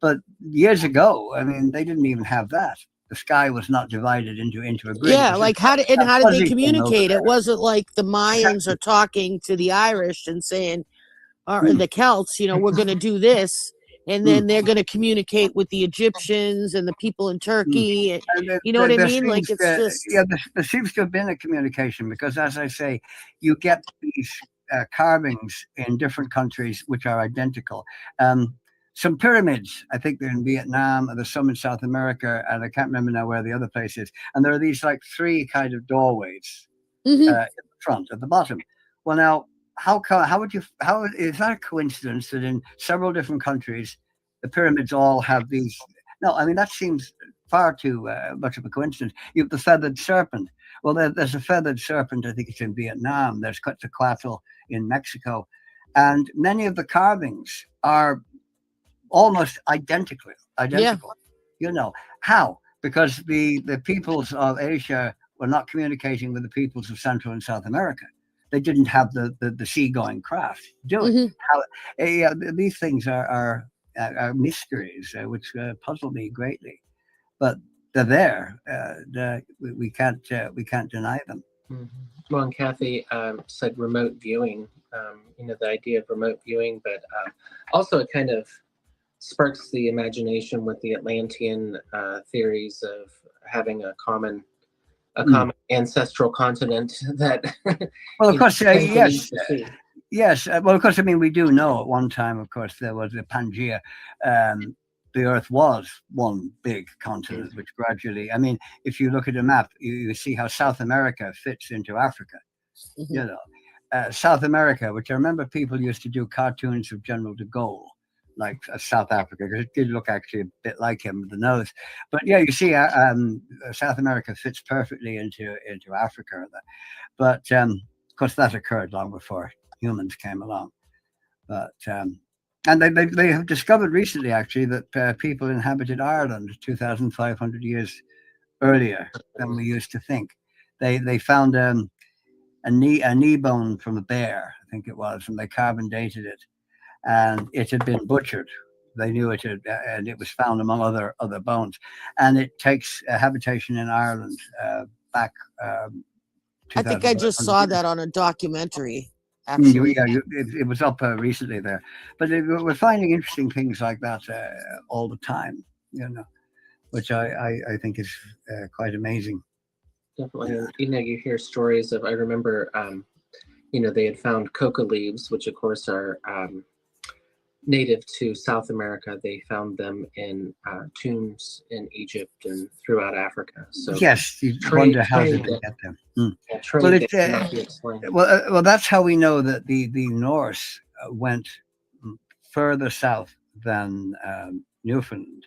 But years ago, I mean, they didn't even have that. The sky was not divided into a grid. Yeah, like how did they communicate? It wasn't like the Mayans are talking to the Irish and saying, or the Celts, we're going to do this. And then they're going to communicate with the Egyptians and the people in Turkey. And you know what I mean? Like, it's just... Yeah, there seems to have been a communication because, as I say, you get these carvings in different countries which are identical. Some pyramids, I think they're in Vietnam, and there's some in South America, and I can't remember now where the other place is. And there are these like three kind of doorways in the front, at the bottom. Well, now, how is that a coincidence that in several different countries the pyramids all have these? No, I mean that seems far too much of a coincidence. You have the feathered serpent. Well, there's a feathered serpent. I think it's in Vietnam. There's Quetzalcoatl in Mexico, and many of the carvings are almost identical. Yeah. How? Because the peoples of Asia were not communicating with the peoples of Central and South America. They didn't have the seagoing craft do it. These things are mysteries which puzzle me greatly, but they're there. We can't deny them. Well, and Kathy said remote viewing. The idea of remote viewing, but also it kind of sparks the imagination with the Atlantean theories of having a common ancestral continent that. Well, of course, yes. See. Yes. Well, of course, I mean, we do know at one time, of course, there was a Pangea. The Earth was one big continent, which gradually, I mean, if you look at a map, you see how South America fits into Africa. You know, South America, which I remember people used to do cartoons of General de Gaulle, like South Africa, because it did look actually a bit like him with the nose. But yeah, you see, South America fits perfectly into Africa. But of course, that occurred long before humans came along. But and they have discovered recently, actually, that people inhabited Ireland 2,500 years earlier than we used to think. They found a knee bone from a bear, I think it was, and they carbon dated it, and it had been butchered. They knew it had, and it was found among other bones, and it takes a habitation in Ireland back. I think I just saw that on a documentary. It was up recently there, but we're finding interesting things like that all the time, you know, which I think is quite amazing. Definitely. Yeah. You know, you hear stories of, I remember, you know, they had found coca leaves, which of course are native to South America. They found them in tombs in Egypt and throughout Africa. So yes, you wonder how did they get them. Well, that's how we know that the Norse went further south than Newfoundland,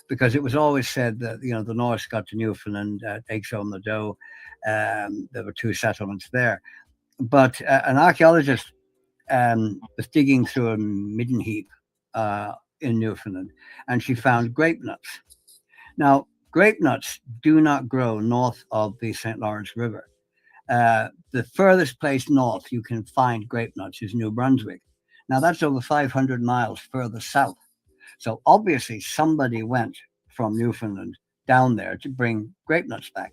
because it was always said that, you know, the Norse got to Newfoundland, Aix on the Doe. There were 2 settlements there, but an archaeologist was digging through a midden heap in Newfoundland, and she found grape nuts. Now, grape nuts do not grow north of the St. Lawrence River. The furthest place north you can find grape nuts is New Brunswick. Now, that's over 500 miles further south. So obviously somebody went from Newfoundland down there to bring grape nuts back.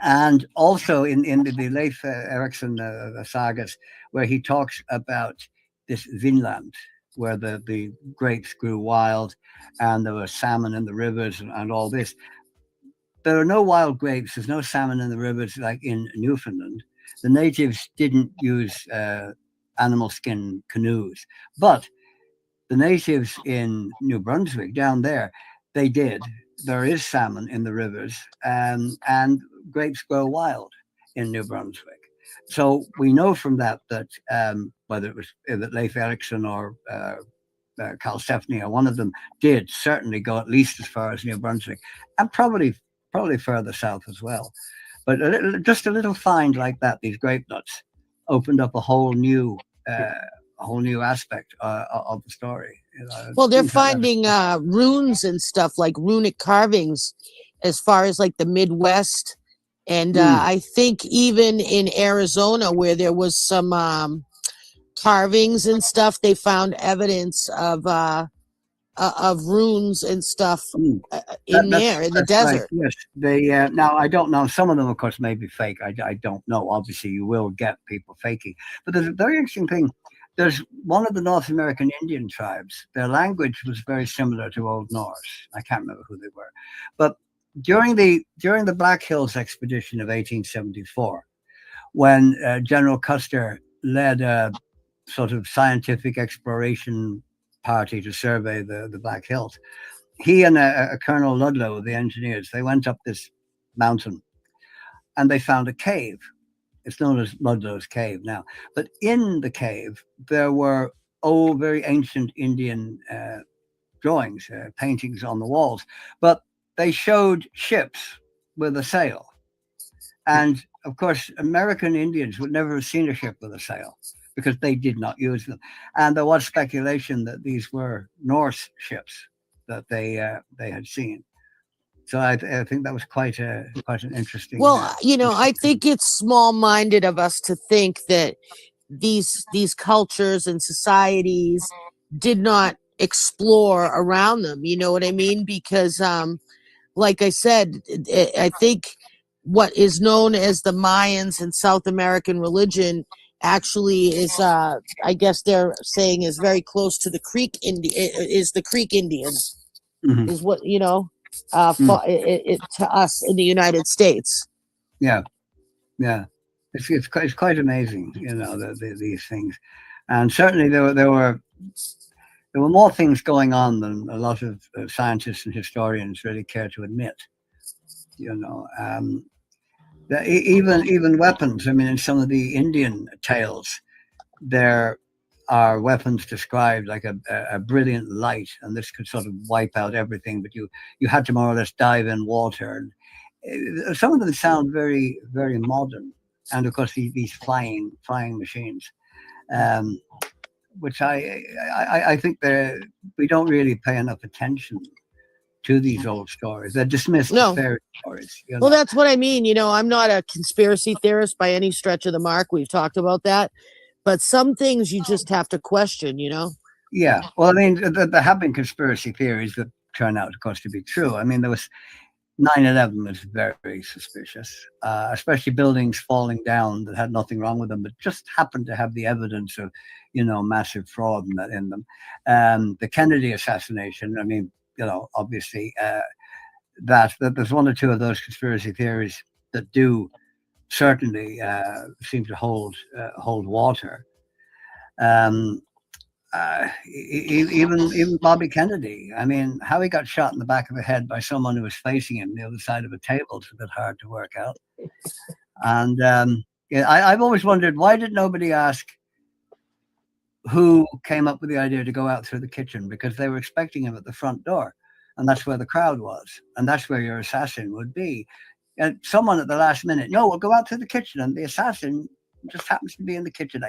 And also in the Leif Erikson sagas, where he talks about this Vinland, where the grapes grew wild and there were salmon in the rivers and all this. There are no wild grapes. There's no salmon in the rivers like in Newfoundland. The natives didn't use animal skin canoes, but the natives in New Brunswick down there, they did. There is salmon in the rivers, and grapes grow wild in New Brunswick. So we know from that whether it was that Leif Erikson or Carl Steffney or one of them did certainly go at least as far as New Brunswick, and probably further south as well. But just a little find like that, these grape nuts, opened up a whole new aspect of the story. You know, well, they're finding runes and stuff, like runic carvings as far as like the Midwest. And I think even in Arizona, where there was some carvings and stuff, they found evidence of runes and stuff in the desert. Right. Yes, they now I don't know. Some of them, of course, may be fake. I don't know. Obviously, you will get people faking. But there's a very interesting thing. There's one of the North American Indian tribes. Their language was very similar to Old Norse. I can't remember who they were, but during the Black Hills expedition of 1874, when General Custer led a sort of scientific exploration party to survey the Black Hills, he and a Colonel Ludlow, the engineers, they went up this mountain and they found a cave. It's known as Ludlow's Cave now. But in the cave, there were very ancient Indian drawings, paintings on the walls. But they showed ships with a sail. And of course, American Indians would never have seen a ship with a sail because they did not use them. And there was speculation that these were Norse ships that they had seen. So I think that was quite an interesting. Well, you know, I think it's small-minded of us to think that these cultures and societies did not explore around them. You know what I mean? Because, like I said, I think what is known as the Mayans and South American religion actually is, I guess they're saying is very close to the Creek is the Creek Indians, Mhm. is what, Mm. to us in the United States. Yeah, yeah. It's quite amazing, these things, and certainly there were more things going on than a lot of scientists and historians really care to admit. Even weapons. I mean, in some of the Indian tales, there are weapons described like a brilliant light, and this could sort of wipe out everything. But you had to more or less dive in water. And some of them sound very, very modern, and of course these flying machines, um, which I think we don't really pay enough attention to these old stories. They're dismissed as fairy stories. Well, that's what I mean. I'm not a conspiracy theorist by any stretch of the mark. We've talked about that. But some things you just have to question, Yeah. Well, I mean, there have been conspiracy theories that turn out, of course, to be true. I mean, there was 9/11 was very suspicious, especially buildings falling down that had nothing wrong with them, but just happened to have the evidence of, massive fraud in them. The Kennedy assassination, I mean, obviously, that there's one or two of those conspiracy theories that do certainly seem to hold water. Even Bobby Kennedy. I mean, how he got shot in the back of the head by someone who was facing him the other side of a table is a bit hard to work out. And I've always wondered, why did nobody ask who came up with the idea to go out through the kitchen? Because they were expecting him at the front door, and that's where the crowd was, and that's where your assassin would be. And someone at the last minute, no, we'll go out through the kitchen, and the assassin just happens to be in the kitchen.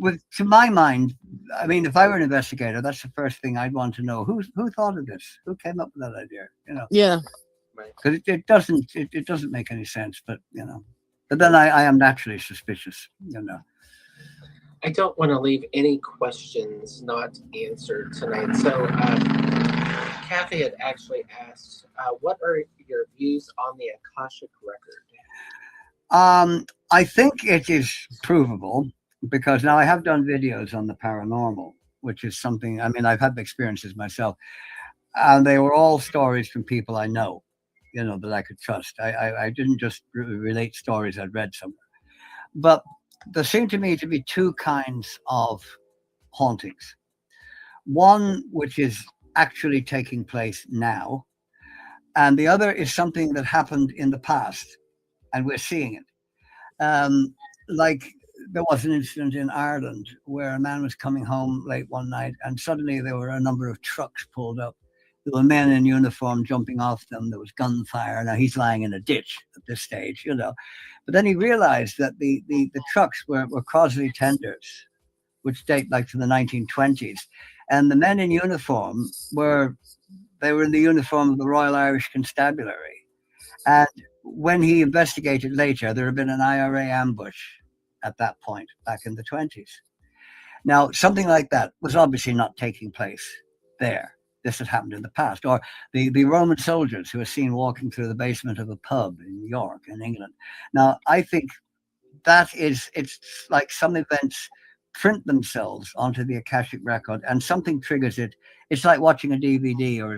To my mind, I mean, if I were an investigator, that's the first thing I'd want to know. Who thought of this? Who came up with that idea? Yeah. Because it doesn't make any sense. But but then I am naturally suspicious. I don't want to leave any questions not answered tonight. So Kathy had actually asked, what are your views on the Akashic record? I think it is provable, because now I have done videos on the paranormal, which is something, I mean, I've had the experiences myself, and they were all stories from people I know, that I could trust. I didn't just relate stories I'd read somewhere. But there seem to me to be two kinds of hauntings. One which is actually taking place now, and the other is something that happened in the past, and we're seeing it. Like there was an incident in Ireland where a man was coming home late one night, and suddenly there were a number of trucks pulled up. There were men in uniform jumping off them. There was gunfire. Now he's lying in a ditch at this stage, But then he realized that the trucks were Crosley tenders, which date like to the 1920s. And the men in uniform were in the uniform of the Royal Irish Constabulary. And when he investigated later, there had been an IRA ambush at that point, back in the 20s. Now, something like that was obviously not taking place there. This had happened in the past. Or the Roman soldiers who were seen walking through the basement of a pub in York, in England. Now, I think it's like some events print themselves onto the Akashic record, and something triggers it. It's like watching a DVD or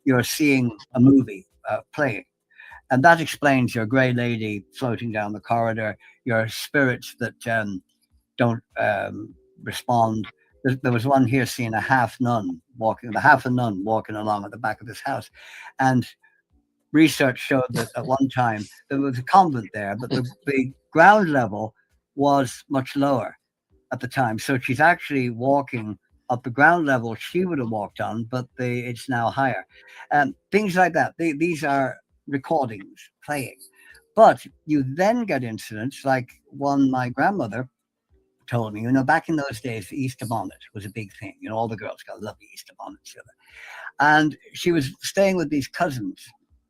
you're seeing a movie playing. And that explains your grey lady floating down the corridor, your spirits that don't respond. There was one here seeing a half a nun walking along at the back of this house. And research showed that at one time there was a convent there, but the ground level was much lower at the time. So she's actually walking up the ground level she would have walked on, but it's now higher. Things like that. These are recordings playing. But you then get incidents like one my grandmother told me, back in those days, the Easter bonnet was a big thing. All the girls got lovely Easter bonnets. And she was staying with these cousins,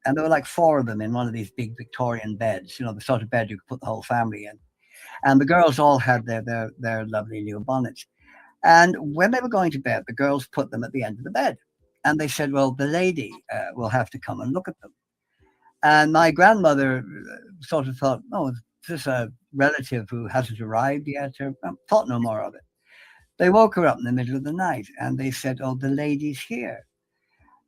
and there were like 4 of them in one of these big Victorian beds, the sort of bed you could put the whole family in. And the girls all had their lovely new bonnets. And when they were going to bed, the girls put them at the end of the bed. And they said, well, the lady will have to come and look at them. And my grandmother sort of thought, oh, is this a relative who hasn't arrived yet, or thought no more of it. They woke her up in the middle of the night and they said, "Oh, the lady's here."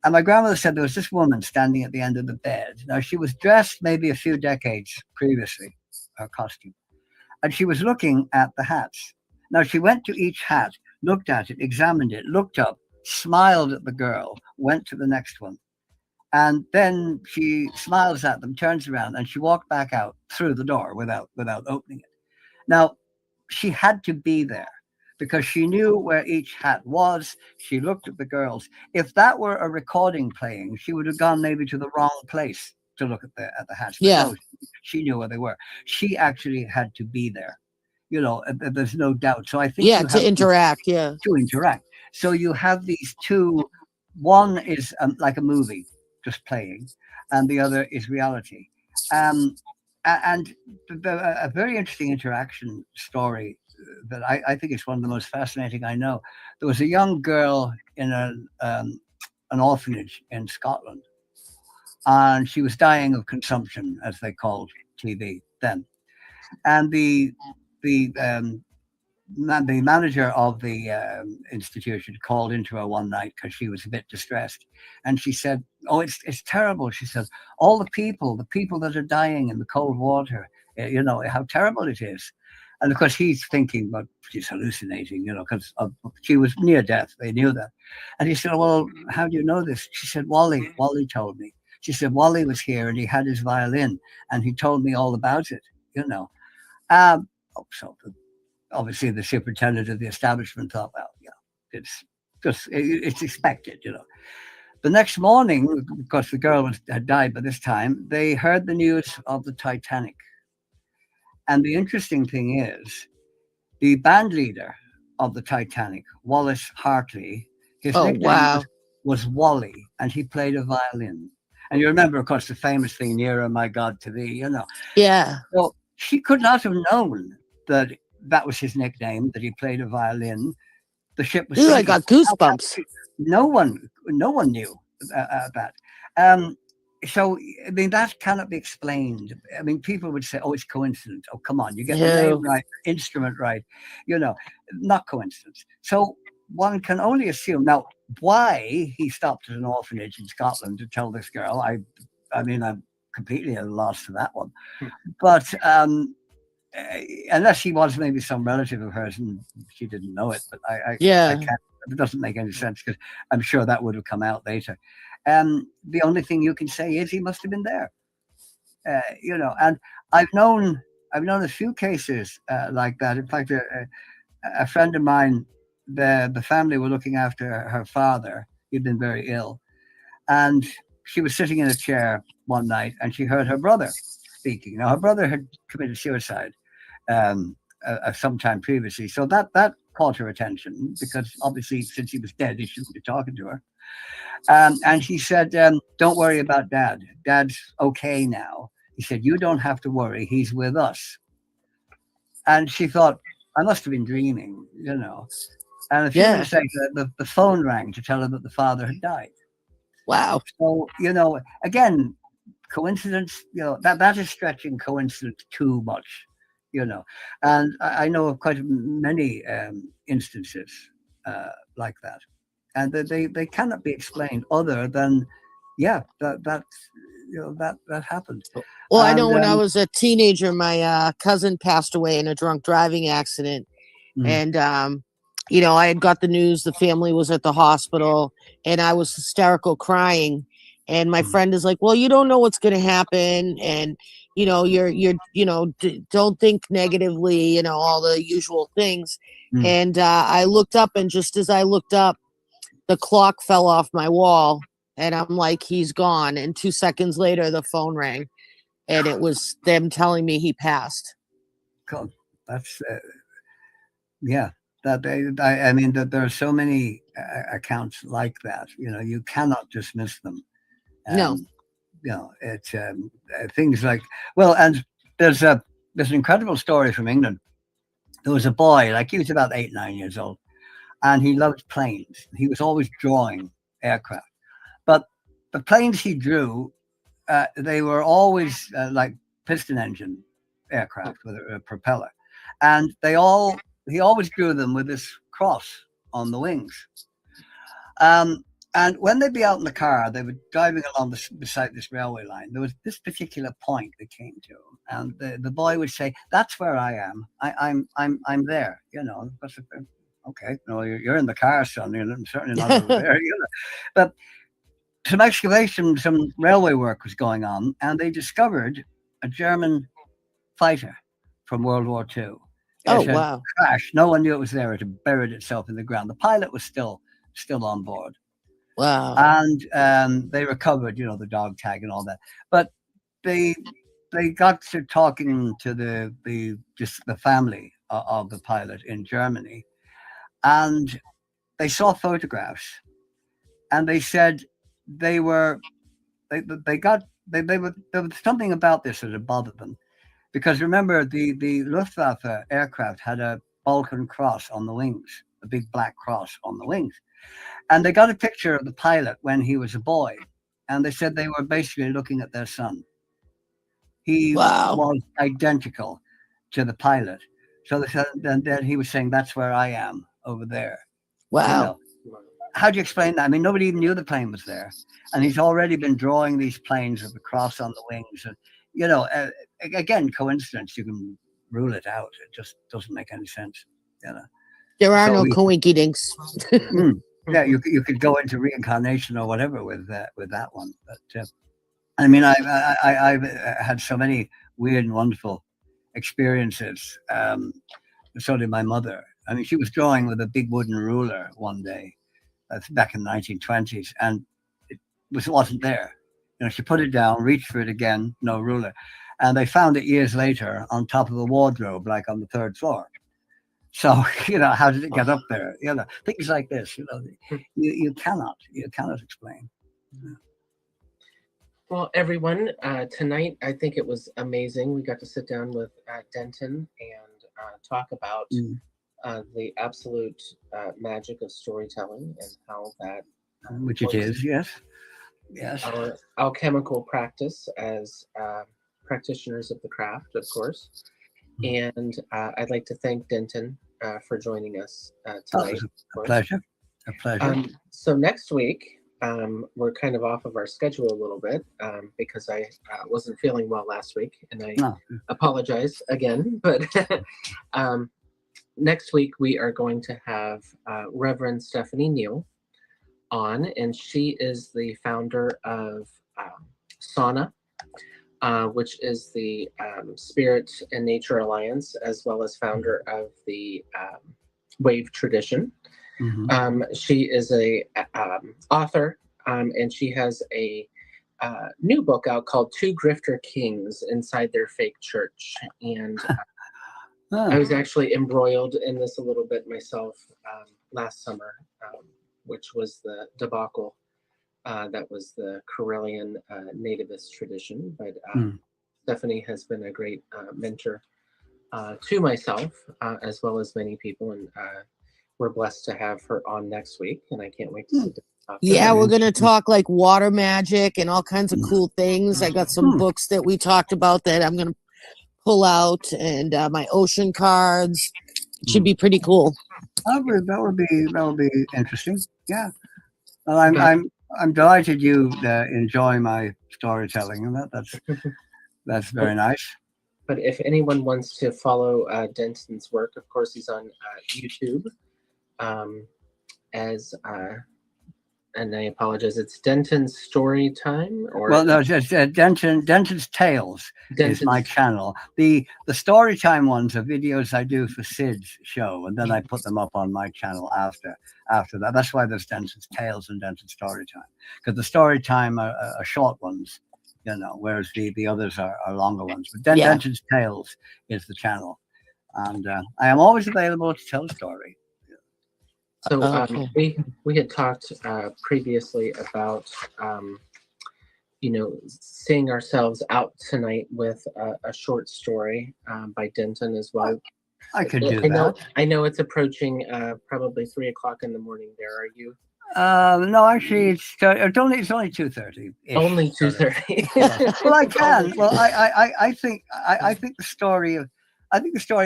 And my grandmother said there was this woman standing at the end of the bed. Now, she was dressed maybe a few decades previously, her costume, and she was looking at the hats. Now, she went to each hat, looked at it, examined it, looked up, smiled at the girl, went to the next one. And then she smiles at them, turns around, and she walked back out through the door without opening it. Now, she had to be there because she knew where each hat was. She looked at the girls. If that were a recording playing, she would have gone maybe to the wrong place to look at the hats. But Yeah. no, she knew where they were. She actually had to be there. You know, there's no doubt. So I think Yeah, you to have interact. Yeah. to interact. So you have these two. One is like a movie, just playing, and the other is reality. And a very interesting interaction story that I think is one of the most fascinating I know. There was a young girl in an orphanage in Scotland, and she was dying of consumption, as they called TV then. And the manager of the institution called into her one night because she was a bit distressed, and she said, "Oh, it's terrible." She said, "All the people that are dying in the cold water, you know how terrible it is." And of course, he's thinking, "But she's hallucinating," you know, because she was near death. They knew that. And he said, "Well, how do you know this?" She said, "Wally told me." She said, "Wally was here and he had his violin and he told me all about it." You know, so obviously the superintendent of the establishment thought, well, yeah, it's expected, you know. The next morning, because the girl had died by this time, they heard the news of the Titanic. And the interesting thing is, the band leader of the Titanic, Wallace Hartley, his nickname was Wally, and he played a violin. And you remember, of course, the famous thing, "Nearer, my God, to thee," you know. Yeah. So she could not have known that that was his nickname, that he played a violin. The ship was Ooh, I sinking. got goosebumps. No one knew that. So, I mean, that cannot be explained. I mean, people would say, "Oh, it's coincidence." Oh, come on, you get the name right, instrument right, you know, not coincidence. So one can only assume. Now, why he stopped at an orphanage in Scotland to tell this girl, I mean, I'm completely at a loss for that one. But unless he was maybe some relative of hers and she didn't know it, but I can't. It doesn't make any sense because I'm sure that would have come out later. The only thing you can say is he must have been there, you know. And I've known a few cases like that. In fact, a friend of mine, the family were looking after her father. He'd been very ill, and she was sitting in a chair one night, and she heard her brother speaking. Now, her brother had committed suicide sometime previously, so that caught her attention because obviously, since he was dead, he shouldn't be talking to her. And he said, "Don't worry about Dad. Dad's okay now." He said, "You don't have to worry. He's with us." And she thought, I must have been dreaming, you know. And a few minutes later, the phone rang to tell her that the father had died. Wow. So, you know, again, coincidence, you know, that is stretching coincidence too much, you know. And I know of quite many instances like that. And they cannot be explained other than, that happened. Well, I know when I was a teenager, my cousin passed away in a drunk driving accident. And, you know, I had got the news the family was at the hospital and I was hysterical crying. And my friend is like, "Well, you don't know what's going to happen. And, you know, you're, you know, don't think negatively, you know, all the usual things." And I looked up, and just as I looked up, the clock fell off my wall and I'm like, "He's gone." And 2 seconds later, the phone rang and it was them telling me he passed. Cool. That's, I mean, that there are so many accounts like that, you know, you cannot dismiss them. No. You know, it's things like, well, and there's an incredible story from England. There was a boy, like he was about 8, 9 years old, and he loved planes. He was always drawing aircraft. But the planes he drew, they were always like piston engine aircraft with a propeller, and he always drew them with this cross on the wings. And when they'd be out in the car, they were driving along beside this railway line. There was this particular point they came to, and the boy would say, "That's where I am. I'm there." You know, okay, no, you're in the car, son. You're certainly not over there. You know? But some excavation, some railway work was going on, and they discovered a German fighter from World War II. It had crashed. No one knew it was there. It had buried itself in the ground. The pilot was still on board. Wow. And they recovered, you know, the dog tag and all that. But they got to talking to the family of the pilot in Germany, and they saw photographs, and they said there was something about this that had bothered them, because remember the Luftwaffe aircraft had a Balkan cross on the wings, a big black cross on the wings. And they got a picture of the pilot when he was a boy, and they said they were basically looking at their son. He was identical to the pilot. So they said, then he was saying, "That's where I am, over there." Wow. You know, how do you explain that? I mean, nobody even knew the plane was there. And he's already been drawing these planes with the cross on the wings. And, you know, again, coincidence, you can rule it out. It just doesn't make any sense. You know? There are no coincidence. Yeah, you could go into reincarnation or whatever with that one. But I mean, I've had so many weird and wonderful experiences. So did my mother. I mean, she was drawing with a big wooden ruler one day. That's back in the 1920s, and it wasn't there. You know, she put it down, reached for it again, no ruler, and they found it years later on top of a wardrobe, like on the 3rd floor. So, you know, how did it get up there? You know, things like this, you know, you cannot explain. Yeah. Well, everyone, tonight, I think it was amazing. We got to sit down with Denton and talk about the absolute magic of storytelling and how that... Which it is, yes. Yes. Our alchemical practice as practitioners of the craft, of course. And I'd like to thank Denton for joining us tonight. A pleasure. A pleasure. So next week, we're kind of off of our schedule a little bit because I wasn't feeling well last week, and I apologize again. But next week, we are going to have Reverend Stephanie Neal on, and she is the founder of Sauna, which is the Spirit and Nature Alliance, as well as founder of the Wave Tradition. She is a author, and she has a new book out called Two Grifter Kings Inside Their Fake Church. And I was actually embroiled in this a little bit myself last summer, which was the debacle. That was the Karelian nativist tradition. But Stephanie has been a great mentor to myself, as well as many people. And we're blessed to have her on next week. And I can't wait to sit down. Yeah, we're going to talk like water magic and all kinds of cool things. I got some books that we talked about that I'm going to pull out, and my ocean cards. It should be pretty cool. That would be interesting. Yeah. Well, I'm delighted you enjoy my storytelling, and that's very nice. But if anyone wants to follow Denton's work, of course, he's on YouTube as and I apologize, it's Denton's Story Time, or no, it's Denton's Tales is my channel. The Story Time ones are videos I do for Sid's show, and then I put them up on my channel after that. That's why there's Denton's Tales and Denton's Story Time, because the Story Time are short ones, you know, whereas the others are longer ones. But Denton's Tales is the channel, and I am always available to tell a story. So we had talked previously about seeing ourselves out tonight with a short story by Denton as well. I could do that. I know it's approaching probably 3 o'clock in the morning there. Are you? No, actually, it's only 2:30. Only 2:30. Well, I can. Well, I think the story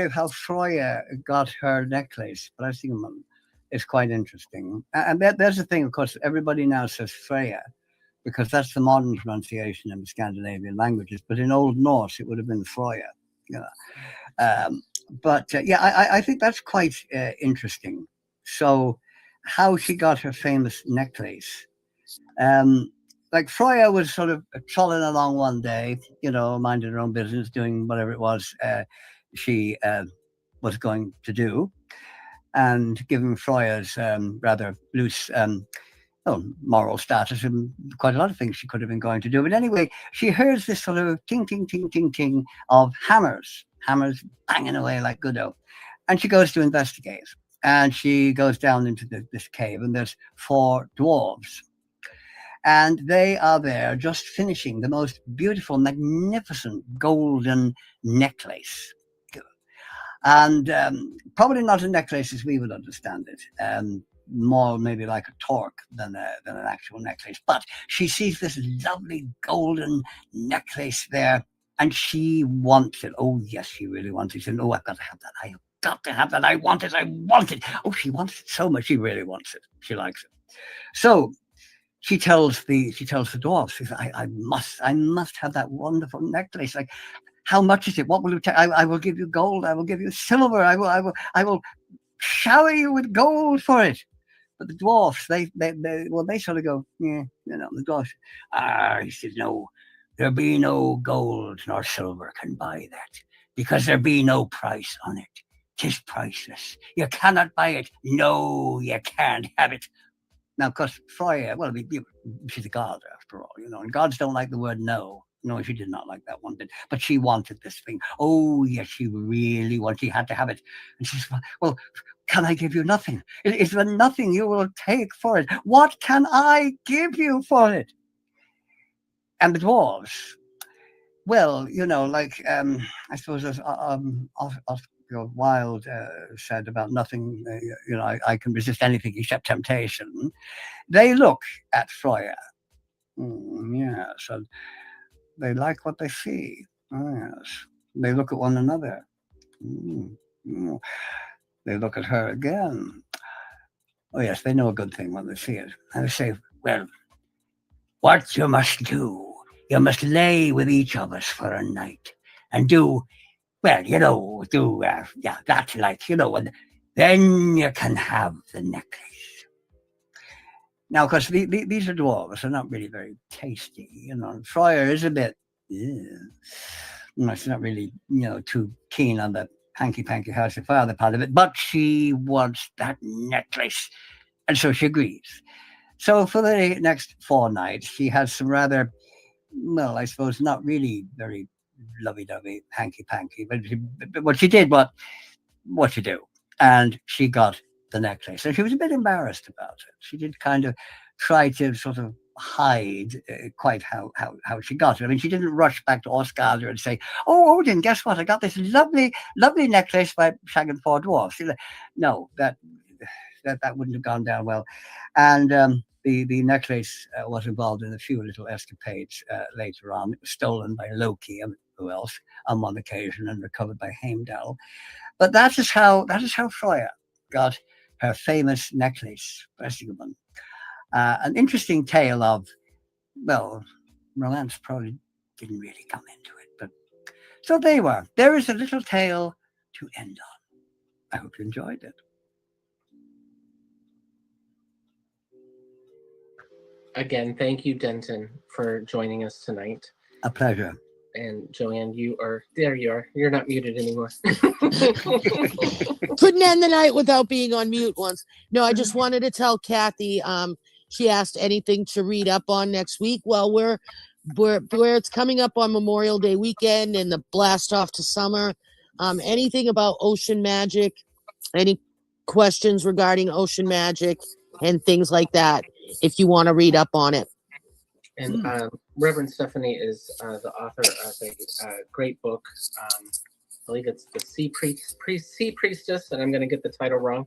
of how Freya got her necklace, but I think is quite interesting. And there's the thing, of course, everybody now says Freya because that's the modern pronunciation in the Scandinavian languages. But in Old Norse, it would have been Freya. You know. I think that's quite interesting. So, how she got her famous necklace. Like Freya was sort of trolling along one day, minding her own business, doing whatever it was she was going to do. And given Freya's rather loose moral status and quite a lot of things she could have been going to do. But anyway, she hears this sort of ting, ting, ting, ting, ting of hammers banging away like Godot. And she goes to investigate. And she goes down into this cave, and there's 4 dwarves. And they are there just finishing the most beautiful, magnificent golden necklace. And probably not a necklace as we would understand it. More maybe like a torque than an actual necklace. But she sees this lovely golden necklace there, and she wants it. Oh, yes, she really wants it. She said, oh, I've got to have that. I have got to have that. I want it. Oh, she wants it so much. She really wants it. She likes it. So she tells the dwarf, she says, I must have that wonderful necklace. Like, how much is it? What will you take? I will give you gold. I will give you silver. I will shower you with gold for it. But the dwarfs, they sort of go, yeah, the dwarfs. He says, no, there be no gold nor silver can buy that, because there be no price on it. 'Tis priceless. You cannot buy it. No, you can't have it. Now, of course, Freya, well, she's a god after all, and gods don't like the word no. No, she did not like that one bit. But she wanted this thing. Oh, yes, she really wanted. She had to have it. And she says, well, can I give you nothing? Is there nothing you will take for it? What can I give you for it? And the dwarves, well, I suppose as Wilde said about nothing, I can resist anything except temptation. They look at Freya. So they like what they see. Yes. They look at one another. They look at her again. Oh, yes, they know a good thing when they see it. And they say, well, what you must do, you must lay with each of us for a night and do, well, that's like, and then you can have the necklace. Now, of course, these are dwarves. They're not really very tasty. Freya is a bit, she's not really, too keen on the hanky-panky house of father part of it, but she wants that necklace. And so she agrees. So for the next 4 nights, she has some rather, well, I suppose not really very lovey-dovey, hanky-panky, but what she did, what you do. And she got the necklace. And she was a bit embarrassed about it. She did kind of try to sort of hide quite how she got it. I mean, she didn't rush back to Osgard and say, oh, Odin, guess what? I got this lovely necklace by shagging 4 dwarfs. No, that wouldn't have gone down well. And the necklace was involved in a few little escapades later on. It was stolen by Loki and who else on one occasion and recovered by Heimdall. But that is how Freya got her famous necklace, Vestigman. An interesting tale of, well, romance probably didn't really come into it, but so there is a little tale to end on. I hope you enjoyed it. Again, thank you, Denton, for joining us tonight. A pleasure. And Joanne, there you are. You're not muted anymore. Couldn't end the night without being on mute once. No, I just wanted to tell Kathy, she asked anything to read up on next week. Well, where it's coming up on Memorial Day weekend and the blast off to summer. Anything about ocean magic, any questions regarding ocean magic and things like that, if you want to read up on it. And Reverend Stephanie is the author of a great book. I believe it's The Sea Priestess, and I'm going to get the title wrong.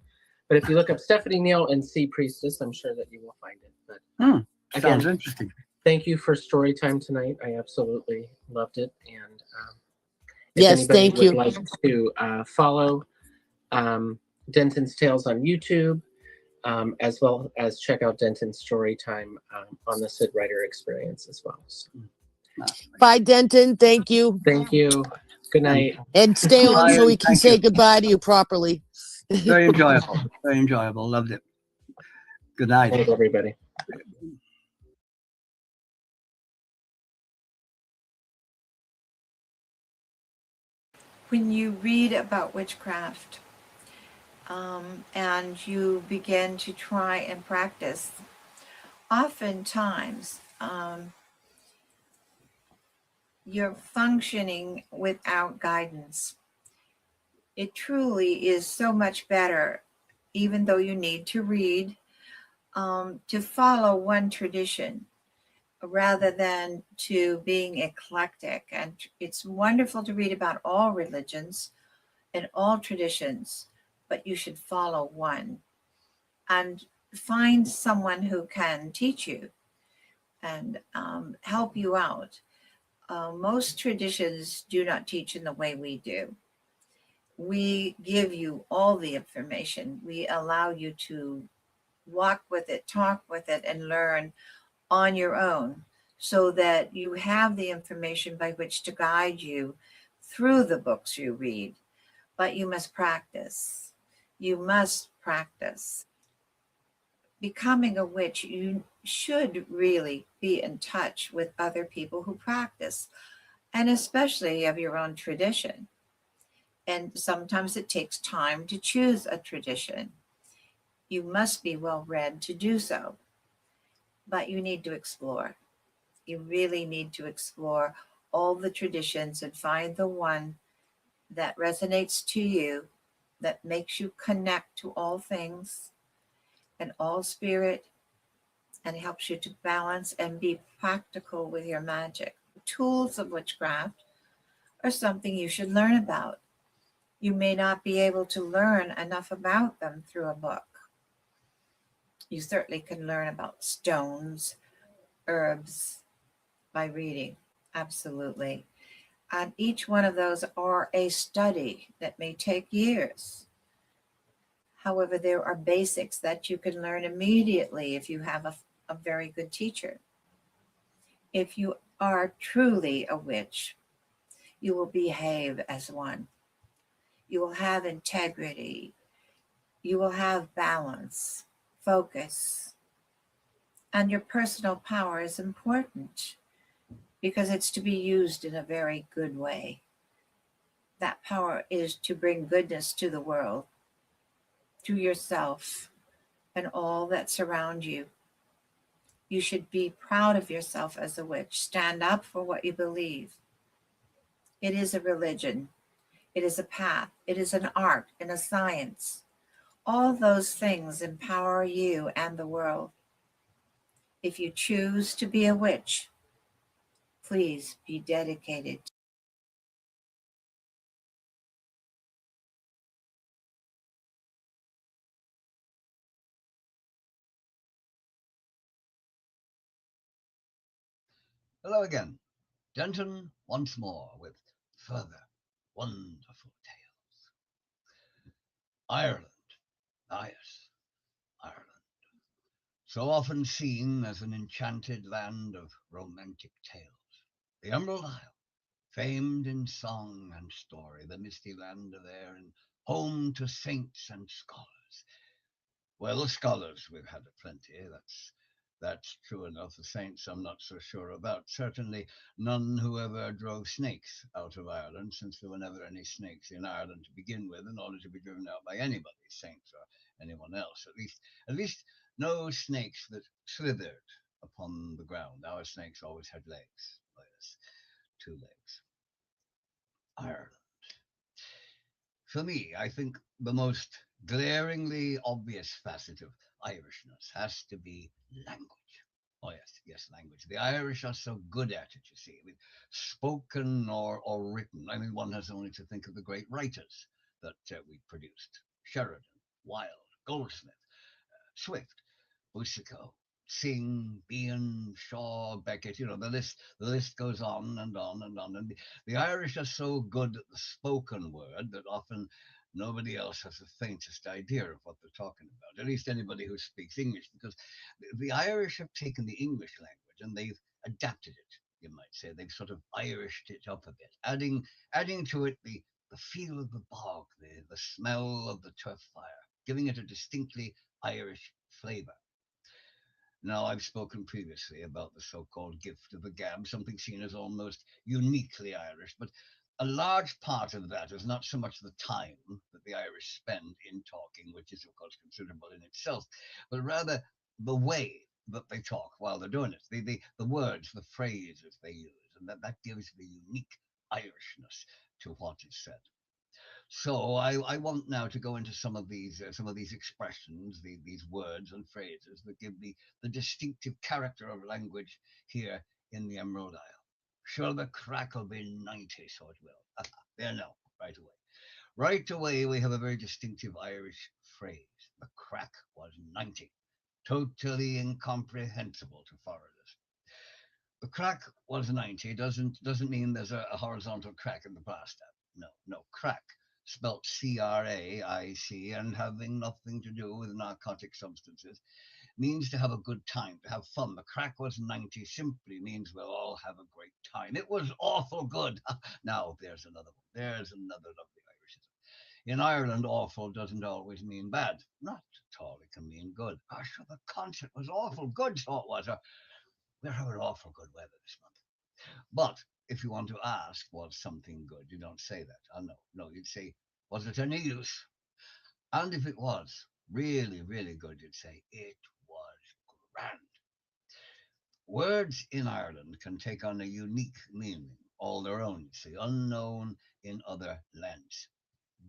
But if you look up Stephanie Neal and Sea Priestess, I'm sure that you will find it. But Sounds interesting. Thank you for story time tonight. I absolutely loved it. And if Yes, anybody thank would you. like to follow Denton's Tales on YouTube, as well as check out Denton's story time on the Sid Writer Experience as well. So, Bye, Denton. Thank you. thank you. Good night. And stay on so Ryan, we can thank say you. goodbye to you properly. Very enjoyable. Very enjoyable. Loved it. Good night. Thanks, everybody. When you read about witchcraft and you begin to try and practice, oftentimes you're functioning without guidance. It truly is so much better, even though you need to read, to follow one tradition rather than to being eclectic. And it's wonderful to read about all religions and all traditions, but you should follow one and find someone who can teach you and help you out. Most traditions do not teach in the way we do. We give you all the information. We allow you to walk with it, talk with it, and learn on your own so that you have the information by which to guide you through the books you read. But you must practice. You must practice. Becoming a witch, you should really be in touch with other people who practice, and especially of your own tradition. And sometimes it takes time to choose a tradition. You must be well read to do so, but you need to explore. You really need to explore all the traditions and find the one that resonates to you, that makes you connect to all things and all spirit, and helps you to balance and be practical with your magic. Tools of witchcraft are something you should learn about. You may not be able to learn enough about them through a book. You certainly can learn about stones, herbs by reading, absolutely. And each one of those are a study that may take years. However, there are basics that you can learn immediately if you have a very good teacher. If you are truly a witch, you will behave as one. You will have integrity. You will have balance, focus. And your personal power is important because it's to be used in a very good way. That power is to bring goodness to the world, to yourself, and all that surround you. You should be proud of yourself as a witch. Stand up for what you believe. It is a religion. It is a path. It is an art and a science. All those things empower you and the world. If you choose to be a witch, please be dedicated. Hello again. Denton once more with further wonderful tales. Ireland. Ah, yes, Ireland. So often seen as an enchanted land of romantic tales. The Emerald Isle, famed in song and story, the misty land of Erin, home to saints and scholars. Well, scholars we've had plenty, that's true enough. The saints I'm not so sure about. Certainly none who ever drove snakes out of Ireland, since there were never any snakes in Ireland to begin with, in order to be driven out by anybody, saints or anyone else. At least no snakes that slithered upon the ground. Our snakes always had legs. Oh, yes, 2 legs. Ireland. For me, I think the most glaringly obvious facet of Irishness has to be language. Oh, yes, language. The Irish are so good at it, you see, with spoken or written. I mean, one has only to think of the great writers that we produced. Sheridan, Wilde, Goldsmith, Swift, Boucicault, Synge, Behan, Shaw, Beckett, the list goes on and on and on. And the Irish are so good at the spoken word that often nobody else has the faintest idea of what they're talking about, at least anybody who speaks English, because the Irish have taken the English language and they've adapted it, you might say. They've sort of Irished it up a bit, adding to it the feel of the bog, the smell of the turf fire, giving it a distinctly Irish flavour. Now, I've spoken previously about the so-called gift of the gab, something seen as almost uniquely Irish, but a large part of that is not so much the time that the Irish spend in talking, which is of course considerable in itself, but rather the way that they talk while they're doing it, the words, the phrases they use, and that gives the unique Irishness to what is said. So I want now to go into some of these expressions, these words and phrases that give the distinctive character of language here in the Emerald Isle. Sure, the crack will be 90, so it will. There now, right away. Right away, we have a very distinctive Irish phrase. The crack was 90. Totally incomprehensible to foreigners. The crack was 90 doesn't mean there's a horizontal crack in the plaster. No, crack, spelt C-R-A-I-C, and having nothing to do with narcotic substances, means to have a good time, to have fun. The crack was 90 simply means we'll all have a great time. It was awful good. Now, there's another one. There's another lovely Irishism. In Ireland, awful doesn't always mean bad. Not at all. It can mean good. Gosh, the concert was awful good, so it was. We're having awful good weather this month. But if you want to ask, was something good, you don't say that. Oh, no, you'd say, was it any use? And if it was really, really good, you'd say, it was grand. Words in Ireland can take on a unique meaning, all their own, you see, unknown in other lands.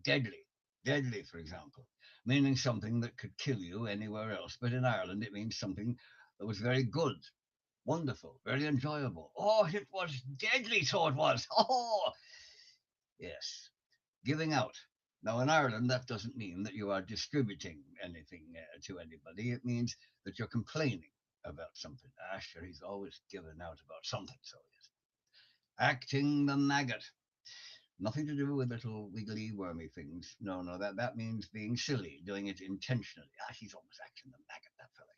Deadly, for example, meaning something that could kill you anywhere else. But in Ireland, it means something that was very good, wonderful, very enjoyable. Oh, it was deadly, so it was. Oh, yes. Giving out. Now, in Ireland, that doesn't mean that you are distributing anything to anybody. It means that you're complaining about something. Ah, sure, he's always giving out about something, so he is. Acting the maggot. Nothing to do with little wiggly, wormy things. No, that means being silly, doing it intentionally. Ah, he's always acting the maggot, that fella.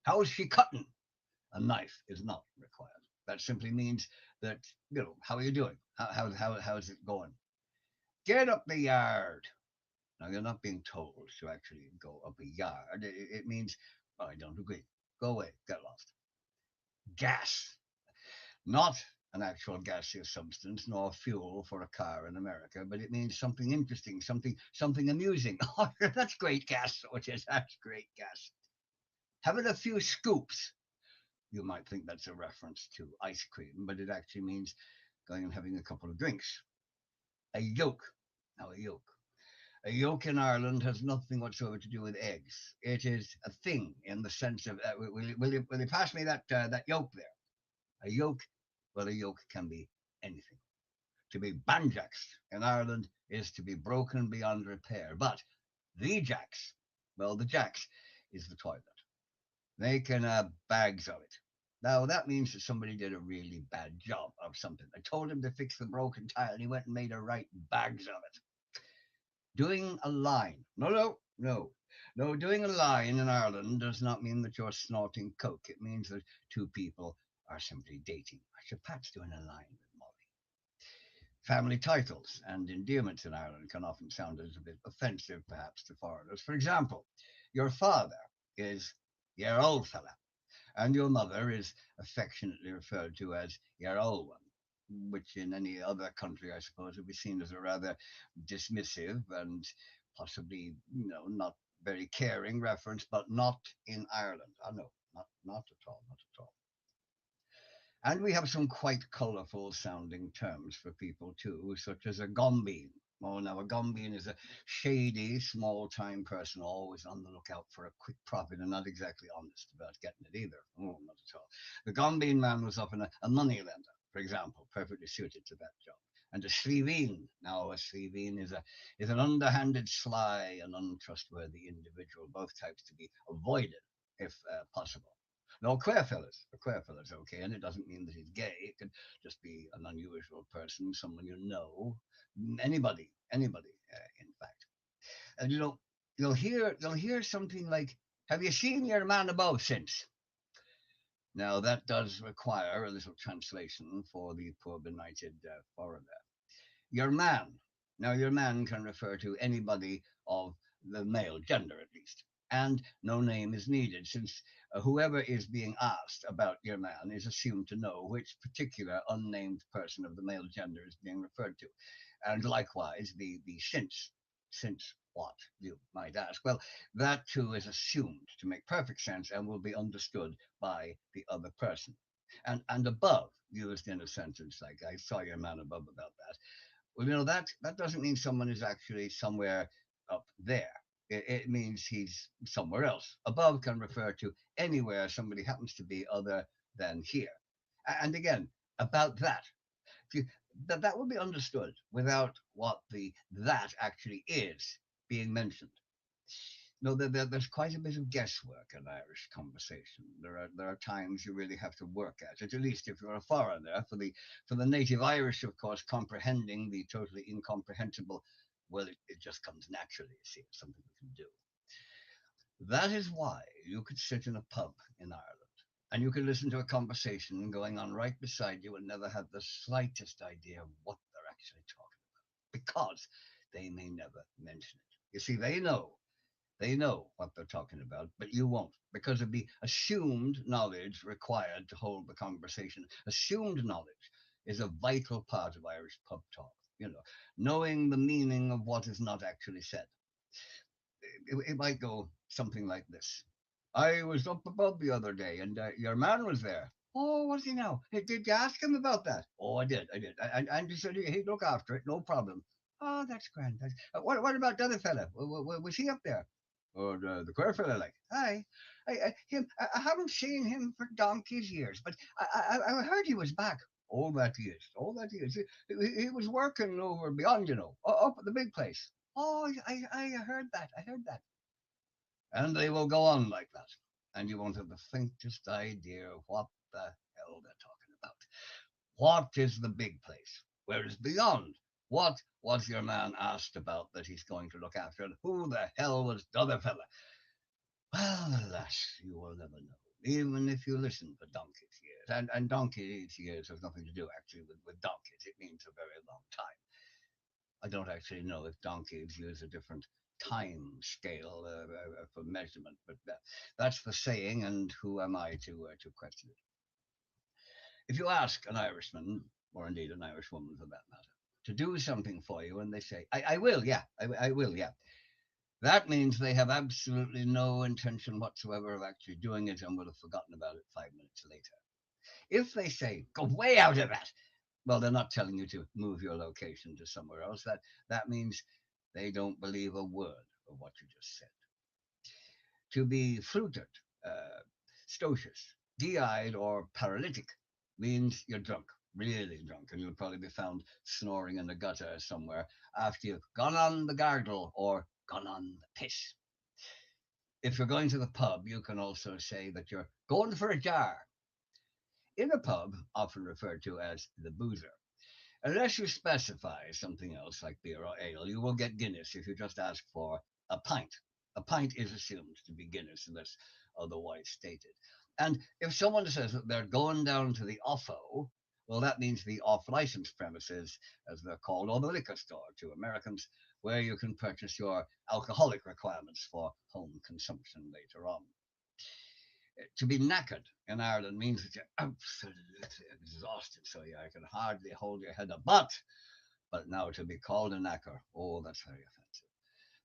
How's she cutting? A knife is not required. That simply means that, how are you doing? How's it going? Get up the yard. Now, you're not being told to actually go up a yard. It means, I don't agree. Go away. Get lost. Gas. Not an actual gaseous substance, nor fuel for a car in America, but it means something interesting, something amusing. Oh, that's great gas. So it is. That's great gas. Having a few scoops. You might think that's a reference to ice cream, but it actually means going and having a couple of drinks. A yolk. Now, a yolk. A yolk in Ireland has nothing whatsoever to do with eggs. It is a thing in the sense of, will you pass me that yolk there? A yolk, well, a yolk can be anything. To be banjaxed in Ireland is to be broken beyond repair. But the jacks, well, the jacks is the toilet. They can have bags of it. Now, that means that somebody did a really bad job of something. I told him to fix the broken tile, and he went and made her write bags of it. Doing a line. No. Doing a line in Ireland does not mean that you're snorting coke. It means that two people are simply dating. I should perhaps doing a line with Molly. Family titles and endearments in Ireland can often sound as a bit offensive, perhaps, to foreigners. For example, your father is your old fella, and your mother is affectionately referred to as your old one, which in any other country, I suppose, would be seen as a rather dismissive and possibly, not very caring reference, but not in Ireland. Oh, no, not at all. And we have some quite colourful sounding terms for people too, such as a gombeen. Oh, now a gombeen is a shady, small-time person always on the lookout for a quick profit and not exactly honest about getting it either. Oh, not at all. The gombeen man was often a moneylender, for example, perfectly suited to that job. And a Slevene. Now, a Slevene is an underhanded, sly, and untrustworthy individual, both types to be avoided if possible. No, a queer fella's okay, and it doesn't mean that he's gay. It could just be an unusual person, someone you know, anybody, in fact. And you'll hear something like, "Have you seen your man above since?" Now that does require a little translation for the poor benighted foreigner. Your man. Now your man can refer to anybody of the male gender at least. And no name is needed, since whoever is being asked about your man is assumed to know which particular unnamed person of the male gender is being referred to. And likewise, the since what, you might ask? Well, that too is assumed to make perfect sense and will be understood by the other person. And above, used in a sentence like, "I saw your man above" about that. Well, that doesn't mean someone is actually somewhere up there. It means he's somewhere else. Above can refer to anywhere somebody happens to be other than here. And again, about that, that would be understood without what the that actually is being mentioned. No, there's quite a bit of guesswork in Irish conversation. There are times you really have to work at least if you're a foreigner. For the native Irish, of course, comprehending the totally incomprehensible, well, it just comes naturally. You see, it's something we can do. That is why you could sit in a pub in Ireland and you could listen to a conversation going on right beside you and never have the slightest idea of what they're actually talking about, because they may never mention it. You see, they know what they're talking about, but you won't, because of the assumed knowledge required to hold the conversation. Assumed knowledge is a vital part of Irish pub talk. Knowing the meaning of what is not actually said. It might go something like this: "I was up above the other day, and your man was there." "Oh, was he now? Hey, did you ask him about that?" "Oh, I did. And he said he'd look after it, no problem." "Oh, that's grand. What about the other fella? Was he up there?" "Or the queer fella, like?" "Aye, I haven't seen him for donkey's years, but I heard he was back." "Oh, that he is. Oh, that he is. He was working over beyond, up at the big place." "Oh, I heard that. I heard that." And they will go on like that, and you won't have the faintest idea of what the hell they're talking about. What is the big place? Where is beyond? What was your man asked about that he's going to look after? And who the hell was the other fella? Well, alas, you will never know, even if you listen for donkey's years. And donkey's years has nothing to do actually with donkeys. It means a very long time. I don't actually know if donkeys use a different time scale for measurement, but that's the saying, and who am I to question it? If you ask an Irishman, or indeed an Irishwoman for that matter, to do something for you, and they say, I will, yeah, I will, yeah," that means they have absolutely no intention whatsoever of actually doing it and will have forgotten about it 5 minutes later. If they say, "Go way out of that," well, they're not telling you to move your location to somewhere else. That means they don't believe a word of what you just said. To be fruitered, stocious, de-eyed, or paralytic means you're drunk, really drunk, and you'll probably be found snoring in the gutter somewhere after you've gone on the gargle or gone on the piss. If you're going to the pub, you can also say that you're going for a jar. In a pub, often referred to as the boozer, unless you specify something else like beer or ale, you will get Guinness if you just ask for a pint. A pint is assumed to be Guinness unless otherwise stated. And if someone says that they're going down to the offo, well, that means the off-license premises, as they're called, or the liquor store to Americans, where you can purchase your alcoholic requirements for home consumption later on. To be knackered in Ireland means that you're absolutely exhausted, so you can hardly hold your head up. But now to be called a knacker, oh, that's very offensive.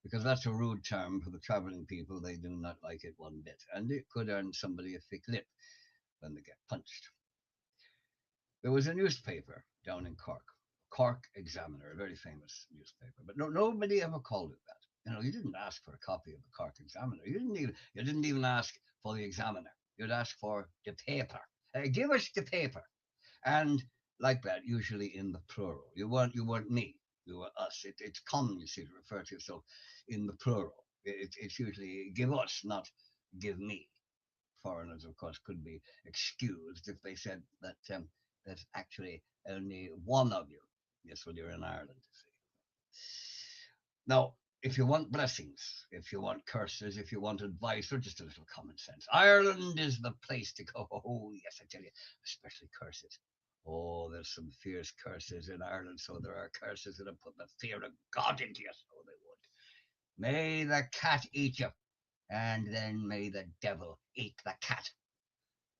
Because that's a rude term for the traveling people. They do not like it one bit. And it could earn somebody a thick lip when they get punched. There was a newspaper down in Cork, Cork Examiner, a very famous newspaper. But nobody ever called it that. You didn't ask for a copy of the Cork Examiner. You didn't even ask for the Examiner. You'd ask for the paper. Give us the paper. And like that, usually in the plural. You weren't me, you were us. It's common, you see, to refer to yourself in the plural. It's usually give us, not give me. Foreigners, of course, could be excused if they said that there's actually only one of you. Yes, well, you're in Ireland, you see. Now, if you want blessings, if you want curses, if you want advice, or just a little common sense, Ireland is the place to go. Oh, yes, I tell you, especially curses. Oh, there's some fierce curses in Ireland, so there are curses that have put the fear of God into you, so they would. May the cat eat you, and then may the devil eat the cat.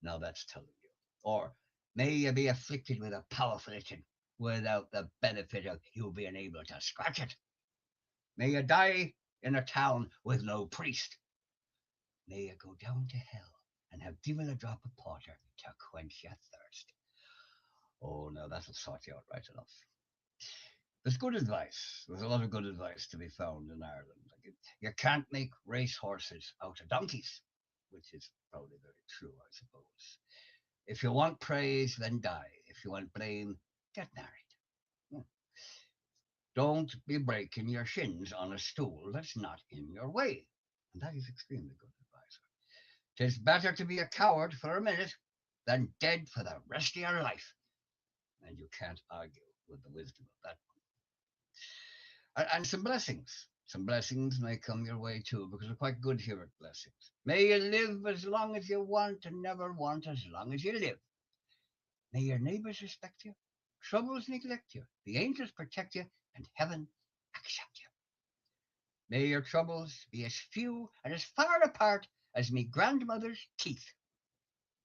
Now that's telling you. Or may you be afflicted with a powerful itching without the benefit of you being able to scratch it. May you die in a town with no priest. May you go down to hell and have given a drop of porter to quench your thirst. Oh, no, that'll sort you out right enough. There's good advice. There's a lot of good advice to be found in Ireland. Like you can't make race horses out of donkeys, which is probably very true, I suppose. If you want praise, then die. If you want blame, get married. Don't be breaking your shins on a stool that's not in your way. And that is extremely good advice. 'Tis better to be a coward for a minute than dead for the rest of your life. And you can't argue with the wisdom of that one. And some blessings. Some blessings may come your way too, because we're quite good here at blessings. May you live as long as you want and never want as long as you live. May your neighbors respect you, troubles neglect you, the angels protect you, and heaven accept you. May your troubles be as few and as far apart as me grandmother's teeth.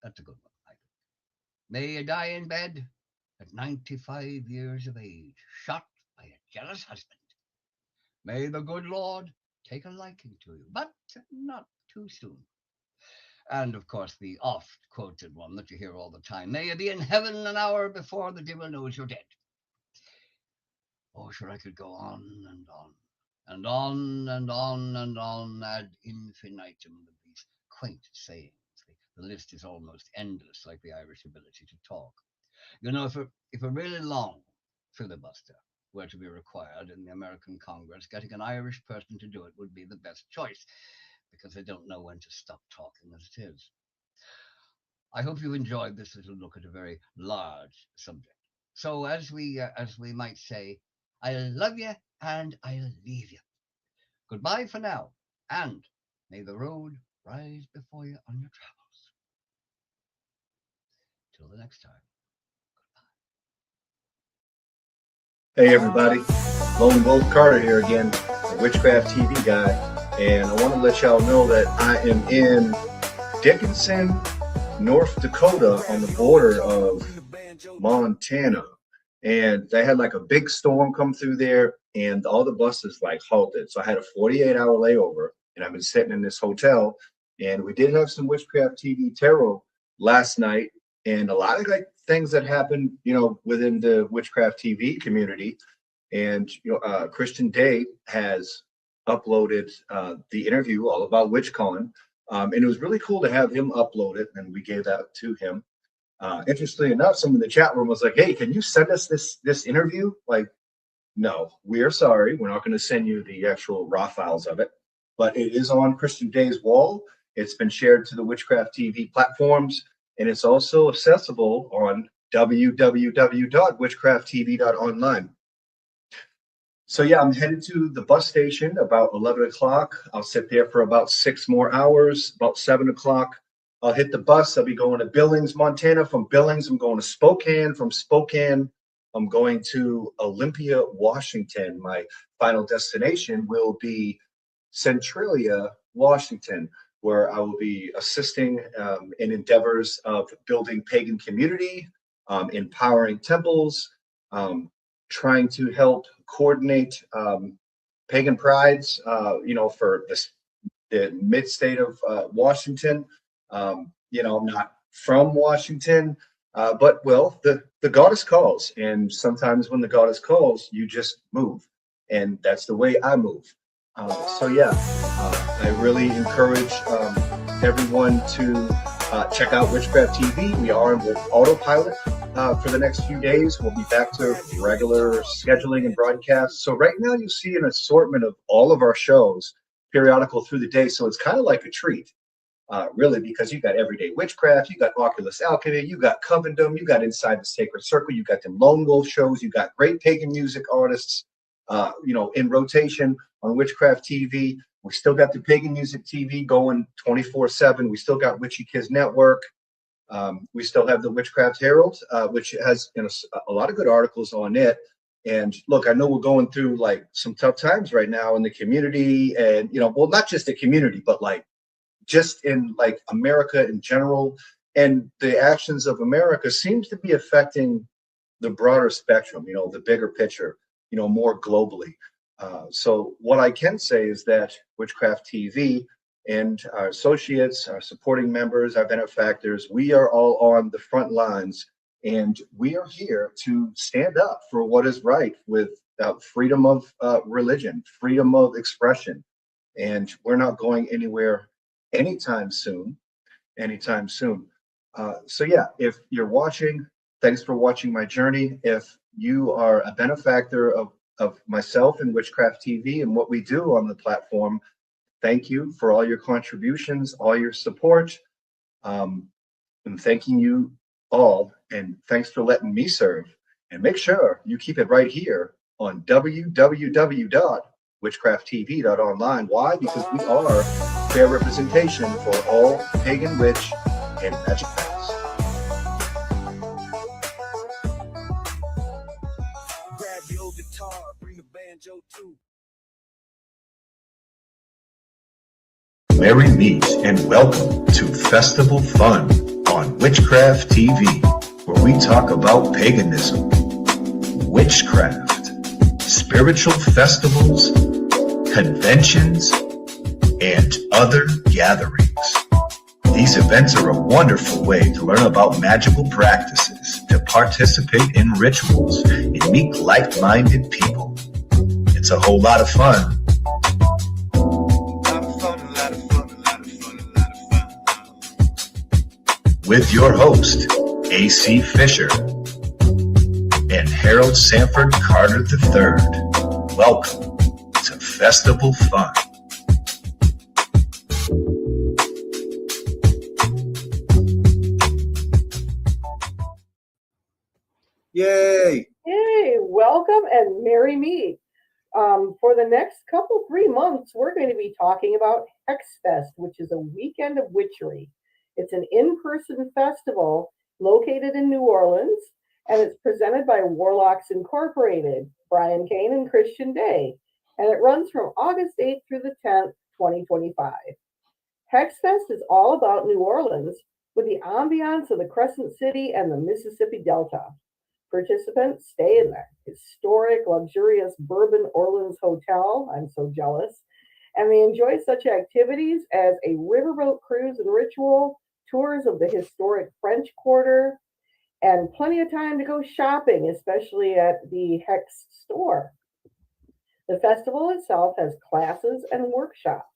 That's a good one, I think. May you die in bed at 95 years of age, shot by a jealous husband. May the good Lord take a liking to you, but not too soon. And of course, the oft-quoted one that you hear all the time, may you be in heaven an hour before the devil knows you're dead. Oh, sure, I could go on and on, and on and on and on ad infinitum with these quaint sayings. The list is almost endless, like the Irish ability to talk. You know, if a really long filibuster were to be required in the American Congress, getting an Irish person to do it would be the best choice, because they don't know when to stop talking as it is. I hope you enjoyed this little look at a very large subject. So as we might say, I love you and I'll leave you. Goodbye for now, and may the road rise before you on your travels. Till the next time. Hey everybody, Lone Wolf Carter here again, the Witchcraft TV guy, and I want to let y'all know that I am in Dickinson, North Dakota, on the border of Montana, and they had like a big storm come through there, and all the buses like halted. So I had a 48-hour layover, and I've been sitting in this hotel, and we did have some Witchcraft TV tarot last night, and a lot of like things that happened, you know, within the Witchcraft TV community. And you know, Christian Day has uploaded the interview all about witch calling, and it was really cool to have him upload it, and we gave that to him. Interestingly enough, someone in the chat room was like, "Hey, can you send us this interview?" Like, no, we are sorry, we're not going to send you the actual raw files of it, but it is on Christian Day's wall. It's been shared to the Witchcraft TV platforms, and it's also accessible on www.witchcrafttv.online. So yeah, I'm headed to the bus station about 11 o'clock. I'll sit there for about 6 more hours. About 7 o'clock, I'll hit the bus. I'll be going to Billings, Montana. From Billings, I'm going to Spokane. From Spokane, I'm going to Olympia, Washington. My final destination will be Centralia, Washington, where I will be assisting in endeavors of building pagan community, empowering temples, trying to help coordinate pagan prides, you know, for the mid-state of Washington. You know, I'm not from Washington, but well, the goddess calls, and sometimes when the goddess calls, you just move, and that's the way I move. So yeah, I really encourage everyone to check out Witchcraft TV. We are on autopilot. For the next few days, we'll be back to regular scheduling and broadcasts. So right now you see an assortment of all of our shows periodical through the day. So it's kind of like a treat, really, because you got Everyday Witchcraft, you got Oculus Alchemy, you got Covendom, you got Inside the Sacred Circle, you got them Lone Wolf shows, you got great pagan music artists, in rotation on Witchcraft TV. We still got the Pagan Music TV going 24/7. We still got Witchy Kids Network. We still have the Witchcraft Herald, which has a lot of good articles on it. And look, I know we're going through like some tough times right now in the community, and well, not just the community, but like just in like America in general. And the actions of America seems to be affecting the broader spectrum, the bigger picture, more globally. So what I can say is that Witchcraft TV and our associates, our supporting members, our benefactors, we are all on the front lines, and we are here to stand up for what is right with freedom of religion, freedom of expression. And we're not going anywhere anytime soon. So yeah, if you're watching, thanks for watching my journey. If you are a benefactor of myself and Witchcraft TV and what we do on the platform, thank you for all your contributions, all your support. I'm thanking you all, and thanks for letting me serve. And make sure you keep it right here on www.witchcrafttv.online. Why? Because we are fair representation for all pagan, witch, and magic fans. Grab your guitar, bring the banjo too. Merry meet and welcome to Festival Fun on Witchcraft TV, where we talk about paganism, witchcraft, spiritual festivals, conventions, and other gatherings. These events are a wonderful way to learn about magical practices, to participate in rituals, and meet like-minded people. It's a whole lot of fun. With your host, A.C. Fisher and Harold Sanford Carter III. Welcome to Festival Fun. Yay! Hey, welcome and merry meet. For the next 3 months, we're going to be talking about Hexfest, which is a weekend of witchery. It's an in-person festival located in New Orleans, and it's presented by Warlocks Incorporated, Brian Kane and Christian Day, and it runs from August 8th through the 10th, 2025. Hexfest is all about New Orleans with the ambiance of the Crescent City and the Mississippi Delta. Participants stay in the historic, luxurious Bourbon Orleans Hotel. I'm so jealous. And they enjoy such activities as a riverboat cruise and ritual, tours of the historic French Quarter, and plenty of time to go shopping, especially at the Hex store. The festival itself has classes and workshops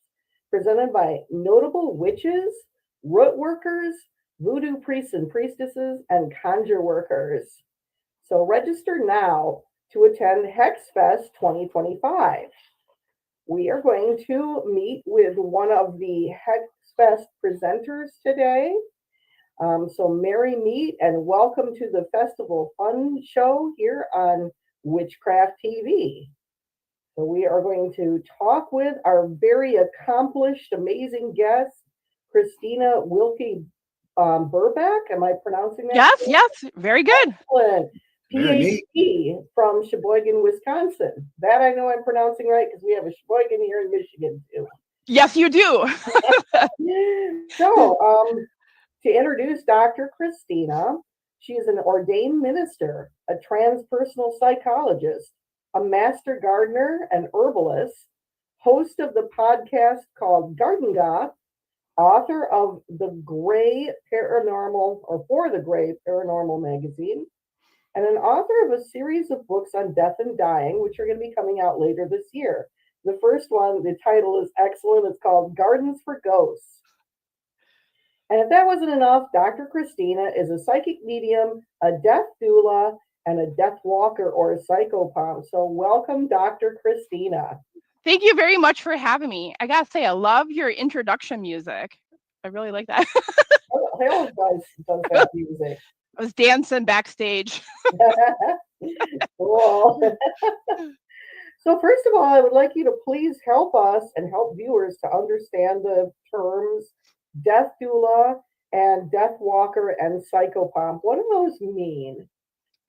presented by notable witches, root workers, voodoo priests and priestesses, and conjure workers. So register now to attend Hexfest 2025. We are going to meet with one of the Hexfest presenters today. So merry meet and welcome to the Festival Fun Show here on Witchcraft TV. So we are going to talk with our very accomplished, amazing guest, Christina Wilkie Burback. Am I pronouncing that? Yes, very good. Excellent. PhD from Sheboygan, Wisconsin. That I know I'm pronouncing right because we have a Sheboygan here in Michigan too. Yes, you do. So, to introduce Dr. Christina, she is an ordained minister, a transpersonal psychologist, a master gardener and herbalist, host of the podcast called Garden Goth, author of the Gray Paranormal, or for the Gray Paranormal magazine, and an author of a series of books on death and dying, which are going to be coming out later this year. The first one, the title is excellent. It's called Gardens for Ghosts. And if that wasn't enough, Dr. Christina is a psychic medium, a death doula, and a death walker or a psychopomp. So welcome, Dr. Christina. Thank you very much for having me. I gotta say, I love your introduction music. I really like that. Harold does that music. I was dancing backstage. Cool. So first of all, I would like you to please help us and help viewers to understand the terms death doula and death walker and psychopomp. What do those mean?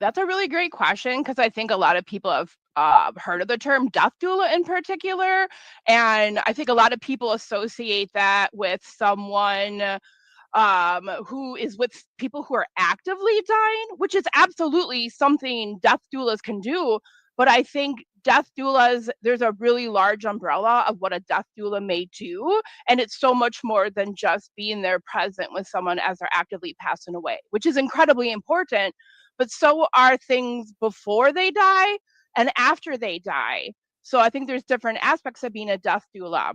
That's a really great question because I think a lot of people have heard of the term death doula in particular. And I think a lot of people associate that with someone who is with people who are actively dying, which is absolutely something death doulas can do. But I think death doulas, there's a really large umbrella of what a death doula may do. And it's so much more than just being there present with someone as they're actively passing away, which is incredibly important. But so are things before they die and after they die. So I think there's different aspects of being a death doula.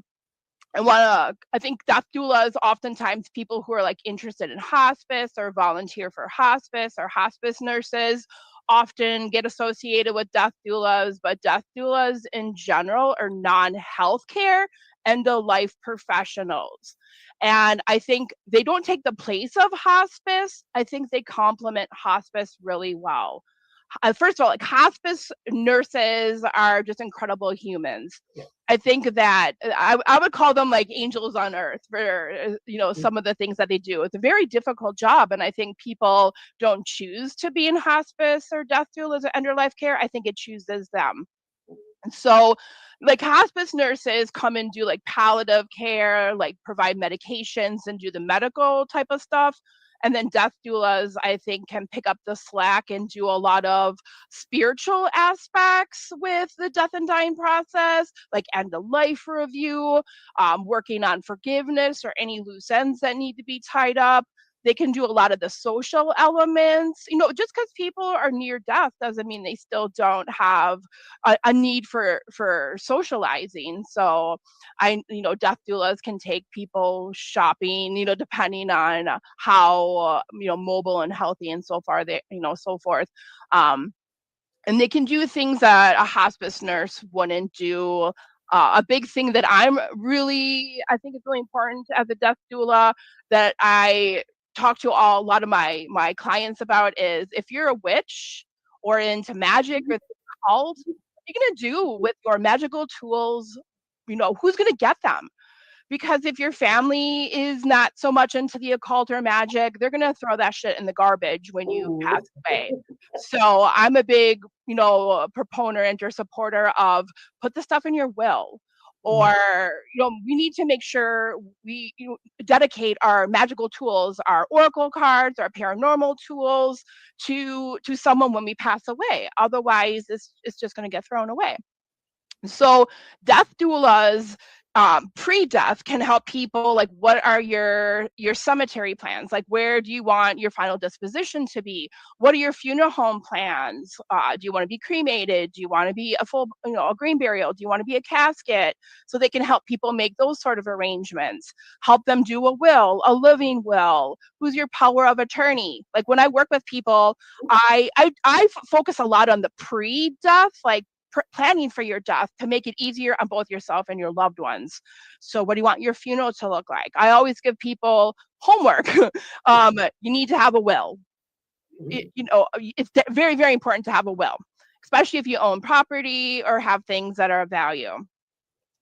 I think death doulas oftentimes people who are like interested in hospice or volunteer for hospice or hospice nurses often get associated with death doulas, but death doulas in general are non-healthcare end-of-life professionals. And I think they don't take the place of hospice. I think they complement hospice really well. First of all, like hospice nurses are just incredible humans. I think that I would call them like angels on earth for some of the things that they do. It's a very difficult job, and I think people don't choose to be in hospice or death doulas or end of life care. I think it chooses them. And so, like hospice nurses come and do like palliative care, like provide medications and do the medical type of stuff. And then death doulas, I think, can pick up the slack and do a lot of spiritual aspects with the death and dying process, like end of life review, working on forgiveness or any loose ends that need to be tied up. They can do a lot of the social elements. Just because people are near death doesn't mean they still don't have a need for socializing. So death doulas can take people shopping, depending on how mobile and healthy and so forth. And they can do things that a hospice nurse wouldn't do. A big thing that I think is really important as a death doula that I talk to a lot of my clients about is if you're a witch or into magic or occult, what are you going to do with your magical tools? Who's going to get them? Because if your family is not so much into the occult or magic, they're going to throw that shit in the garbage when you pass away. So I'm a big, proponent or supporter of put the stuff in your will. Or, we need to make sure we dedicate our magical tools, our oracle cards, our paranormal tools to someone when we pass away. Otherwise, it's just going to get thrown away. So death doulas pre-death can help people, like, what are your cemetery plans? Like, where do you want your final disposition to be? What are your funeral home plans? Do you want to be cremated? Do you want to be a full, a green burial? Do you want to be a casket? So they can help people make those sort of arrangements, help them do a will, a living will. Who's your power of attorney? Like, when I work with people, I focus a lot on the pre-death, like planning for your death to make it easier on both yourself and your loved ones. So what do you want your funeral to look like? I always give people homework. You need to have a will. It's very, very important to have a will, especially if you own property or have things that are of value.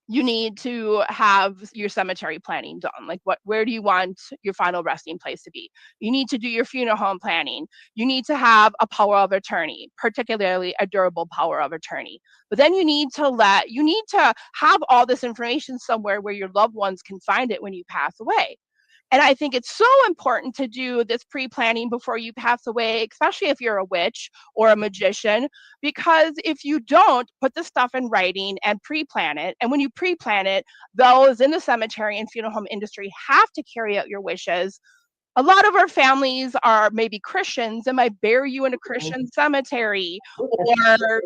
You need to have your cemetery planning done. Like, where do you want your final resting place to be? You need to do your funeral home planning. You need to have a power of attorney, particularly a durable power of attorney. But then you need to have all this information somewhere where your loved ones can find it when you pass away. And I think it's so important to do this pre-planning before you pass away, especially if you're a witch or a magician, because if you don't put the stuff in writing and pre-plan it, and when you pre-plan it, those in the cemetery and funeral home industry have to carry out your wishes. A lot of our families are maybe Christians and might bury you in a Christian cemetery, or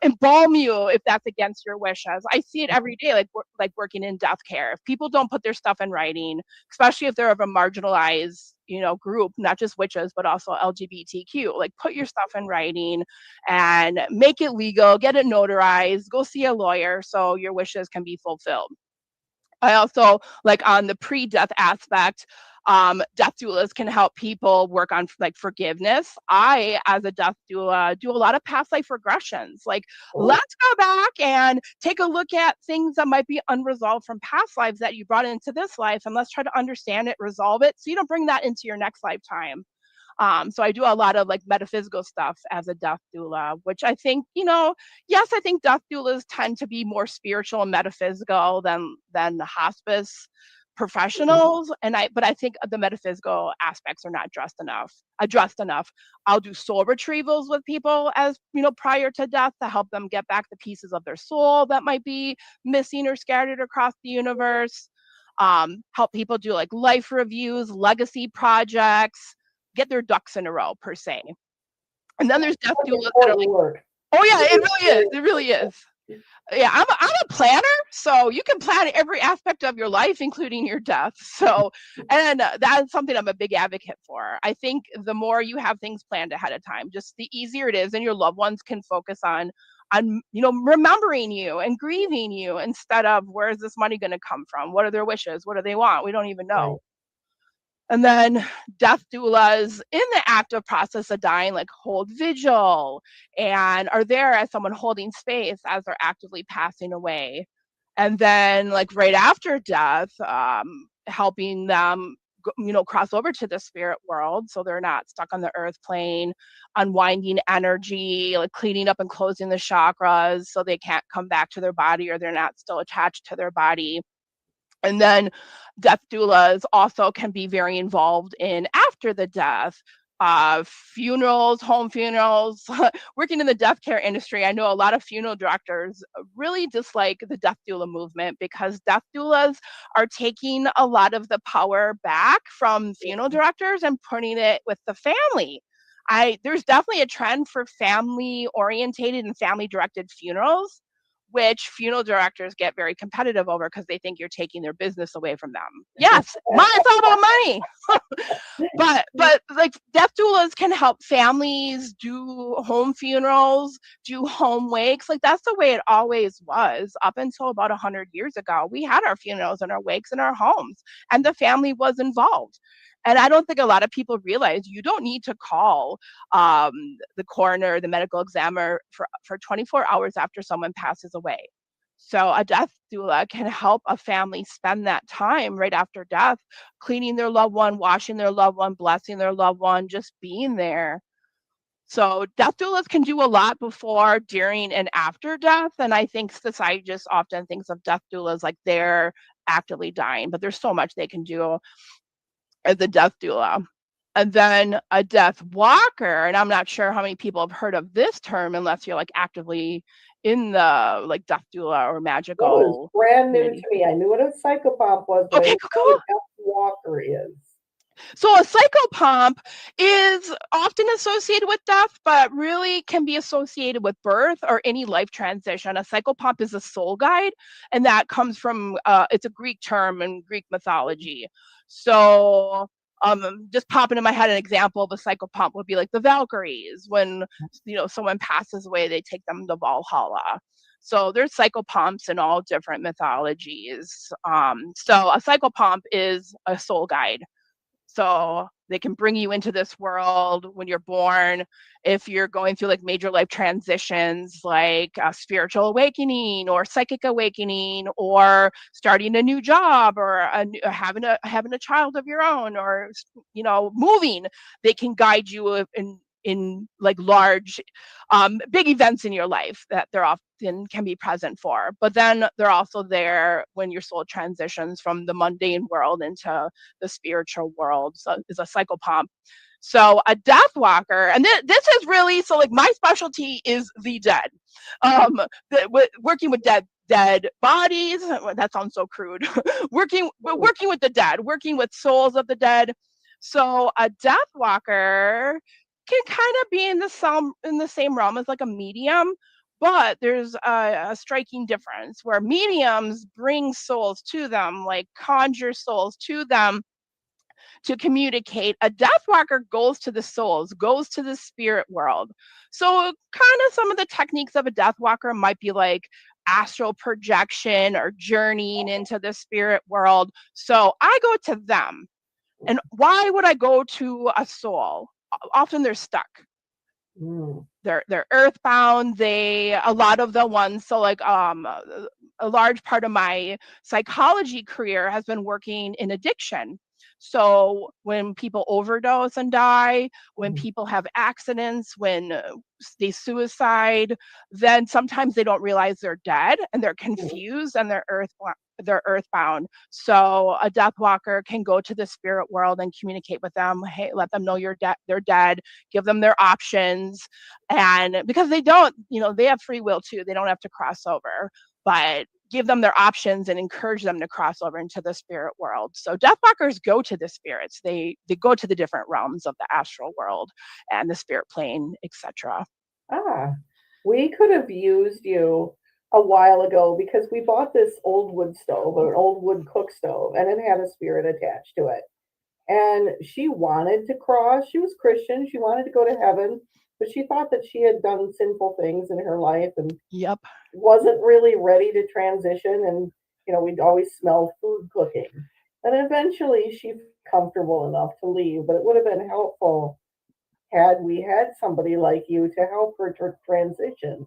embalm you if that's against your wishes. I see it every day, like working in death care. If people don't put their stuff in writing, especially if they're of a marginalized, group, not just witches, but also LGBTQ, like put your stuff in writing and make it legal, get it notarized, go see a lawyer so your wishes can be fulfilled. I also, like on the pre-death aspect, death doulas can help people work on like forgiveness. I, as a death doula, do a lot of past life regressions. Like, let's go back and take a look at things that might be unresolved from past lives that you brought into this life, and let's try to understand it, resolve it, so you don't bring that into your next lifetime. So I do a lot of like metaphysical stuff as a death doula, which I think, yes, I think death doulas tend to be more spiritual and metaphysical than the hospice professionals. But I think the metaphysical aspects are not addressed enough. I'll do soul retrievals with people as, prior to death to help them get back the pieces of their soul that might be missing or scattered across the universe. Help people do like life reviews, legacy projects, get their ducks in a row per se. And then there's death doulas that are like, oh yeah, it really is. Yeah, I'm a planner, so you can plan every aspect of your life, including your death. So, and that's something I'm a big advocate for. I think the more you have things planned ahead of time, just the easier it is, and your loved ones can focus on remembering you and grieving you instead of where is this money going to come from? What are their wishes? What do they want? We don't even know. Right. And then death doulas in the active process of dying, like hold vigil and are there as someone holding space as they're actively passing away. And then like right after death, helping them, cross over to the spirit world so they're not stuck on the earth plane, unwinding energy, like cleaning up and closing the chakras so they can't come back to their body or they're not still attached to their body. And then death doulas also can be very involved in after the death, funerals, home funerals. Working in the death care industry, I know a lot of funeral directors really dislike the death doula movement because death doulas are taking a lot of the power back from funeral directors and putting it with the family. There's definitely a trend for family orientated and family directed funerals, which funeral directors get very competitive over because they think you're taking their business away from them. Yes, it's all about money. but like death doulas can help families do home funerals, do home wakes. Like that's the way it always was up until about 100 years ago. We had our funerals and our wakes in our homes, and the family was involved. And I don't think a lot of people realize you don't need to call the coroner, the medical examiner for 24 hours after someone passes away. So a death doula can help a family spend that time right after death, cleaning their loved one, washing their loved one, blessing their loved one, just being there. So death doulas can do a lot before, during, and after death. And I think society just often thinks of death doulas like they're actively dying, but there's so much they can do as a death doula. And then a death walker, and I'm not sure how many people have heard of this term unless you're like actively in the like death doula or magical. It was brand new to me. I knew what a psychopomp was, but I didn't know what a death walker is. So a psychopomp is often associated with death, but really can be associated with birth or any life transition. A psychopomp is a soul guide, and that comes from, it's a Greek term in Greek mythology. So just popping in my head, an example of a psychopomp would be like the Valkyries. When, someone passes away, they take them to Valhalla. So there's psychopomps in all different mythologies. So a psychopomp is a soul guide. So they can bring you into this world when you're born. If you're going through like major life transitions, like a spiritual awakening or psychic awakening, or starting a new job, or having a child of your own, or moving, they can guide you in like large, big events in your life that they're often can be present for. But then they're also there when your soul transitions from the mundane world into the spiritual world. So is a psychopomp. So a death walker, and this is really, so like my specialty is the dead. Working with dead bodies. That sounds so crude. working with the dead, working with souls of the dead. So a death walker can kind of be in the same realm as like a medium, But there's a striking difference where mediums bring souls to them, like conjure souls to them to communicate. A death walker goes to the souls, goes to the spirit world. So kind of some of the techniques of a death walker might be like astral projection or journeying into the spirit world. So I go to them. And why would I go to a soul? Often they're stuck. They're earthbound. A lot of the ones, so like a large part of my psychology career has been working in addiction. So when people overdose and die, when people have accidents, when they suicide, then sometimes they don't realize they're dead and they're confused and they're earthbound. So a death walker can go to the spirit world and communicate with them. Hey, let them know they're dead, give them their options. And because they don't, they have free will too. They don't have to cross over, but give them their options and encourage them to cross over into the spirit world. So death walkers go to the spirits. They go to the different realms of the astral world and the spirit plane, etc. We could have used you a while ago because we bought this old wood stove, an old wood cook stove, and it had a spirit attached to it. And she wanted to cross. She was Christian. She wanted to go to heaven, but she thought that she had done sinful things in her life and wasn't really ready to transition. And, we'd always smell food cooking. And eventually she felt comfortable enough to leave, but it would have been helpful had we had somebody like you to help her to transition.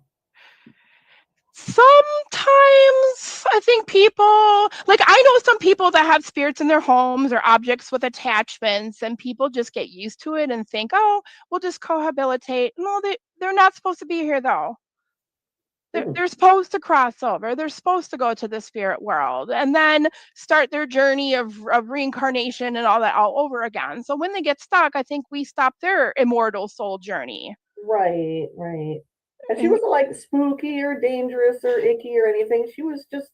Sometimes I think people, like I know some people that have spirits in their homes or objects with attachments, and people just get used to it and think, oh, we'll just cohabitate. No, they're not supposed to be here though. They're supposed to cross over. They're supposed to go to the spirit world and then start their journey of reincarnation and all that all over again. So when they get stuck, I think we stop their immortal soul journey. Right. And she wasn't like spooky or dangerous or icky or anything. She was just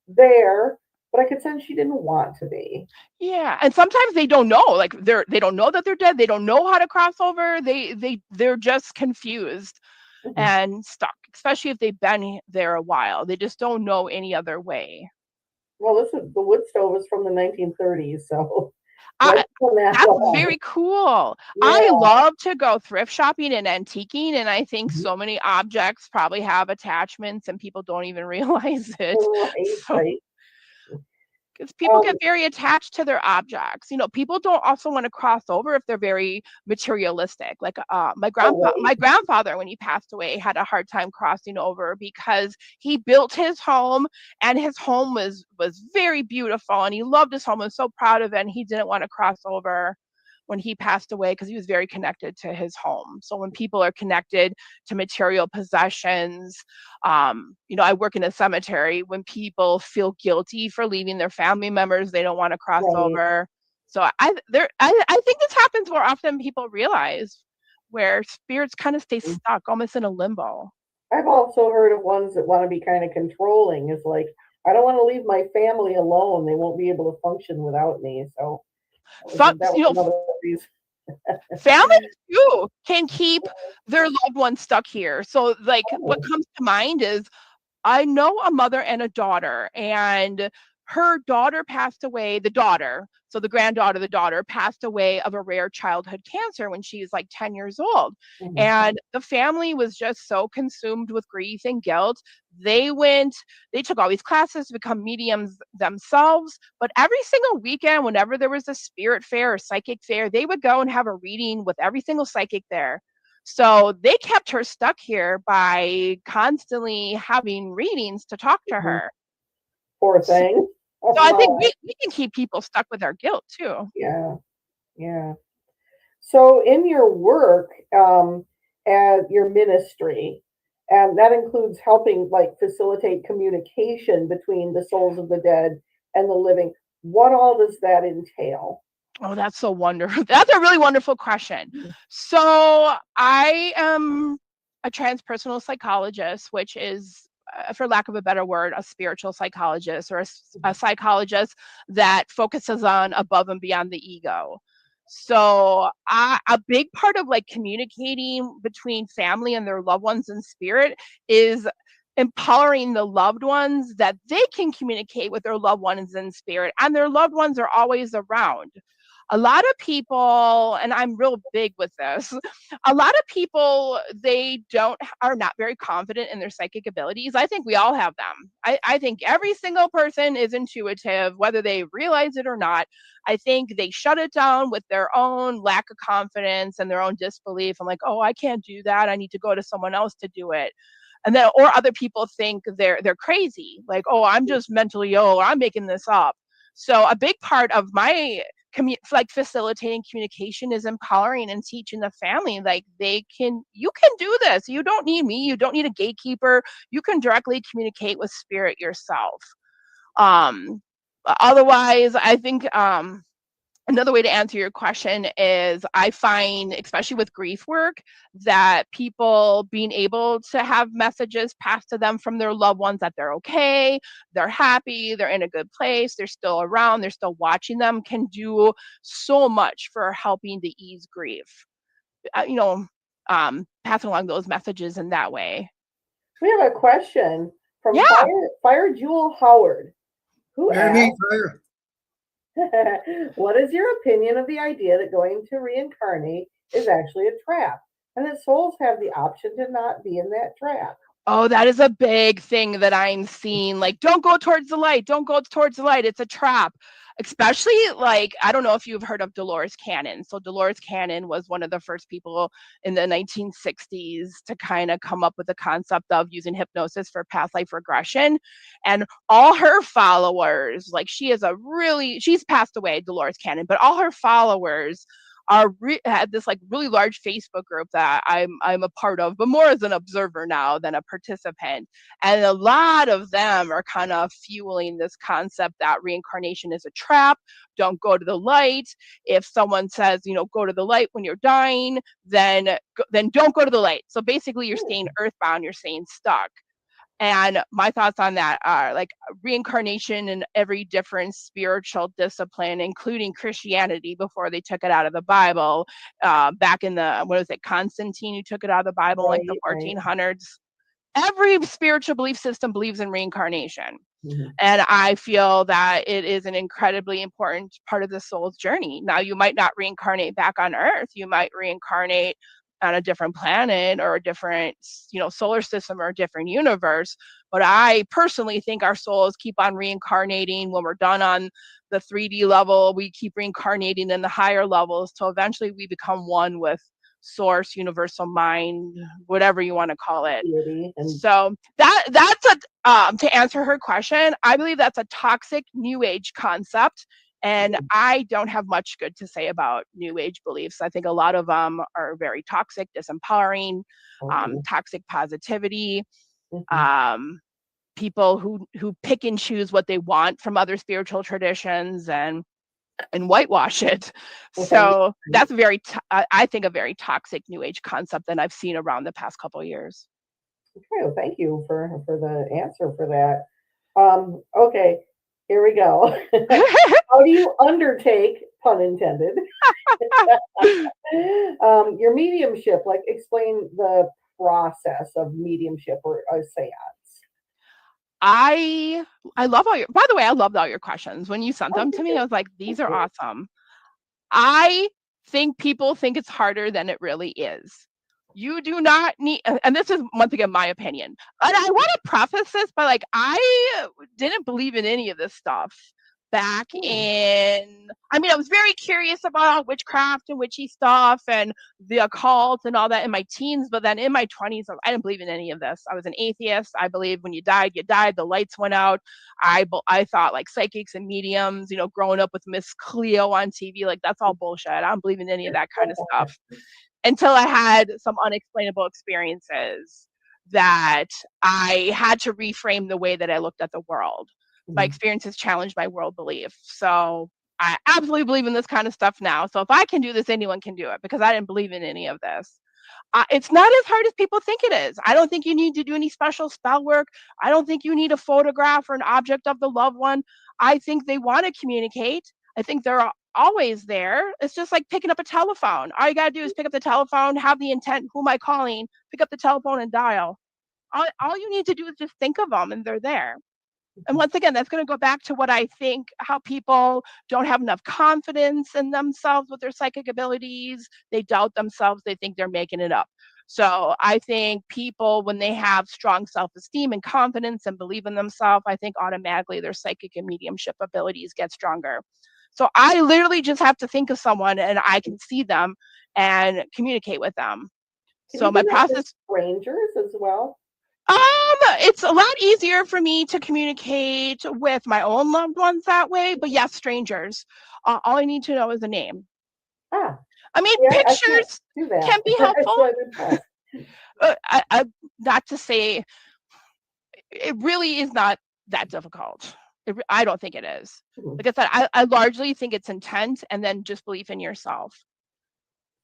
there, but I could sense she didn't want to be. Yeah, and sometimes they don't know, like they don't know that they're dead. They don't know how to cross over. They're just confused and stuck, especially if they've been there a while. They just don't know any other way. Well, the wood stove is from the 1930s, so that's very cool. Yeah. I love to go thrift shopping and antiquing, and I think so many objects probably have attachments and people don't even realize it. Right. Because people get very attached to their objects. People don't also want to cross over if they're very materialistic. Like my grandfather, when he passed away, had a hard time crossing over because he built his home, and his home was very beautiful, and he loved his home and was so proud of it, and he didn't want to cross over when he passed away because he was very connected to his home. So when people are connected to material possessions, I work in a cemetery. When people feel guilty for leaving their family members, they don't want to cross over. So I think this happens more often than people realize, where spirits kind of stay stuck, almost in a limbo. I've also heard of ones that want to be kind of controlling. It's like, I don't want to leave my family alone. They won't be able to function without me. So families too can keep their loved ones stuck here. So like what comes to mind is I know a mother and a daughter, and her daughter passed away, the daughter passed away of a rare childhood cancer when she was like 10 years old. And the family was just so consumed with grief and guilt. They took all these classes to become mediums themselves, but every single weekend, whenever there was a spirit fair or psychic fair, they would go and have a reading with every single psychic there. So they kept her stuck here by constantly having readings to talk to her. Poor thing. So I think we can keep people stuck with our guilt too. Yeah. So in your work, at your ministry, and that includes helping facilitate communication between the souls of the dead and the living, what all does that entail? Oh, that's so wonderful. That's a really wonderful question. So I am a transpersonal psychologist, which is, for lack of a better word, a spiritual psychologist, or a psychologist that focuses on above and beyond the ego. So a big part of like communicating between family and their loved ones in spirit is empowering the loved ones that they can communicate with their loved ones in spirit, and their loved ones are always around. A lot of people, and I'm real big with this, a lot of people, are not very confident in their psychic abilities. I think we all have them. I think every single person is intuitive, whether they realize it or not. I think they shut it down with their own lack of confidence and their own disbelief. I'm like, oh, I can't do that. I need to go to someone else to do it. And then, or other people think they're crazy, like, oh, I'm just mentally ill, or I'm making this up. So a big part of my like facilitating communication is empowering and teaching the family, like, you can do this. You don't need me. You don't need a gatekeeper. You can directly communicate with spirit yourself. Otherwise, I think another way to answer your question is, I find, especially with grief work, that people being able to have messages passed to them from their loved ones that they're okay, they're happy, they're in a good place, they're still around, they're still watching them, can do so much for helping to ease grief. Passing along those messages in that way. We have a question from Yeah. Fire Jewel Howard, who Mary asked, Me, Fire. what is your opinion of the idea that going to reincarnate is actually a trap, and that souls have the option to not be in that trap? Oh, that is a big thing that I'm seeing. Like, don't go towards the light. Don't go towards the light. It's a trap. Especially, like, I don't know if you've heard of Dolores Cannon. So Dolores Cannon was one of the first people in the 1960s to kind of come up with the concept of using hypnosis for past life regression. And all her followers, like, she's passed away, Dolores Cannon, but all her followers had this like really large Facebook group that I'm a part of, but more as an observer now than a participant. And a lot of them are kind of fueling this concept that reincarnation is a trap. Don't go to the light. If someone says, go to the light when you're dying, then don't go to the light. So basically, you're staying earthbound. You're staying stuck. And my thoughts on that are, like, reincarnation in every different spiritual discipline, including Christianity, before they took it out of the Bible, back in Constantine, who took it out of the Bible in like the 1400s. Every spiritual belief system believes in reincarnation. Mm-hmm. And I feel that it is an incredibly important part of the soul's journey. Now, you might not reincarnate back on Earth. You might reincarnate on a different planet or a different, solar system or a different universe. But I personally think our souls keep on reincarnating. When we're done on the 3D level, we keep reincarnating in the higher levels till eventually we become one with source, universal mind, whatever you want to call it. So that's to answer her question, I believe that's a toxic New Age concept. And I don't have much good to say about New Age beliefs. I think a lot of them are very toxic, disempowering, toxic positivity, people who pick and choose what they want from other spiritual traditions and whitewash it. So that's I think a very toxic New Age concept that I've seen around the past couple of years. Okay, well, thank you for the answer for that. Okay, here we go. How do you undertake, pun intended, your mediumship? Like, explain the process of mediumship or a seance. I love by the way, I loved all your questions. When you sent them to me, I was like, these are awesome. I think people think it's harder than it really is. You do not need, and this is once again my opinion, and I want to preface this by, like, I didn't believe in any of this stuff back in, I was very curious about witchcraft and witchy stuff and the occult and all that in my teens, but then in my 20s, I didn't believe in any of this. I was an atheist. I believed when you died, the lights went out. I thought, like, psychics and mediums, growing up with Miss Cleo on TV, like, that's all bullshit. I don't believe in any of that kind of stuff. Until I had some unexplainable experiences that I had to reframe the way that I looked at the world. My experiences challenged my world belief. So I absolutely believe in this kind of stuff now. So if I can do this, anyone can do it, because I didn't believe in any of this. It's not as hard as people think it is. I don't think you need to do any special spell work. I don't think you need a photograph or an object of the loved one. I think they want to communicate. I think they're always there. It's just like picking up a telephone. All you got to do is pick up the telephone, have the intent, who am I calling, pick up the telephone and dial. All you need to do is just think of them and they're there. And once again, that's going to go back to what I think, how people don't have enough confidence in themselves with their psychic abilities. They doubt themselves. They think they're making it up. So I think people, when they have strong self-esteem and confidence and believe in themselves, I think automatically their psychic and mediumship abilities get stronger. So I literally just have to think of someone and I can see them and communicate with them. Can So you my do that with process, strangers as well? it's a lot easier for me to communicate with my own loved ones that way, but yes, strangers. All I need to know is a name. Ah, I mean, yeah, I can't pictures do that. can be That's helpful. why I'm impressed. Not to say it really is not that difficult. I don't think it is. Like I said, I largely think it's intent and then just belief in yourself.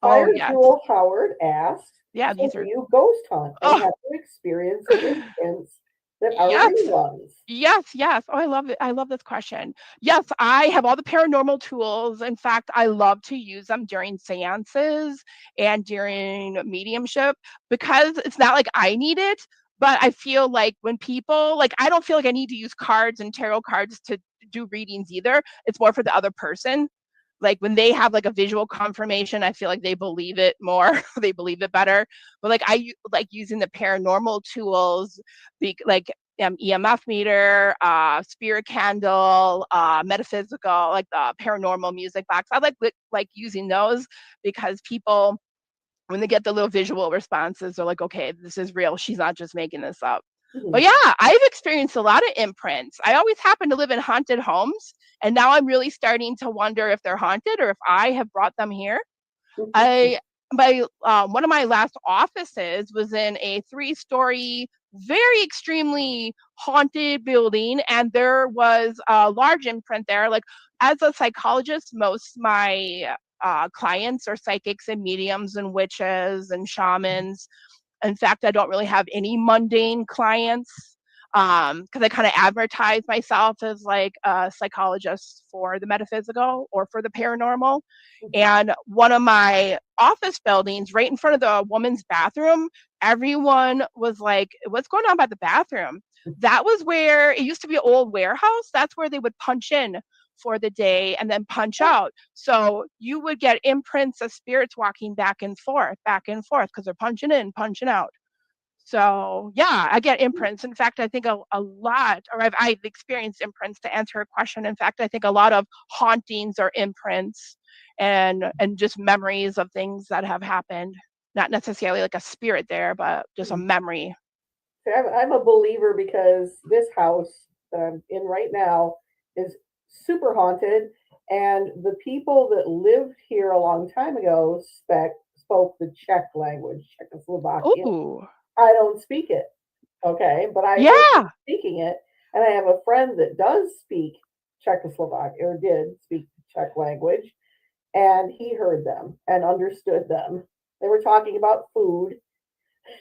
Fire yes. Jewel Howard asked, Yeah, so these do are. you ghost hunt and have you experienced incidents that are Yes. reruns? Yes. Oh, I love it. I love this question. Yes, I have all the paranormal tools. In fact, I love to use them during seances and during mediumship because it's not like I need it, but I feel like when people, like, I don't feel like I need to use cards and tarot cards to do readings either. It's more for the other person. Like when they have like a visual confirmation, I feel like they believe it more, they believe it better. But like like using the paranormal tools, like EMF meter, spirit candle, metaphysical, like the paranormal music box. I like using those because people, when they get the little visual responses, they're like, okay, this is real. She's not just making this up. But yeah, I've experienced a lot of imprints. I always happen to live in haunted homes, and now I'm really starting to wonder if they're haunted or if I have brought them here. One of my last offices was in a 3-story, very extremely haunted building, and there was a large imprint there. Like as a psychologist, most of my clients are psychics and mediums and witches and shamans. In fact, I don't really have any mundane clients because I kind of advertise myself as like a psychologist for the metaphysical or for the paranormal. And one of my office buildings, right in front of the woman's bathroom, everyone was like, what's going on by the bathroom? That was where it used to be an old warehouse. That's where they would punch in for the day and then punch out. So you would get imprints of spirits walking back and forth, because they're punching in, punching out. So yeah, I get imprints. In fact, I think a lot, or I've experienced imprints to answer a question. In fact, I think a lot of hauntings are imprints and just memories of things that have happened. Not necessarily like a spirit there, but just a memory. I'm a believer because this house that I'm in right now is super haunted, and the people that lived here a long time ago spoke the Czech language, Czechoslovakian. Ooh. I don't speak it, okay, but I heard them speaking it, and I have a friend that does speak Czechoslovak or did speak Czech language, and he heard them and understood them. They were talking about food.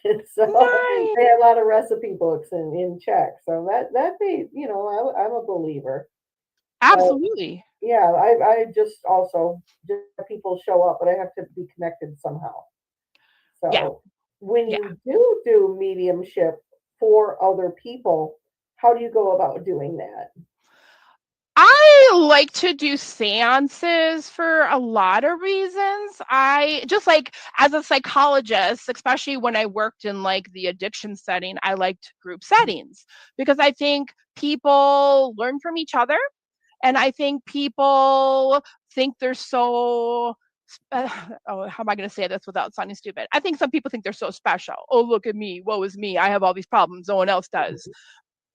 And so they had a lot of recipe books in Czech. So that made, I'm a believer. Absolutely. Yeah, I just also just have people show up, but I have to be connected somehow. So when you do mediumship for other people, how do you go about doing that? I like to do seances for a lot of reasons. I just like as a psychologist, especially when I worked in like the addiction setting, I liked group settings because I think people learn from each other. And I think people think they're so, how am I going to say this without sounding stupid? I think some people think they're so special. Oh, look at me. Woe is me. I have all these problems. No one else does.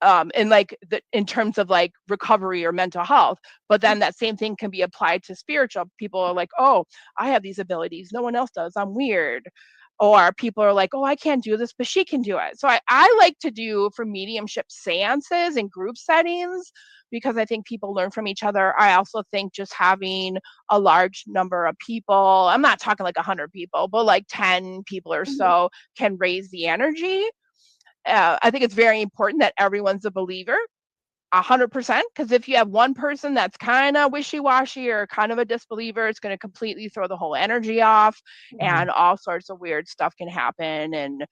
And like in terms of like recovery or mental health, but then that same thing can be applied to spiritual. People are like, oh, I have these abilities. No one else does. I'm weird. Or people are like, oh, I can't do this, but she can do it. So I like to do for mediumship seances in group settings because I think people learn from each other. I also think just having a large number of people, I'm not talking like 100 people, but like 10 people or so can raise the energy. I think it's very important that everyone's a believer 100%, because if you have one person that's kind of wishy-washy or kind of a disbeliever, it's going to completely throw the whole energy off, and all sorts of weird stuff can happen. And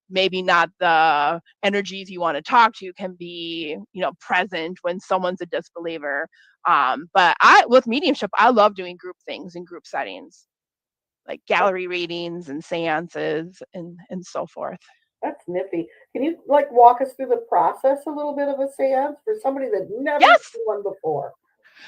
maybe not the energies you want to talk to can be present when someone's a disbeliever. But with mediumship, I love doing group things in group settings, like gallery readings and seances and so forth. That's nifty. Can you walk us through the process a little bit of a seance for somebody that never seen one before?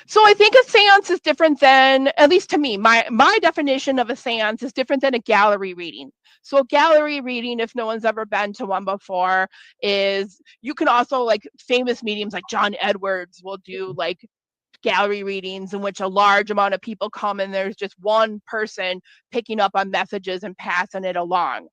So I think a seance is different than, at least to me, my definition of a seance is different than a gallery reading. So a gallery reading, if no one's ever been to one before, is you can also, like, famous mediums like John Edwards will do like gallery readings in which a large amount of people come and there's just one person picking up on messages and passing it along.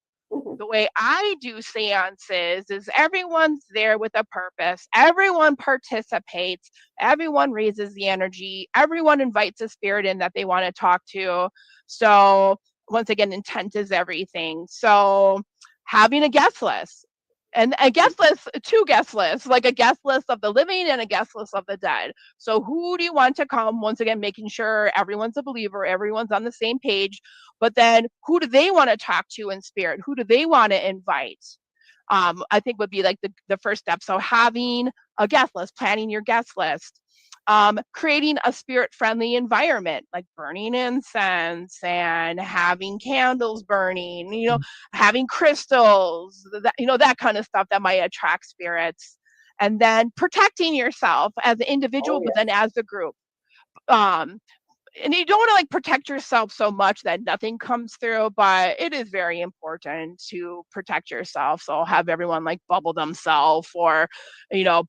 The way I do seances is everyone's there with a purpose. Everyone participates. Everyone raises the energy. Everyone invites a spirit in that they want to talk to. So once again, intent is everything. So having a guest list. And a guest list, 2 guest lists, like a guest list of the living and a guest list of the dead. So who do you want to come? Once again, making sure everyone's a believer, everyone's on the same page. But then who do they want to talk to in spirit? Who do they want to invite? I think would be like the first step. So having a guest list, planning your guest list. Creating a spirit-friendly environment, like burning incense and having candles burning, having crystals, that kind of stuff that might attract spirits. And then protecting yourself as an individual, but then as a group. And you don't want to protect yourself so much that nothing comes through, but it is very important to protect yourself. So have everyone bubble themselves or,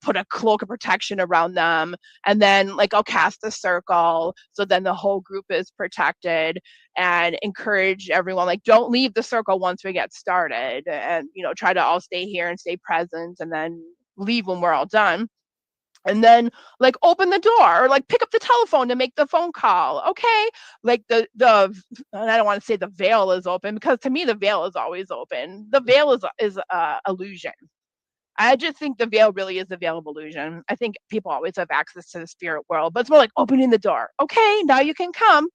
put a cloak of protection around them. And then I'll cast a circle. So then the whole group is protected, and encourage everyone, don't leave the circle once we get started, and, try to all stay here and stay present, and then leave when we're all done. And then open the door or pick up the telephone to make the phone call. Okay. And I don't want to say the veil is open, because to me, the veil is always open. The veil is illusion. I just think the veil really is a veil of illusion. I think people always have access to the spirit world, but it's more like opening the door. Okay. Now you can come.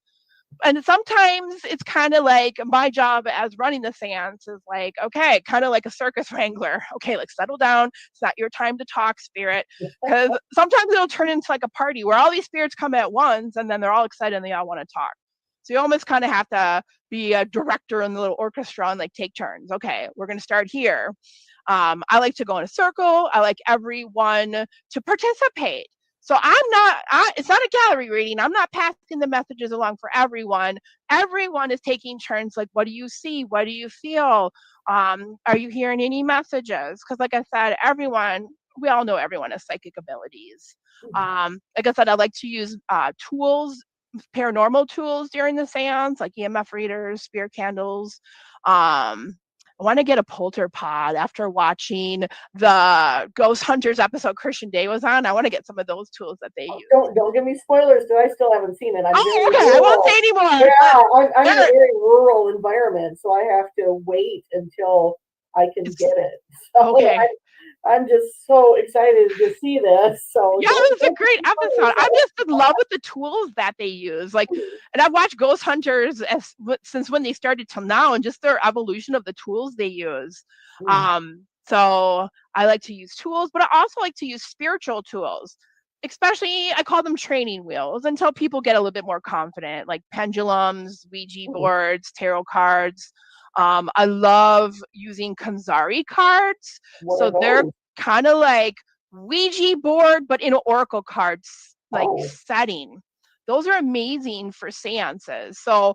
And sometimes it's kind of like my job as running the seance is okay, kind of like a circus wrangler. Okay, settle down. It's not your time to talk, spirit. Because sometimes it'll turn into a party where all these spirits come at once and then they're all excited and they all want to talk. So you almost kind of have to be a director in the little orchestra and take turns. Okay, we're going to start here. I like to go in a circle. I like everyone to participate. So it's not a gallery reading. I'm not passing the messages along for everyone. Everyone is taking turns. What do you see? What do you feel? Are you hearing any messages? Because like I said, we all know everyone has psychic abilities. Like I said, I like to use tools, paranormal tools during the seance, like EMF readers, spirit candles. I want to get a polter pod after watching the Ghost Hunters episode Christian Day was on. I want to get some of those tools that they use. Don't give me spoilers, because I still haven't seen it. I'm okay. rural. I won't say anymore. Yeah, I'm in a very rural environment, so I have to wait until I can get it. So okay. I'm just so excited to see this. So yeah, it was a great episode. I'm just in love with the tools that they use. And I've watched Ghost Hunters since when they started till now, and just their evolution of the tools they use. So I like to use tools, but I also like to use spiritual tools. Especially, I call them training wheels until people get a little bit more confident, like pendulums, Ouija boards, tarot cards. I love using Kanzari cards. So they're kind of like Ouija board, but in an oracle cards setting. Those are amazing for seances. So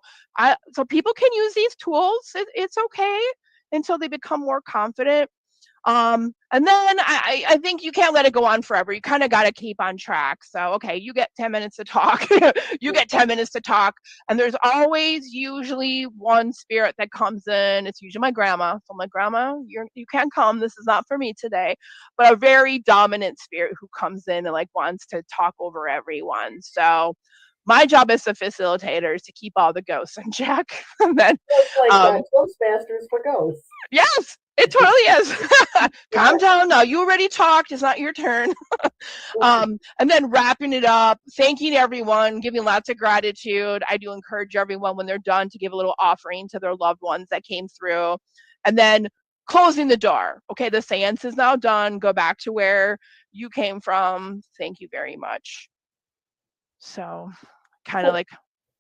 people can use these tools. It's okay until they become more confident. And then I think you can't let it go on forever. You kind of got to keep on track. So, okay, you get 10 minutes to talk. You get 10 minutes to talk. And there's always usually one spirit that comes in. It's usually my grandma. So my grandma, you can't come. This is not for me today. But a very dominant spirit who comes in and wants to talk over everyone. So my job as a facilitator is to keep all the ghosts in check. And then Ghostmasters for ghosts. Yes. It totally is. Calm down now. You already talked. It's not your turn. And then wrapping it up, thanking everyone, giving lots of gratitude. I do encourage everyone when they're done to give a little offering to their loved ones that came through. And then closing the door. Okay, the seance is now done. Go back to where you came from. Thank you very much. So kind of like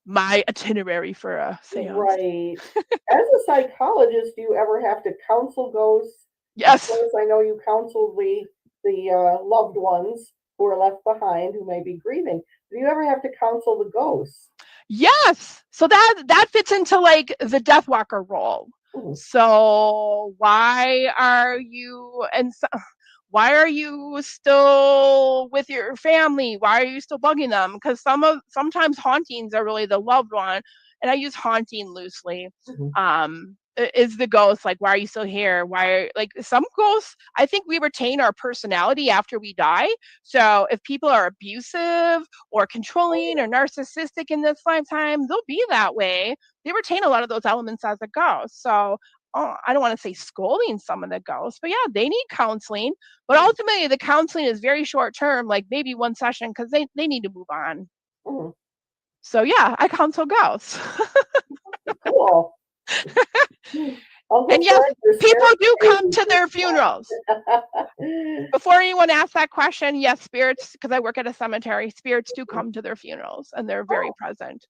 my itinerary for a seance. Right. As a psychologist, do you ever have to counsel ghosts? Yes. Of course, I know you counseled the loved ones who are left behind who may be grieving. Do you ever have to counsel the ghosts? Yes. So that fits into like the Death Walker role. So why are you why are you still with your family? Why are you still bugging them? Because sometimes hauntings are really the loved one, and I use haunting loosely. Is the ghost like, why are you still here? Like some ghosts, I think we retain our personality after we die. So if people are abusive or controlling or narcissistic in this lifetime, they'll be that way. They retain a lot of those elements as a ghost. So I don't want to say scolding some of the ghosts, but yeah, they need counseling. But ultimately, the counseling is very short term, like maybe one session, because they need to move on. So yeah, I counsel ghosts. Cool. And yes, people do come to their funerals. Before anyone asks that question, yes, spirits, because I work at a cemetery, spirits do come to their funerals, and they're very present.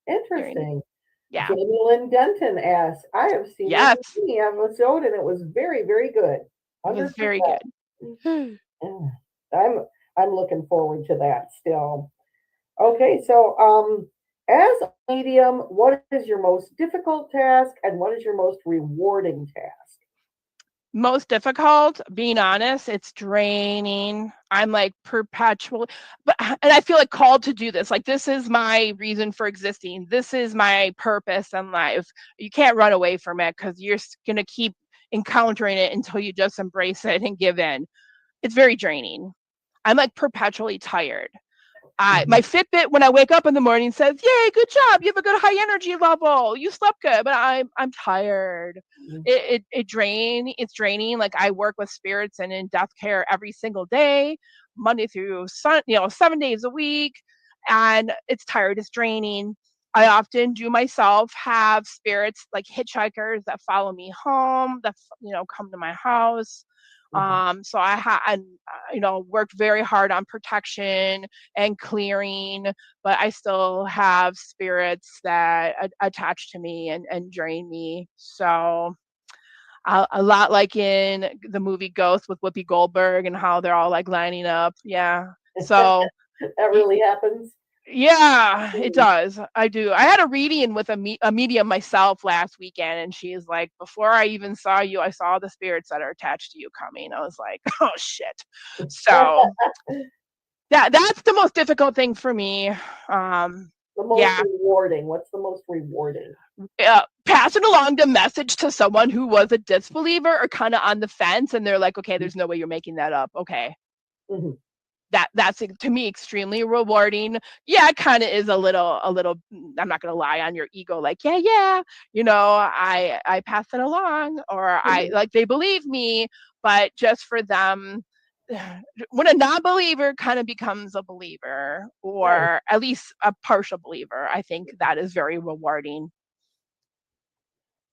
Interesting. Yeah. Jamie Lynn Denton asks, I have seen the episode and it was very, very good. 100%. It was very good. I'm looking forward to that still. Okay, so as a medium, what is your most difficult task and what is your most rewarding task? Most difficult, being honest, it's draining. I'm like perpetual, and I feel like called to do this. Like, this is my reason for existing. This is my purpose in life. You can't run away from it because you're going to keep encountering it until you just embrace it and give in. It's very draining. I'm like perpetually tired. My Fitbit, when I wake up in the morning, says, "Yay, good job! You have a good high energy level. You slept good." But I'm tired. It's draining. Like, I work with spirits and in death care every single day, Monday through 7 days a week, and it's tired. It's draining. I often do myself have spirits like hitchhikers that follow me home, that come to my house. So I worked very hard on protection and clearing, but I still have spirits that attach to me and drain me. So a lot like in the movie Ghost with Whoopi Goldberg and how they're all like lining up. Yeah. So that really happens. Yeah, it does. I do. I had a reading with a medium myself last weekend, and she's like, before I even saw you, I saw the spirits that are attached to you coming. I was like, oh shit. So that's the most difficult thing for me. The most rewarding. What's the most rewarding? Passing along the message to someone who was a disbeliever or kind of on the fence, and they're like, okay, there's no way you're making that up. Okay. That's to me extremely rewarding. Yeah, it kind of is a little, I'm not going to lie, on your ego, like, yeah, I pass it along, or I like, they believe me, but just for them, when a non-believer kind of becomes a believer, or at least a partial believer, I think that is very rewarding.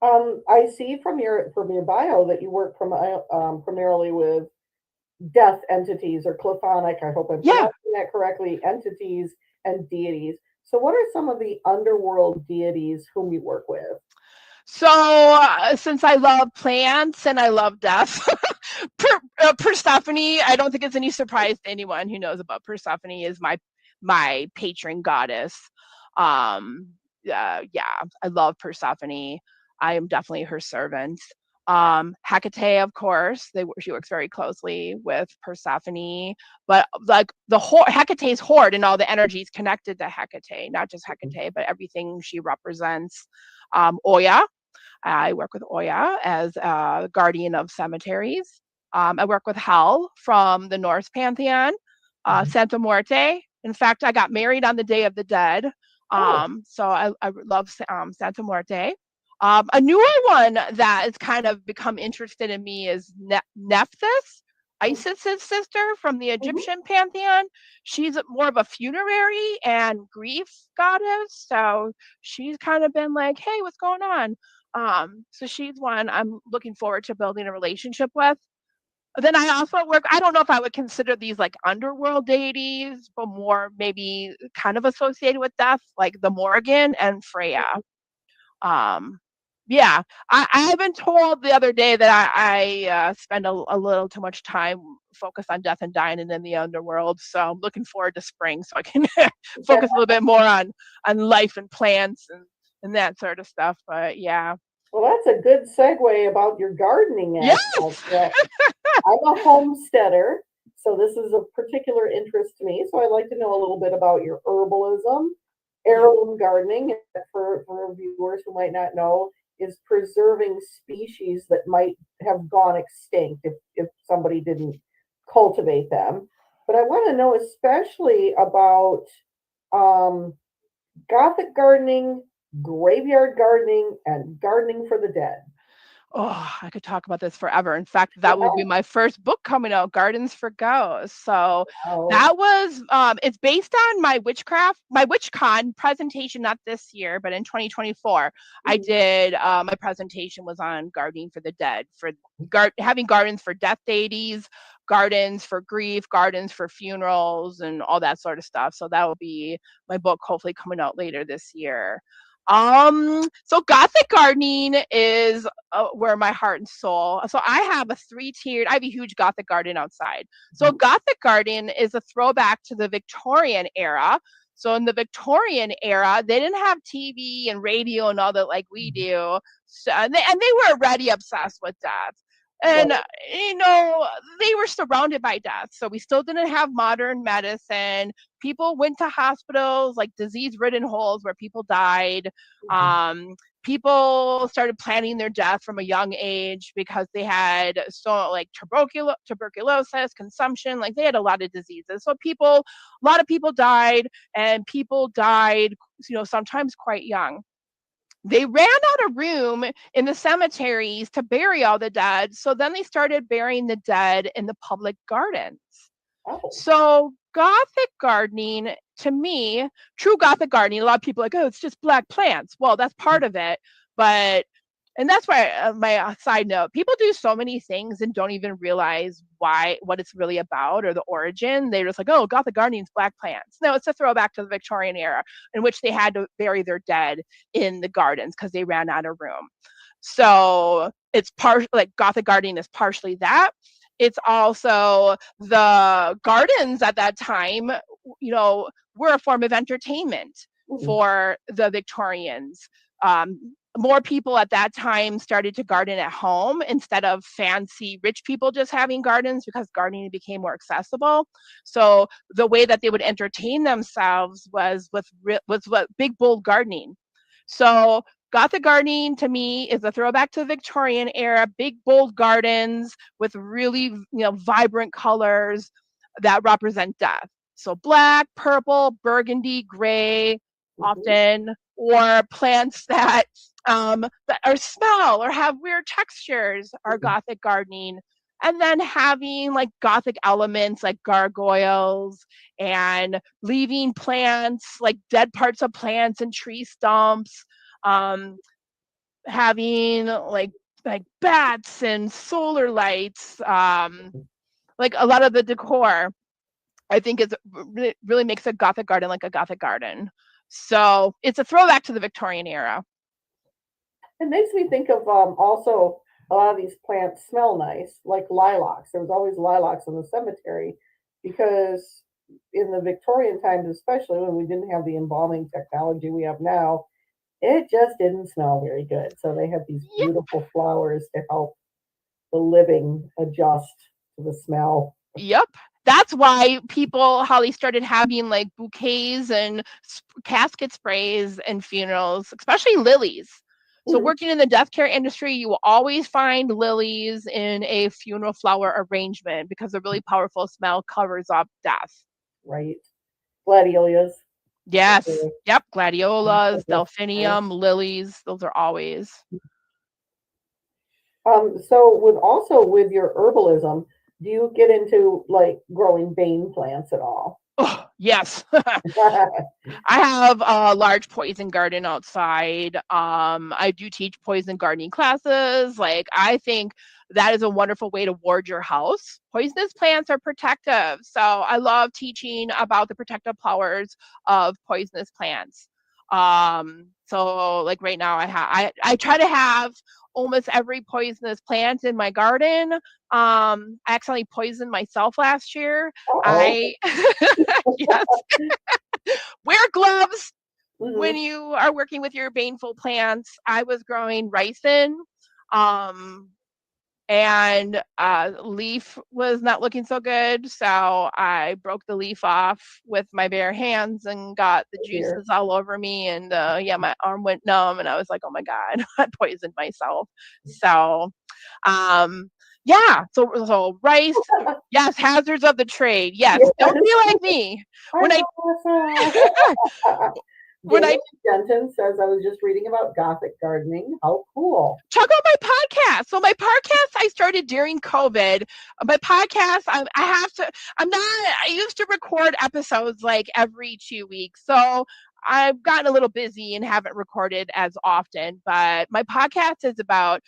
I see from your bio that you work primarily with death entities, or Clophonic, I hope I'm pronouncing that correctly, entities and deities. So what are some of the underworld deities whom you work with? So since I love plants and I love death, Persephone, I don't think it's any surprise to anyone who knows about Persephone, is my patron goddess. I love Persephone. I am definitely her servant. Hecate, of course, she works very closely with Persephone, but like Hecate's hoard and all the energies connected to Hecate, not just Hecate, but everything she represents. Oya, I work with Oya as a guardian of cemeteries. I work with Hel from the Norse pantheon. Santa Muerte. In fact, I got married on the Day of the Dead. So I love Santa Muerte. A newer one that has kind of become interested in me is Nephthys, Isis's sister from the Egyptian pantheon. She's more of a funerary and grief goddess. So she's kind of been like, hey, what's going on? So she's one I'm looking forward to building a relationship with. Then I also I don't know if I would consider these like underworld deities, but more maybe kind of associated with death, like the Morrigan and Freya. Yeah, I've been told the other day that I spend a little too much time focused on death and dying and in the underworld. So I'm looking forward to spring so I can focus a little bit more on life and plants and that sort of stuff. But yeah. Well, that's a good segue about your gardening aspect. Yes! I'm a homesteader, so this is of particular interest to me. So I'd like to know a little bit about your herbalism, heirloom gardening. For viewers who might not know, is preserving species that might have gone extinct if somebody didn't cultivate them. But I want to know especially about Gothic gardening, graveyard gardening, and gardening for the dead. Oh, I could talk about this forever. In fact, that will be my first book coming out, Gardens for Ghosts. So that was, it's based on my WitchCon presentation, not this year, but in 2024. I did, my presentation was on gardening for the dead, for having gardens for death deities, gardens for grief, gardens for funerals, and all that sort of stuff. So that will be my book, hopefully coming out later this year. So Gothic gardening is where my heart and soul. So I have I have a huge Gothic garden outside. So Gothic garden is a throwback to the Victorian era. So in the Victorian era, they didn't have TV and radio and all that like we do. So, and they were already obsessed with death. And, you know, they were surrounded by death. So we still didn't have modern medicine. People went to hospitals, like disease-ridden holes where people died. People started planning their death from a young age because they had like tuberculosis, consumption, like they had a lot of diseases. So a lot of people died, and people died, you know, sometimes quite young. They ran out of room in the cemeteries to bury all the dead. So then they started burying the dead in the public gardens. So Gothic gardening, to me, true Gothic gardening, a lot of people are like, oh, it's just black plants. Well, that's part of it. And that's why my side note, people do so many things and don't even realize what it's really about or the origin. They're just like, oh, Gothic gardening is black plants. No, it's a throwback to the Victorian era in which they had to bury their dead in the gardens because they ran out of room. So it's like Gothic gardening is partially that. It's also the gardens at that time, you know, were a form of entertainment for the Victorians. More people at that time started to garden at home instead of fancy rich people just having gardens because gardening became more accessible. So the way that they would entertain themselves was with big, bold gardening. So Gothic gardening to me is a throwback to the Victorian era, big, bold gardens with really, you know, vibrant colors that represent death. So black, purple, burgundy, gray, often, or plants that or smell or have weird textures are Gothic gardening. And then having like Gothic elements like gargoyles and leaving plants, like dead parts of plants and tree stumps, having like bats and solar lights, like a lot of the decor, I think really makes a Gothic garden like a Gothic garden. So it's a throwback to the Victorian era. It makes me think of also a lot of these plants smell nice, like lilacs. There was always lilacs in the cemetery because in the Victorian times, especially when we didn't have the embalming technology we have now, it just didn't smell very good. So they had these beautiful flowers to help the living adjust to the smell. Yep. That's why Holly started having like bouquets and casket sprays and funerals, especially lilies. So working in the death care industry, you will always find lilies in a funeral flower arrangement because the really powerful smell covers up death. Right. Gladiolus. Yes. Okay. Yep. Gladiolas, Okay. delphinium, lilies. Those are always. So with your herbalism, do you get into like growing bane plants at all? Oh, yes. I have a large poison garden outside. I do teach poison gardening classes. Like, I think that is a wonderful way to ward your house. Poisonous plants are protective. So I love teaching about the protective powers of poisonous plants. So like right now I try to have almost every poisonous plant in my garden. I accidentally poisoned myself last year. I yes. Wear gloves when you are working with your baneful plants. I was growing ricin, and leaf was not looking so good, so I broke the leaf off with my bare hands and got the juices all over me, and yeah, my arm went numb, and I was like, oh my god, I poisoned myself. So yeah, so rice, yes, hazards of the trade, yes, don't be like me. When I Denton says, I was just reading about Gothic gardening. How cool. check out my podcast. So my podcast I started during COVID. My podcast, I used to record episodes like every 2 weeks. So I've gotten a little busy and haven't recorded as often, but my podcast is about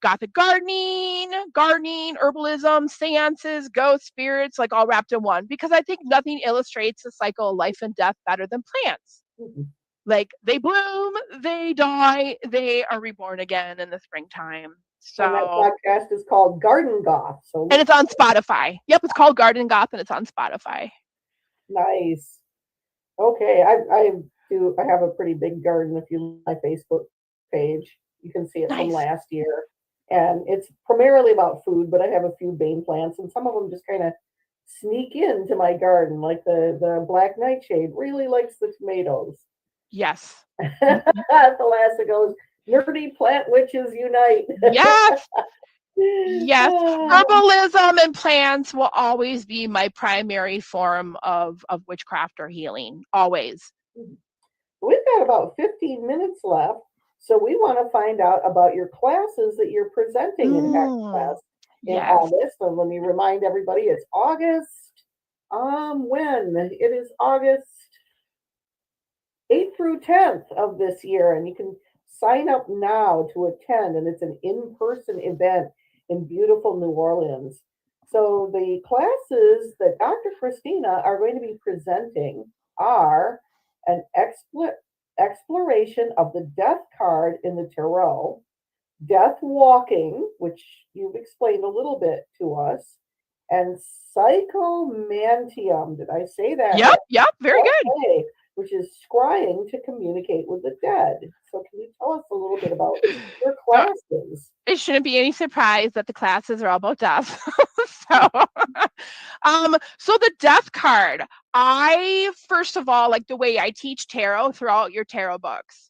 Gothic gardening, herbalism, seances, ghost spirits, like all wrapped in one, because I think nothing illustrates the cycle of life and death better than plants. Like, they bloom, they die, they are reborn again in the springtime. So and that podcast is called Garden Goth. And it's on Spotify. Yep, it's called Garden Goth, and it's on Spotify. Nice. Okay, I have a pretty big garden. If you look at my Facebook page, you can see it from last year. And it's primarily about food, but I have a few bane plants, and some of them just kind of sneak into my garden. Like the black nightshade really likes the tomatoes. Yes. The last it goes, nerdy plant witches unite. Yes. Yes. Herbalism and plants will always be my primary form of witchcraft or healing. Always. We've got about 15 minutes left. So we want to find out about your classes that you're presenting in Hex Fest in August. So let me remind everybody, it's August. When? It is August 8th through 10th of this year, and you can sign up now to attend, and it's an in-person event in beautiful New Orleans. So the classes that Dr. Christina are going to be presenting are an exploration of the death card in the tarot, death walking, which you've explained a little bit to us, and psychomantium. Did I say that? Yep, very good. Which is scrying to communicate with the dead. So can you tell us a little bit about your classes? It shouldn't be any surprise that the classes are all about death. So the death card, I first of all like the way I teach tarot throughout your tarot books.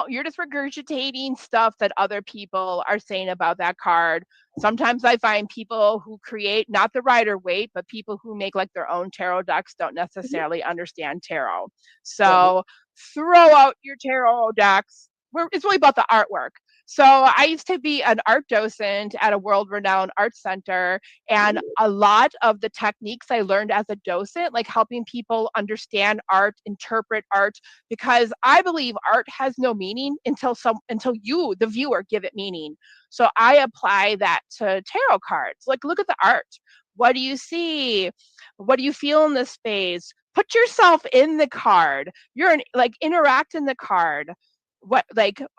You're just regurgitating stuff that other people are saying about that card. Sometimes I find people who create not the Rider-Waite, but people who make like their own tarot decks don't necessarily understand tarot. So throw out your tarot decks. It's really about the artwork. So I used to be an art docent at a world-renowned art center, and a lot of the techniques I learned as a docent, like helping people understand art, interpret art, because I believe art has no meaning until you, the viewer, give it meaning. So I apply that to tarot cards. Like, look at the art. What do you see? What do you feel in the space? Put yourself in the card. Interact in the card.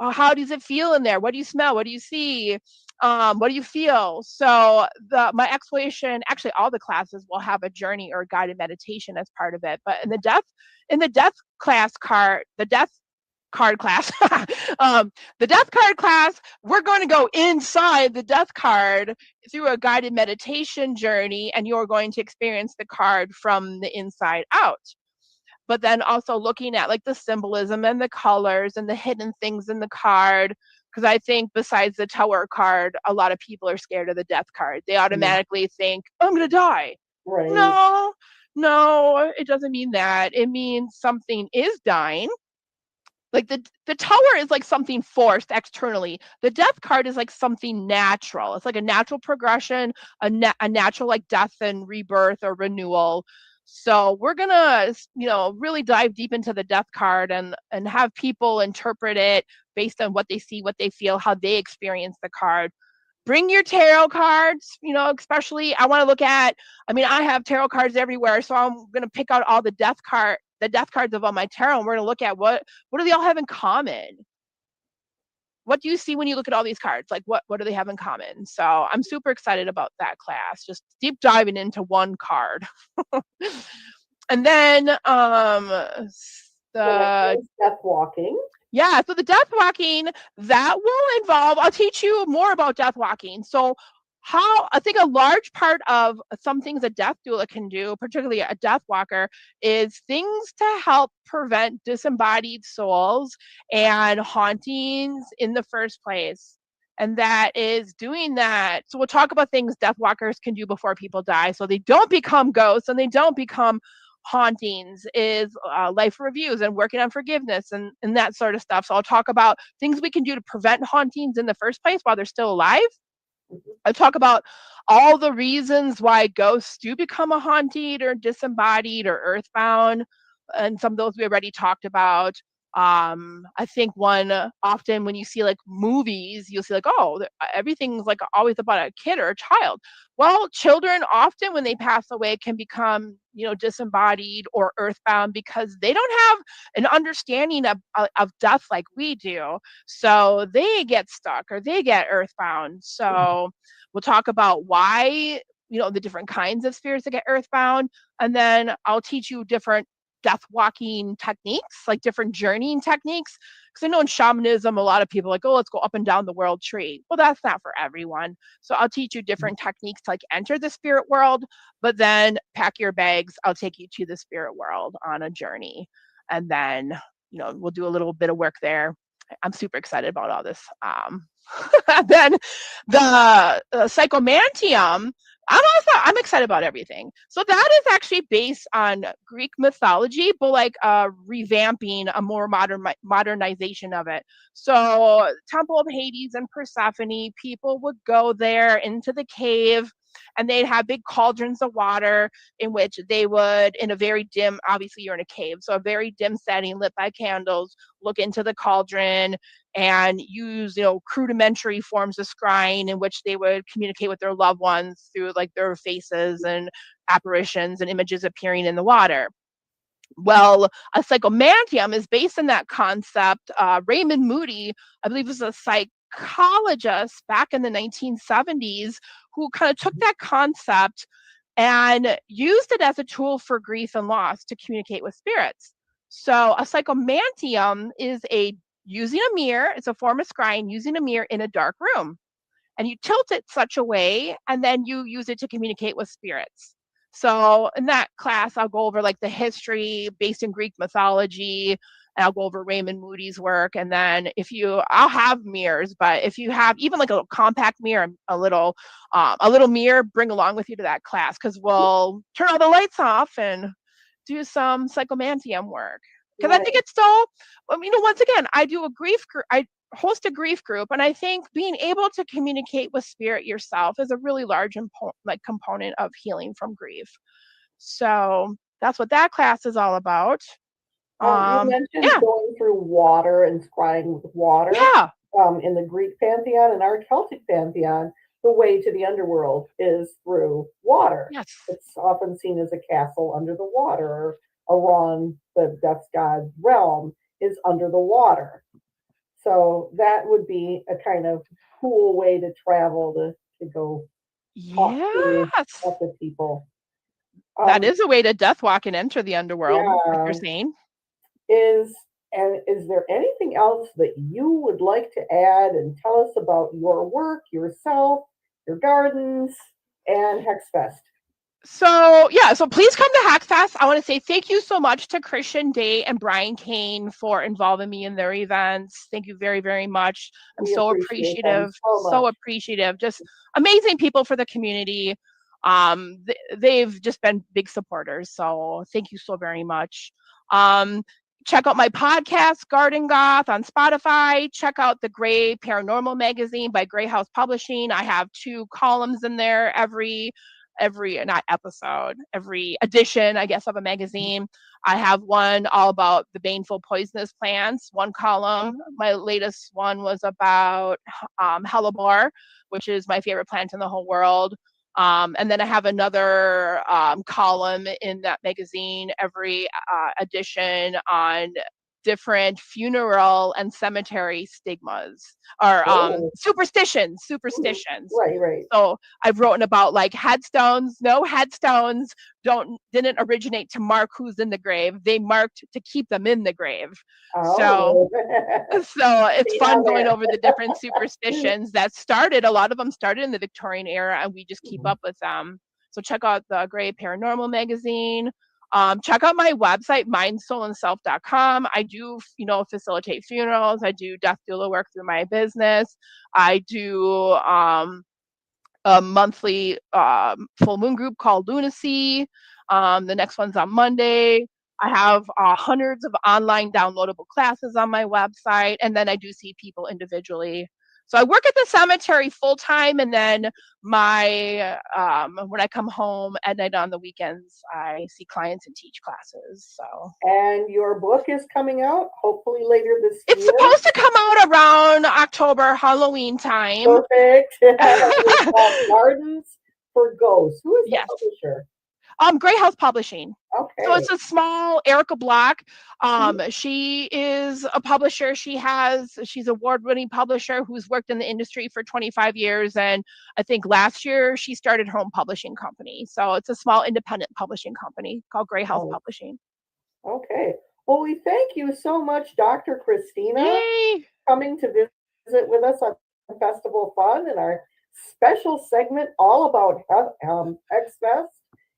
How does it feel in there? What do you smell? What do you see? What do you feel? So my exploration, actually all the classes will have a journey or a guided meditation as part of it. But in the death card class, the death card class, we're going to go inside the death card through a guided meditation journey, and you're going to experience the card from the inside out. But then also looking at like the symbolism and the colors and the hidden things in the card. Because I think besides the Tower card, a lot of people are scared of the death card. They automatically think, I'm going to die. Right. No, No, it doesn't mean that. It means something is dying. Like the tower is like something forced externally. The death card is like something natural. It's like a natural progression, a natural like death and rebirth or renewal. So we're gonna, really dive deep into the death card and have people interpret it based on what they see, what they feel, how they experience the card. Bring your tarot cards, especially I want to look at, I have tarot cards everywhere, so I'm going to pick out all the death cards of all my tarot, and we're going to look at what do they all have in common? What do you see when you look at all these cards? Like what do they have in common? So I'm super excited about that class, just deep diving into one card. And then the death walking. Yeah, so the death walking, that will involve, I'll teach you more about death walking. So I think a large part of some things a death doula can do, particularly a death walker, is things to help prevent disembodied souls and hauntings in the first place. And that is doing that. So we'll talk about things death walkers can do before people die, so they don't become ghosts and they don't become hauntings, is life reviews and working on forgiveness and that sort of stuff. So I'll talk about things we can do to prevent hauntings in the first place while they're still alive. I'll talk about all the reasons why ghosts do become a haunted or disembodied or earthbound, and some of those we already talked about. I think one often when you see like movies, you'll see like, oh, everything's like always about a kid or a child. Well, children often when they pass away can become, disembodied or earthbound because they don't have an understanding of death like we do. So they get stuck or they get earthbound. So we'll talk about why, the different kinds of spirits that get earthbound. And then I'll teach you different death walking techniques, like different journeying techniques. Because I know in shamanism, a lot of people are like, oh, let's go up and down the world tree. Well, that's not for everyone. So I'll teach you different techniques to like enter the spirit world, but then pack your bags. I'll take you to the spirit world on a journey. And then, we'll do a little bit of work there. I'm super excited about all this. Then the psychomantium, I'm excited about everything. So that is actually based on Greek mythology, but like revamping a more modernization of it. So Temple of Hades and Persephone, people would go there into the cave and they'd have big cauldrons of water in which they would, in a very dim, obviously you're in a cave, so a very dim setting lit by candles, look into the cauldron and use, rudimentary forms of scrying in which they would communicate with their loved ones through like their faces and apparitions and images appearing in the water. Well, a psychomantium is based on that concept. Raymond Moody, I believe, was a psychologist back in the 1970s who kind of took that concept and used it as a tool for grief and loss to communicate with spirits. So a psychomantium is using a mirror, it's a form of scrying, using a mirror in a dark room. And you tilt it such a way, and then you use it to communicate with spirits. So in that class, I'll go over like the history based in Greek mythology, and I'll go over Raymond Moody's work. And then I'll have mirrors, but if you have even like a little compact mirror, a little mirror, bring along with you to that class, because we'll turn all the lights off and do some psychomantium work. Because I think it's so, once again, I do a grief group, I host a grief group, and I think being able to communicate with spirit yourself is a really large component of healing from grief. So that's what that class is all about. You mentioned going through water and scrying with water. Yeah. In the Greek pantheon and our Celtic pantheon, the way to the underworld is through water. Yes. It's often seen as a castle under the water. Around the death god's realm is under the water. So that would be a kind of cool way to travel to go talk to other people. That is a way to death walk and enter the underworld, like you're saying. Is there anything else that you would like to add and tell us about your work, yourself, your gardens, and Hexfest? So please come to Hackfest. I want to say thank you so much to Christian Day and Brian Kane for involving me in their events. Thank you very, very much. I'm so appreciative. So appreciative. Just amazing people for the community. They've just been big supporters. So thank you so very much. Check out my podcast, Garden Goth, on Spotify. Check out the Gray Paranormal magazine by Gray House Publishing. I have 2 columns in there every not episode, every edition, I guess, of a magazine. I have one all about the baneful poisonous plants, one column. My latest one was about hellebore, which is my favorite plant in the whole world. And then I have another column in that magazine, every edition, on different funeral and cemetery stigmas or superstitions. Right. So I've written about like headstones. No, headstones didn't originate to mark who's in the grave. They marked to keep them in the grave. So it's fun going over the different superstitions that a lot of them started in the Victorian era, and we just keep up with them. So check out the Gray Paranormal magazine. Check out my website, mindsoulandself.com. I do, facilitate funerals. I do death doula work through my business. I do a monthly full moon group called Lunacy. The next one's on Monday. I have hundreds of online downloadable classes on my website, and then I do see people individually. So I work at the cemetery full time, and then my when I come home at night on the weekends, I see clients and teach classes. So. And your book is coming out hopefully later this year. It's supposed to come out around October, Halloween time. Perfect. Gardens for Ghosts. Who is the publisher? Gray House Publishing. Okay. So it's a small Erica Block. She is a publisher. She's award-winning publisher who's worked in the industry for 25 years. And I think last year she started her own publishing company. So it's a small independent publishing company called Gray House Publishing. Okay. Well, we thank you so much, Dr. Christina, Yay! coming to visit with us on Festival Fun and our special segment all about X-Fest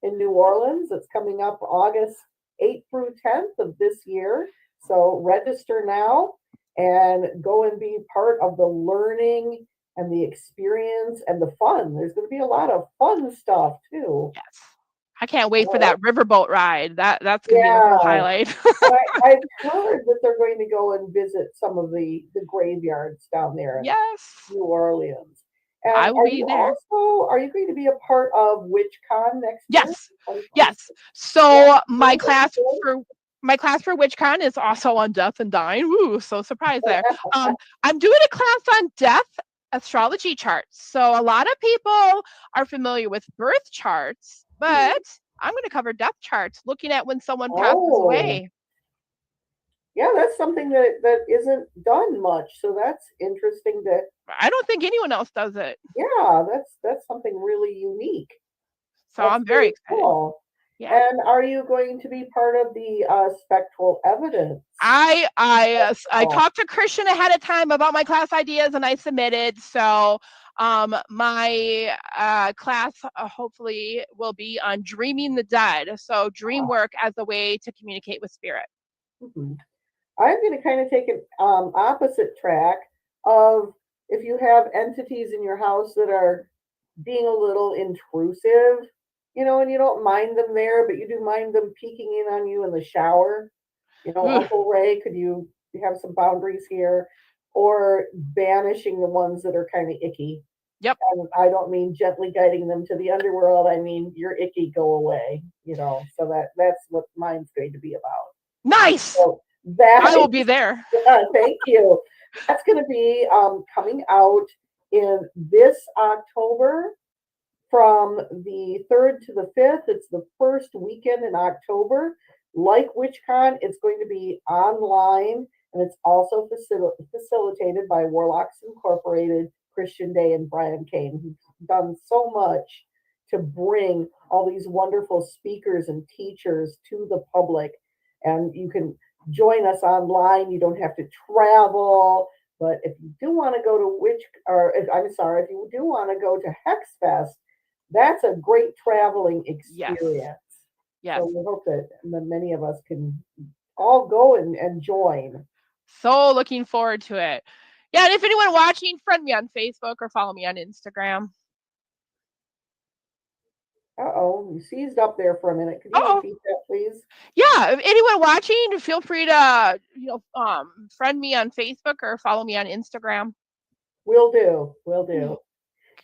in New Orleans. It's coming up August 8th through 10th of this year. So register now and go and be part of the learning and the experience and the fun. There's going to be a lot of fun stuff too. Yes. I can't wait for that riverboat ride. That's going to be the highlight. I've heard that they're going to go and visit some of the graveyards down there in New Orleans. And I will be there. Are you going to be a part of WitchCon next year? Yes. So my class for WitchCon is also on death and dying. Woo, so surprised there. I'm doing a class on death astrology charts. So a lot of people are familiar with birth charts, but I'm going to cover death charts, looking at when someone passes away. Yeah, that's something that isn't done much. So that's interesting I don't think anyone else does it. Yeah, that's something really unique. So I'm very excited. Cool. Yeah. And are you going to be part of the spectral evidence? I talked to Christian ahead of time about my class ideas, and I submitted. So my class hopefully will be on dreaming the dead. So dream work as a way to communicate with spirit. Mm-hmm. I'm going to kind of take an opposite track of if you have entities in your house that are being a little intrusive, and you don't mind them there, but you do mind them peeking in on you in the shower. Uncle Ray, could you have some boundaries here? Or banishing the ones that are kind of icky. Yep. And I don't mean gently guiding them to the underworld. I mean, you're icky, go away. So that's what mine's going to be about. Nice. So I will be there. Thank you. That's going to be coming out in this October from the 3rd to the 5th. It's the first weekend in October. Like WitchCon, it's going to be online, and it's also facilitated by Warlocks Incorporated, Christian Day, and Brian Kane, who've done so much to bring all these wonderful speakers and teachers to the public. And you can join us online. You don't have to travel. But if you do want to go to if you do want to go to HexFest, that's a great traveling experience. Yes. So we hope that many of us can all go and join. So looking forward to it. Yeah, and if anyone watching, friend me on Facebook or follow me on Instagram. Uh-oh, you seized up there for a minute. Could you Uh-oh. repeat that, please? Yeah, if anyone watching, feel free to friend me on Facebook or follow me on Instagram. Will do. Will do.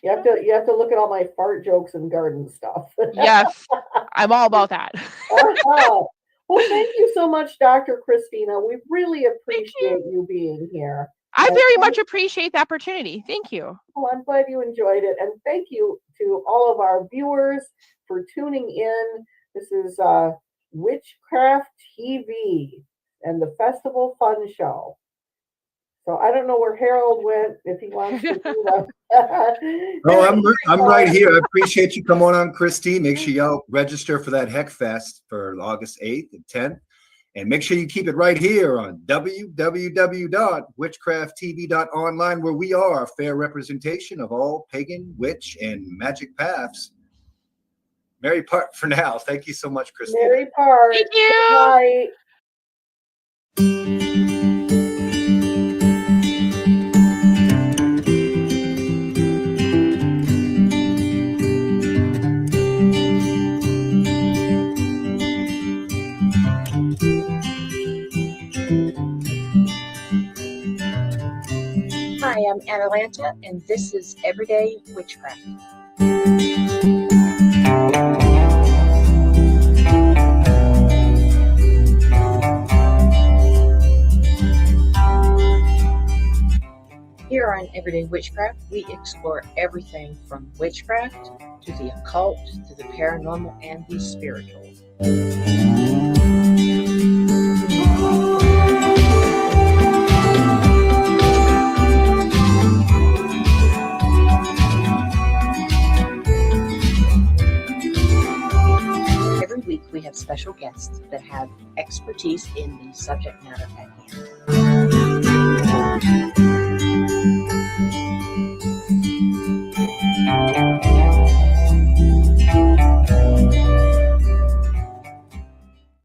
You have to look at all my fart jokes and garden stuff. Yes, I'm all about that. Uh-huh. Well, thank you so much, Dr. Christina. We really appreciate you being here. I And very much appreciate the opportunity. Thank you. well, I'm glad you enjoyed it. And thank you to all of our viewers for tuning in. This is Witchcraft TV and the Festival Fun Show. So I don't know where Harold went, if he wants to do that. Oh, I'm right here. I appreciate you coming on, Christy. Make sure y'all register for that Heck Fest for August 8th and 10th. And make sure you keep it right here on www.witchcrafttv.online, where we are a fair representation of all pagan, witch, and magic paths. Merry part for now. Thank you so much, Christy. Merry part. Thank you. Good night. Hi, I'm Atalanta, and this is Everyday Witchcraft. Here on Everyday Witchcraft, we explore everything from witchcraft to the occult to the paranormal and the spiritual. Every week we have special guests that have expertise in the subject matter at hand.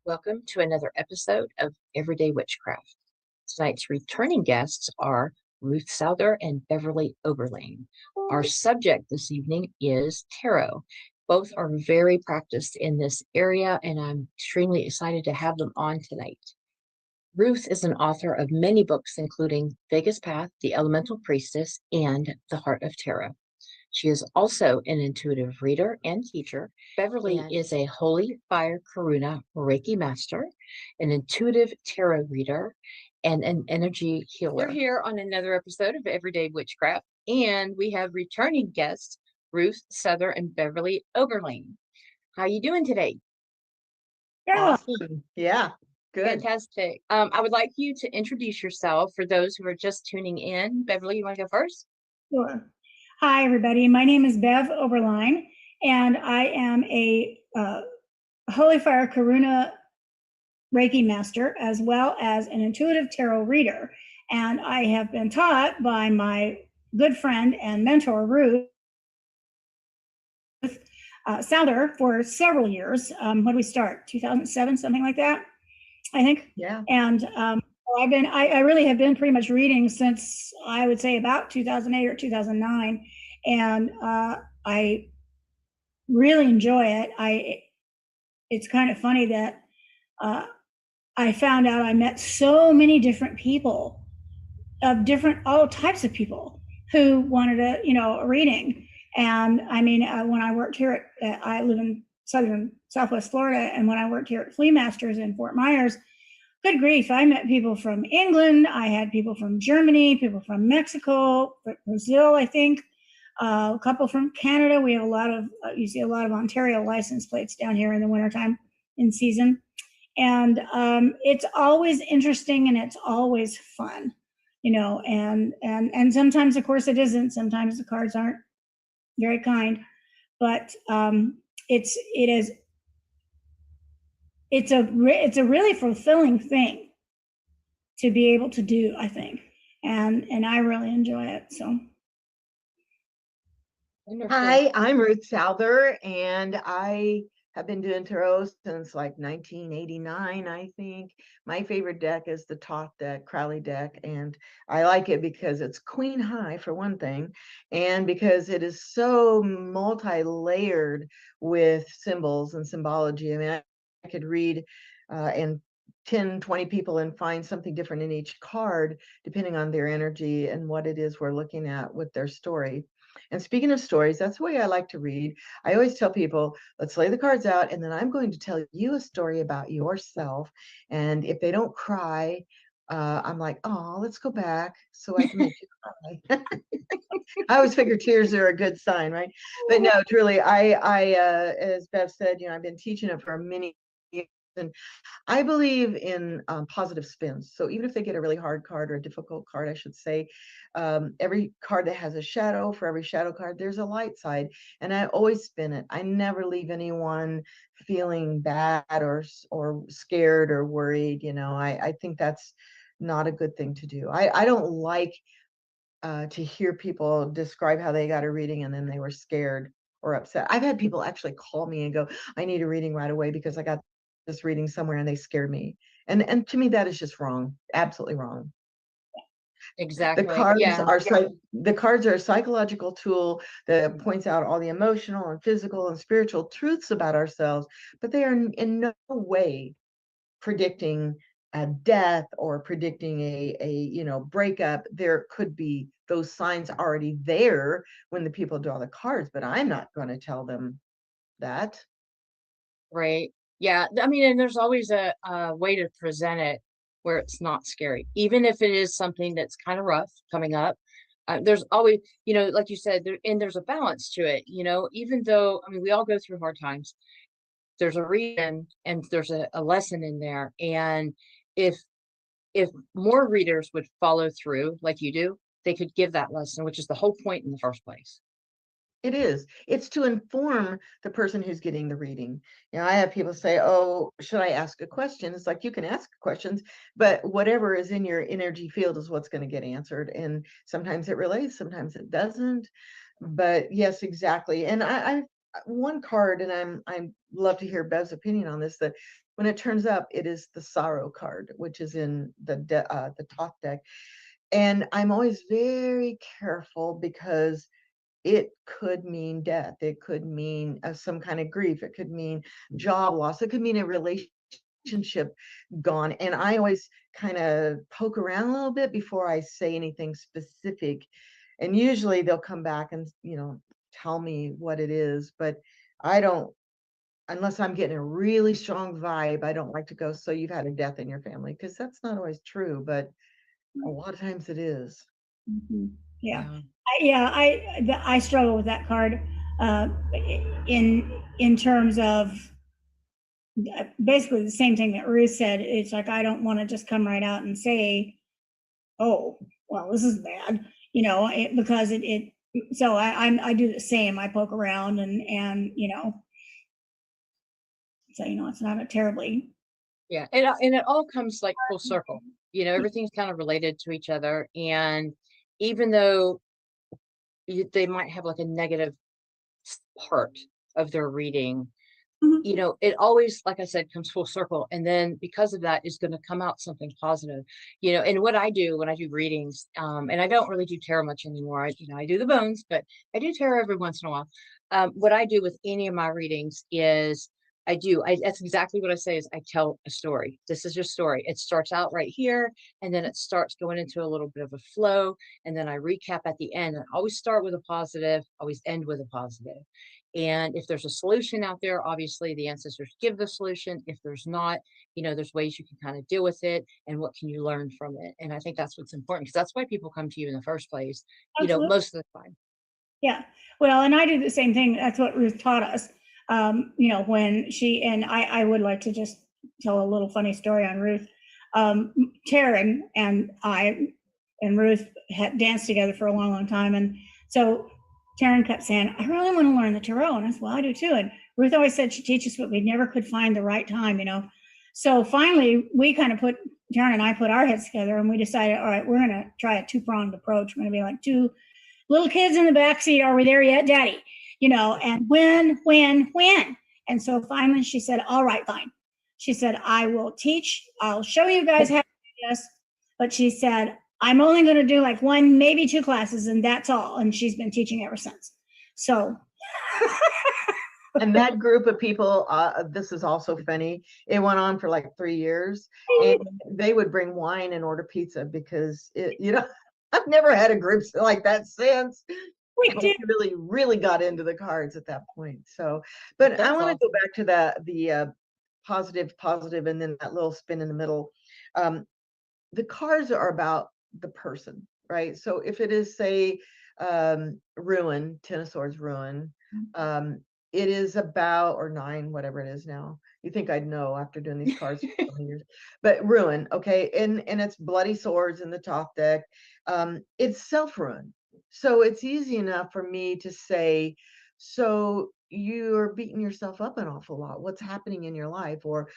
Welcome to another episode of Everyday Witchcraft. Tonight's returning guests are Ruth Souther and Beverly Oberlin. Our subject this evening is tarot. Both are very practiced in this area, and I'm extremely excited to have them on tonight. Ruth is an author of many books, including Vegas Path, The Elemental Priestess, and The Heart of Tarot. She is also an intuitive reader and teacher. Beverly is a Holy Fire Karuna Reiki master, an intuitive tarot reader, and an energy healer. We're here on another episode of Everyday Witchcraft, and we have returning guests, Ruth Souther and Beverly Oberlin. How you doing today? Awesome. Yeah, good. Fantastic. I would like you to introduce yourself for those who are just tuning in. Beverly, you want to go first? Sure. Hi, everybody. My name is Bev Oberlin, and I am a Holy Fire Karuna Reiki master, as well as an intuitive tarot reader. And I have been taught by my good friend and mentor, Ruth Souther, for several years. When did we start? 2007, something like that, I think. Yeah. And I really have been pretty much reading since, I would say, about 2008 or 2009, and I really enjoy it. It's kind of funny that I found out I met so many different people, of all types of people who wanted a reading. And I mean, when I worked here I live in Southwest Florida, and when I worked here at Flea Masters in Fort Myers, good grief, I met people from England. I had people from Germany, people from Mexico, Brazil, I think, a couple from Canada. We have a lot of, you see a lot of Ontario license plates down here in the wintertime in season. And it's always interesting and it's always fun, and sometimes, of course, it isn't. Sometimes the cards aren't very kind, but it's a really fulfilling thing to be able to do, I think, and I really enjoy it. So, Hi, I'm Ruth Souther, and I have been doing tarot since like 1989, I think. My favorite deck is the Thoth deck, Crowley deck, and I like it because it's queen high for one thing, and because it is so multi-layered with symbols and symbology. I mean, I could read and 10, 20 people and find something different in each card, depending on their energy and what it is we're looking at with their story. And speaking of stories, that's the way I like to read. I always tell people, let's lay the cards out, and then I'm going to tell you a story about yourself. And if they don't cry, I'm like, oh, let's go back so I can make you cry. I always figure tears are a good sign, right? But no, truly, as Bev said, I've been teaching it for many years, and I believe in positive spins. So even if they get a really hard card or a difficult card, I should say, every card that has a shadow, for every shadow card, there's a light side. And I always spin it. I never leave anyone feeling bad or scared or worried. I think that's not a good thing to do. I don't like to hear people describe how they got a reading and then they were scared or upset. I've had people actually call me and go, I need a reading right away because I got this reading somewhere and they scared me. And to me, that is just wrong. Absolutely wrong. Exactly. The cards are a psychological tool that points out all the emotional and physical and spiritual truths about ourselves, but they are in no way predicting a death or predicting a breakup. There could be those signs already there when the people draw the cards, but I'm not going to tell them that. Right. Yeah. I mean, and there's always a way to present it where it's not scary, even if it is something that's kind of rough coming up. There's always, like you said, there's a balance to it, even though, I mean, we all go through hard times. There's a reason and there's a lesson in there. And if more readers would follow through like you do, they could give that lesson, which is the whole point in the first place. It is. It's to inform the person who's getting the reading. I have people say, oh, should I ask a question? It's like, you can ask questions, but whatever is in your energy field is what's going to get answered. And sometimes it relates, sometimes it doesn't. But yes, exactly. And I one card, and I love to hear Bev's opinion on this, that when it turns up, it is the sorrow card, which is in the Thoth deck. And I'm always very careful because it could mean death. It could mean some kind of grief. It could mean job loss. It could mean a relationship gone. And I always kind of poke around a little bit before I say anything specific. And usually they'll come back and, tell me what it is. But I don't, unless I'm getting a really strong vibe, I don't like to go, so you've had a death in your family, because that's not always true, but a lot of times it is. Mm-hmm. Yeah. I struggle with that card in terms of basically the same thing that Ruth said. It's like, I don't want to just come right out and say, oh, well, this is bad, because so I do the same. I poke around and so, it's not a terribly. Yeah. And it all comes like full circle, everything's kind of related to each other. And even though they might have like a negative part of their reading, it always, like I said, comes full circle. And then because of that is going to come out something positive, and what I do when I do readings, and I don't really do tarot much anymore. I do the bones, but I do tarot every once in a while. What I do with any of my readings is that's exactly what I say is I tell a story. This is your story. It starts out right here, and then it starts going into a little bit of a flow. And then I recap at the end. I always start with a positive, always end with a positive. And if there's a solution out there, obviously the ancestors give the solution. If there's not, there's ways you can kind of deal with it and what can you learn from it. And I think that's what's important, because that's why people come to you in the first place, Absolutely. Most of the time. Yeah. Well, and I do the same thing. That's what Ruth taught us. When I would like to just tell a little funny story on Ruth. Taryn and I and Ruth had danced together for a long, long time. And so Taryn kept saying, I really want to learn the tarot. And I said, well, I do too. And Ruth always said she'd teach us, but we never could find the right time, So finally, we kind of Taryn and I put our heads together and we decided, all right, we're going to try a two-pronged approach. We're going to be like two little kids in the backseat. Are we there yet, Daddy? And when, And so finally she said, all right, fine. She said, I'll show you guys how to do this. But she said, I'm only going to do like 1, maybe 2 classes, and that's all. And she's been teaching ever since. So. And that group of people, this is also funny. It went on for like 3 years, and they would bring wine and order pizza because I've never had a group like that since. We really got into the cards at that point. So, but I want to go back to the positive, and then that little spin in the middle. The cards are about the person, right? So if it is, say, ruin, 10 of swords, ruin, it is about, or 9, whatever it is now. You think I'd know after doing these cards for so many years, but ruin, okay, and it's bloody swords in the top deck. It's self-ruin. So it's easy enough for me to say, so you're beating yourself up an awful lot. What's happening in your life? Or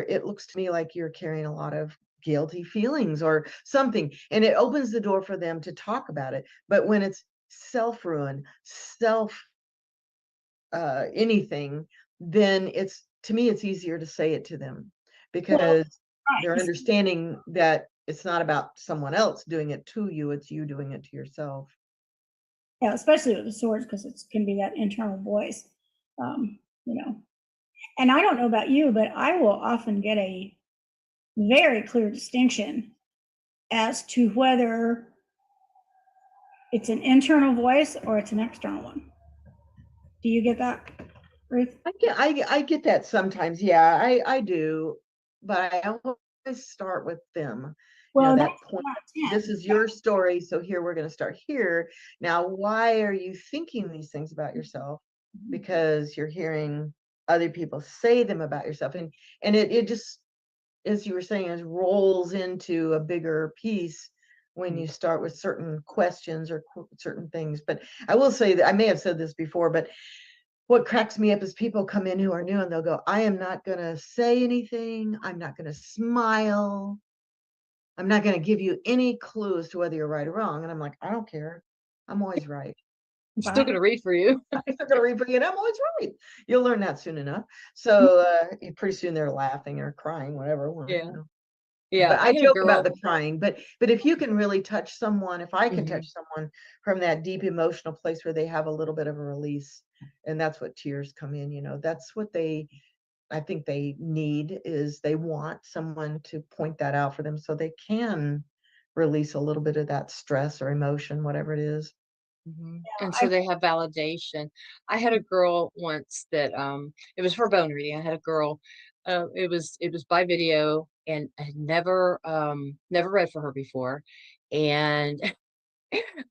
it looks to me like you're carrying a lot of guilty feelings or something. And it opens the door for them to talk about it. But when it's self-ruin, anything, then to me it's easier to say it to them, because they're understanding that it's not about someone else doing it to you, it's you doing it to yourself. Yeah, especially with the swords, because it can be that internal voice, And I don't know about you, but I will often get a very clear distinction as to whether it's an internal voice or it's an external one. Do you get that, Ruth? I get that sometimes. Yeah, I do, but I always start with them. Well, that point. This is your story, so here we're going to start here. Now, why are you thinking these things about yourself? Because you're hearing other people say them about yourself, and it just, as you were saying, it rolls into a bigger piece when you start with certain questions or certain things. But I will say that I may have said this before, but what cracks me up is people come in who are new and they'll go, I am not going to say anything. I'm not going to smile. I'm not going to give you any clue as to whether you're right or wrong. And I'm like, I don't care. I'm always right. I'm still going to read for you. I'm still going to read for you, and I'm always right. You'll learn that soon enough. So pretty soon they're laughing or crying, whatever. Yeah. Yeah. But I joke about the crying, but if you can really touch someone, if I can touch someone from that deep emotional place where they have a little bit of a release, and that's what tears come in, that's what I think they need, is they want someone to point that out for them so they can release a little bit of that stress or emotion, whatever it is. And so they have validation. I had a girl once that it was for bone reading. I had a girl, it was by video, and I had never read for her before. And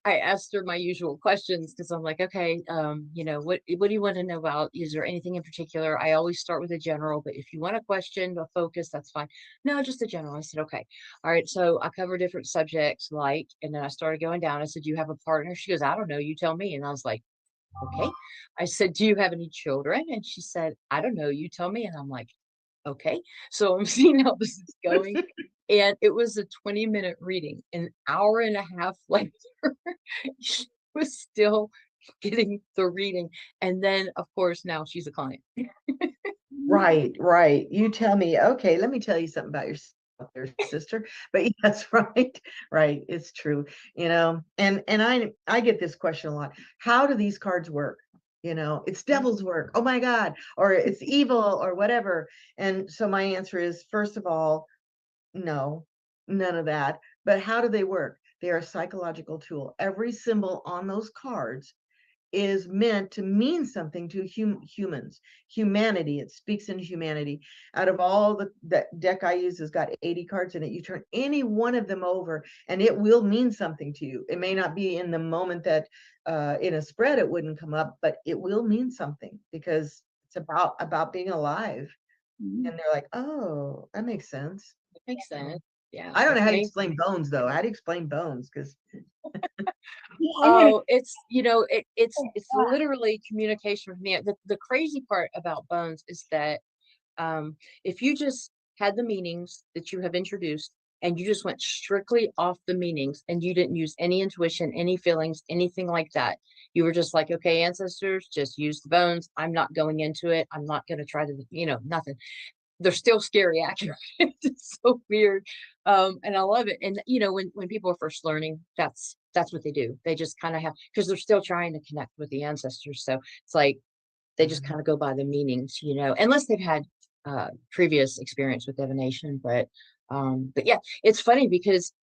I asked her my usual questions, because I'm like, okay, what do you want to know about? Is there anything in particular? I always start with a general, but if you want a question, a focus, that's fine. No, just a general. I said, okay. All right. So I cover different subjects, and then I started going down. I said, do you have a partner? She goes, I don't know. You tell me. And I was like, okay. I said, do you have any children? And she said, I don't know. You tell me. And I'm like, okay. So I'm seeing how this is going. And it was a 20-minute reading. An hour and a half later, she was still getting the reading. And then, of course, now she's a client. Right. You tell me, okay, let me tell you something about yourself there, sister. But yes, right. It's true. And I get this question a lot. How do these cards work? It's devil's work. Oh my God. Or it's evil or whatever. And so my answer is, first of all, no, none of that. But how do they work? They are a psychological tool. Every symbol on those cards is meant to mean something to humans, humanity. It speaks into humanity. Out of all that deck I use has got 80 cards in it. You turn any one of them over and it will mean something to you. It may not be in the moment that in a spread it wouldn't come up, but it will mean something, because it's about being alive. And they're like, oh, that makes sense. It makes sense. Yeah. I don't know how to explain bones, though. How do you explain bones? Because it's it's literally communication with me. The crazy part about bones is that if you just had the meanings that you have introduced and you just went strictly off the meanings, and you didn't use any intuition, any feelings, anything like that. You were just like, okay, ancestors, just use the bones. I'm not going into it. I'm not going to try to, nothing. They're still scary accurate. It's so weird. And I love it. And when people are first learning, that's what they do. They just kind of have, because they're still trying to connect with the ancestors. So it's like they just kind of go by the meanings, unless they've had previous experience with divination. But yeah, it's funny because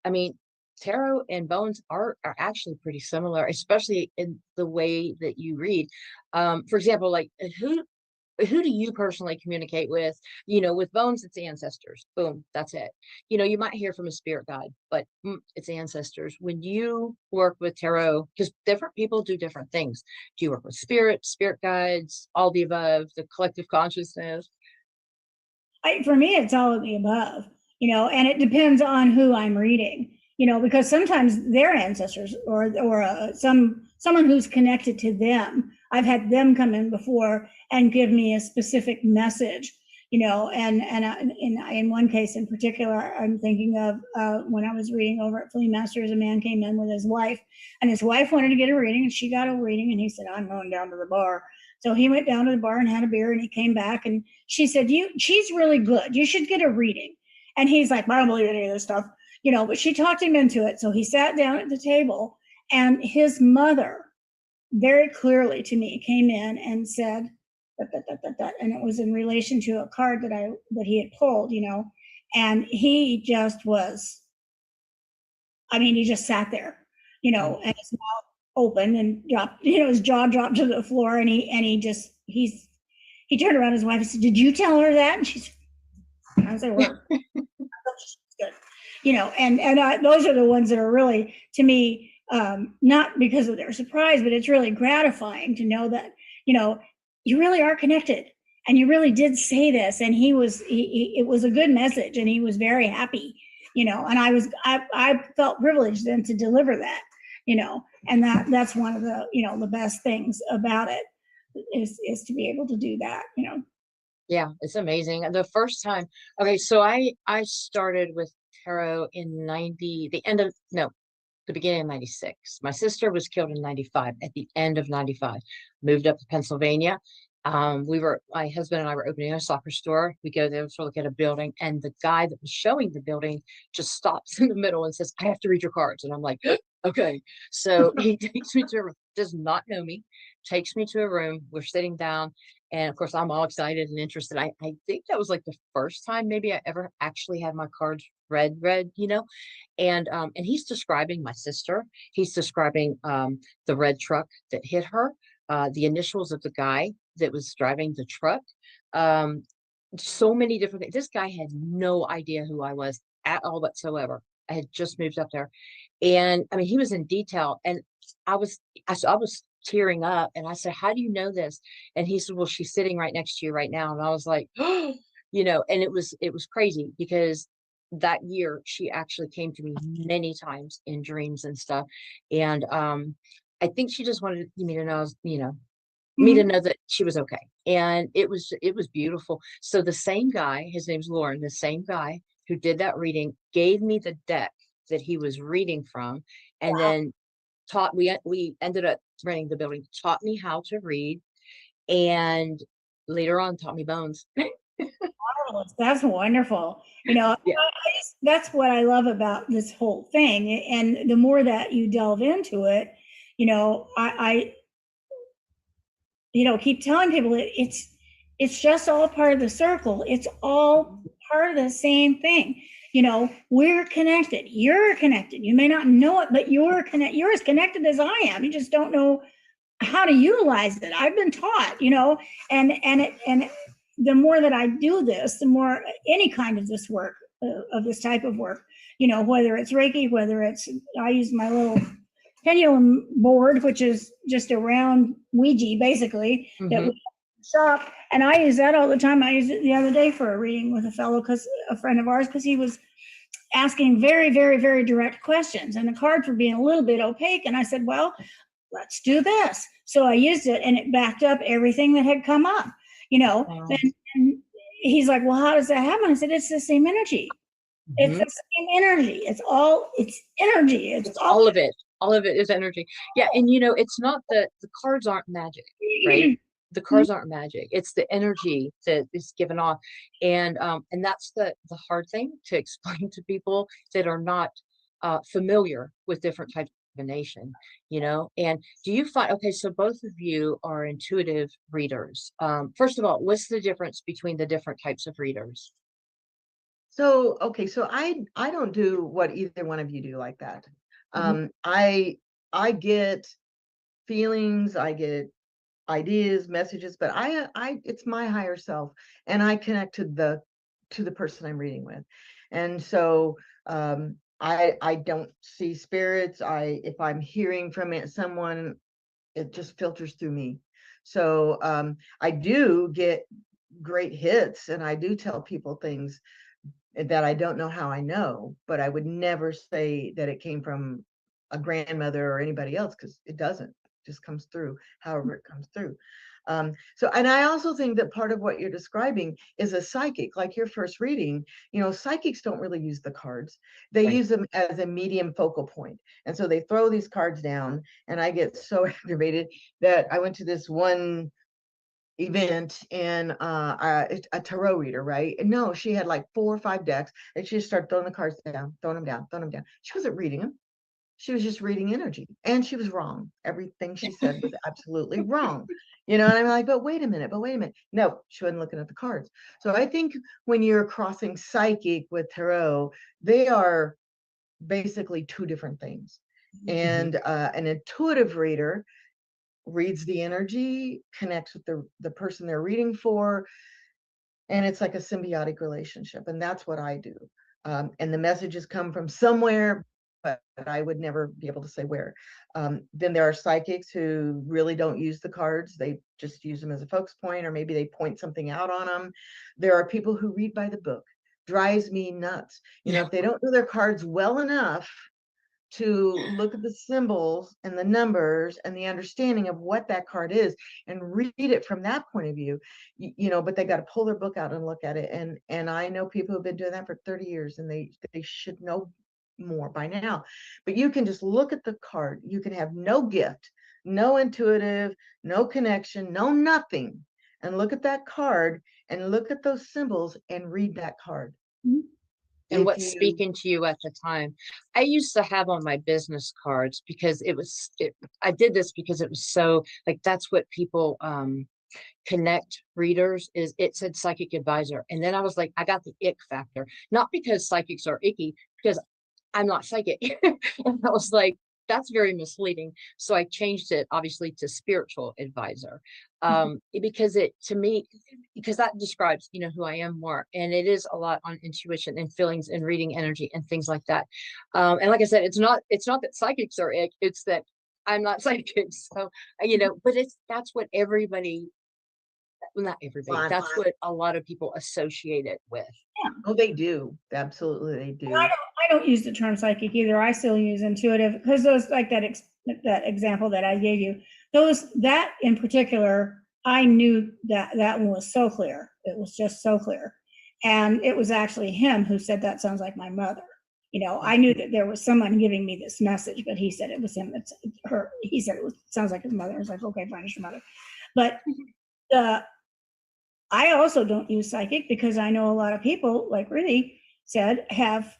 tarot and bones are actually pretty similar, especially in the way that you read. For example, like who do you personally communicate with? With bones, it's ancestors. Boom, that's it. You might hear from a spirit guide, but it's ancestors. When you work with tarot, because different people do different things. Do you work with spirit guides, all the above, the collective consciousness? For me, it's all of the above, and it depends on who I'm reading, because sometimes their ancestors or someone who's connected to them, I've had them come in before and give me a specific message, and in one case in particular, I'm thinking of when I was reading over at Flea Masters, a man came in with his wife, and his wife wanted to get a reading, and she got a reading, and he said, I'm going down to the bar. So he went down to the bar and had a beer, and he came back, and she said, she's really good. You should get a reading. And he's like, I don't believe any of this stuff, but she talked him into it. So he sat down at the table, and his mother very clearly to me came in and said, and it was in relation to a card that he had pulled, and he just was, he just sat there, and his mouth open and dropped, his jaw dropped to the floor, and he turned around to his wife and said, did you tell her that? And she's, I was like, well, good. And those are the ones that are really, to me, not because of their surprise, but it's really gratifying to know that, you really are connected, and you really did say this, and it was a good message, and he was very happy, and I felt privileged then to deliver that, and that's one of the, the best things about it is to be able to do that, Yeah, it's amazing. The first time, okay, so I started with tarot in the beginning of 96. My sister was killed in 95, at the end of 95. Moved up to Pennsylvania. My husband and I were opening a soccer store. We go there to look at a building, and the guy that was showing the building just stops in the middle and says, I have to read your cards. And I'm like, okay. So he takes me to a room, does not know me, takes me to a room. We're sitting down. And of course, I'm all excited and interested. I think that was like the first time maybe I ever actually had my cards read, and he's describing my sister. He's describing the red truck that hit her, the initials of the guy that was driving the truck. So many different things. This guy had no idea who I was at all whatsoever. I had just moved up there, and he was in detail, and I was tearing up, and I said, how do you know this? And he said, well, she's sitting right next to you right now. And I was like, and it was crazy because that year she actually came to me many times in dreams and stuff. And I think she just wanted me to know, me to know that she was okay. And it was beautiful. So the same guy, his name's Lauren, the same guy who did that reading gave me the deck that he was reading from, and then we ended up renting the building, taught me how to read, and later on taught me bones. Marvelous. That's wonderful. Yeah. That's what I love about this whole thing. And the more that you delve into it, I keep telling people it's just all part of the circle. It's all part of the same thing. We're connected. You're connected. You may not know it, but you're as connected as I am. You just don't know how to utilize it. I've been taught, and the more that I do this, the more any kind of this work, of this type of work, whether it's Reiki, whether it's, I use my little pendulum board, which is just a round Ouija, basically, that we shop, and I use that all the time. I used it the other day for a reading with a friend of ours, because he was asking very, very, very direct questions, and the cards were being a little bit opaque, and I said, well, let's do this. So I used it, and it backed up everything that had come up, and he's like, well, how does that happen? I said, it's the same energy. It's the same energy. It's energy. It's all of it. All of it is energy. Yeah, and it's not that the cards aren't magic, right? The cards aren't magic. It's the energy that is given off, and that's the hard thing to explain to people that are not familiar with different types of divination. And do you find, okay, so both of you are intuitive readers. First of all, what's the difference between the different types of readers? So, okay, so I don't do what either one of you do like that. I get feelings, I get ideas, messages, but I it's my higher self, and I connect to the person I'm reading with. And so I don't see spirits. If I'm hearing from someone, it just filters through me. So I do get great hits, and I do tell people things that I don't know how I know, but I would never say that it came from a grandmother or anybody else, because it doesn't. It just comes through however it comes through. So, and I also think that part of what you're describing is a psychic, like your first reading. Psychics don't really use the cards. They use them as a medium focal point. And so they throw these cards down, and I get so aggravated that I went to this one event, and a tarot reader, right? And no, she had like 4 or 5 decks, and she just started throwing the cards down, throwing them down, throwing them down. She wasn't reading them. She was just reading energy, and she was wrong. Everything she said was absolutely wrong. And I'm like, but wait a minute. No, she wasn't looking at the cards. So I think when you're crossing psychic with tarot, they are basically 2 different things. And an intuitive reader reads the energy, connects with the person they're reading for, and it's like a symbiotic relationship. And that's what I do. And the messages come from somewhere, but I would never be able to say where. Then there are psychics who really don't use the cards. They just use them as a focus point, or maybe they point something out on them. There are people who read by the book. Drives me nuts. If they don't know their cards well enough to look at the symbols and the numbers and the understanding of what that card is and read it from that point of view, but they got to pull their book out and look at it. And I know people who've been doing that for 30 years, and they should know more by now. But you can just look at the card. You can have no gift, no intuitive, no connection, no nothing, and look at that card and look at those symbols and read that card. And what's speaking to you at the time. I used to have on my business cards, because I did this because it was so, like, that's what people connect readers is. It said psychic advisor, and then I was like, I got the ick factor, not because psychics are icky, because I'm not psychic. And I was like, that's very misleading. So I changed it, obviously, to spiritual advisor, because that describes, who I am more. And it is a lot on intuition and feelings and reading energy and things like that. And like I said, it's not that psychics are ick, it's that I'm not psychic. So, but that's what everybody, well, not everybody, that's what a lot of people associate it with. Yeah. Oh, they do. Absolutely, they do. I don't use the term psychic either. I still use intuitive, because those, like that example that I gave you, that in particular, I knew that one was so clear. It was just so clear. And it was actually him who said, that sounds like my mother. I knew that there was someone giving me this message, but he said it was him. It's her. He said sounds like his mother. I was like, okay, fine, it's your mother. But I also don't use psychic, because I know a lot of people, like Ruthie said, have,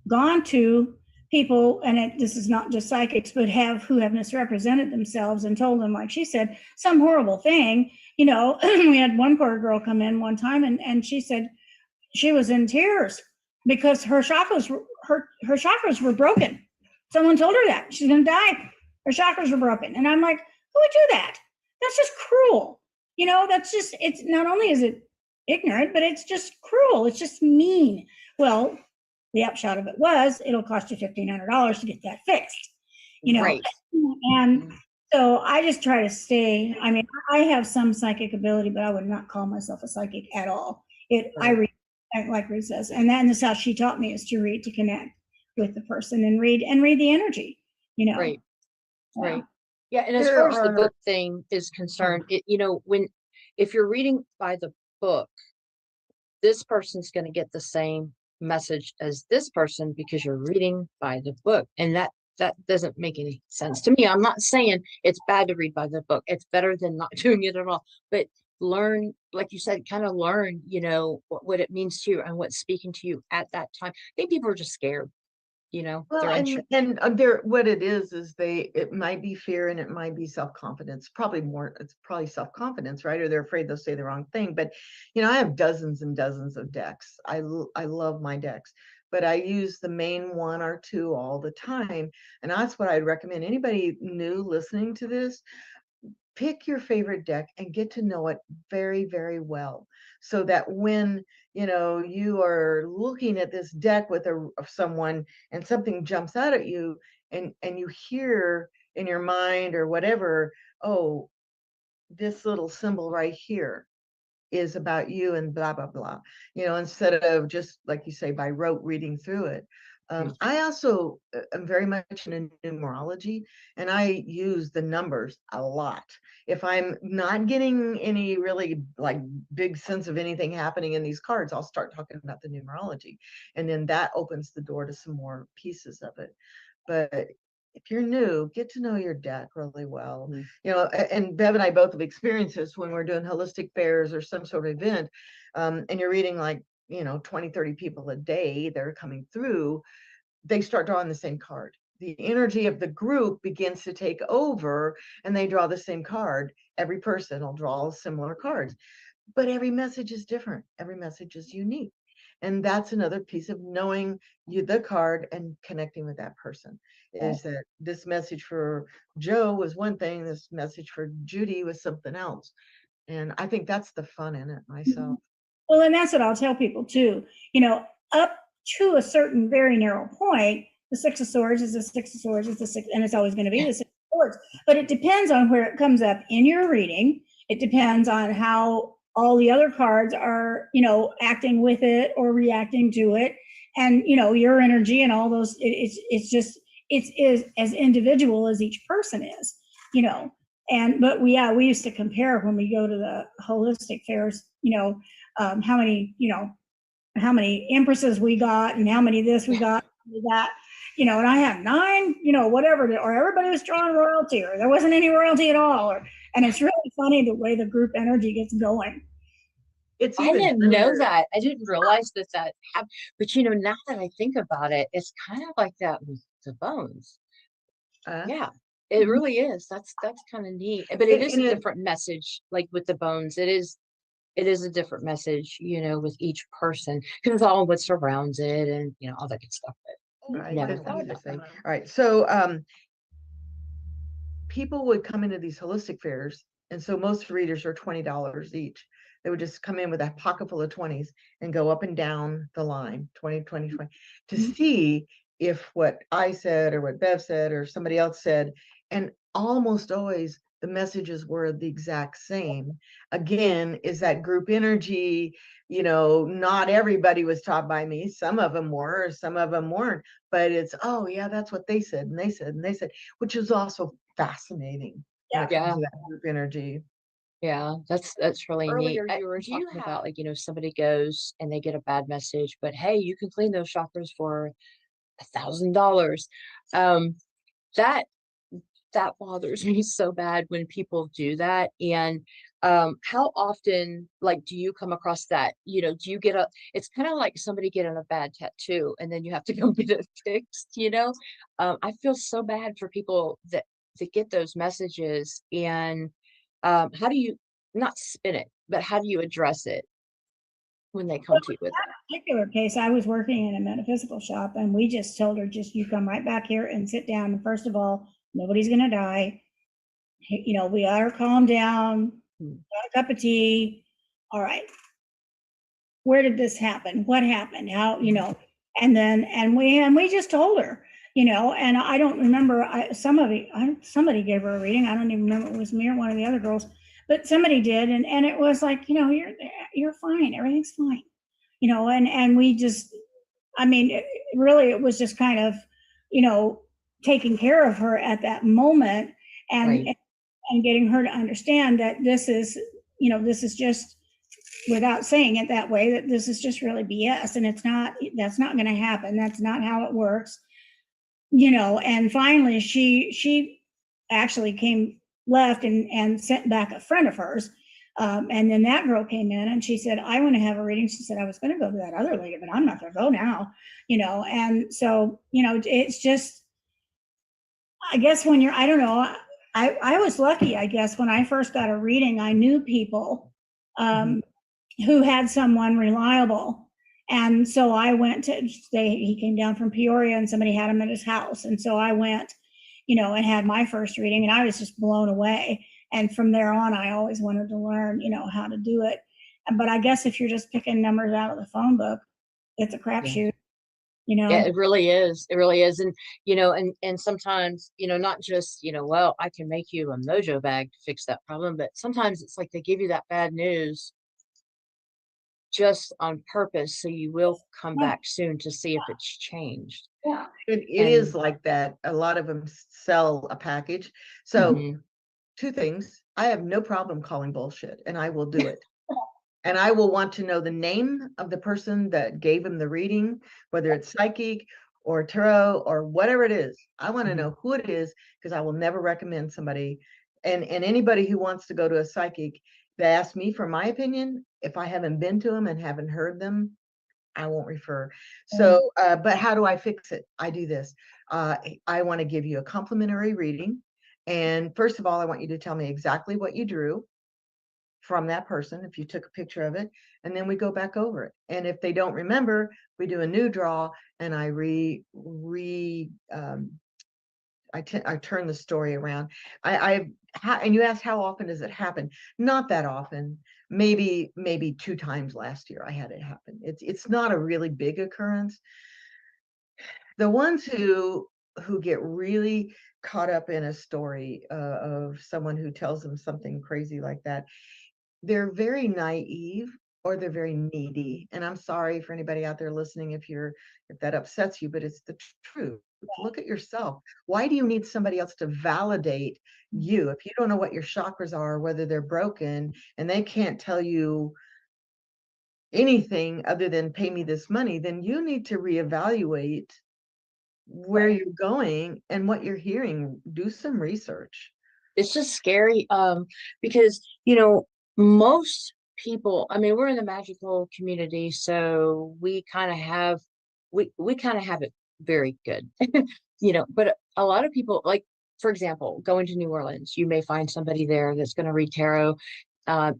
gone to people, and this is not just psychics, but who have misrepresented themselves and told them, like she said, some horrible thing. We had one poor girl come in one time, and she said she was in tears because her chakras were broken. Someone told her that she's going to die. Her chakras were broken. And I'm like, who would do that? That's just cruel. That's just, it's not only is it ignorant, but it's just cruel. It's just mean. Well, the upshot of it was, it'll cost you $1,500 to get that fixed, Right. And so I just try to stay, I have some psychic ability, but I would not call myself a psychic at all. I read, like Ruth says, and that's how she taught me, is to read, to connect with the person and read the energy, Right. Right. Yeah, and as far as the book thing is concerned, if you're reading by the book, this person's going to get the same message as this person because you're reading by the book. And that doesn't make any sense to me. I'm not saying it's bad to read by the book. It's better than not doing it at all. But learn, like you said, kind of learn, what it means to you and what's speaking to you at that time. I think people are just scared, Well, they're unsure. and there, what it is it might be fear and it might be self-confidence. It's probably self-confidence, right? Or they're afraid they'll say the wrong thing. But I have dozens and dozens of decks. I love my decks, but I use the main one or two all the time, and that's what I'd recommend anybody new listening to this. Pick your favorite deck and get to know it very, very well, so that when you are looking at this deck with someone and something jumps out at you, and you hear in your mind or whatever, oh, this little symbol right here is about you and blah blah blah, instead of just, like you say, by rote reading through it. I also am very much into numerology, and I use the numbers a lot. If I'm not getting any really like big sense of anything happening in these cards, I'll start talking about the numerology, and then that opens the door to some more pieces of it. But if you're new, get to know your deck really well. And Bev and I both have experienced this when we're doing holistic fairs or some sort of event, and you're reading like 20, 30 people a day that are coming through. They start drawing the same card. The energy of the group begins to take over, and they draw the same card. Every person will draw similar cards, but every message is different. Every message is unique. And that's another piece of knowing the card and connecting with that person, is that this message for Joe was one thing, this message for Judy was something else. And I think that's the fun in it myself. Well, and that's what I'll tell people too. Up to a certain very narrow point, the Six of Swords is the Six of Swords is the six, and it's always going to be the Six of Swords. But it depends on where it comes up in your reading. It depends on how all the other cards are, acting with it or reacting to it, and your energy and all those. It's just as individual as each person is, But we used to compare when we go to the holistic fairs, how many empresses we got and how many this we got, that, and I had 9, whatever, or everybody was drawing royalty, or there wasn't any royalty at all, and it's really funny the way the group energy gets going. I didn't know that. I didn't realize that happened. But now that I think about it, it's kind of like that with the bones. Yeah, it really is. That's kind of neat. But it is a different message. Like with the bones, it is a different message, with each person, because all what surrounds it and all that good stuff. All right. So people would come into these holistic fairs, and so most readers are $20 each. They would just come in with a pocket full of 20s and go up and down the line, 20, 20, 20, to see if what I said or what Bev said or somebody else said, and almost always the messages were the exact same. Again, is that group energy, not everybody was taught by me. Some of them were, some of them weren't, but it's, oh yeah, that's what they said, and they said, and they said, which is also fascinating. Yeah. That group energy. Yeah, that's really neat. Earlier you were Do you talking about somebody goes and they get a bad message, but hey, you can clean those chakras for $1,000. That bothers me so bad when people do that. And how often do you come across that? Do you get it's kind of like somebody getting a bad tattoo and then you have to go get it fixed. I feel so bad for people that get those messages. And how do you not spin it, but how do you address it when they come to you with that particular case? I was working in a metaphysical shop, and we just told her, you come right back here and sit down. And first of all, nobody's going to die. We got her calm down, got a cup of tea. All right. Where did this happen? What happened? How, and we just told her, and I don't remember, somebody gave her a reading. I don't even remember if it was me or one of the other girls, but somebody did. And it was like, you're fine. Everything's fine, and we just, really, it was just kind of, taking care of her at that moment, and getting her to understand that this is just, without saying it that way, that this is just really BS, and that's not going to happen. That's not how it works, and finally she actually left and sent back a friend of hers. And then that girl came in and she said, I want to have a reading. She said, I was going to go to that other lady, but I'm not going to go now, and so, it's just, I guess when I don't know, I was lucky, I guess, when I first got a reading, I knew people who had someone reliable. And so I went he came down from Peoria and somebody had him at his house. And so I went, and had my first reading, and I was just blown away. And from there on, I always wanted to learn, how to do it. But I guess if you're just picking numbers out of the phone book, it's a crapshoot. Yeah, it really is. It really is. And, and sometimes, not just, well, I can make you a mojo bag to fix that problem, but sometimes it's like they give you that bad news just on purpose. So you will come back soon to see if it's changed. Yeah. It is like that. A lot of them sell a package. So two things. I have no problem calling bullshit, and I will do it. And I will want to know the name of the person that gave him the reading, whether it's psychic or tarot or whatever it is. I want to know who it is, because I will never recommend somebody. And anybody who wants to go to a psychic that asks me for my opinion, if I haven't been to them and haven't heard them, I won't refer. So, but how do I fix it? I do this. I want to give you a complimentary reading. And first of all, I want you to tell me exactly what you drew from that person, if you took a picture of it, and then we go back over it. And if they don't remember, we do a new draw, and I I turn the story around. And you asked how often does it happen? Not that often. Maybe 2 times last year I had it happen. It's not a really big occurrence. The ones who get really caught up in a story of someone who tells them something crazy like that, they're very naive, or they're very needy. And I'm sorry for anybody out there listening if that upsets you, but it's the truth. Look at yourself. Why do you need somebody else to validate you? If you don't know what your chakras are, whether they're broken, and they can't tell you anything other than pay me this money, then you need to reevaluate where you're going and what you're hearing. Do some research. It's just scary, because, most people, I mean, we're in the magical community, so we kind of have it very good, but a lot of people, like, for example, going to New Orleans, you may find somebody there that's going to read tarot.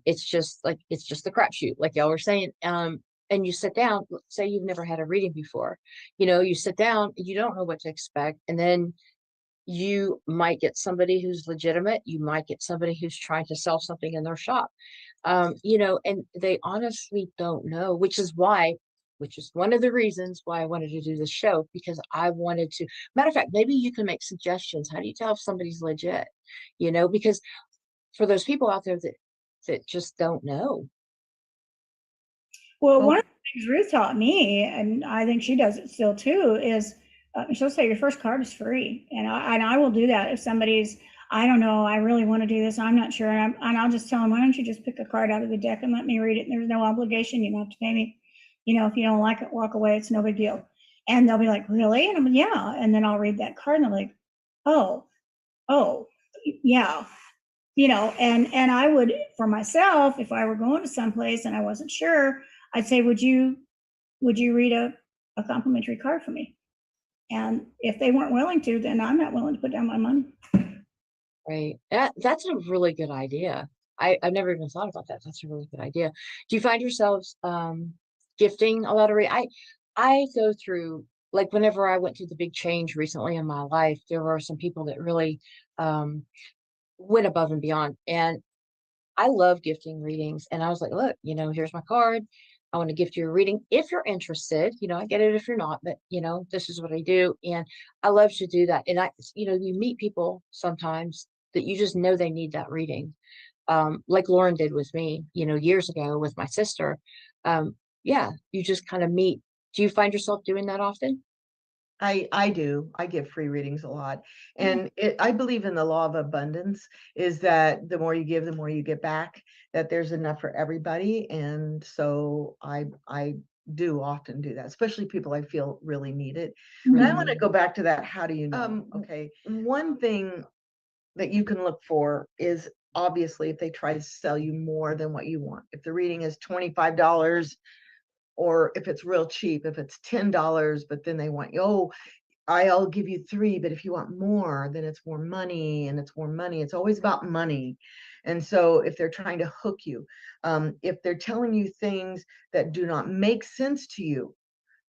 It's just the crapshoot, like y'all were saying. And you sit down, say you've never had a reading before, you sit down, you don't know what to expect. And then you might get somebody who's legitimate. You might get somebody who's trying to sell something in their shop, and they honestly don't know, which is one of the reasons why I wanted to do this show, because I wanted to, matter of fact, maybe you can make suggestions. How do you tell if somebody's legit? Because for those people out there that just don't know. Well, one of the things Ruth taught me, and I think she does it still too, is she'll say your first card is free, and I will do that if somebody's, I don't know, I really want to do this, I'm not sure, and I'll just tell them, why don't you just pick a card out of the deck and let me read it? And there's no obligation. You don't have to pay me. If you don't like it, walk away. It's no big deal. And they'll be like, really? And I'm like, yeah. And then I'll read that card, and they're like, oh, yeah. And I would, for myself, if I were going to someplace and I wasn't sure, I'd say, would you read a complimentary card for me? And if they weren't willing to, then I'm not willing to put down my money. Right. That's a really good idea. I've never even thought about that. That's a really good idea. Do you find yourselves gifting a lot of I go through, like, whenever I went through the big change recently in my life, there were some people that really went above and beyond. And I love gifting readings. And I was like, look, here's my card. I want to gift you a reading if you're interested. I get it if you're not, but this is what I do. And I love to do that. And you meet people sometimes that you just know they need that reading. Like Lauren did with me, years ago with my sister. You just kind of meet. Do you find yourself doing that often? I do. I give free readings a lot. And I believe in the law of abundance, is that the more you give, the more you get back. that there's enough for everybody. And so I do often do that, especially people I feel really need it. But I want to go back to that. How do you know? Okay. One thing that you can look for is obviously if they try to sell you more than what you want. If the reading is $25, or if it's real cheap, if it's $10, but then they want you, oh, I'll give you 3, but if you want more, then it's more money, and it's more money. It's always about money. And so if they're trying to hook you, if they're telling you things that do not make sense to you,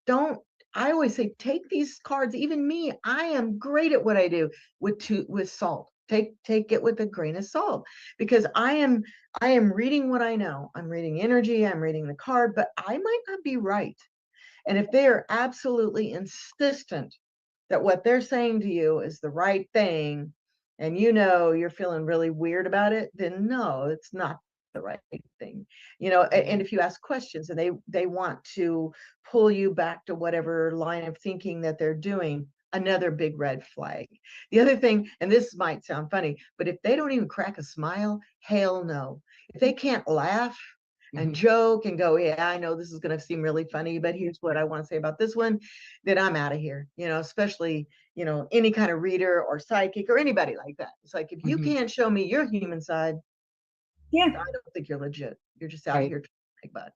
don't, I always say, take these cards, even me, I am great at what I do with salt. Take it with a grain of salt, because I am reading what I know. I'm reading energy, I'm reading the card, but I might not be right. And if they are absolutely insistent that what they're saying to you is the right thing, and you're feeling really weird about it, then no, it's not the right thing. And if you ask questions and they want to pull you back to whatever line of thinking that they're doing, another big red flag. The other thing, and this might sound funny, but if they don't even crack a smile, hell no. If they can't laugh and joke and go, yeah, I know this is going to seem really funny, but here's what I want to say about this one, then I'm out of here. Especially, any kind of reader or psychic or anybody like that. It's like, if you can't show me your human side, yeah, I don't think you're legit. You're just out here to make butt.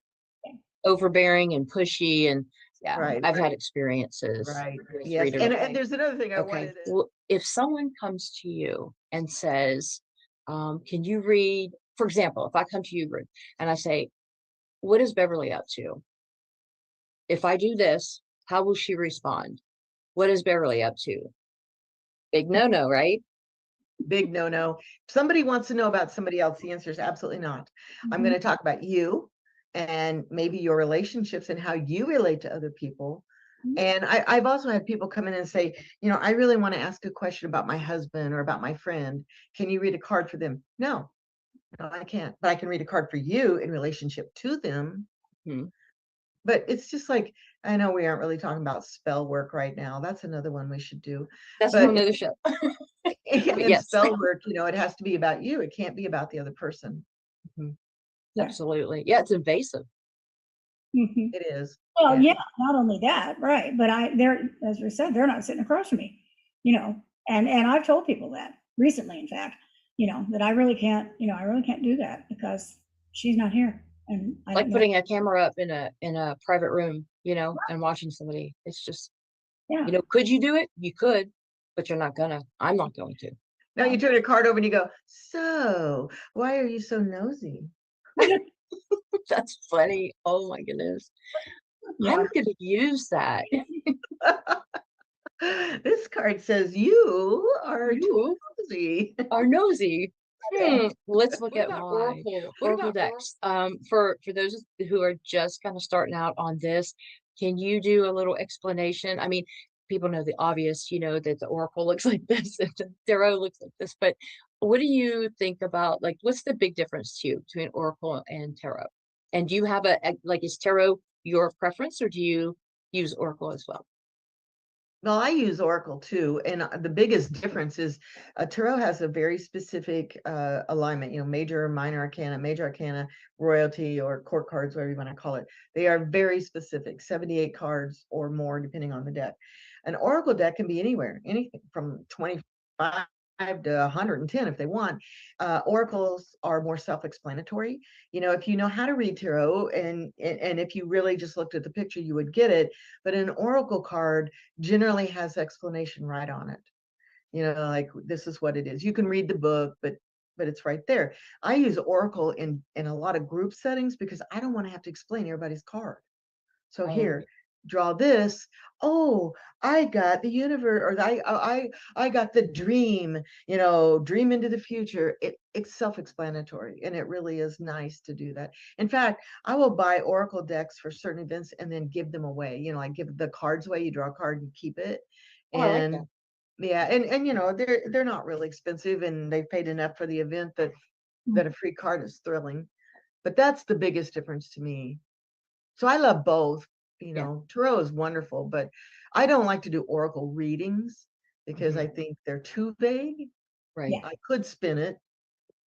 Overbearing and pushy, and Right, I've right. had experiences. Right. with Yes. readers. And there's another thing I wanted to. Well, if someone comes to you and says, can you read, for example, if I come to you, Ruth, and I say, what is Beverly up to? If I do this, how will she respond? What is Beverly up to? Big no-no, right? Big no-no. If somebody wants to know about somebody else, the answer is absolutely not. I'm going to talk about you and maybe your relationships and how you relate to other people. And I've also had people come in and say, I really want to ask a question about my husband or about my friend. Can you read a card for them? No, I can't. But I can read a card for you in relationship to them. But it's just like, I know we aren't really talking about spell work right now. That's another one we should do. That's But another show. in spell work, it has to be about you. It can't be about the other person. Absolutely. Yeah, it's invasive. It is. Well, yeah, not only that, right? But they're, as we said, they're not sitting across from me, and I've told people that recently, in fact, that I really can't do that because she's not here. And I Like don't know. putting a camera up in a private room, and watching somebody. It's just, could you do it? You could, but you're not gonna. I'm not going to. Now you turn your card over and you go, so why are you so nosy? That's funny. Oh my goodness. Yeah. I'm gonna use that. This card says you are nosy. Are nosy. Let's look What at about my What Oracle about decks. For those who are just kind of starting out on this, can you do a little explanation? I mean, people know the obvious, that the Oracle looks like this and the Tarot looks like this, but what do you think about, like, what's the big difference to you between Oracle and Tarot? And do you have is Tarot your preference, or do you use Oracle as well? Well, I use Oracle too, and the biggest difference is Tarot has a very specific alignment. Major, minor arcana, royalty, or court cards, whatever you want to call it. They are very specific, 78 cards or more, depending on the deck. An Oracle deck can be anywhere, anything from 25 to 110 if they want. Oracles are more self-explanatory. If you know how to read tarot, and if you really just looked at the picture, you would get it. But an Oracle card generally has explanation right on it. Like, this is what it is. You can read the book, but it's right there. I use Oracle in a lot of group settings because I don't want to have to explain everybody's card. So here, draw this. Oh, I got the universe, or I got the dream, dream into the future. It's self-explanatory, and it really is nice to do that. In fact, I will buy Oracle decks for certain events and then give them away. I give the cards away. You draw a card and keep it. Oh, I like And that. yeah, and they're not really expensive, and they've paid enough for the event that a free card is thrilling. But that's the biggest difference to me. So I love both. Tarot is wonderful, but I don't like to do Oracle readings because I think they're too vague. Right. I could spin it,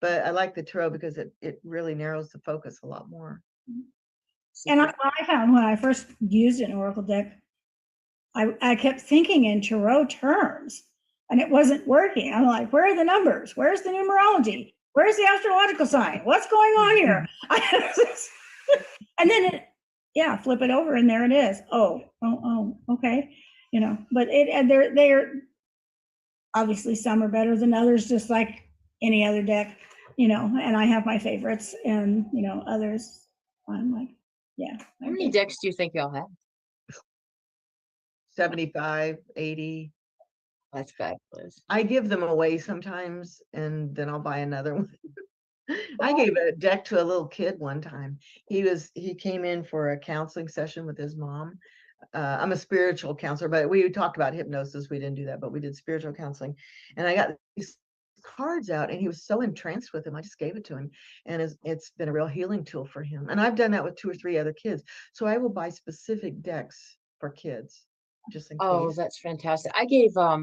but I like the tarot because it really narrows the focus a lot more. And I found when I first used an oracle deck, I kept thinking in tarot terms, and it wasn't working. I'm like, where are the numbers? Where's the numerology? Where's the astrological sign? What's going on here? And then flip it over, and there it is. Oh, okay. But they're obviously, some are better than others, just like any other deck, and I have my favorites, and others I'm like, yeah. How many decks do you think y'all have? 75, 80. That's fabulous. I give them away sometimes, and then I'll buy another one. I gave a deck to a little kid one time. He came in for a counseling session with his mom. I'm a spiritual counselor, but we talked about hypnosis. We didn't do that, but we did spiritual counseling. And I got these cards out, and he was so entranced with them. I just gave it to him, and it's been a real healing tool for him. And I've done that with 2 or 3 other kids. So I will buy specific decks for kids, just in case. That's fantastic. I gave I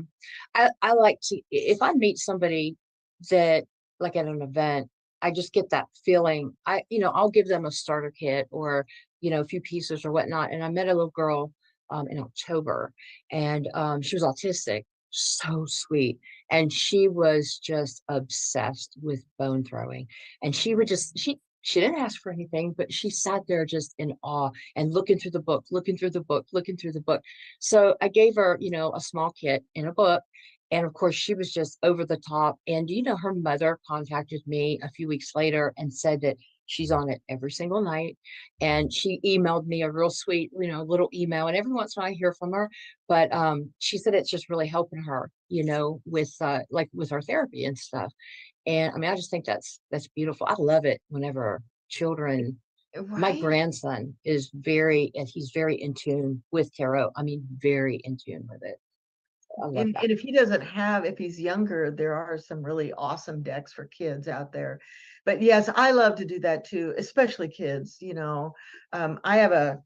like to, if I meet somebody that, like at an event, I just get that feeling. I'll give them a starter kit or a few pieces or whatnot. And I met a little girl in October, and she was autistic, so sweet, and she was just obsessed with bone throwing. And she would just she didn't ask for anything, but she sat there just in awe and looking through the book, looking through the book, looking through the book. So I gave her, a small kit in a book. And of course, she was just over the top. And her mother contacted me a few weeks later and said that she's on it every single night. And she emailed me a real sweet, little email. And every once in a while I hear from her. But she said it's just really helping her, with with her therapy and stuff. And I mean, I just think that's beautiful. I love it whenever children. My grandson is he's very in tune with tarot. I mean, very in tune with it. I love And that. if he's younger, there are some really awesome decks for kids out there. But yes, I love to do that too, especially kids. I have a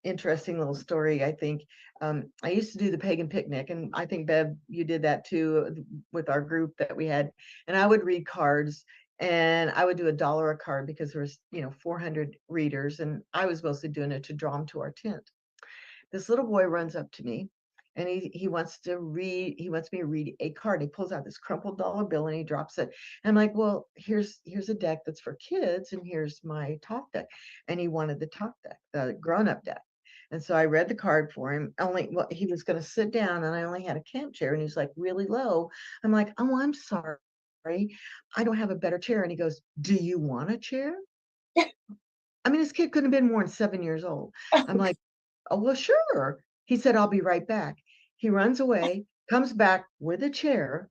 interesting little story. I think I used to do the pagan picnic, and I think Bev, you did that too with our group that we had. And I would read cards, and I would do $1 a card because there was 400 readers, and I was mostly doing it to draw them to our tent. This little boy runs up to me, and he wants me to read a card. He pulls out this crumpled dollar bill and he drops it. And I'm like, well, here's a deck that's for kids, and here's my top deck. And he wanted the top deck, the grown-up deck. And so I read the card for him. He was going to sit down, and I only had a camp chair, and he's like really low. I'm like, oh, I'm sorry, I don't have a better chair. And he goes, do you want a chair? I mean, this kid couldn't have been more than 7 years old. I'm like, oh, well, sure. He said, I'll be right back. He runs away, comes back with a chair.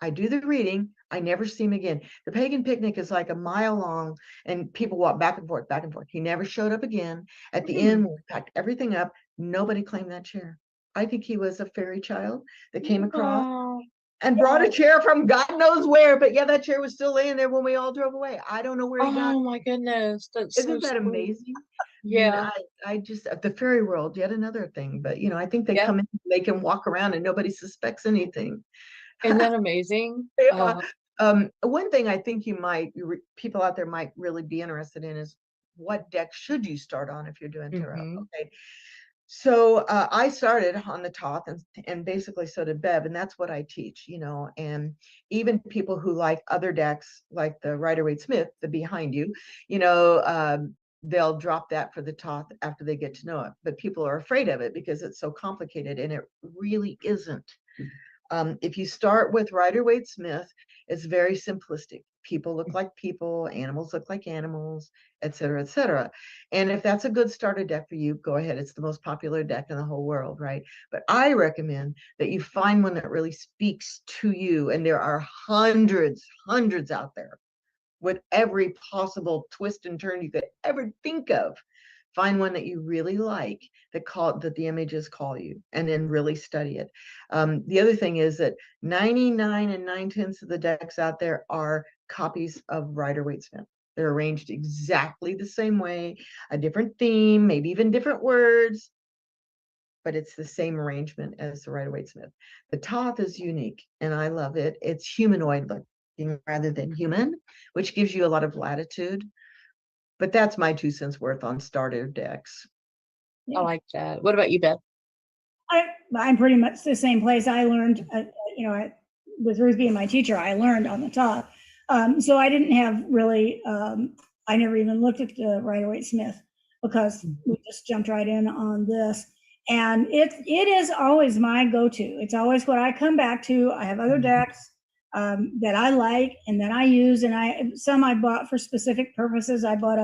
I do the reading. I never see him again. The pagan picnic is like a mile long, and people walk back and forth, back and forth. He never showed up again. At the end, we packed everything up. Nobody claimed that chair. I think he was a fairy child that came across and brought a chair from God knows where. But yeah, that chair was still laying there when we all drove away. I don't know where he got it. Oh my goodness. Isn't that amazing? Yeah. I just, the fairy world, yet another thing. But I think they come in, they can walk around and nobody suspects anything. Isn't that amazing? One thing I think people out there might really be interested in is, what deck should you start on if you're doing tarot? Okay. So I started on the top, and basically so did Bev, and that's what I teach, and even people who like other decks, like the Rider-Waite-Smith, the behind you, they'll drop that for the top after they get to know it. But people are afraid of it because it's so complicated, and it really isn't. If you start with Rider-Waite-Smith, it's very simplistic. People look like people, animals look like animals, et cetera, et cetera. And if that's a good starter deck for you, go ahead. It's the most popular deck in the whole world, right? But I recommend that you find one that really speaks to you. And there are hundreds out there with every possible twist and turn you could ever think of. Find one that you really like, that the images call you, and then really study it. The other thing is that 99 9/10 of the decks out there are copies of Rider-Waite-Smith. They're arranged exactly the same way, a different theme, maybe even different words, but it's the same arrangement as the Rider-Waite-Smith. The Toth is unique, and I love it. It's humanoid rather than human, which gives you a lot of latitude. But that's my 2 cents worth on starter decks. I like that. What about you, Beth? I'm pretty much the same place. I learned, with Ruth being my teacher, I learned on the top. So I didn't have really, I never even looked at the Rider-Waite-Smith because we just jumped right in on this. And it is always my go-to. It's always what I come back to. I have other decks that I like and that I use, and some I bought for specific purposes. I bought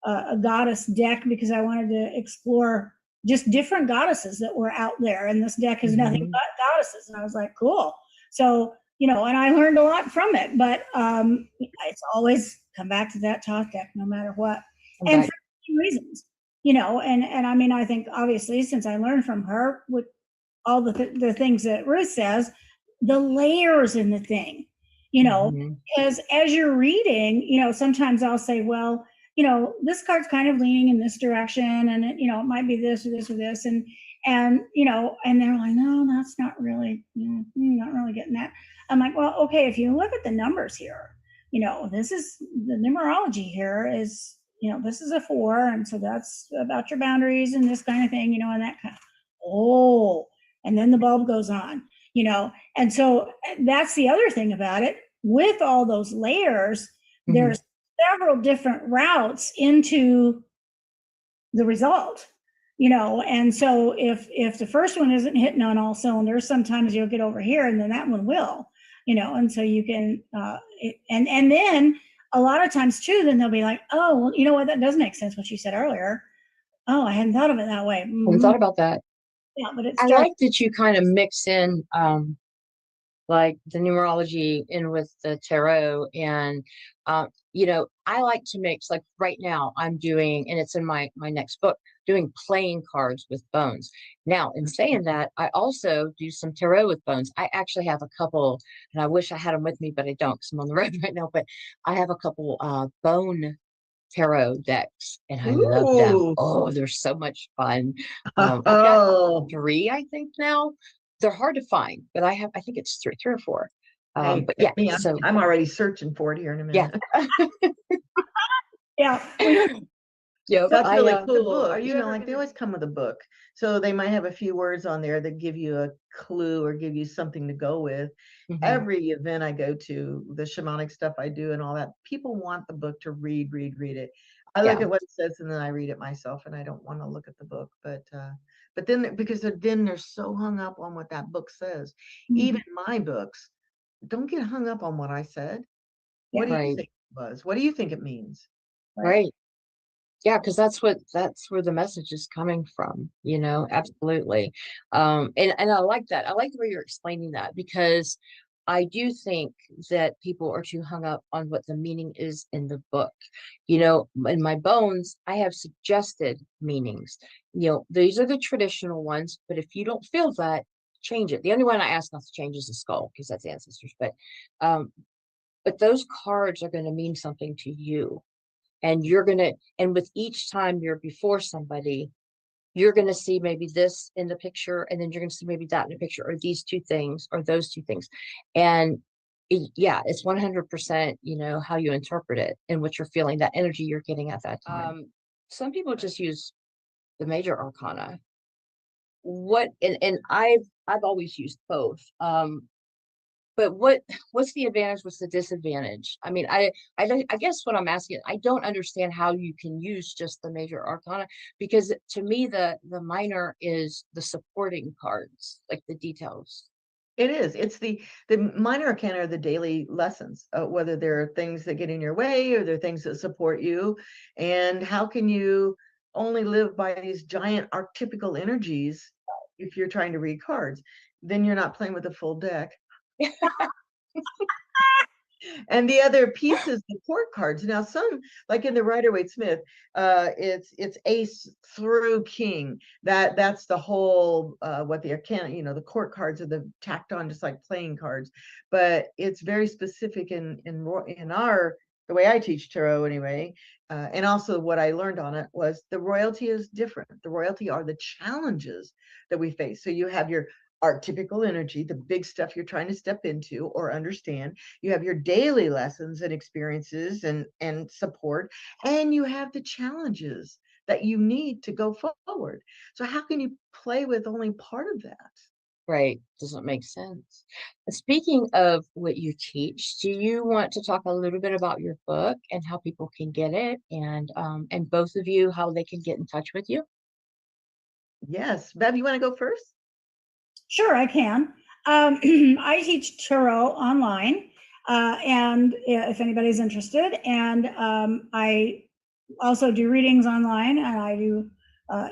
a goddess deck because I wanted to explore just different goddesses that were out there, and this deck is nothing but goddesses. And I was like, cool. So, and I learned a lot from it, but it's always come back to that top deck no matter what. Okay. And for reasons, and I mean, I think obviously since I learned from her with all the things that Ruth says, the layers in the thing, because as you're reading, sometimes I'll say, well, this card's kind of leaning in this direction, and it might be this or this or this, and they're like, no, that's not really, not really getting that. I'm like, well, okay, if you look at the numbers here, this is the numerology here is, this is a 4, and so that's about your boundaries and this kind of thing, and that kind of, and then the bulb goes on, and so that's the other thing about it. With all those layers, there's several different routes into the result, and so if the first one isn't hitting on all cylinders, sometimes you'll get over here and then that one will, and so you can, and then a lot of times too, then they'll be like, oh, well, you know what, that does make sense what you said earlier. Oh, I hadn't thought of it that way. I hadn't thought about that. Yeah, but I like that you kind of mix in like the numerology in with the tarot, and I like to mix, like right now I'm doing, and it's in my next book, doing playing cards with bones. Now, in saying that, I also do some tarot with bones. I actually have a couple, and I wish I had them with me, but I don't because I'm on the road right now. But I have a couple bone tarot decks, and I love them. Oh, they're so much fun. I've got 3, I think now. They're hard to find, but I think it's 3 or 4. But yeah, so I'm already searching for it here in a minute. Yeah. Yeah, that's really cool. Like they always come with a book, so they might have a few words on there that give you a clue or give you something to go with. Every event I go to, the shamanic stuff I do and all that, people want the book to read it. I look at what it says and then I read it myself, and I don't want to look at the book, but then because they're so hung up on what that book says. Even my books, don't get hung up on what I said. What do you think it was? What do you think it means? Right. Yeah, because that's where the message is coming from, absolutely. And I like that. I like the way you're explaining that, because I do think that people are too hung up on what the meaning is in the book. In my bones, I have suggested meanings. These are the traditional ones, but if you don't feel that, change it. The only one I ask not to change is the skull, because that's ancestors. But those cards are going to mean something to you. And and with each time you're before somebody, you're going to see maybe this in the picture, and then you're going to see maybe that in the picture, or these 2 things, or those 2 things. And it's 100%, how you interpret it and what you're feeling, that energy you're getting at that time. Some people just use the major arcana. And I've always used both. But what's the advantage? What's the disadvantage? I mean, I guess what I'm asking, I don't understand how you can use just the major arcana, because to me, the minor is the supporting cards, like the details. It is. It's the minor arcana are the daily lessons, whether there are things that get in your way or there are things that support you. And how can you only live by these giant archetypical energies if you're trying to read cards? Then you're not playing with a full deck. And the other pieces, the court cards. Now, some, like in the Rider-Waite-Smith, it's ace through king. That's the whole what the arcana, the court cards are the tacked on just like playing cards. But it's very specific in the way I teach tarot anyway. And also what I learned on it was the royalty is different. The royalty are the challenges that we face. So you have your archetypical energy, the big stuff you're trying to step into or understand. You have your daily lessons and experiences and support, and you have the challenges that you need to go forward. So how can you play with only part of that? Right. Doesn't make sense. Speaking of what you teach, do you want to talk a little bit about your book and how people can get it, and both of you how they can get in touch with you? Yes. Bev, you want to go first? Sure, I can. I teach tarot online, and if anybody's interested, and I also do readings online, and I do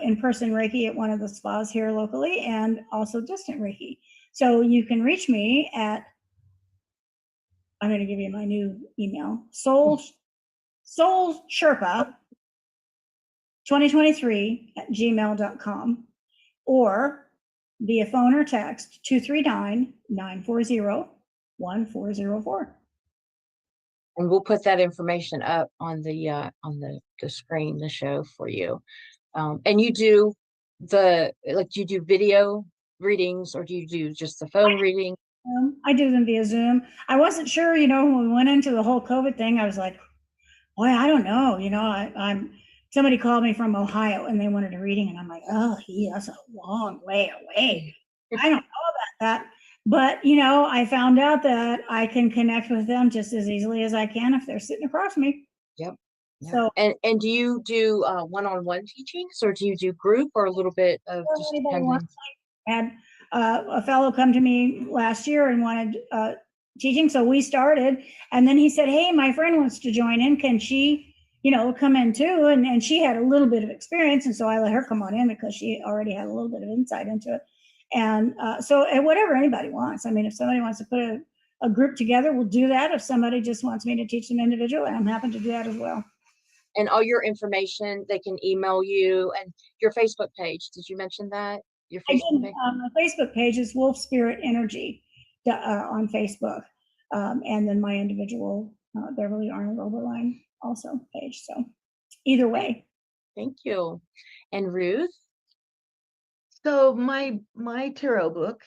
in-person Reiki at one of the spas here locally, and also distant Reiki. So you can reach me at, I'm going to give you my new email, Soul Sherpa 2023@gmail.com, or via phone or text 239-940-1404. And we'll put that information up on the screen, the show for you. And you do do you do video readings, or do you do just the phone reading? I do them via Zoom. I wasn't sure, when we went into the whole COVID thing, I was like, boy, I don't know. Somebody called me from Ohio and they wanted a reading, and I'm like, oh, that's a long way away. I don't know about that. But, I found out that I can connect with them just as easily as I can if they're sitting across me. Yep. Yeah. So, and do you do one-on-one teachings, or do you do group, or a little bit of just depending? I had a fellow come to me last year and wanted teaching, so we started, and then he said, hey, my friend wants to join in, can she come in too? And she had a little bit of experience, and so I let her come on in because she already had a little bit of insight into it. And so whatever anybody wants. I mean, if somebody wants to put a group together, we'll do that. If somebody just wants me to teach them individually, I'm happy to do that as well. And all your information, they can email you. And your Facebook page, did you mention that? Your Facebook page? My Facebook page is Wolf Spirit Energy on Facebook. And then my individual Beverly Arnold Oberline also page. So either way. Thank you. And Ruth? So my tarot book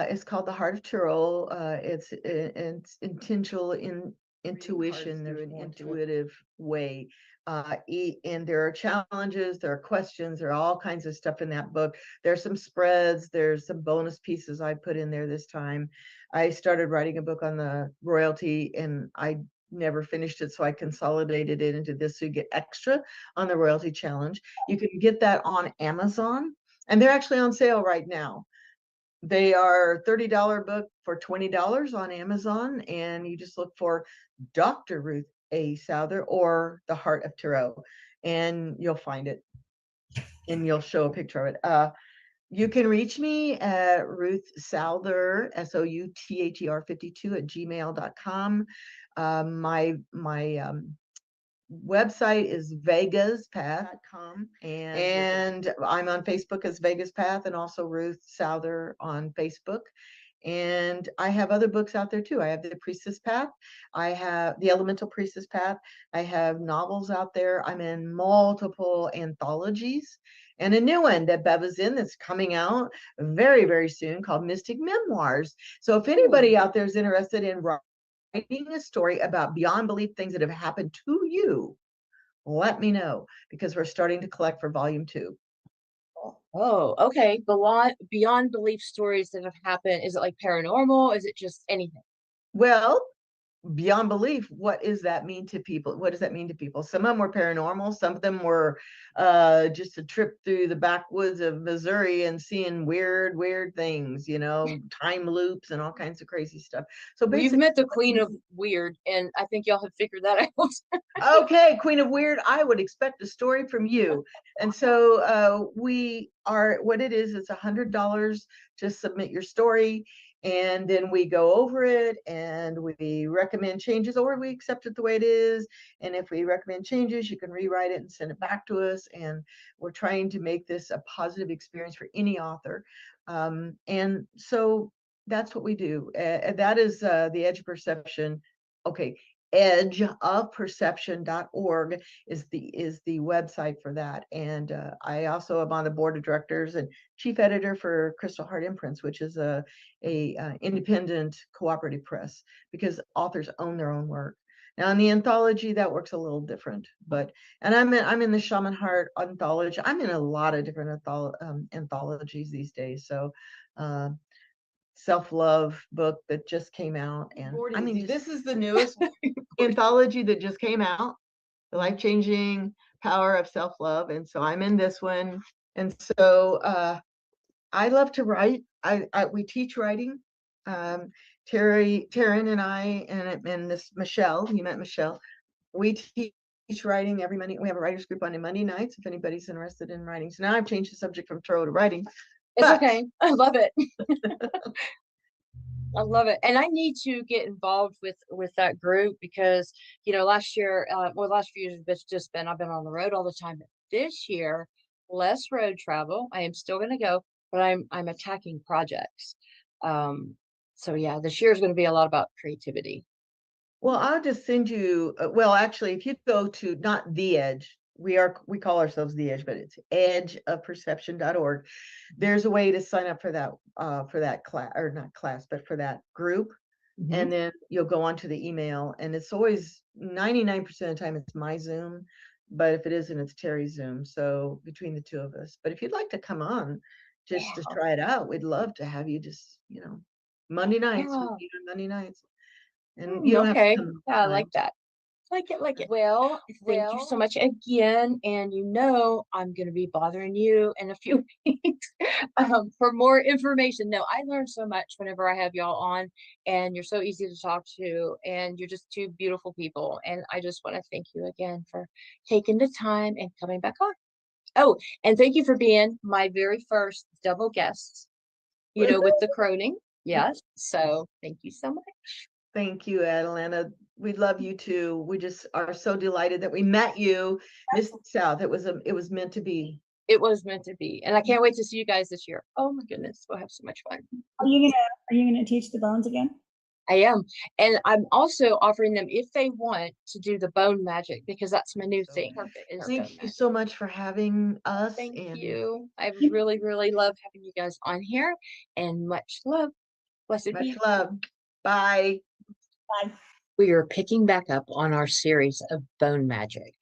is called The Heart of Tarot. It's intentional intuition, there's an intuitive way. And there are challenges, there are questions, there are all kinds of stuff in that book. There's some spreads, there's some bonus pieces I put in there this time. I started writing a book on the royalty, and I never finished it, so I consolidated it into this, so you get extra on the royalty challenge. You can get that on Amazon, and they're actually on sale right now. They are $30 book for $20 on Amazon, and you just look for Dr. Ruth A. Souther or The Heart of Tarot, and you'll find it, and you'll show a picture of it. You can reach me at Ruth Souther, SOUTHER 52@gmail.com. My website is vegaspath.com, and I'm on Facebook as Vegas Path, and also Ruth Souther on Facebook. And I have other books out there too. I have the Priestess Path, I have the Elemental Priestess Path, I have novels out there. I'm in multiple anthologies, and a new one that Bev is in that's coming out very, very soon called Mystic Memoirs. So if anybody out there is interested in writing a story about beyond belief things that have happened to you, let me know, because we're starting to collect for volume 2. Oh, okay. Beyond belief stories that have happened. Is it like paranormal? Is it just anything? Well, beyond belief, what does that mean to people? What does that mean to people? Some of them were paranormal. Some of them were just a trip through the backwoods of Missouri and seeing weird things, time loops and all kinds of crazy stuff. So basically, you've met the Queen of Weird, and I think y'all have figured that out. Okay, Queen of Weird, I would expect a story from you. And so we are, what it is, it's $100 to submit your story. And then we go over it, and we recommend changes, or we accept it the way it is. And if we recommend changes, you can rewrite it and send it back to us. And we're trying to make this a positive experience for any author. And so that's what we do. That is the edge of perception. Okay, edgeofperception.org is the website for that. And I also am on the board of directors and chief editor for Crystal Heart Imprints, which is a independent cooperative press, because authors own their own work. Now in the anthology, that works a little different, and I'm in the Shaman Heart anthology. I'm in a lot of different anthologies these days. So self-love book that just came out, and I mean, this is the newest anthology that just came out, The Life-Changing Power of Self-Love. And so I'm in this one. And so I love to write. We teach writing. Taryn and I and this Michelle, you met Michelle, we teach writing every Monday. We have a writers group on Monday nights if anybody's interested in writing. So now I've changed the subject from tarot to writing. It's okay. I love it. I love it. And I need to get involved with that group, because, you know, last year, last few years, it's just been, I've been on the road all the time. This year, less road travel. I am still going to go, but I'm attacking projects. So yeah, this year is going to be a lot about creativity. Well, I'll just send you, well, actually, if you go to not The Edge, we call ourselves The Edge, but it's edgeofperception.org. There's a way to sign up for that class, or not class, but for that group. Mm-hmm. And then you'll go onto the email, and it's always 99% of the time it's my Zoom, but if it isn't, it's Terry's Zoom. So between the two of us. But if you'd like to come on just to try it out, we'd love to have you. Just, you know, Monday nights, we meet on Monday nights. And you don't have to come. Yeah, I like that. Like it. Well, thank you so much again. And you know, I'm going to be bothering you in a few weeks for more information. No, I learned so much whenever I have y'all on, and you're so easy to talk to, and you're just two beautiful people. And I just want to thank you again for taking the time and coming back on. Oh, and thank you for being my very first double guest, you know, with the croning. Yes. So thank you so much. Thank you, Adelana. We love you too. We just are so delighted that we met you, Miss South. It was meant to be. It was meant to be, and I can't wait to see you guys this year. Oh my goodness, we'll have so much fun. Are you gonna teach the bones again? I am, and I'm also offering them, if they want, to do the bone magic, because that's my new thing. Thank you so much for having us. Thank you. I really, really love having you guys on here, and much love. Blessed be. Much love. Bye. Bye. We are picking back up on our series of bone magic.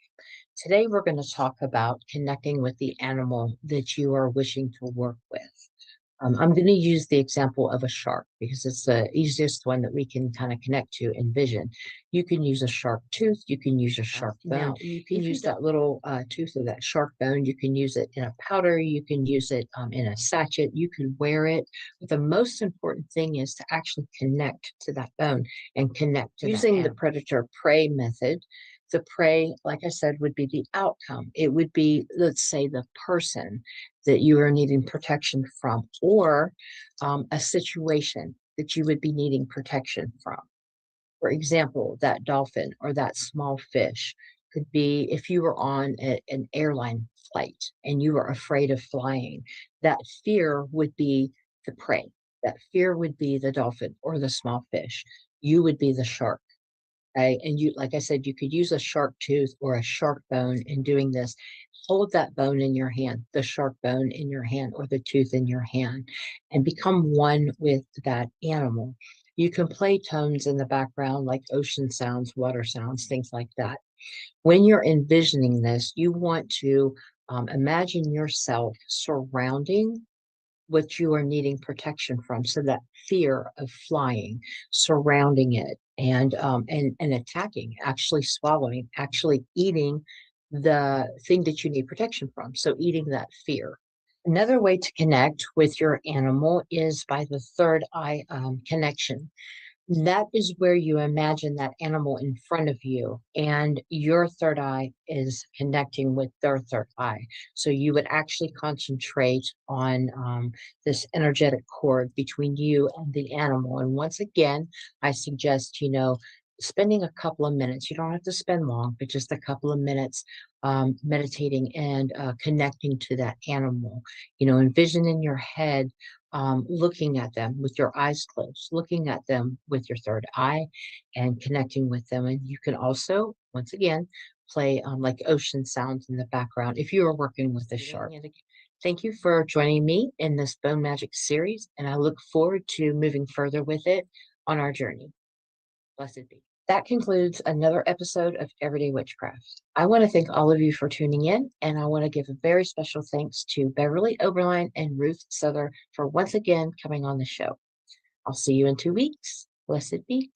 Today, we're going to talk about connecting with the animal that you are wishing to work with. I'm going to use the example of a shark because it's the easiest one that we can kind of connect to and vision. You can use a shark tooth. You can use a shark bone. You can use that little tooth of that shark bone. You can use it in a powder. You can use it in a sachet. You can wear it. But the most important thing is to actually connect to that bone and connect to using the predator-prey method. The prey, like I said, would be the outcome. It would be, let's say, the person that you are needing protection from, or a situation that you would be needing protection from. For example, that dolphin or that small fish could be if you were on an airline flight and you were afraid of flying. That fear would be the prey. That fear would be the dolphin or the small fish. You would be the shark. Okay. And you, like I said, you could use a shark tooth or a shark bone in doing this. Hold that bone in your hand, the shark bone in your hand or the tooth in your hand, and become one with that animal. You can play tones in the background like ocean sounds, water sounds, things like that. When you're envisioning this, you want to imagine yourself surrounding what you are needing protection from. So that fear of flying, surrounding it, and attacking, actually swallowing, actually eating the thing that you need protection from. So eating that fear. Another way to connect with your animal is by the third eye connection. That is where you imagine that animal in front of you, and your third eye is connecting with their third eye. So you would actually concentrate on this energetic cord between you and the animal. And once again, I suggest, spending a couple of minutes. You don't have to spend long, but just a couple of minutes meditating and connecting to that animal. Envision in your head looking at them with your eyes closed, looking at them with your third eye and connecting with them. And you can also, once again, play like ocean sounds in the background if you are working with a shark. Thank you for joining me in this Bone Magic series, and I look forward to moving further with it on our journey. Blessed be. That concludes another episode of Everyday Witchcraft. I want to thank all of you for tuning in, and I want to give a very special thanks to Beverly Oberline and Ruth Souther for once again coming on the show. I'll see you in 2 weeks. Blessed be.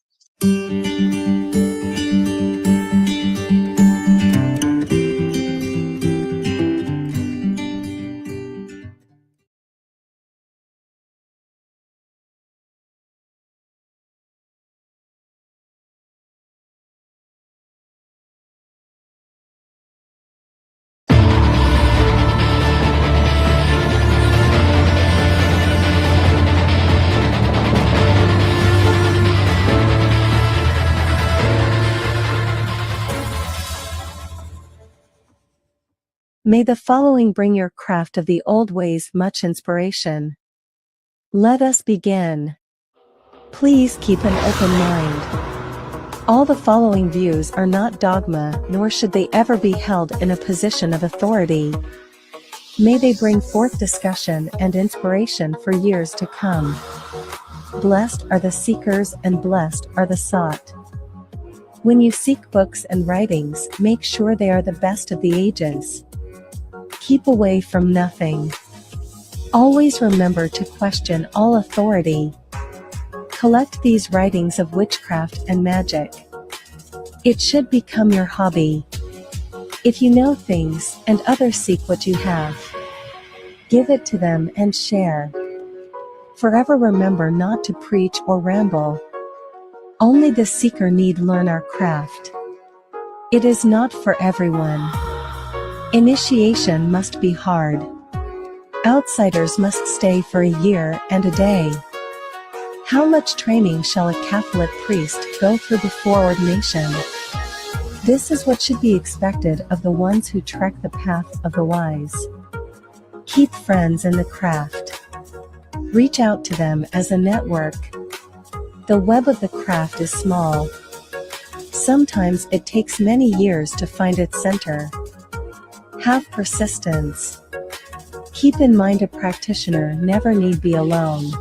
May the following bring your craft of the old ways much inspiration. Let us begin. Please keep an open mind. All the following views are not dogma, nor should they ever be held in a position of authority. May they bring forth discussion and inspiration for years to come. Blessed are the seekers and blessed are the sought. When you seek books and writings, make sure they are the best of the ages. Keep away from nothing. Always remember to question all authority. Collect these writings of witchcraft and magic. It should become your hobby. If you know things, and others seek what you have, give it to them and share. Forever remember not to preach or ramble. Only the seeker need learn our craft. It is not for everyone. Initiation must be hard. Outsiders must stay for a year and a day. How much training shall a Catholic priest go through before ordination? This is what should be expected of the ones who trek the path of the wise. Keep friends in the craft. Reach out to them as a network. The web of the craft is small. Sometimes it takes many years to find its center. Have persistence. Keep in mind a practitioner never need be alone.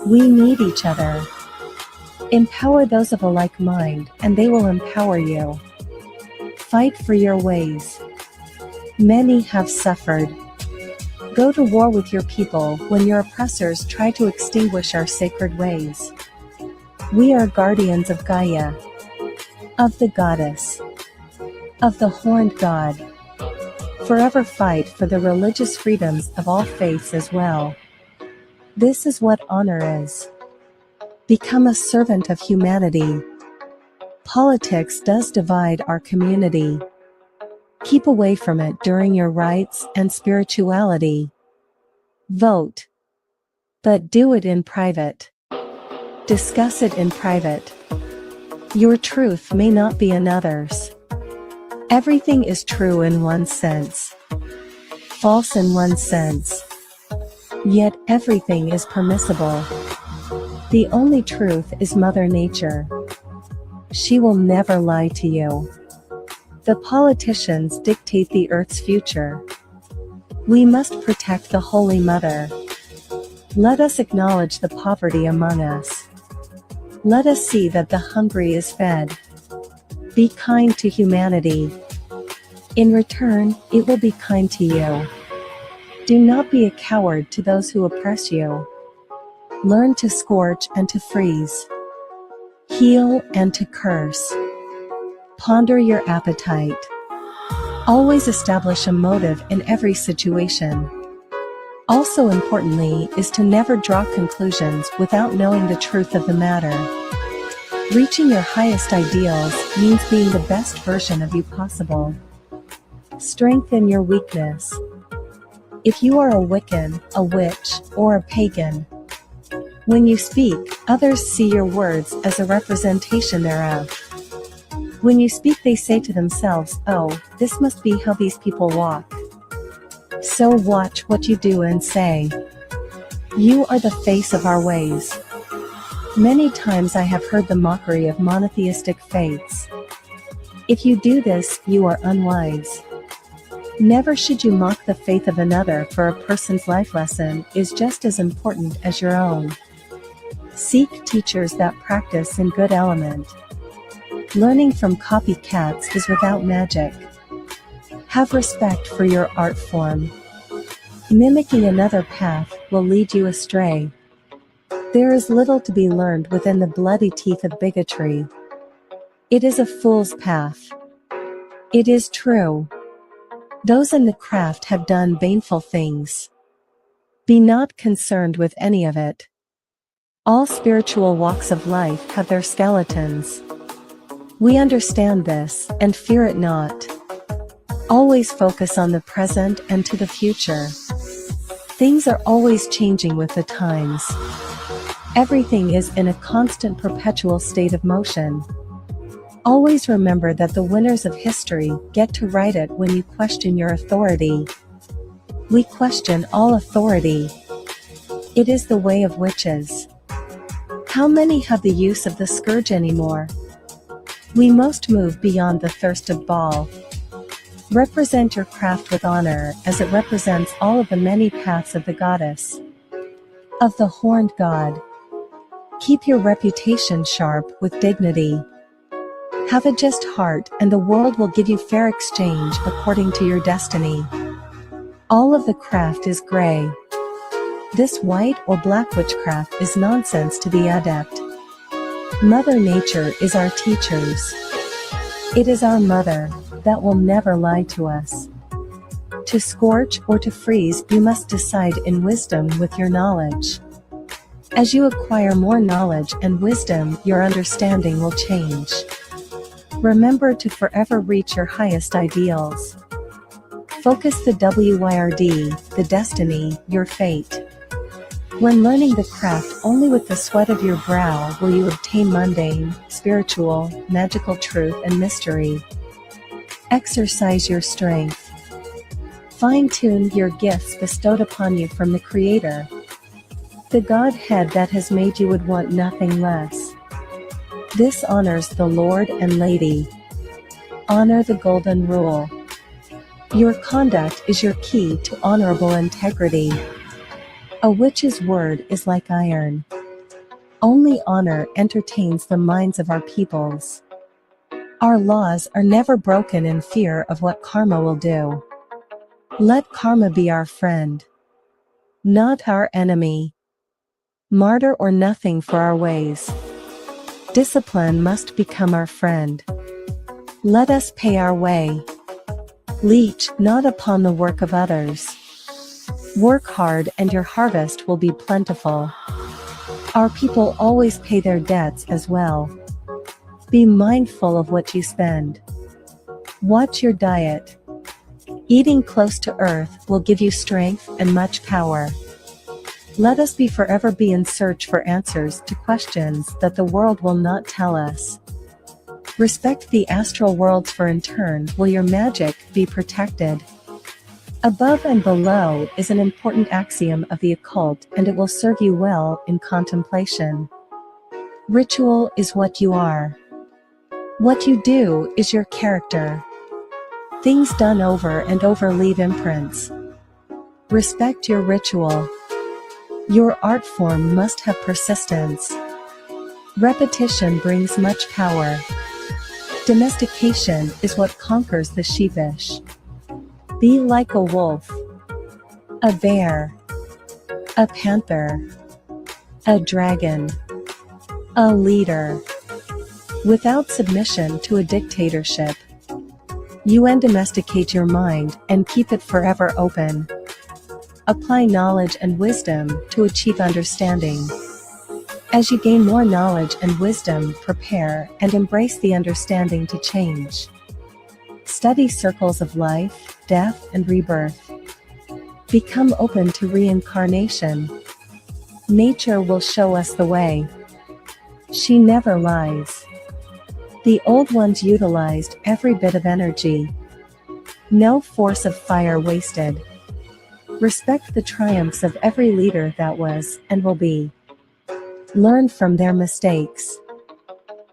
We need each other. Empower those of a like mind, and they will empower you. Fight for your ways. Many have suffered. Go to war with your people when your oppressors try to extinguish our sacred ways. We are guardians of Gaia, of the goddess, of the horned god. Forever fight for the religious freedoms of all faiths as well. This is what honor is. Become a servant of humanity. Politics does divide our community. Keep away from it during your rites and spirituality. Vote. But do it in private. Discuss it in private. Your truth may not be another's. Everything is true in one sense, false in one sense. Yet everything is permissible. The only truth is Mother Nature. She will never lie to you. The politicians dictate the Earth's future. We must protect the Holy Mother. Let us acknowledge the poverty among us. Let us see that the hungry is fed. Be kind to humanity. In return, it will be kind to you. Do not be a coward to those who oppress you. Learn to scorch and to freeze. Heal and to curse. Ponder your appetite. Always establish a motive in every situation. Also importantly is to never draw conclusions without knowing the truth of the matter. Reaching your highest ideals means being the best version of you possible. Strengthen your weakness. If you are a Wiccan, a witch, or a pagan, when you speak, others see your words as a representation thereof. When you speak, they say to themselves, "Oh, this must be how these people walk." So watch what you do and say. You are the face of our ways. Many times I have heard the mockery of monotheistic faiths. If you do this, you are unwise. Never should you mock the faith of another, for a person's life lesson is just as important as your own. Seek teachers that practice in good element. Learning from copycats is without magic. Have respect for your art form. Mimicking another path will lead you astray. There is little to be learned within the bloody teeth of bigotry. It is a fool's path. It is true. Those in the craft have done baneful things. Be not concerned with any of it. All spiritual walks of life have their skeletons. We understand this, and fear it not. Always focus on the present and to the future. Things are always changing with the times. Everything is in a constant perpetual state of motion. Always remember that the winners of history get to write it when you question your authority. We question all authority. It is the way of witches. How many have the use of the scourge anymore? We most move beyond the thirst of Baal. Represent your craft with honor, as it represents all of the many paths of the goddess, of the horned god. Keep your reputation sharp with dignity. Have a just heart, and the world will give you fair exchange according to your destiny. All of the craft is gray. This white or black witchcraft is nonsense to the adept. Mother Nature is our teachers. It is our mother that will never lie to us. To scorch or to freeze, you must decide in wisdom with your knowledge. As you acquire more knowledge and wisdom, your understanding will change. Remember to forever reach your highest ideals. Focus the WYRD, the destiny, your fate. When learning the craft, only with the sweat of your brow will you obtain mundane, spiritual, magical truth and mystery. Exercise your strength. Fine-tune your gifts bestowed upon you from the Creator. The Godhead that has made you would want nothing less. This honors the Lord and Lady. Honor the golden rule. Your conduct is your key to honorable integrity. A witch's word is like iron. Only honor entertains the minds of our peoples. Our laws are never broken in fear of what karma will do. Let karma be our friend, not our enemy. Martyr or nothing for our ways. Discipline must become our friend. Let us pay our way. Leech not upon the work of others. Work hard and your harvest will be plentiful. Our people always pay their debts as well. Be mindful of what you spend. Watch your diet. Eating close to earth will give you strength and much power. Let us forever be in search for answers to questions that the world will not tell us. Respect the astral worlds, for in turn will your magic be protected. Above and below is an important axiom of the occult, and it will serve you well in contemplation. Ritual is what you are. What you do is your character. Things done over and over leave imprints. Respect your ritual. Your art form must have persistence. Repetition brings much power. Domestication is what conquers the sheepish. Be like a wolf, a bear, a panther, a dragon, a leader. Without submission to a dictatorship, you undomesticate your mind and keep it forever open. Apply knowledge and wisdom to achieve understanding. As you gain more knowledge and wisdom, prepare and embrace the understanding to change. Study circles of life, death, and rebirth. Become open to reincarnation. Nature will show us the way. She never lies. The old ones utilized every bit of energy. No force of fire wasted. Respect the triumphs of every leader that was and will be. Learn from their mistakes.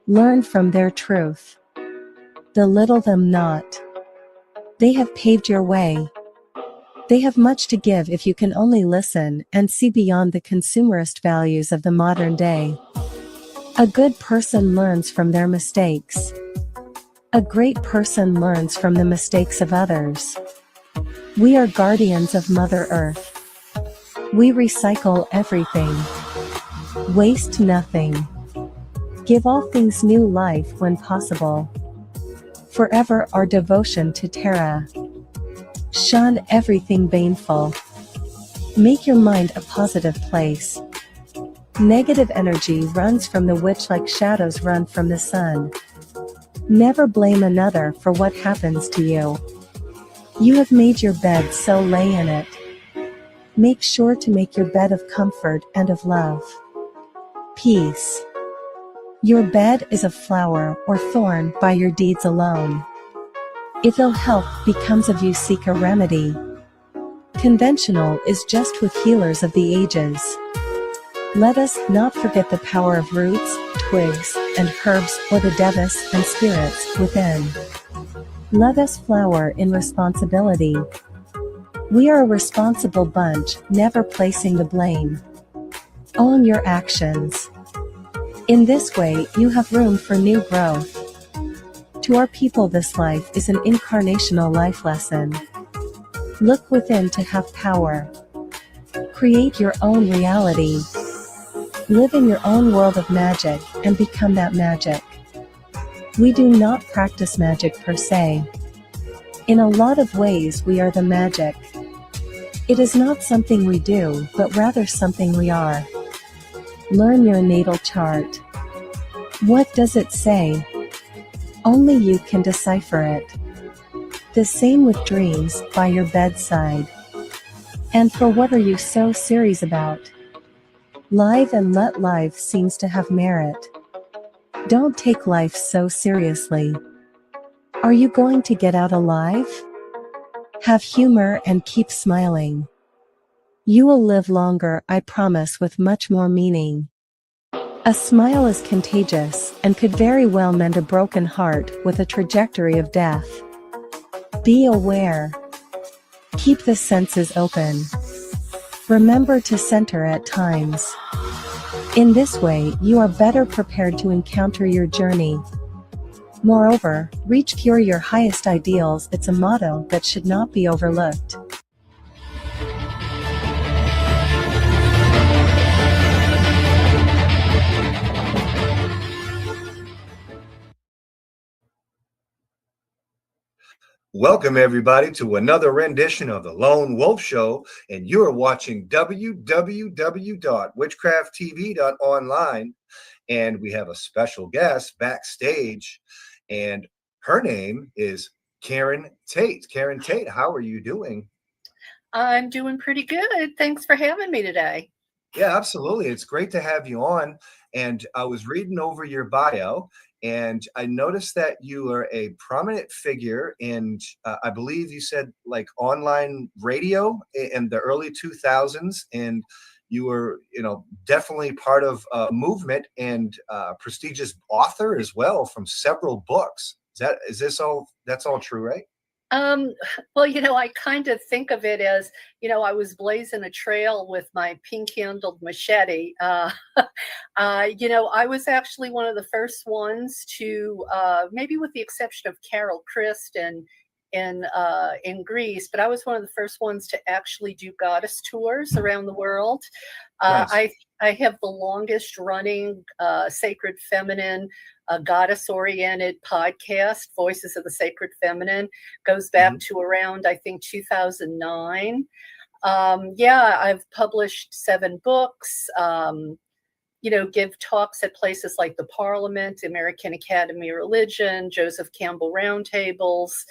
Learn from their truth. Belittle them not. They have paved your way. They have much to give if you can only listen and see beyond the consumerist values of the modern day. A good person learns from their mistakes. A great person learns from the mistakes of others. We are guardians of Mother Earth. We recycle everything. Waste nothing. Give all things new life when possible. Forever our devotion to Terra. Shun everything baneful. Make your mind a positive place. Negative energy runs from the witch like shadows run from the sun. Never blame another for what happens to you. You have made your bed, so lay in it. Make sure to make your bed of comfort and of love. Peace. Your bed is a flower or thorn by your deeds alone. If ill health becomes of you, seek a remedy. Conventional is just with healers of the ages. Let us not forget the power of roots, twigs, and herbs, or the devas and spirits within. Let us flower in responsibility. We are a responsible bunch, never placing the blame. Own your actions. In this way, you have room for new growth. To our people, this life is an incarnational life lesson. Look within to have power. Create your own reality. Live in your own world of magic and become that magic. We do not practice magic per se. In a lot of ways, we are the magic. It is not something we do, but rather something we are. Learn your natal chart. What does it say? Only you can decipher it. The same with dreams by your bedside. And for what are you so serious about? Live and let life seems to have merit. Don't take life so seriously. Are you going to get out alive? Have humor and keep smiling. You will live longer, I promise, with much more meaning. A smile is contagious and could very well mend a broken heart with a trajectory of death. Be aware. Keep the senses open. Remember to center at times. In this way, you are better prepared to encounter your journey. Moreover, reach cure your highest ideals. It's a motto that should not be overlooked. Welcome, everybody, to another rendition of The Lone Wolf Show, and you're watching www.witchcrafttv.online, and we have a special guest backstage, and her name is Karen Tate. Karen Tate, how are you doing? I'm doing pretty good. Thanks for having me today. Yeah, absolutely. It's great to have you on, and I was reading over your bio, and I noticed that you are a prominent figure in, I believe you said, like, online radio in the early 2000s, and you were, definitely part of a movement and prestigious author as well from several books. That's all true, right? Well, I kind of think of it as, I was blazing a trail with my pink-handled machete. I was actually one of the first ones to, maybe with the exception of Carol Christ in Greece, but I was one of the first ones to actually do goddess tours around the world. Nice. I have the longest running Sacred Feminine, goddess-oriented podcast, Voices of the Sacred Feminine, goes back to around, I think, 2009. I've published 7 books, give talks at places like the Parliament, American Academy of Religion, Joseph Campbell Roundtables,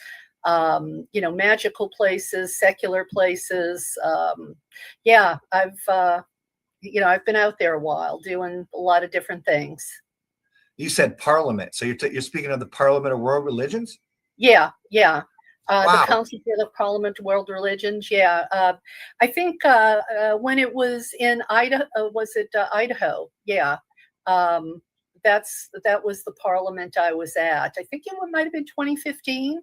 magical places, secular places. I've been out there a while doing a lot of different things. You said Parliament, so you're speaking of the Parliament of World Religions? Yeah. The Council for the Parliament of World Religions. Yeah. I think when it was in Idaho, was it Idaho? Yeah. That was the parliament I was at. I think it might have been 2015.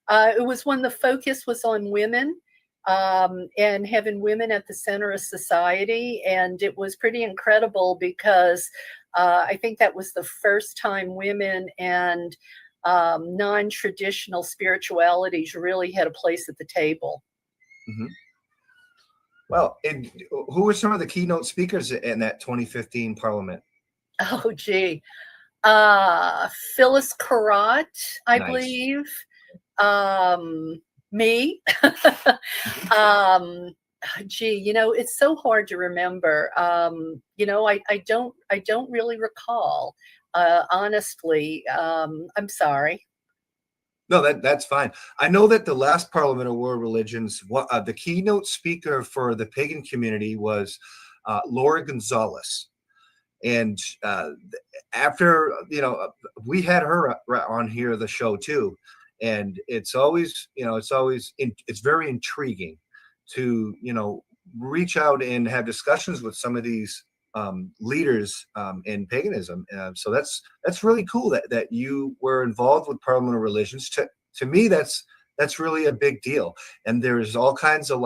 It was when the focus was on women and having women at the center of society. And it was pretty incredible because I think that was the first time women and non-traditional spiritualities really had a place at the table. Mm-hmm. Well, and who were some of the keynote speakers in that 2015 Parliament? Oh, gee. Phyllis Carrot, I Nice. believe. Me. Gee, it's so hard to remember. I don't really recall. Honestly, I'm sorry. No, that's fine. I know that the last Parliament of World Religions, the keynote speaker for the pagan community was Laura Gonzalez. And after, we had her on here, the show too. And it's always, it's very intriguing to, reach out and have discussions with some of these leaders in paganism. So that's really cool that you were involved with Parliament of Religions. To me, that's really a big deal. And there's all kinds of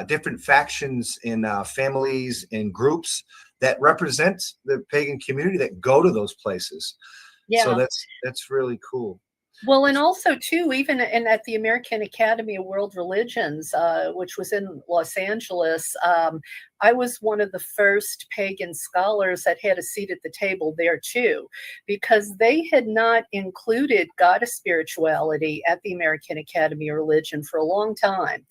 different factions in families and groups that represent the pagan community that go to those places. Yeah. So that's really cool. Well, and also too, even at the American Academy of World Religions, which was in Los Angeles, I was one of the first pagan scholars that had a seat at the table there too, because they had not included goddess spirituality at the American Academy of Religion for a long time.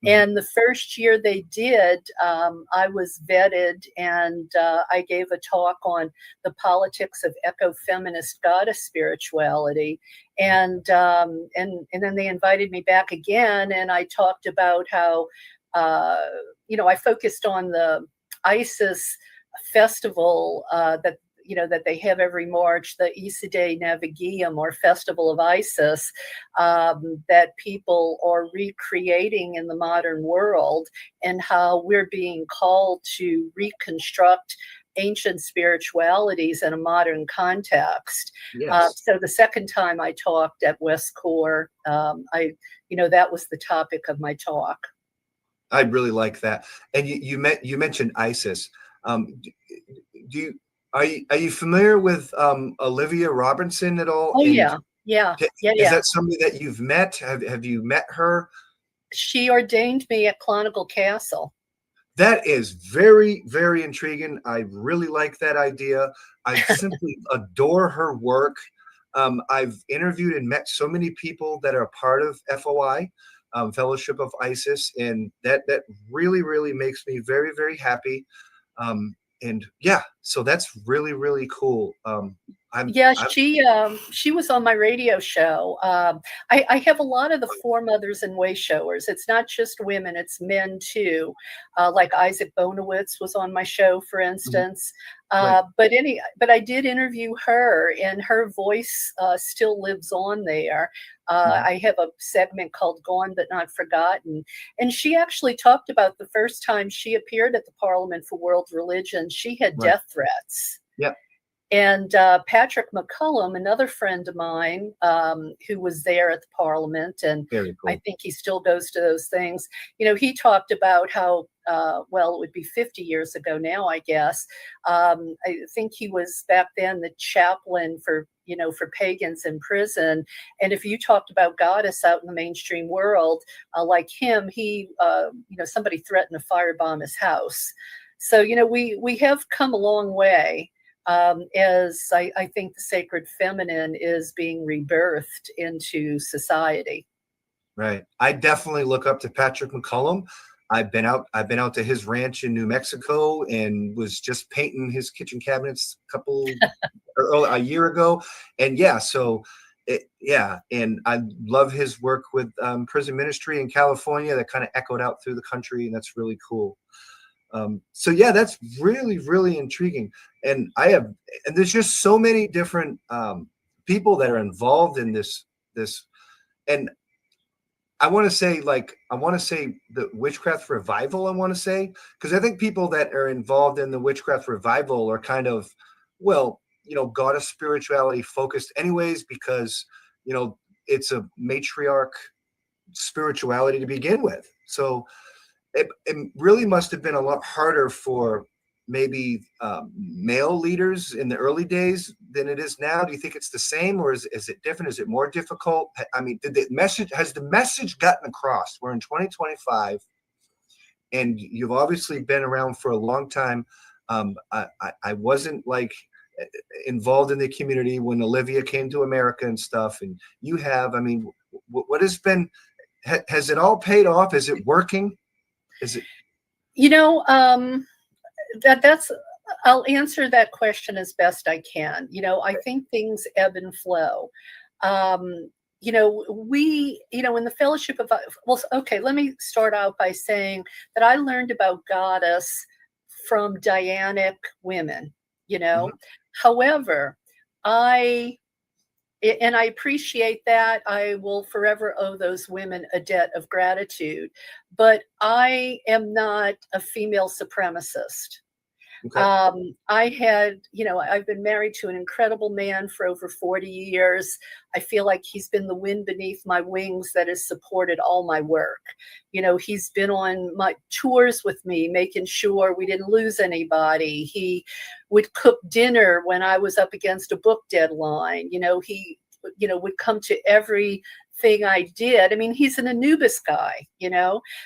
And the first year they did, I was vetted and I gave a talk on the politics of ecofeminist goddess spirituality. And then they invited me back again, and I talked about how, I focused on the Isis festival that they have every March, the Issa Navigiem, or Festival of Isis, that people are recreating in the modern world, and how we're being called to reconstruct ancient spiritualities in a modern context. Yes. So the second time I talked at West Core, that was the topic of my talk. I really like that. And you mentioned ISIS. Are you familiar with Olivia Robinson at all? Oh, yeah. Is that somebody that you've met? Have you met her? She ordained me at Clonical Castle. That is very, very intriguing. I really like that idea. I simply adore her work. I've interviewed and met so many people that are part of FOI, Fellowship of Isis, and that really, really makes me very, very happy. And yeah, so that's really, really cool. She was on my radio show. I have a lot of the foremothers and way showers. It's not just women, it's men too. Like Isaac Bonowitz was on my show, for instance. Right. But I did interview her, and her voice still lives on there. I have a segment called Gone But Not Forgotten. And she actually talked about the first time she appeared at the Parliament for World Religion, she had death threats. Yep. And Patrick McCullum, another friend of mine who was there at the Parliament, and Very cool. I think he still goes to those things. He talked about how, it would be 50 years ago now, I guess. I think he was back then the chaplain for pagans in prison. And if you talked about goddess out in the mainstream world, like him, he, somebody threatened to firebomb his house. So, we have come a long way. As I think the sacred feminine is being rebirthed into society. Right. I definitely look up to Patrick McCullum. I've been out to his ranch in New Mexico and was just painting his kitchen cabinets a year ago. And and I love his work with prison ministry in California that kind of echoed out through the country, and that's really cool. So yeah, that's really, really intriguing. And there's just so many different people that are involved in this. And I want to say the witchcraft revival. I want to say, because I think people that are involved in the witchcraft revival are kind of, well, goddess spirituality focused anyways, because, it's a matriarch spirituality to begin with. So it really must have been a lot harder for maybe male leaders in the early days than it is now. Do you think it's the same, or is it different? Is it more difficult? I mean, has the message gotten across? We're in 2025, and you've obviously been around for a long time. I wasn't involved in the community when Olivia came to America and stuff, and you have. I mean, what has been? Has it all paid off? Is it working? Is it? That's I'll answer that question as best I can. I think things ebb and flow. We, in the fellowship of, well, okay, let me start out by saying that I learned about goddess from Dianic women, However, I appreciate that. I will forever owe those women a debt of gratitude, but I am not a female supremacist. Okay. I've been married to an incredible man for over 40 years. I feel like he's been the wind beneath my wings that has supported all my work. He's been on my tours with me, making sure we didn't lose anybody. He would cook dinner when I was up against a book deadline. He, would come to everything I did. I mean, he's an Anubis guy,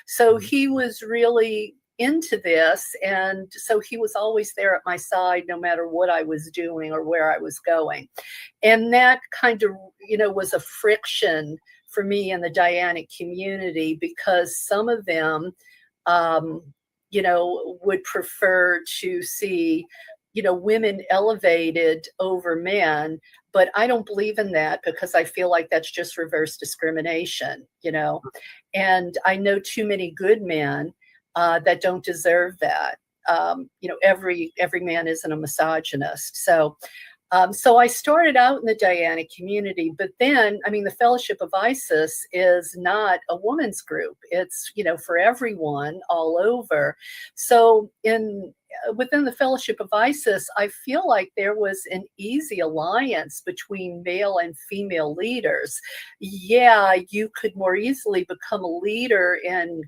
so he was really into this, and so he was always there at my side no matter what I was doing or where I was going. And that kind of was a friction for me in the Dianic community, because some of them would prefer to see women elevated over men, but I don't believe in that, because I feel like that's just reverse discrimination, and I know too many good men that don't deserve that. Every man isn't a misogynist. So I started out in the Dianic community, but then, the Fellowship of Isis is not a woman's group. It's, for everyone all over. So within the Fellowship of Isis, I feel like there was an easy alliance between male and female leaders. Yeah, you could more easily become a leader in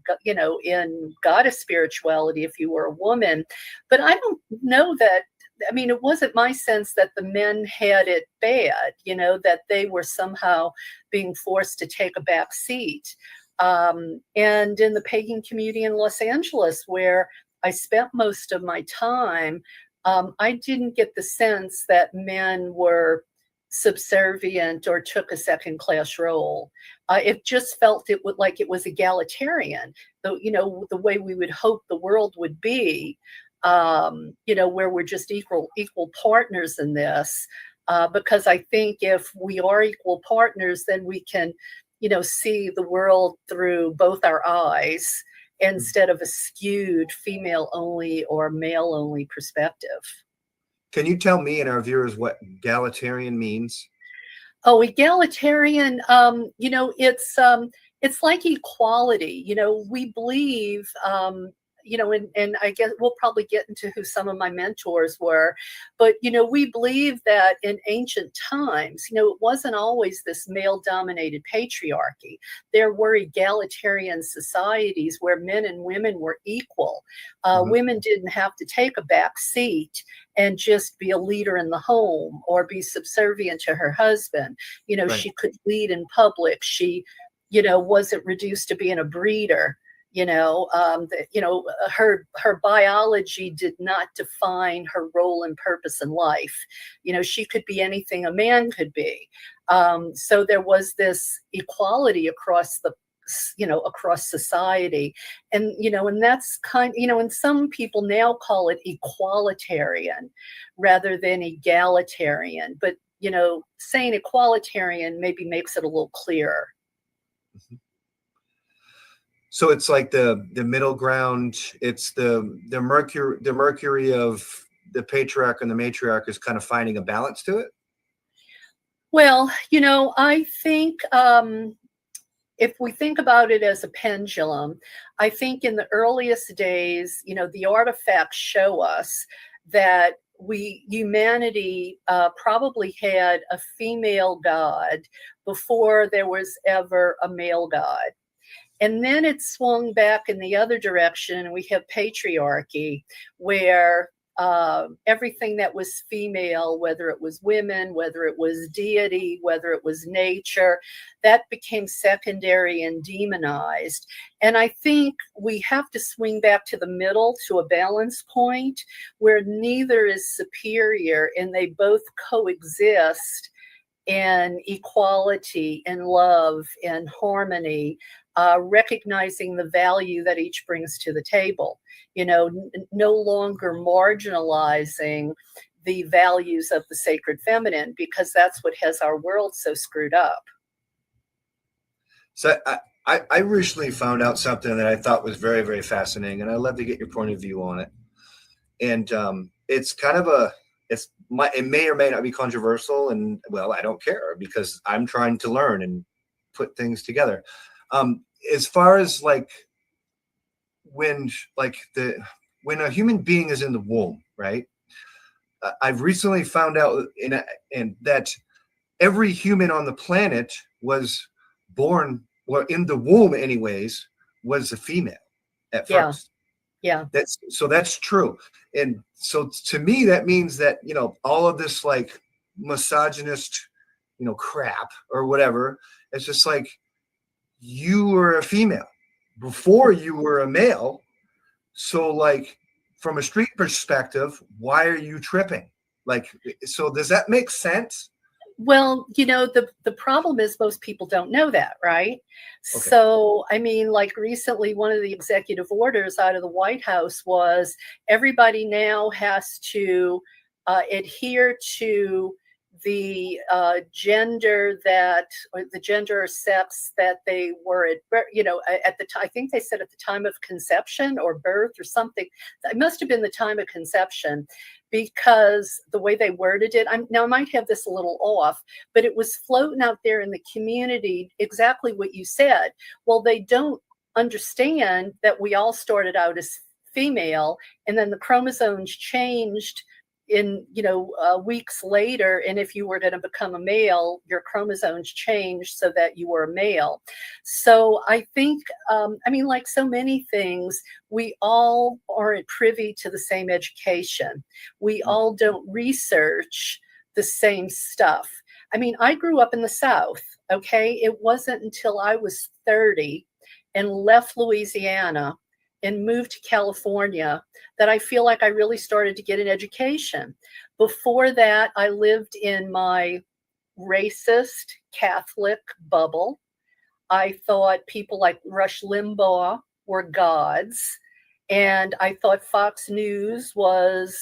goddess spirituality if you were a woman, but I don't know that. It wasn't my sense that the men had it bad, that they were somehow being forced to take a back seat. And in the pagan community in Los Angeles, where I spent most of my time, I didn't get the sense that men were subservient or took a second-class role. It just felt like it was egalitarian, the way we would hope the world would be. Where we're just equal partners in this, because I think if we are equal partners, then we can, see the world through both our eyes instead of a skewed female only or male only perspective. Can you tell me and our viewers what egalitarian means? Oh, egalitarian, it's like equality. We believe, and I guess we'll probably get into who some of my mentors were, but, we believe that in ancient times, it wasn't always this male-dominated patriarchy. There were egalitarian societies where men and women were equal. Women didn't have to take a back seat and just be a leader in the home or be subservient to her husband. Right. She could lead in public. She, wasn't reduced to being a breeder. Her biology did not define her role and purpose in life. She could be anything a man could be. So there was this equality across society, and and that's and some people now call it equalitarian rather than egalitarian. But saying equalitarian maybe makes it a little clearer. So it's like the middle ground. It's the Mercury of the patriarch and the matriarch is kind of finding a balance to it. Well, I think if we think about it as a pendulum, I think in the earliest days, the artifacts show us that humanity probably had a female god before there was ever a male god. And then it swung back in the other direction, and we have patriarchy, where everything that was female, whether it was women, whether it was deity, whether it was nature, that became secondary and demonized. And I think we have to swing back to the middle, to a balance point where neither is superior and they both coexist in equality and love and harmony, recognizing the value that each brings to the table, no longer marginalizing the values of the sacred feminine, because that's what has our world so screwed up. So I recently found out something that I thought was very, very fascinating, and I'd love to get your point of view on it. And it's kind of it may or may not be controversial, and well, I don't care, because I'm trying to learn and put things together. As far as when a human being is in the womb, right? I've recently found out in that every human on the planet was born, or in the womb anyways, was a female at first. Yeah. That's true. And so to me, that means that, all of this misogynist, crap or whatever, it's just you were a female before you were a male. So from a street perspective, why are you tripping? So does that make sense? Well, the problem is most people don't know that, right? Okay. So, recently, one of the executive orders out of the White House was everybody now has to adhere to the gender or the gender or sex that they were at the time. I think they said at the time of conception or birth or something. It must have been the time of conception, because the way they worded it, I might have this a little off, but it was floating out there in the community exactly what you said. Well, they don't understand that we all started out as female, and then the chromosomes changed in weeks later, and if you were going to become a male, your chromosomes changed so that you were a male. So I think like so many things, we all aren't privy to the same education. We all don't research the same stuff. I grew up in the South. Okay, it wasn't until I was 30 and left Louisiana and moved to California that I feel like I really started to get an education. Before that, I lived in my racist Catholic bubble. I thought people like Rush Limbaugh were gods, and I thought Fox News was,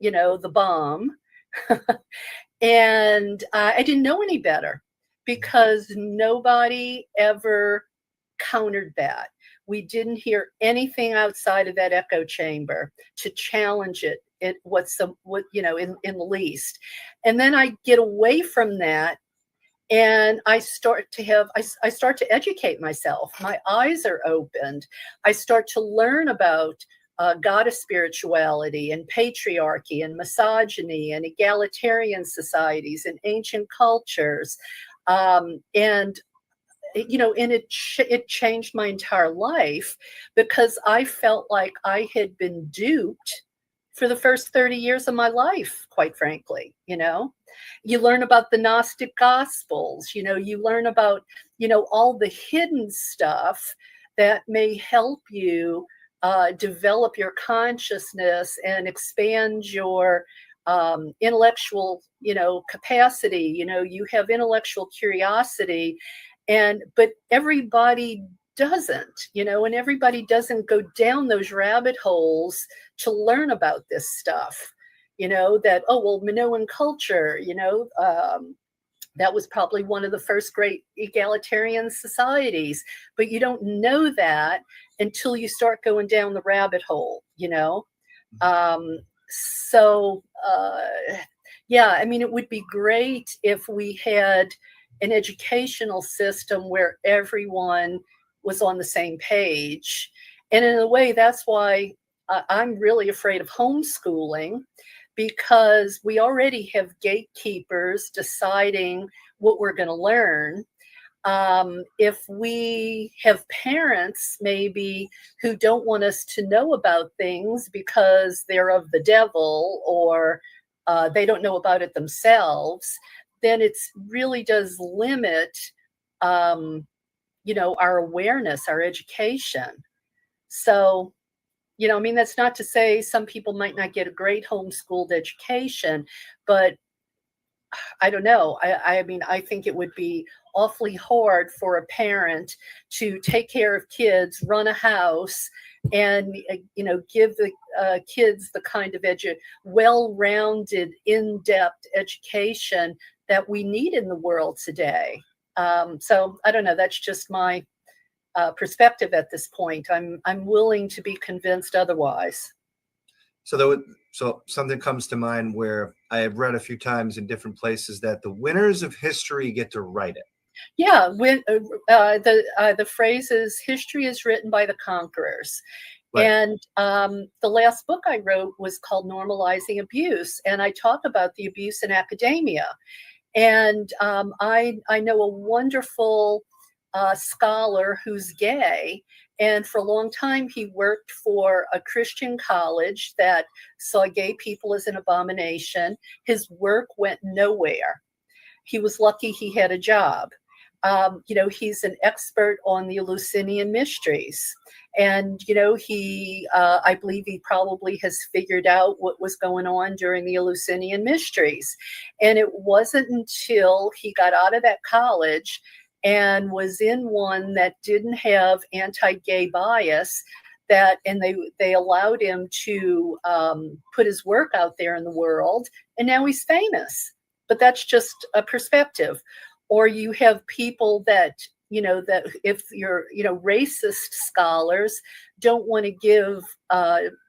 the bomb. And I didn't know any better, because nobody ever countered that. We didn't hear anything outside of that echo chamber to challenge it in the least. And then I get away from that, and I start to educate myself. My eyes are opened. I start to learn about goddess spirituality and patriarchy and misogyny and egalitarian societies and ancient cultures, and it changed my entire life, because I felt like I had been duped for the first 30 years of my life, quite frankly. You learn about the Gnostic Gospels, you learn about, all the hidden stuff that may help you develop your consciousness and expand your intellectual, capacity. You have intellectual curiosity. But everybody doesn't, and everybody doesn't go down those rabbit holes to learn about this stuff, Minoan culture, that was probably one of the first great egalitarian societies, but you don't know that until you start going down the rabbit hole, it would be great if we had an educational system where everyone was on the same page. And in a way, that's why I'm really afraid of homeschooling, because we already have gatekeepers deciding what we're going to learn. If we have parents maybe who don't want us to know about things because they're of the devil, or they don't know about it themselves, then it really does limit, our awareness, our education. So, I mean, that's not to say some people might not get a great homeschooled education, but I don't know. I mean, I think it would be awfully hard for a parent to take care of kids, run a house, and give the kids the kind of well-rounded, in-depth education that we need in the world today. So I don't know. That's just my perspective at this point. I'm willing to be convinced otherwise. So something comes to mind where I have read a few times in different places that the winners of history get to write it. Yeah, when the phrase is history is written by the conquerors. Right. And the last book I wrote was called Normalizing Abuse, and I talk about the abuse in academia. And I know a wonderful scholar who's gay, and for a long time he worked for a Christian college that saw gay people as an abomination. His work went nowhere. He was lucky he had a job. He's an expert on the Eleusinian mysteries. And, I believe he probably has figured out what was going on during the Eleusinian mysteries. And it wasn't until he got out of that college and was in one that didn't have anti-gay bias and they allowed him to put his work out there in the world, and now he's famous. But that's just a perspective. Or you have people that if you're, racist scholars don't want to give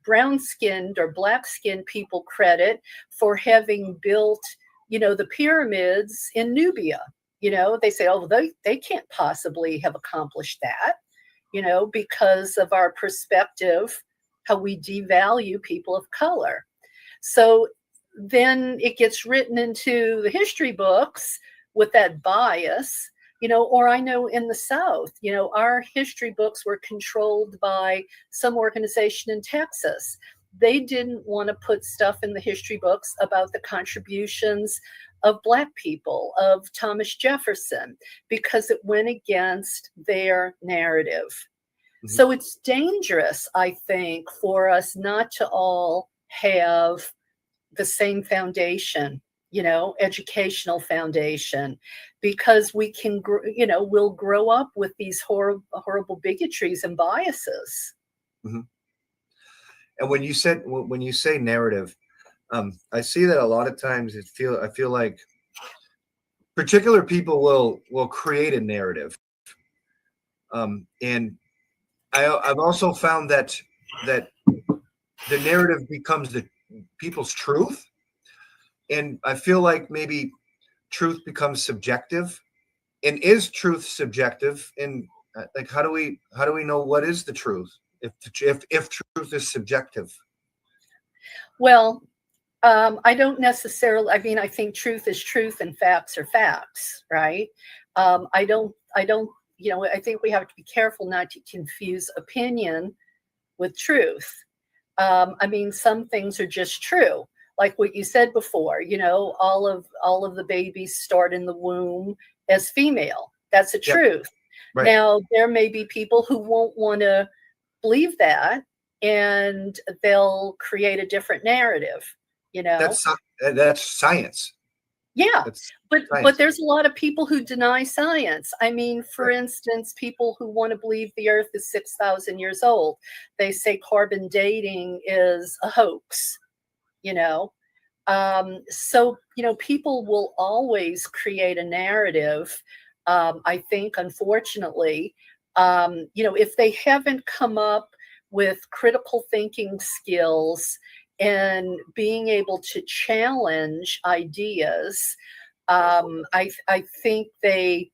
brown-skinned or black-skinned people credit for having built, the pyramids in Nubia. They say, oh, they can't possibly have accomplished that, because of our perspective, how we devalue people of color. So then it gets written into the history books with that bias, or I know in the South, our history books were controlled by some organization in Texas. They didn't want to put stuff in the history books about the contributions of Black people, of Thomas Jefferson, because it went against their narrative. Mm-hmm. So it's dangerous, I think, for us not to all have the same foundation, educational foundation, because we can, we'll grow up with these horrible bigotries and biases. Mm-hmm. And when you say narrative, I see that a lot of times I feel like particular people will create a narrative. And I've also found that the narrative becomes the people's truth. And I feel like maybe truth becomes subjective. And is truth subjective? And like, how do we know what is the truth if truth is subjective? Well, I don't necessarily. I mean, I think truth is truth and facts are facts, right? I don't. I think we have to be careful not to confuse opinion with truth. I mean, some things are just true. Like what you said before, all of the babies start in the womb as female. That's a truth. Right. Now, there may be people who won't want to believe that, and they'll create a different narrative. That's science. Yeah, but there's a lot of people who deny science. I mean, for instance, people who want to believe the Earth is 6,000 years old. They say carbon dating is a hoax. So, people will always create a narrative. I think, unfortunately, if they haven't come up with critical thinking skills and being able to challenge ideas, I think they,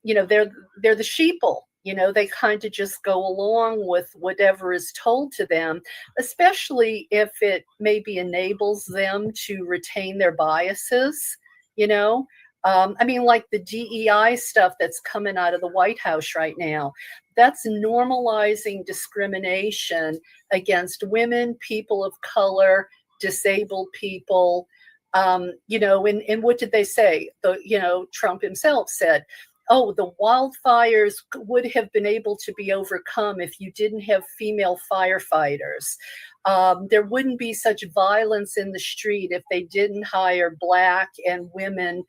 they're the sheeple. They kind of just go along with whatever is told to them, especially if it maybe enables them to retain their biases. I mean, like the DEI stuff that's coming out of the White House right now, that's normalizing discrimination against women, people of color, disabled people. And what did they say? Trump himself said, oh, the wildfires would have been able to be overcome if you didn't have female firefighters. There wouldn't be such violence in the street if they didn't hire Black and women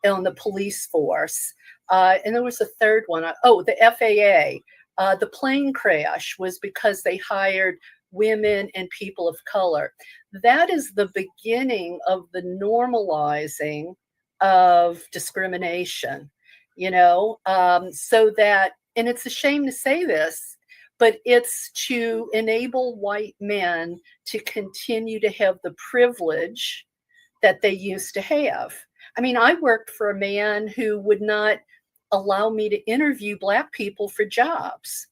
on the police force. And there was a third one. The FAA. The plane crash was because they hired women and people of color. That is the beginning of the normalizing of discrimination, so that, and it's a shame to say this, but it's to enable white men to continue to have the privilege that they used to have. I mean, I worked for a man who would not allow me to interview Black people for jobs.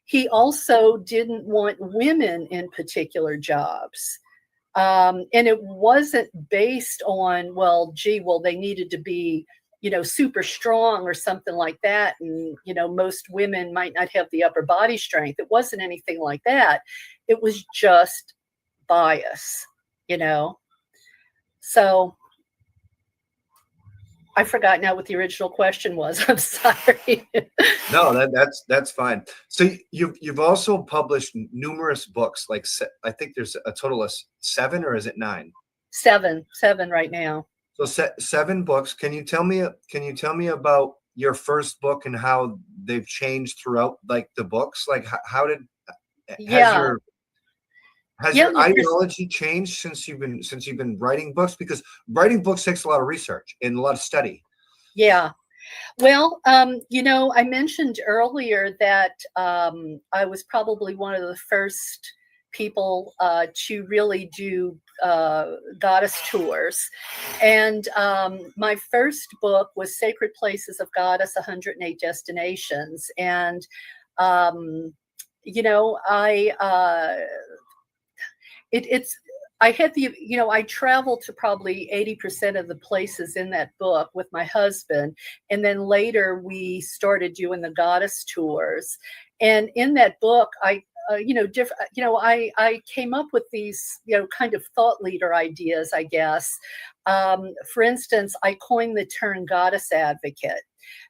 He also didn't want women in particular jobs. And it wasn't based on, they needed to be, super strong or something like that. And, most women might not have the upper body strength. It wasn't anything like that. It was just bias, So I forgot now what the original question was. I'm sorry. No, that's fine. So you've also published numerous books. Like I think there's a total of 7, or is it 9? 7 right now. So 7 books. Can you tell me about your first book and how they've changed throughout, like, the books? Like, how did has your ideology changed since you've been writing books? Because writing books takes a lot of research and a lot of study. Yeah. Well, I mentioned earlier that I was probably one of the first people to really do goddess tours. And my first book was Sacred Places of Goddess, 108 Destinations. And, I traveled to probably 80% of the places in that book with my husband. And then later we started doing the goddess tours. And in that book, I came up with these, kind of thought leader ideas, I guess. For instance, I coined the term goddess advocate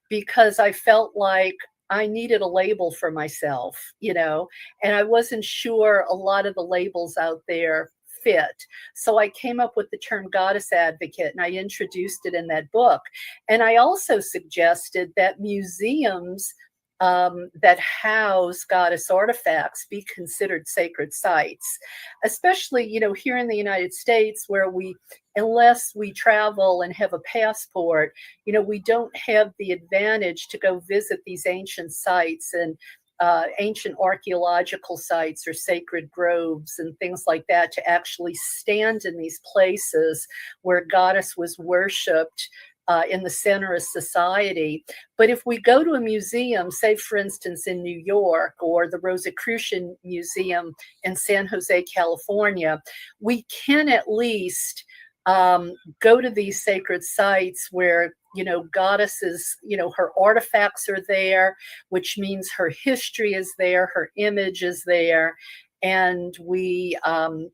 because I felt like I needed a label for myself, and I wasn't sure a lot of the labels out there fit. So I came up with the term goddess advocate, and I introduced it in that book. And I also suggested that museums that house goddess artifacts be considered sacred sites, especially, here in the United States, where unless we travel and have a passport, we don't have the advantage to go visit these ancient sites and ancient archaeological sites or sacred groves and things like that, to actually stand in these places where goddess was worshipped in the center of society. But if we go to a museum, say for instance in New York, or the Rosicrucian Museum in San Jose, California, we can at least go to these sacred sites where goddesses, her artifacts are there, which means her history is there, her image is there. And we, to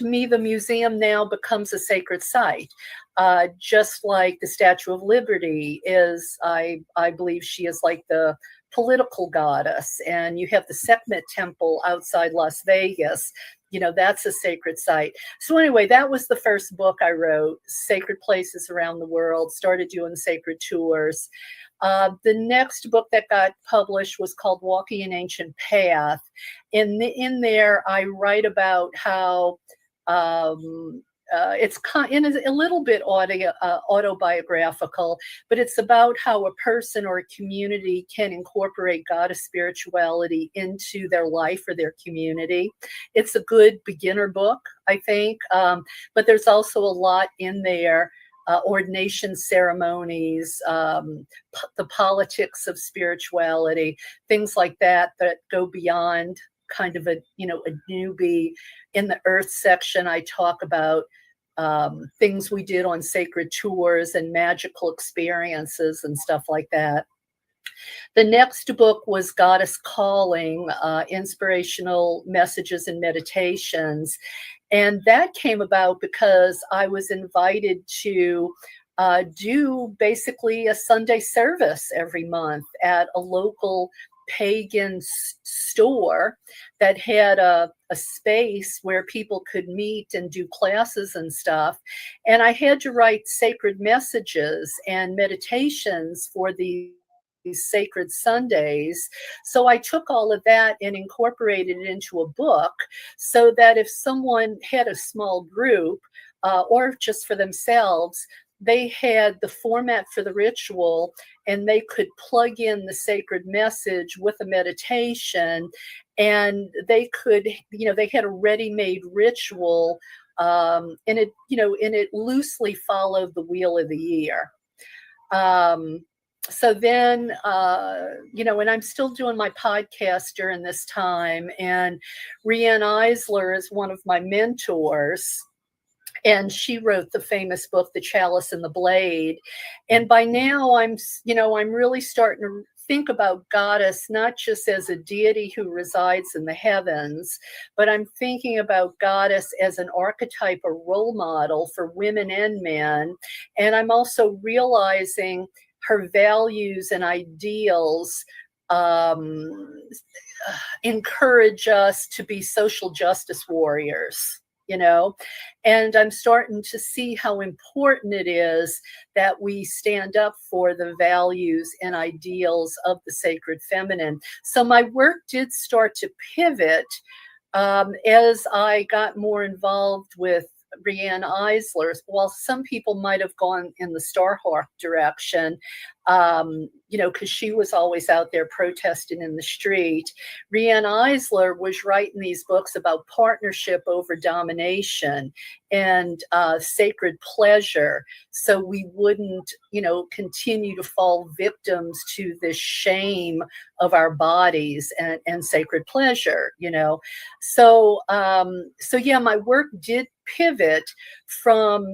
me, the museum now becomes a sacred site. Just like the Statue of Liberty is, I believe she is like the political goddess. And you have the Sekhmet Temple outside Las Vegas. That's a sacred site. So anyway, that was the first book I wrote, Sacred Places Around the World, started doing sacred tours. The next book that got published was called Walking an Ancient Path. In there, I write about how it's a little bit autobiographical, but it's about how a person or a community can incorporate goddess spirituality into their life or their community. It's a good beginner book, I think, but there's also a lot in there ordination ceremonies, the politics of spirituality, things like that go beyond kind of a newbie. In the Earth section, I talk about things we did on sacred tours and magical experiences and stuff like that. The next book was Goddess Calling, Inspirational Messages and Meditations. And that came about because I was invited to do basically a Sunday service every month at a local pagan store that had a space where people could meet and do classes and stuff. And I had to write sacred messages and meditations for these sacred Sundays. So I took all of that and incorporated it into a book so that if someone had a small group or just for themselves, they had the format for the ritual and they could plug in the sacred message with a meditation, and they could, they had a ready-made ritual, and it loosely followed the wheel of the year. So then, and I'm still doing my podcast during this time, and Riane Eisler is one of my mentors. And she wrote the famous book, The Chalice and the Blade. And by now I'm really starting to think about Goddess, not just as a deity who resides in the heavens, but I'm thinking about Goddess as an archetype, a role model for women and men. And I'm also realizing her values and ideals encourage us to be social justice warriors. And I'm starting to see how important it is that we stand up for the values and ideals of the sacred feminine. So my work did start to pivot as I got more involved with Riane Eisler. While some people might have gone in the Starhawk direction, because she was always out there protesting in the street, Riane Eisler was writing these books about partnership over domination and sacred pleasure, so we wouldn't, continue to fall victims to this shame of our bodies and sacred pleasure, So yeah, my work did pivot from,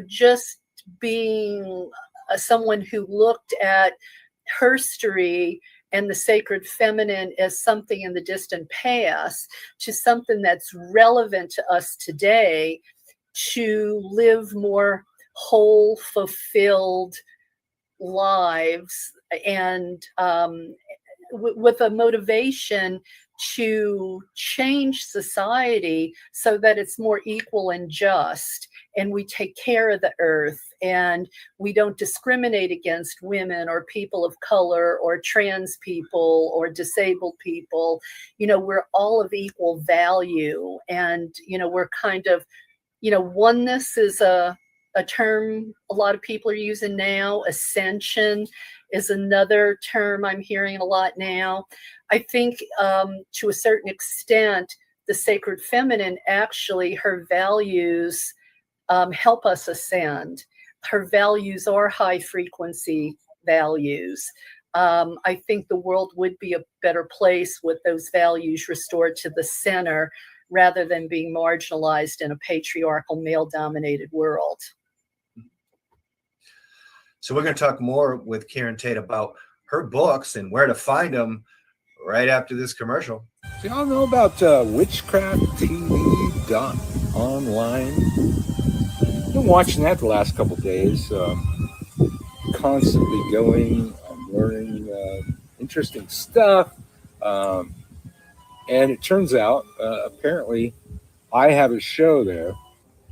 just being someone who looked at herstory and the sacred feminine as something in the distant past to something that's relevant to us today, to live more whole, fulfilled lives, and with a motivation to change society so that it's more equal and just, and we take care of the earth, and we don't discriminate against women or people of color or trans people or disabled people. We're all of equal value, and we're kind of, oneness is a term a lot of people are using now. Ascension is another term I'm hearing a lot now. I think to a certain extent, the sacred feminine, actually, her values help us ascend. Her values are high frequency values. I think the world would be a better place with those values restored to the center rather than being marginalized in a patriarchal, male-dominated world. So we're going to talk more with Karen Tate about her books and where to find them right after this commercial. Do y'all know about Witchcraft TV Online? Been watching that the last couple of days. Constantly going, I'm learning interesting stuff. And it turns out, apparently, I have a show there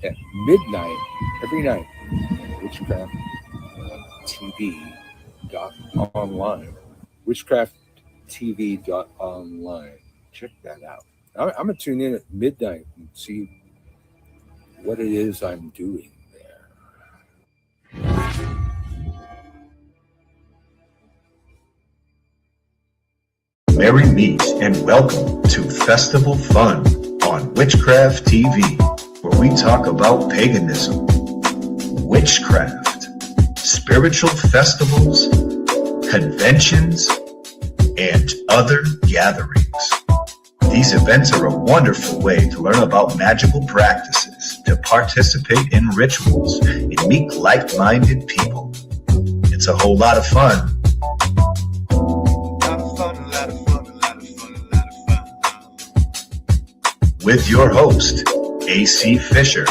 at midnight every night. Witchcraft TV.online. Witchcraft TV.online. Check that out. I'm going to tune in at midnight and see what it is I'm doing there. Merry meet and welcome to Festival Fun on Witchcraft TV, where we talk about paganism, witchcraft, witchcraft, spiritual festivals, conventions, and other gatherings. These events are a wonderful way to learn about magical practices, to participate in rituals, and meet like-minded people. It's a whole lot of fun. With your host, A.C. Fisher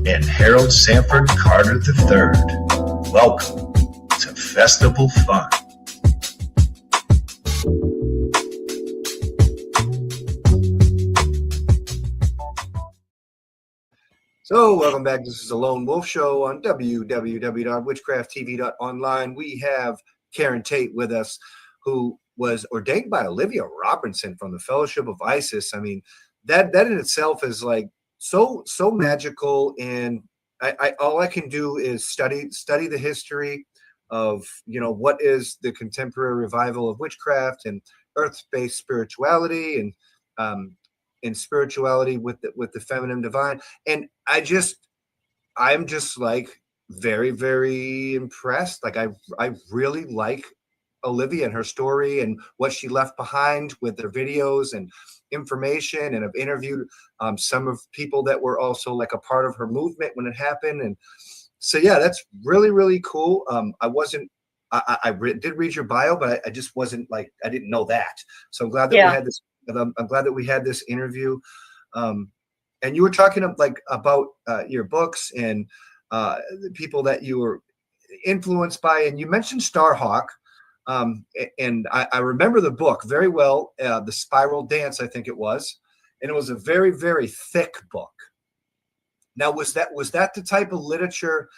and Harold Sanford Carter III. Welcome to Festival Fun. So, welcome back. This is the Lone Wolf Show on www.witchcrafttv.online. We have Karen Tate with us, who was ordained by Olivia Robertson from the Fellowship of Isis. I mean, that in itself is like so magical, and I all I can do is study the history of, you know, what is the contemporary revival of witchcraft and earth-based spirituality, and spirituality with the feminine divine. And I'm just like very, very impressed. Like I really like Olivia and her story and what she left behind with their videos and information. And I've interviewed some of people that were also like a part of her movement when it happened. And so, yeah, that's really, really cool. I did read your bio, but I just wasn't like, I didn't know that. So I'm glad that we had this. I'm glad that we had this interview. And you were talking about your books and the people that you were influenced by, and you mentioned Starhawk. And I remember the book very well, The Spiral Dance, I think it was. And it was a very, very thick book. Now, was that the type of literature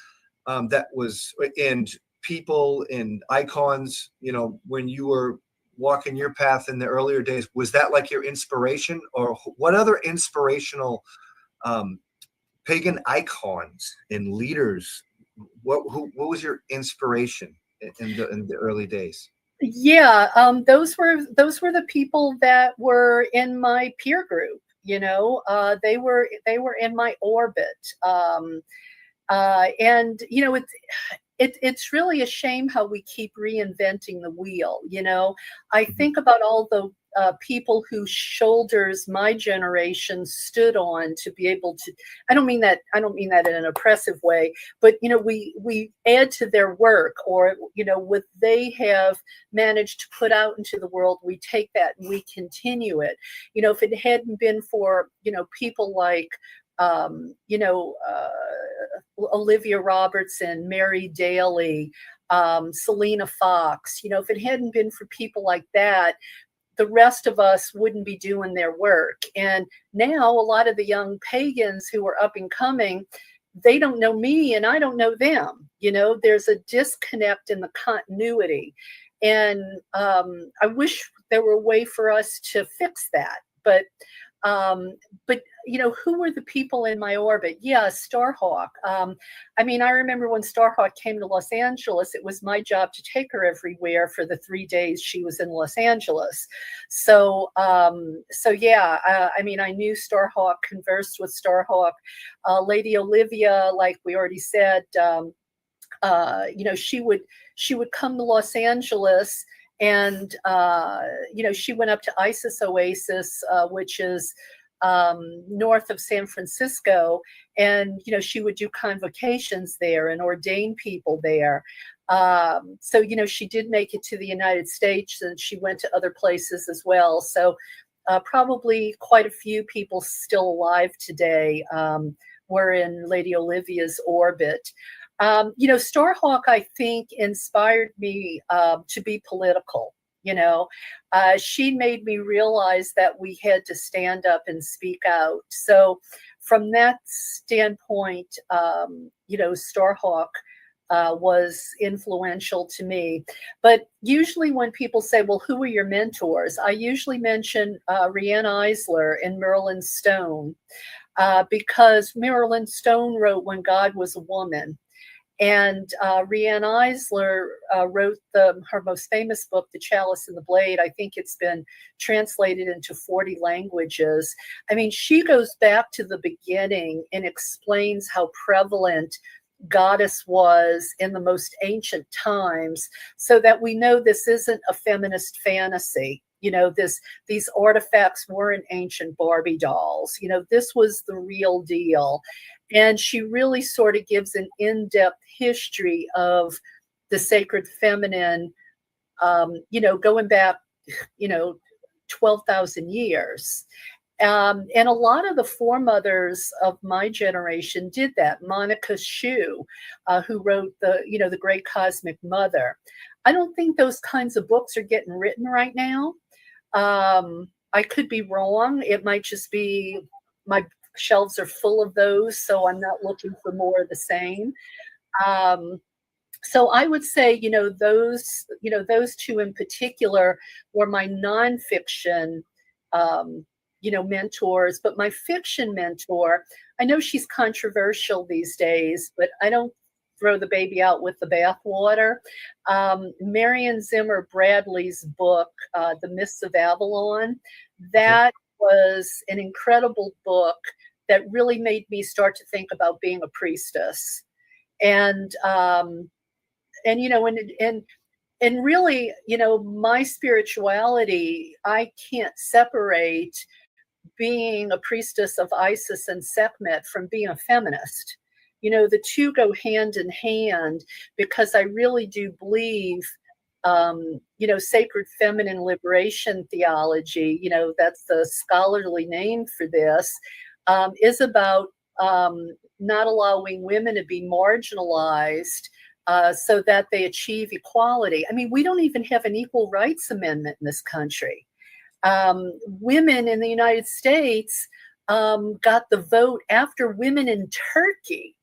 that was, and people and icons, you know, when you were walking your path in the earlier days, was that like your inspiration? Or what other inspirational pagan icons and leaders, what was your inspiration in the early days? Yeah, those were the people that were in my peer group. You know, they were in my orbit, and you know, it's really a shame how we keep reinventing the wheel. You know, I think about all the people whose shoulders my generation stood on to be able to. I don't mean that in an oppressive way, but you know, we add to their work, or you know, what they have managed to put out into the world, we take that and we continue it. You know, if it hadn't been for, you know, people like Olivia Robertson, Mary Daly, Selena Fox, you know, if it hadn't been for people like that, the rest of us wouldn't be doing their work. And now a lot of the young pagans who are up and coming, they don't know me and I don't know them. You know, there's a disconnect in the continuity. And I wish there were a way for us to fix that. But you know, who were the people in my orbit? Yeah, Starhawk. I mean, I remember when Starhawk came to Los Angeles, it was my job to take her everywhere for the 3 days she was in Los Angeles. So yeah, I mean, I knew Starhawk, conversed with Starhawk. Lady Olivia, like we already said, you know, she would come to Los Angeles. And, you know, she went up to Isis Oasis, which is north of San Francisco. And, you know, she would do convocations there and ordain people there. So, you know, she did make it to the United States, and she went to other places as well. So probably quite a few people still alive today were in Lady Olivia's orbit. You know, Starhawk, I think, inspired me to be political. You know, she made me realize that we had to stand up and speak out. So from that standpoint, you know, Starhawk was influential to me. But usually when people say, well, who are your mentors? I usually mention Rianne Eisler and Marilyn Stone, because Marilyn Stone wrote When God Was a Woman. And Rianne Eisler wrote her most famous book, The Chalice and the Blade. I think it's been translated into 40 languages. I mean, she goes back to the beginning and explains how prevalent goddess was in the most ancient times, so that we know this isn't a feminist fantasy. You know, these artifacts weren't ancient Barbie dolls. You know, this was the real deal. And she really sort of gives an in-depth history of the sacred feminine, you know, going back, you know, 12,000 years. And a lot of the foremothers of my generation did that. Monica Shu, who wrote the Great Cosmic Mother. I don't think those kinds of books are getting written right now. I could be wrong. It might just be my shelves are full of those, so I'm not looking for more of the same. So I would say, those two in particular were my nonfiction, mentors. But my fiction mentor, I know she's controversial these days, but I don't throw the baby out with the bathwater. Marion Zimmer Bradley's book, The Myths of Avalon, that was an incredible book that really made me start to think about being a priestess. And really, my spirituality, I can't separate being a priestess of Isis and Sekhmet from being a feminist. The two go hand in hand, because I really do believe, sacred feminine liberation theology, that's the scholarly name for this, is about not allowing women to be marginalized so that they achieve equality. I mean, we don't even have an equal rights amendment in this country. Women in the United States got the vote after women in Turkey